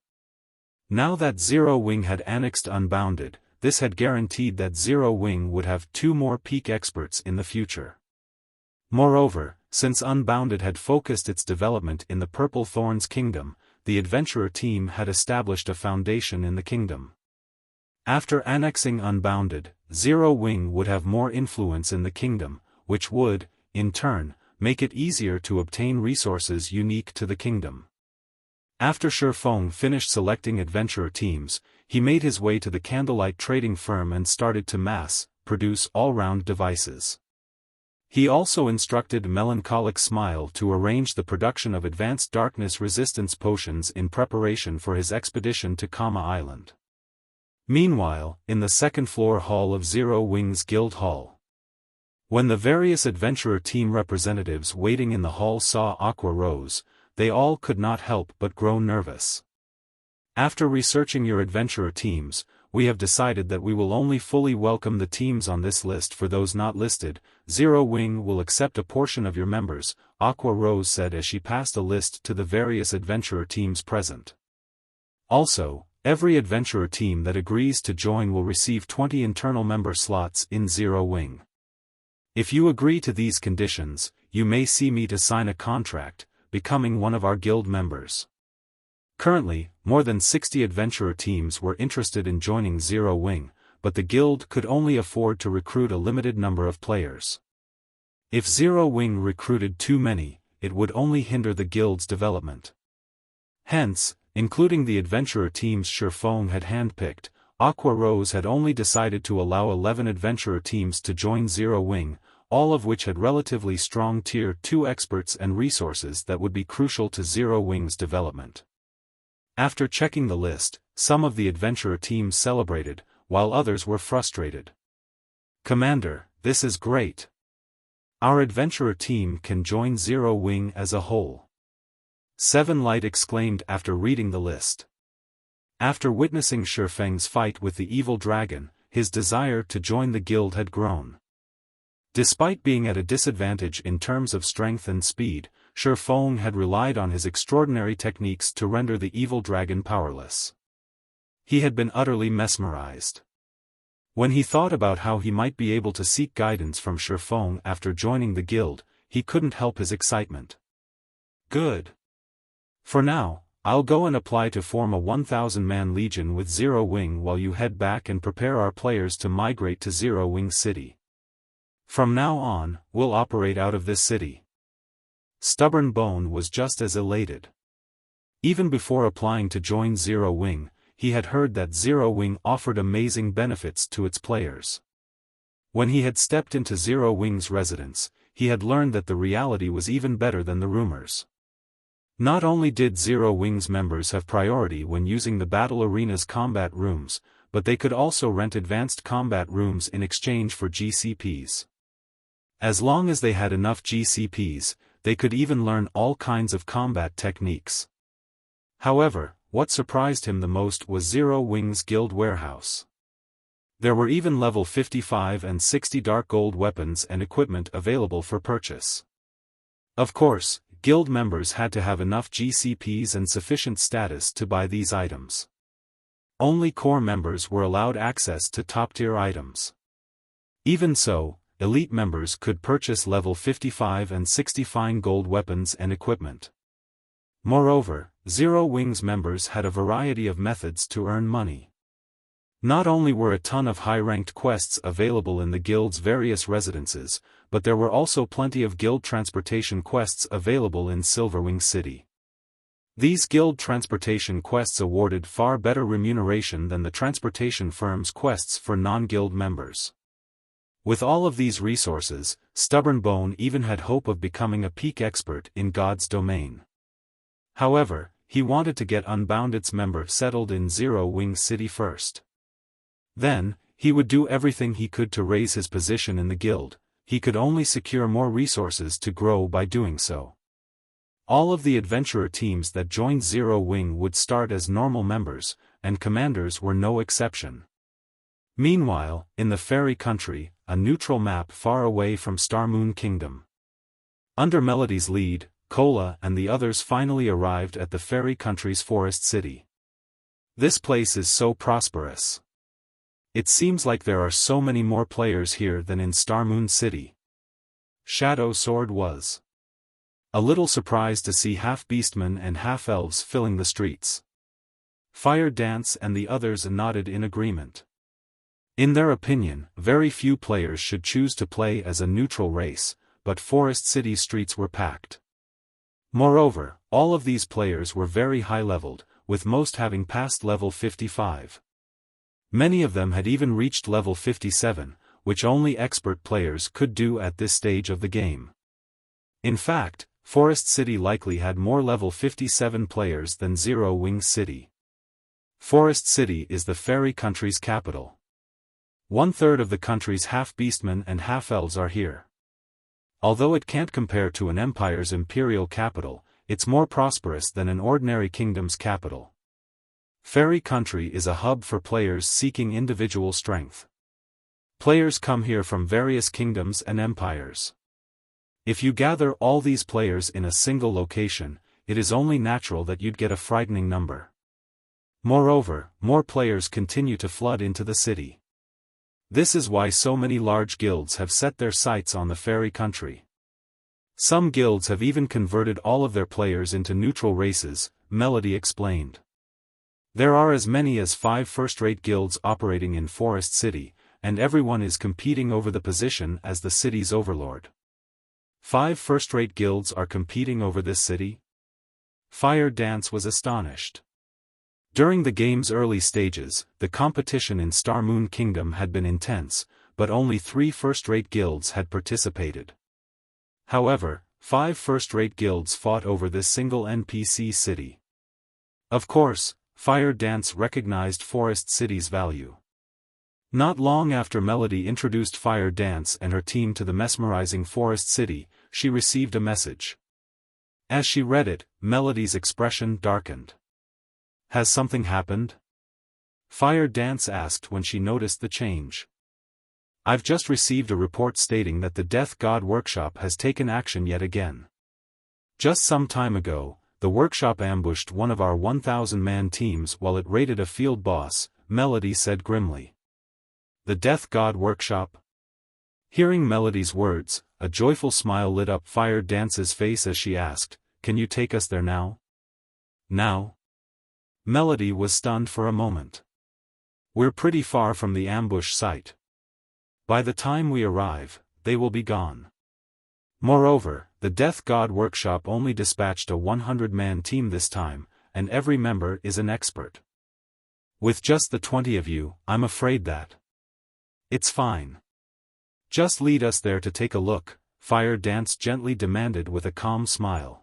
Now that Zero Wing had annexed Unbounded, this had guaranteed that Zero Wing would have 2 more peak experts in the future. Moreover, since Unbounded had focused its development in the Purple Thorns Kingdom, the adventurer team had established a foundation in the kingdom. After annexing Unbounded, Zero Wing would have more influence in the kingdom, which would, in turn, make it easier to obtain resources unique to the kingdom. After Xiaofan finished selecting adventurer teams, he made his way to the Candlelight trading firm and started to mass-produce all-round devices. He also instructed Melancholic Smile to arrange the production of advanced darkness resistance potions in preparation for his expedition to Kama Island. Meanwhile, in the second-floor hall of Zero Wings Guild Hall, when the various adventurer team representatives waiting in the hall saw Aqua Rose, they all could not help but grow nervous. After researching your adventurer teams, we have decided that we will only fully welcome the teams on this list. For those not listed, Zero Wing will accept a portion of your members, Aqua Rose said as she passed a list to the various adventurer teams present. Also, every adventurer team that agrees to join will receive 20 internal member slots in Zero Wing. If you agree to these conditions, you may see me to sign a contract, becoming one of our guild members. Currently, more than 60 adventurer teams were interested in joining Zero Wing, but the guild could only afford to recruit a limited number of players. If Zero Wing recruited too many, it would only hinder the guild's development. Hence, including the adventurer teams Xiaofan had handpicked, Aqua Rose had only decided to allow 11 adventurer teams to join Zero Wing, all of which had relatively strong Tier 2 experts and resources that would be crucial to Zero Wing's development. After checking the list, some of the adventurer teams celebrated, while others were frustrated. "Commander, this is great. Our adventurer team can join Zero Wing as a whole," Seven Light exclaimed after reading the list. After witnessing Shifeng's fight with the evil dragon, his desire to join the guild had grown. Despite being at a disadvantage in terms of strength and speed, Xiaofan had relied on his extraordinary techniques to render the evil dragon powerless. He had been utterly mesmerized. When he thought about how he might be able to seek guidance from Xiaofan after joining the guild, he couldn't help his excitement. "Good. For now, I'll go and apply to form a 1,000-man legion with Zero Wing while you head back and prepare our players to migrate to Zero Wing City. From now on, we'll operate out of this city." Stubborn Bone was just as elated. Even before applying to join Zero Wing, he had heard that Zero Wing offered amazing benefits to its players. When he had stepped into Zero Wing's residence, he had learned that the reality was even better than the rumors. Not only did Zero Wing's members have priority when using the battle arena's combat rooms, but they could also rent advanced combat rooms in exchange for GCPs. As long as they had enough GCPs, they could even learn all kinds of combat techniques. However, what surprised him the most was Zero Wing's guild warehouse. There were even level 55 and 60 dark gold weapons and equipment available for purchase. Of course, guild members had to have enough GCPs and sufficient status to buy these items. Only core members were allowed access to top-tier items. Even so, elite members could purchase level 55 and 60 fine gold weapons and equipment. Moreover, Zero Wing's members had a variety of methods to earn money. Not only were a ton of high-ranked quests available in the guild's various residences, but there were also plenty of guild transportation quests available in Silverwing City. These guild transportation quests awarded far better remuneration than the transportation firm's quests for non-guild members. With all of these resources, Stubborn Bone even had hope of becoming a peak expert in God's domain. However, he wanted to get Unbounded's member settled in Zero Wing City first. Then, he would do everything he could to raise his position in the guild. He could only secure more resources to grow by doing so. All of the adventurer teams that joined Zero Wing would start as normal members, and commanders were no exception. Meanwhile, in the Fairy Country, a neutral map far away from Starmoon Kingdom. Under Melody's lead, Cola and the others finally arrived at the Fairy Country's Forest City. This place is so prosperous. It seems like there are so many more players here than in Starmoon City. Shadow Sword was a little surprised to see half-beastmen and half-elves filling the streets. Fire Dance and the others nodded in agreement. In their opinion, very few players should choose to play as a neutral race, but Forest City's streets were packed. Moreover, all of these players were very high-leveled, with most having passed level 55. Many of them had even reached level 57, which only expert players could do at this stage of the game. In fact, Forest City likely had more level 57 players than Zero Wing City. Forest City is the fairy country's capital. 1/3 of the country's half-beastmen and half-elves are here. Although it can't compare to an empire's imperial capital, it's more prosperous than an ordinary kingdom's capital. Fairy Country is a hub for players seeking individual strength. Players come here from various kingdoms and empires. If you gather all these players in a single location, it is only natural that you'd get a frightening number. Moreover, more players continue to flood into the city. This is why so many large guilds have set their sights on the Fairy Country. Some guilds have even converted all of their players into neutral races, Melody explained. There are as many as 5 first-rate guilds operating in Forest City, and everyone is competing over the position as the city's overlord. 5 first-rate guilds are competing over this city? Fire Dance was astonished. During the game's early stages, the competition in Star Moon Kingdom had been intense, but only 3 first-rate guilds had participated. However, 5 first-rate guilds fought over this single NPC city. Of course, Fire Dance recognized Forest City's value. Not long after Melody introduced Fire Dance and her team to the mesmerizing Forest City, she received a message. As she read it, Melody's expression darkened. Has something happened? Fire Dance asked when she noticed the change. I've just received a report stating that the Death God Workshop has taken action yet again. Just some time ago, the workshop ambushed one of our 1,000-man teams while it raided a field boss, Melody said grimly. The Death God Workshop? Hearing Melody's words, a joyful smile lit up Fire Dance's face as she asked, "Can you take us there now?" Now? Melody was stunned for a moment. We're pretty far from the ambush site. By the time we arrive, they will be gone. Moreover, the Death God Workshop only dispatched a 100-man team this time, and every member is an expert. With just the 20 of you, I'm afraid that. It's fine. Just lead us there to take a look, Fire Dance gently demanded with a calm smile.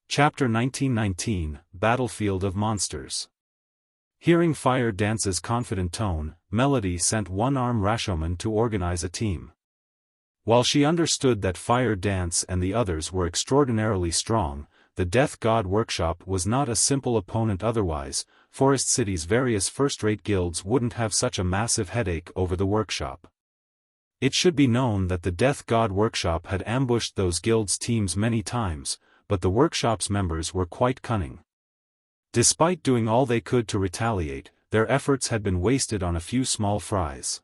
Chapter 1919, Battlefield of Monsters. Hearing Fire Dance's confident tone, Melody sent one-arm Rashomon to organize a team. While she understood that Fire Dance and the others were extraordinarily strong, the Death God Workshop was not a simple opponent otherwise. Forest City's various first-rate guilds wouldn't have such a massive headache over the workshop. It should be known that the Death God Workshop had ambushed those guilds' teams many times, but the workshop's members were quite cunning. Despite doing all they could to retaliate, their efforts had been wasted on a few small fries.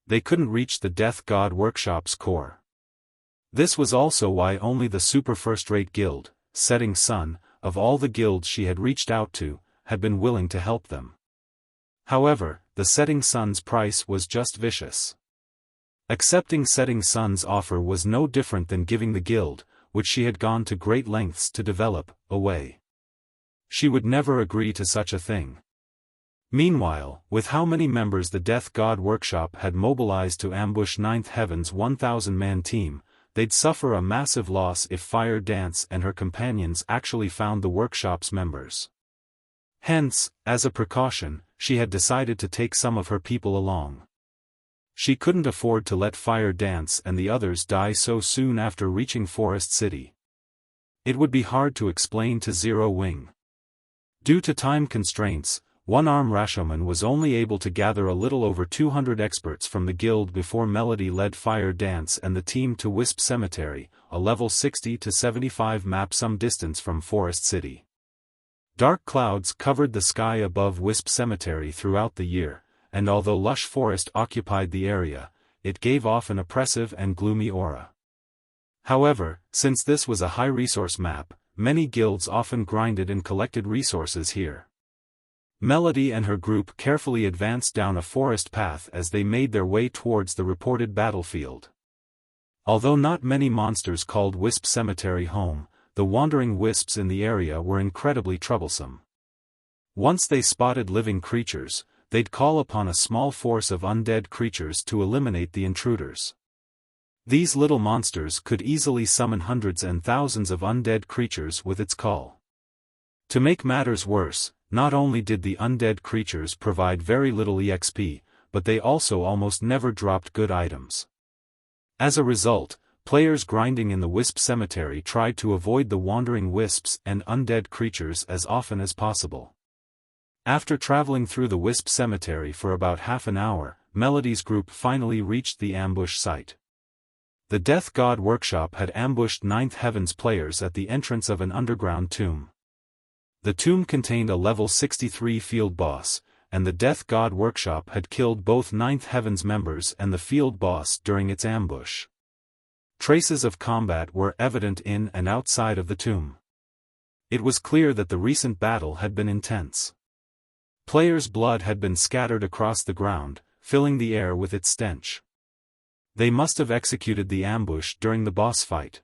They couldn't reach the Death God Workshop's core. This was also why only the super first-rate guild, Setting Sun, of all the guilds she had reached out to, had been willing to help them. However, the Setting Sun's price was just vicious. Accepting Setting Sun's offer was no different than giving the guild, which she had gone to great lengths to develop, away. She would never agree to such a thing. Meanwhile, with how many members the Death God Workshop had mobilized to ambush Ninth Heaven's 1,000-man team, they'd suffer a massive loss if Fire Dance and her companions actually found the workshop's members. Hence, as a precaution, she had decided to take some of her people along. She couldn't afford to let Fire Dance and the others die so soon after reaching Forest City. It would be hard to explain to Zero Wing. Due to time constraints, one-arm Rashomon was only able to gather a little over 200 experts from the guild before Melody led Fire Dance and the team to Wisp Cemetery, a level 60 to 75 map some distance from Forest City. Dark clouds covered the sky above Wisp Cemetery throughout the year, and although lush forest occupied the area, it gave off an oppressive and gloomy aura. However, since this was a high-resource map, many guilds often grinded and collected resources here. Melody and her group carefully advanced down a forest path as they made their way towards the reported battlefield. Although not many monsters called Wisp Cemetery home, the wandering wisps in the area were incredibly troublesome. Once they spotted living creatures, they'd call upon a small force of undead creatures to eliminate the intruders. These little monsters could easily summon hundreds and thousands of undead creatures with its call. To make matters worse, not only did the undead creatures provide very little EXP, but they also almost never dropped good items. As a result, players grinding in the Wisp Cemetery tried to avoid the wandering wisps and undead creatures as often as possible. After traveling through the Wisp Cemetery for about half an hour, Melody's group finally reached the ambush site. The Death God Workshop had ambushed Ninth Heaven's players at the entrance of an underground tomb. The tomb contained a level 63 field boss, and the Death God Workshop had killed both Ninth Heaven's members and the field boss during its ambush. Traces of combat were evident in and outside of the tomb. It was clear that the recent battle had been intense. Players' blood had been scattered across the ground, filling the air with its stench. They must have executed the ambush during the boss fight.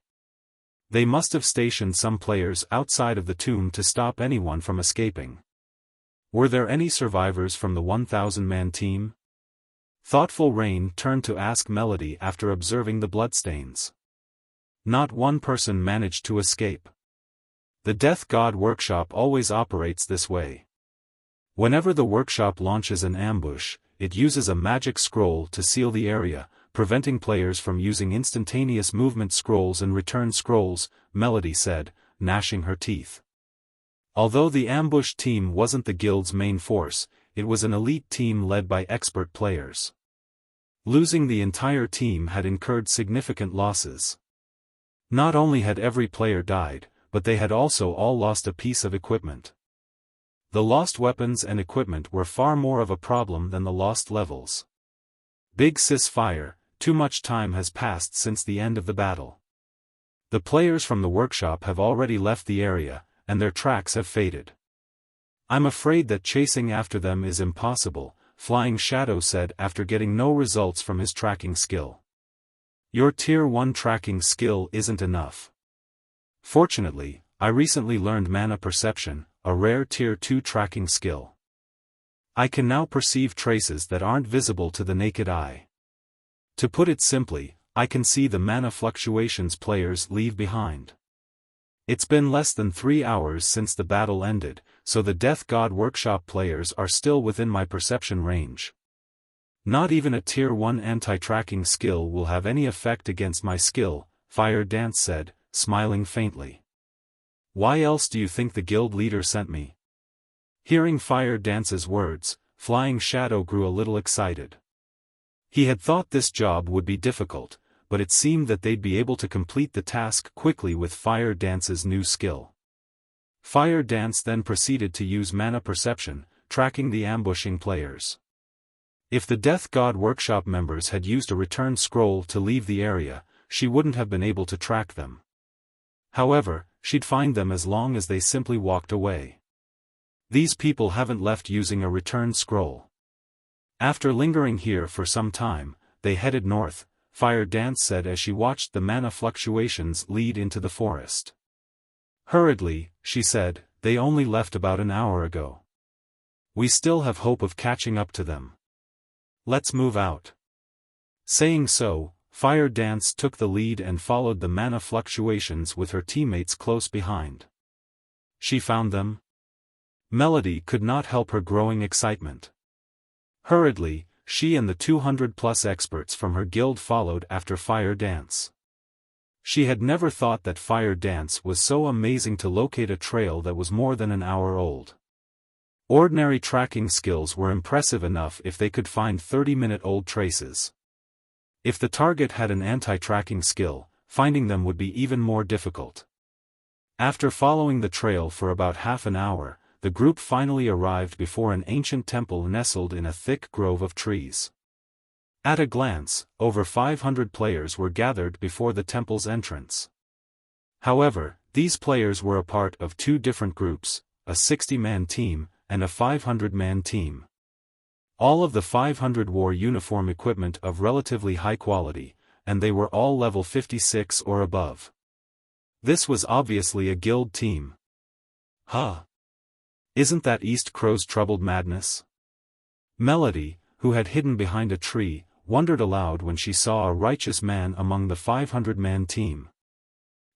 They must have stationed some players outside of the tomb to stop anyone from escaping. Were there any survivors from the 1,000-man team? Thoughtful Rain turned to ask Melody after observing the bloodstains. Not one person managed to escape. The Death God Workshop always operates this way. Whenever the workshop launches an ambush, it uses a magic scroll to seal the area, preventing players from using instantaneous movement scrolls and return scrolls, Melody said, gnashing her teeth. Although the ambush team wasn't the guild's main force, it was an elite team led by expert players. Losing the entire team had incurred significant losses. Not only had every player died, but they had also all lost a piece of equipment. The lost weapons and equipment were far more of a problem than the lost levels. Big Sis Fire, too much time has passed since the end of the battle. The players from the workshop have already left the area, and their tracks have faded. I'm afraid that chasing after them is impossible, Flying Shadow said after getting no results from his tracking skill. Your Tier 1 tracking skill isn't enough. Fortunately, I recently learned Mana Perception, a rare Tier 2 tracking skill. I can now perceive traces that aren't visible to the naked eye. To put it simply, I can see the mana fluctuations players leave behind. It's been less than 3 hours since the battle ended, so the Death God Workshop players are still within my perception range. Not even a Tier 1 anti-tracking skill will have any effect against my skill, Fire Dance said, smiling faintly. Why else do you think the guild leader sent me? Hearing Fire Dance's words, Flying Shadow grew a little excited. He had thought this job would be difficult, but it seemed that they'd be able to complete the task quickly with Fire Dance's new skill. Fire Dance then proceeded to use Mana Perception, tracking the ambushing players. If the Death God Workshop members had used a return scroll to leave the area, she wouldn't have been able to track them. However, she'd find them as long as they simply walked away. These people haven't left using a return scroll. After lingering here for some time, they headed north, Fire Dance said as she watched the mana fluctuations lead into the forest. Hurriedly, she said, they only left about an hour ago. We still have hope of catching up to them. Let's move out. Saying so, Fire Dance took the lead and followed the mana fluctuations with her teammates close behind. She found them? Melody could not help her growing excitement. Hurriedly, she and the 200+ experts from her guild followed after Fire Dance. She had never thought that Fire Dance was so amazing to locate a trail that was more than an hour old. Ordinary tracking skills were impressive enough if they could find 30-minute-old traces. If the target had an anti-tracking skill, finding them would be even more difficult. After following the trail for about half an hour, the group finally arrived before an ancient temple nestled in a thick grove of trees. At a glance, over 500 players were gathered before the temple's entrance. However, these players were a part of two different groups, a 60-man team, and a 500-man team. All of the 500 wore uniform equipment of relatively high quality, and they were all level 56 or above. This was obviously a guild team. Huh? Isn't that East Crow's troubled madness? Melody, who had hidden behind a tree, wondered aloud when she saw a righteous man among the 500-man team.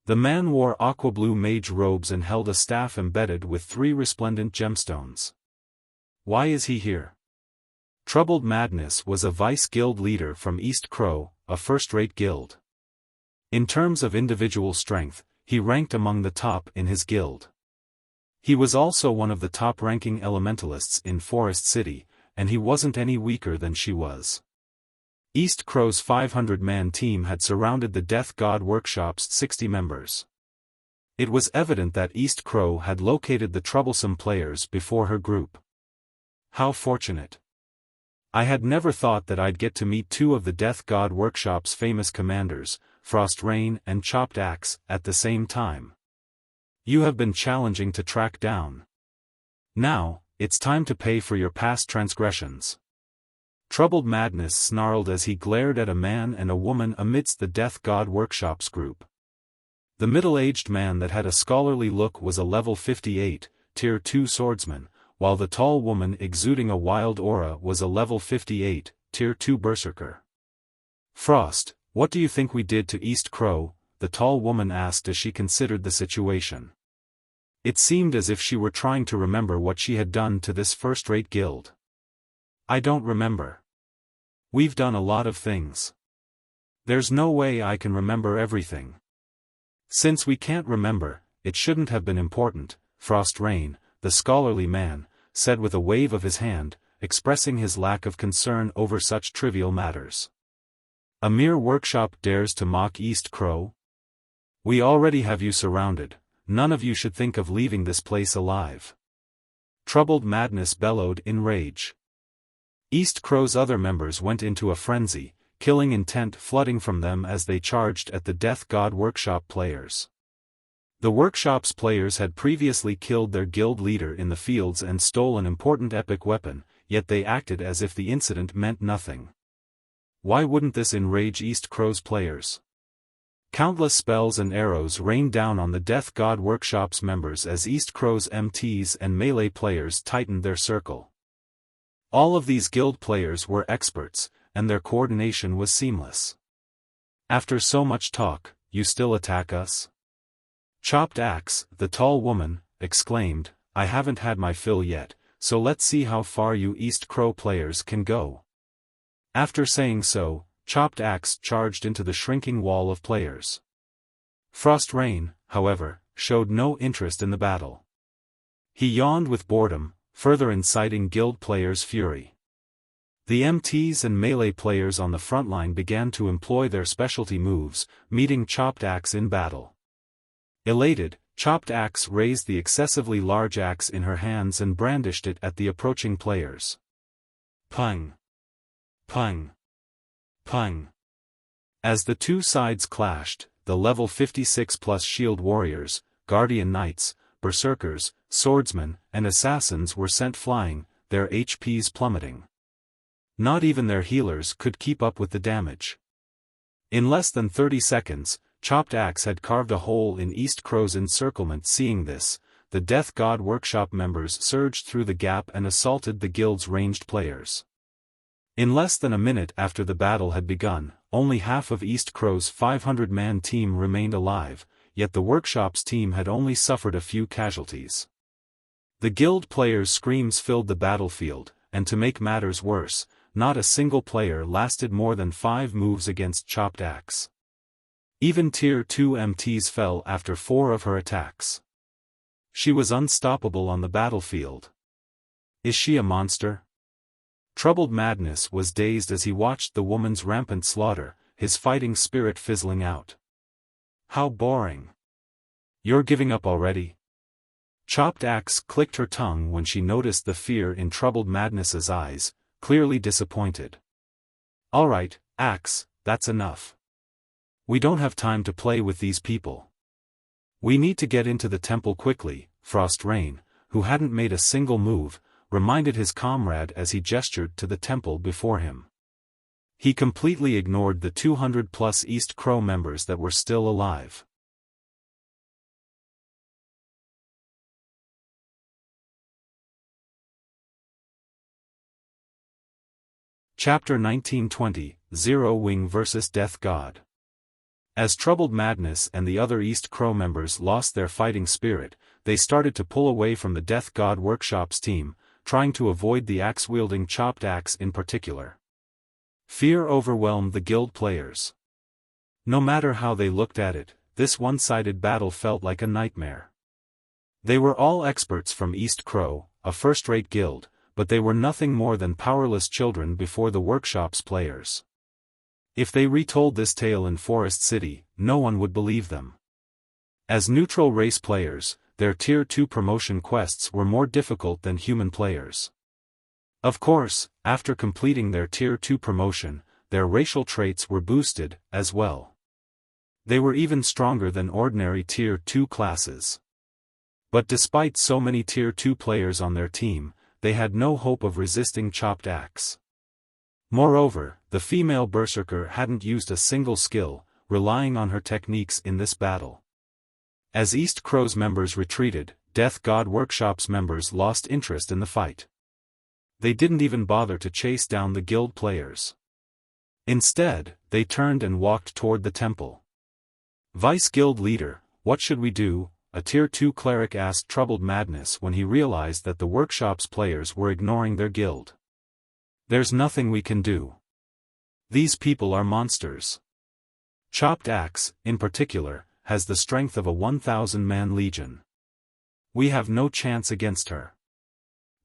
The man wore aqua-blue mage robes and held a staff embedded with 3 resplendent gemstones. Why is he here? Troubled Madness was a vice-guild leader from East Crow, a first-rate guild. In terms of individual strength, he ranked among the top in his guild. He was also one of the top-ranking elementalists in Forest City, and he wasn't any weaker than she was. East Crow's 500-man team had surrounded the Death God Workshop's 60 members. It was evident that East Crow had located the troublesome players before her group. How fortunate. I had never thought that I'd get to meet 2 of the Death God Workshop's famous commanders, Frost Rain and Chopped Axe, at the same time. You have been challenging to track down. Now, it's time to pay for your past transgressions. Troubled Madness snarled as he glared at a man and a woman amidst the Death God Workshop's group. The middle-aged man that had a scholarly look was a level 58, Tier 2 swordsman, while the tall woman exuding a wild aura was a level 58, Tier 2 berserker. Frost, what do you think we did to East Crow? The tall woman asked as she considered the situation. It seemed as if she were trying to remember what she had done to this first-rate guild. I don't remember. We've done a lot of things. There's no way I can remember everything. Since we can't remember, it shouldn't have been important, Frost Rain, the scholarly man, said with a wave of his hand, expressing his lack of concern over such trivial matters. A mere workshop dares to mock East Crow? We already have you surrounded, none of you should think of leaving this place alive. Troubled Madness bellowed in rage. East Crow's other members went into a frenzy, killing intent flooding from them as they charged at the Death God Workshop players. The workshop's players had previously killed their guild leader in the fields and stole an important epic weapon, yet they acted as if the incident meant nothing. Why wouldn't this enrage East Crow's players? Countless spells and arrows rained down on the Death God Workshop's members as East Crow's MTs and melee players tightened their circle. All of these guild players were experts, and their coordination was seamless. After so much talk, you still attack us? Chopped Axe, the tall woman, exclaimed, I haven't had my fill yet, so let's see how far you East Crow players can go. After saying so, Chopped Axe charged into the shrinking wall of players. Frost Rain, however, showed no interest in the battle. He yawned with boredom, further inciting guild players' fury. The MTs and melee players on the front line began to employ their specialty moves, meeting Chopped Axe in battle. Elated, Chopped Axe raised the excessively large axe in her hands and brandished it at the approaching players. Pung! Pung! Pung! As the two sides clashed, the level 56+ shield warriors, guardian knights, berserkers, swordsmen, and assassins were sent flying, their HPs plummeting. Not even their healers could keep up with the damage. In less than 30 seconds, Chopped Axe had carved a hole in East Crow's encirclement. Seeing this, the Death God Workshop members surged through the gap and assaulted the guild's ranged players. In less than a minute after the battle had begun, only half of East Crow's 500-man team remained alive, yet the workshop's team had only suffered a few casualties. The guild players' screams filled the battlefield, and to make matters worse, not a single player lasted more than 5 moves against Chopped Axe. Even Tier 2 MTs fell after 4 of her attacks. She was unstoppable on the battlefield. Is she a monster? Troubled Madness was dazed as he watched the woman's rampant slaughter, his fighting spirit fizzling out. How boring. You're giving up already? Chopped Axe clicked her tongue when she noticed the fear in Troubled Madness's eyes, clearly disappointed. Alright, Axe, that's enough. We don't have time to play with these people. We need to get into the temple quickly. Frost Rain, who hadn't made a single move, reminded his comrade as he gestured to the temple before him. He completely ignored the 200+ East Crow members that were still alive. Chapter 1920, Zero Wing vs. Death God. As Troubled Madness and the other East Crow members lost their fighting spirit, they started to pull away from the Death God Workshop's team, trying to avoid the axe-wielding Chopped Axe in particular. Fear overwhelmed the guild players. No matter how they looked at it, this one-sided battle felt like a nightmare. They were all experts from East Crow, a first-rate guild, but they were nothing more than powerless children before the workshop's players. If they retold this tale in Forest City, no one would believe them. As neutral race players, their Tier 2 promotion quests were more difficult than human players. Of course, after completing their Tier 2 promotion, their racial traits were boosted, as well. They were even stronger than ordinary Tier 2 classes. But despite so many Tier 2 players on their team, they had no hope of resisting Chopped Axe. Moreover, the female berserker hadn't used a single skill, relying on her techniques in this battle. As East Crow's members retreated, Death God Workshop's members lost interest in the fight. They didn't even bother to chase down the guild players. Instead, they turned and walked toward the temple. Vice Guild Leader, what should we do? A Tier 2 cleric asked Troubled Madness when he realized that the workshop's players were ignoring their guild. There's nothing we can do. These people are monsters. Chopped Axe, in particular, has the strength of a 1,000-man legion. We have no chance against her.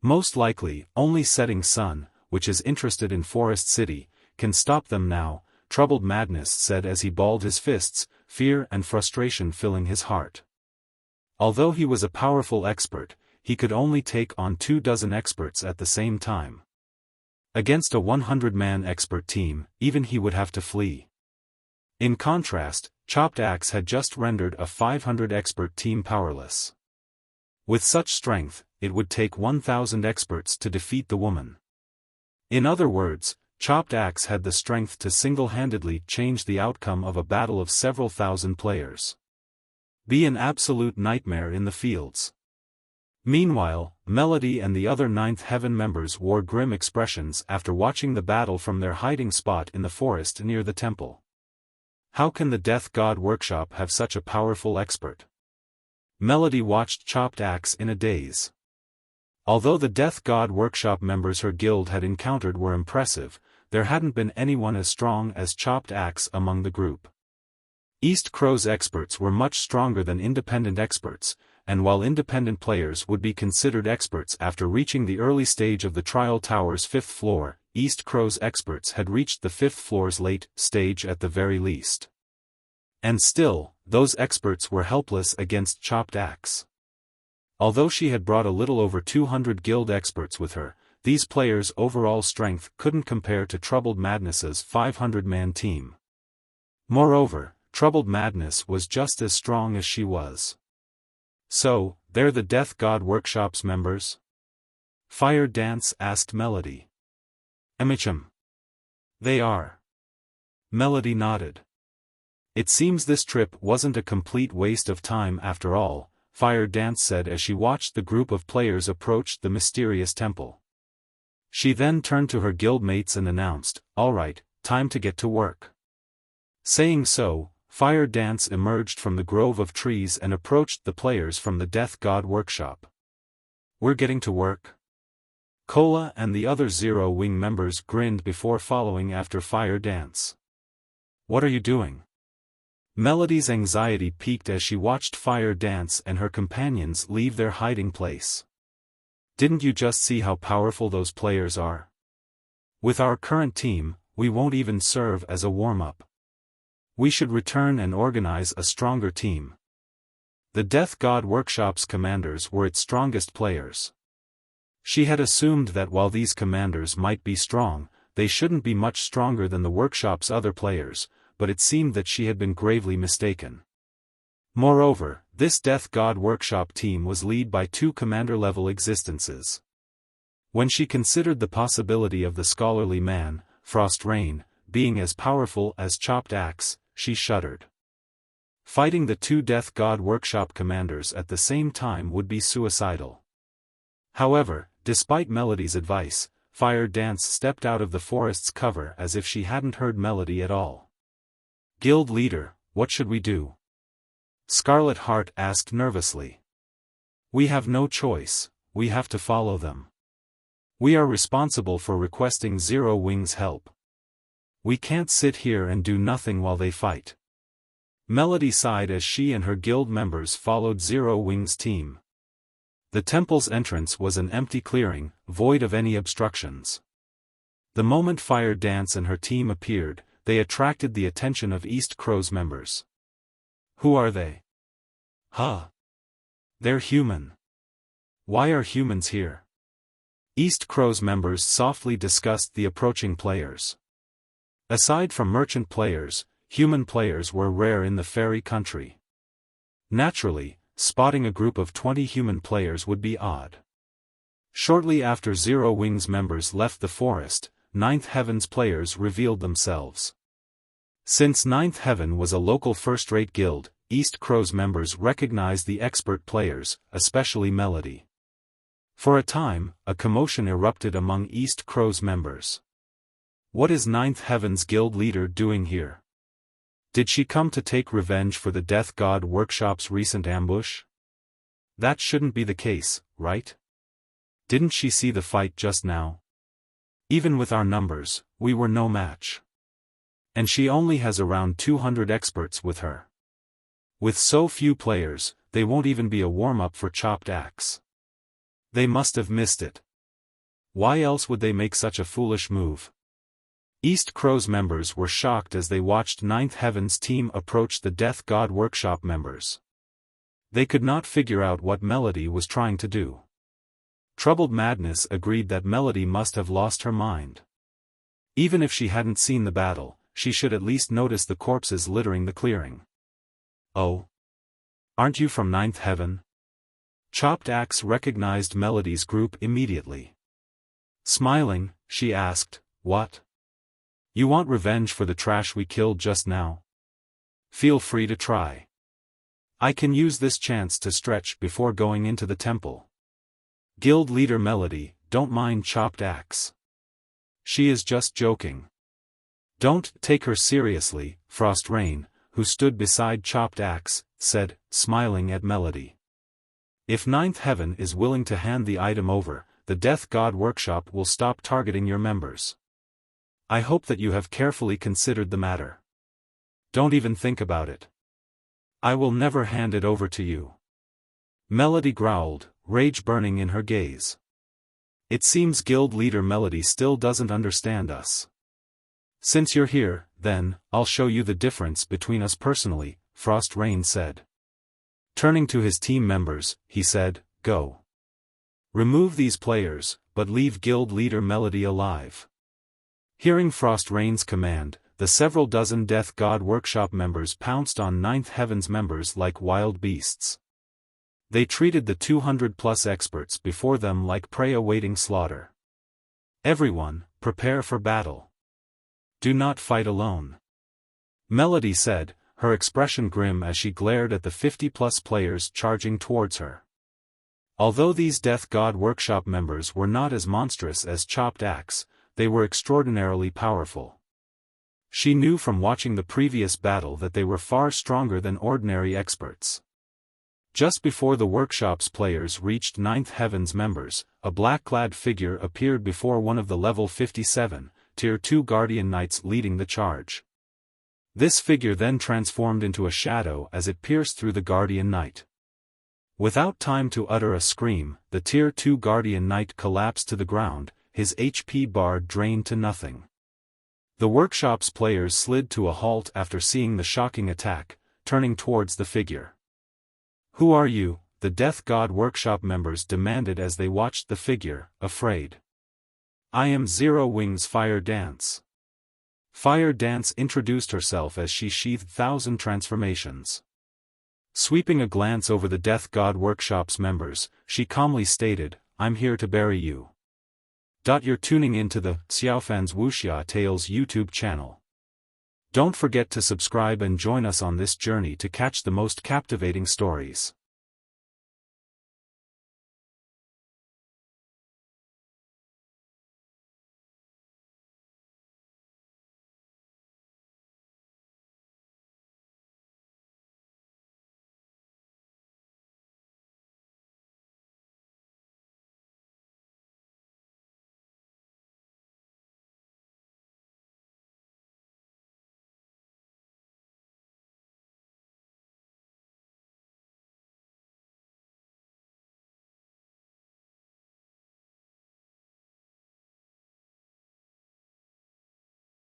Most likely, only Setting Sun, which is interested in Forest City, can stop them now, Troubled Madness said as he balled his fists, fear and frustration filling his heart. Although he was a powerful expert, he could only take on 24 experts at the same time. Against a 100-man expert team, even he would have to flee. In contrast, Chopped Axe had just rendered a 500 expert team powerless. With such strength, it would take 1,000 experts to defeat the woman. In other words, Chopped Axe had the strength to single-handedly change the outcome of a battle of several thousand players. Be an absolute nightmare in the fields. Meanwhile, Melody and the other Ninth Heaven members wore grim expressions after watching the battle from their hiding spot in the forest near the temple. How can the Death God Workshop have such a powerful expert? Melody watched Chopped Axe in a daze. Although the Death God Workshop members her guild had encountered were impressive, there hadn't been anyone as strong as Chopped Axe among the group. East Crow's experts were much stronger than independent experts, and while independent players would be considered experts after reaching the early stage of the Trial Tower's 5th floor, East Crow's experts had reached the 5th floor's late stage at the very least. And still, those experts were helpless against Chopped Axe. Although she had brought a little over 200 guild experts with her, these players' overall strength couldn't compare to Troubled Madness's 500-man team. Moreover, Troubled Madness was just as strong as she was. So, they're the Death God Workshop's members? Fire Dance asked Melody. Emicham. They are. Melody nodded. It seems this trip wasn't a complete waste of time after all, Fire Dance said as she watched the group of players approach the mysterious temple. She then turned to her guildmates and announced, "All right, time to get to work." Saying so, Fire Dance emerged from the grove of trees and approached the players from the Death God Workshop. "We're getting to work?" Cola and the other Zero Wing members grinned before following after Fire Dance. "What are you doing?" Melody's anxiety peaked as she watched Fire Dance and her companions leave their hiding place. "Didn't you just see how powerful those players are? With our current team, we won't even serve as a warm-up. We should return and organize a stronger team." The Death God Workshop's commanders were its strongest players. She had assumed that while these commanders might be strong, they shouldn't be much stronger than the workshop's other players, but it seemed that she had been gravely mistaken. Moreover, this Death God Workshop team was led by 2 commander-level existences. When she considered the possibility of the scholarly man, Frost Rain, being as powerful as Chopped Axe, she shuddered. Fighting the 2 Death God Workshop commanders at the same time would be suicidal. However, despite Melody's advice, Fire Dance stepped out of the forest's cover as if she hadn't heard Melody at all. "Guild leader, what should we do?" Scarlet Heart asked nervously. "We have no choice, we have to follow them. We are responsible for requesting Zero Wings' help. We can't sit here and do nothing while they fight." Melody sighed as she and her guild members followed Zero Wings' team. The temple's entrance was an empty clearing, void of any obstructions. The moment Fire Dance and her team appeared, they attracted the attention of East Crow's members. "Who are they?" "Huh? They're human. Why are humans here?" East Crow's members softly discussed the approaching players. Aside from merchant players, human players were rare in the fairy country. Naturally, spotting a group of 20 human players would be odd. Shortly after Zero Wings members left the forest, Ninth Heaven's players revealed themselves. Since Ninth Heaven was a local first-rate guild, East Crow's members recognized the expert players, especially Melody. For a time, a commotion erupted among East Crow's members. What is Ninth Heaven's guild leader doing here? Did she come to take revenge for the Death God Workshop's recent ambush? That shouldn't be the case, right? Didn't she see the fight just now? Even with our numbers, we were no match. And she only has around 200 experts with her. With so few players, they won't even be a warm-up for Chopped Axe. They must have missed it. Why else would they make such a foolish move? East Crow's members were shocked as they watched Ninth Heaven's team approach the Death God Workshop members. They could not figure out what Melody was trying to do. Troubled Madness agreed that Melody must have lost her mind. Even if she hadn't seen the battle, she should at least notice the corpses littering the clearing. "Oh? Aren't you from Ninth Heaven?" Chopped Axe recognized Melody's group immediately. Smiling, she asked, "What? You want revenge for the trash we killed just now? Feel free to try. I can use this chance to stretch before going into the temple." Guild leader Melody, don't mind Chopped Axe. She is just joking. Don't take her seriously, Frost Rain, who stood beside Chopped Axe, said, smiling at Melody. If Ninth Heaven is willing to hand the item over, the Death God Workshop will stop targeting your members. I hope that you have carefully considered the matter. Don't even think about it. I will never hand it over to you. Melody growled, rage burning in her gaze. It seems guild leader Melody still doesn't understand us. Since you're here, then, I'll show you the difference between us personally, Frost Rain said. Turning to his team members, he said, "Go. Remove these players, but leave guild leader Melody alive." Hearing Frost Rain's command, the several dozen Death God Workshop members pounced on Ninth Heaven's members like wild beasts. They treated the 200-plus experts before them like prey awaiting slaughter. "Everyone, prepare for battle. Do not fight alone," Melody said, her expression grim as she glared at the 50-plus players charging towards her. Although these Death God Workshop members were not as monstrous as Chopped Axe, they were extraordinarily powerful. She knew from watching the previous battle that they were far stronger than ordinary experts. Just before the workshop's players reached Ninth Heaven's members, a black-clad figure appeared before one of the level 57, Tier 2 Guardian Knights leading the charge. This figure then transformed into a shadow as it pierced through the Guardian Knight. Without time to utter a scream, the Tier 2 Guardian Knight collapsed to the ground, his HP bar drained to nothing. The workshop's players slid to a halt after seeing the shocking attack, turning towards the figure. "Who are you?" the Death God Workshop members demanded as they watched the figure, afraid. "I am Zero Wings Fire Dance." Fire Dance introduced herself as she sheathed 1,000 transformations. Sweeping a glance over the Death God Workshop's members, she calmly stated, "I'm here to bury you." You're tuning into the Xiaofan's Wuxia Tales YouTube channel. Don't forget to subscribe and join us on this journey to catch the most captivating stories.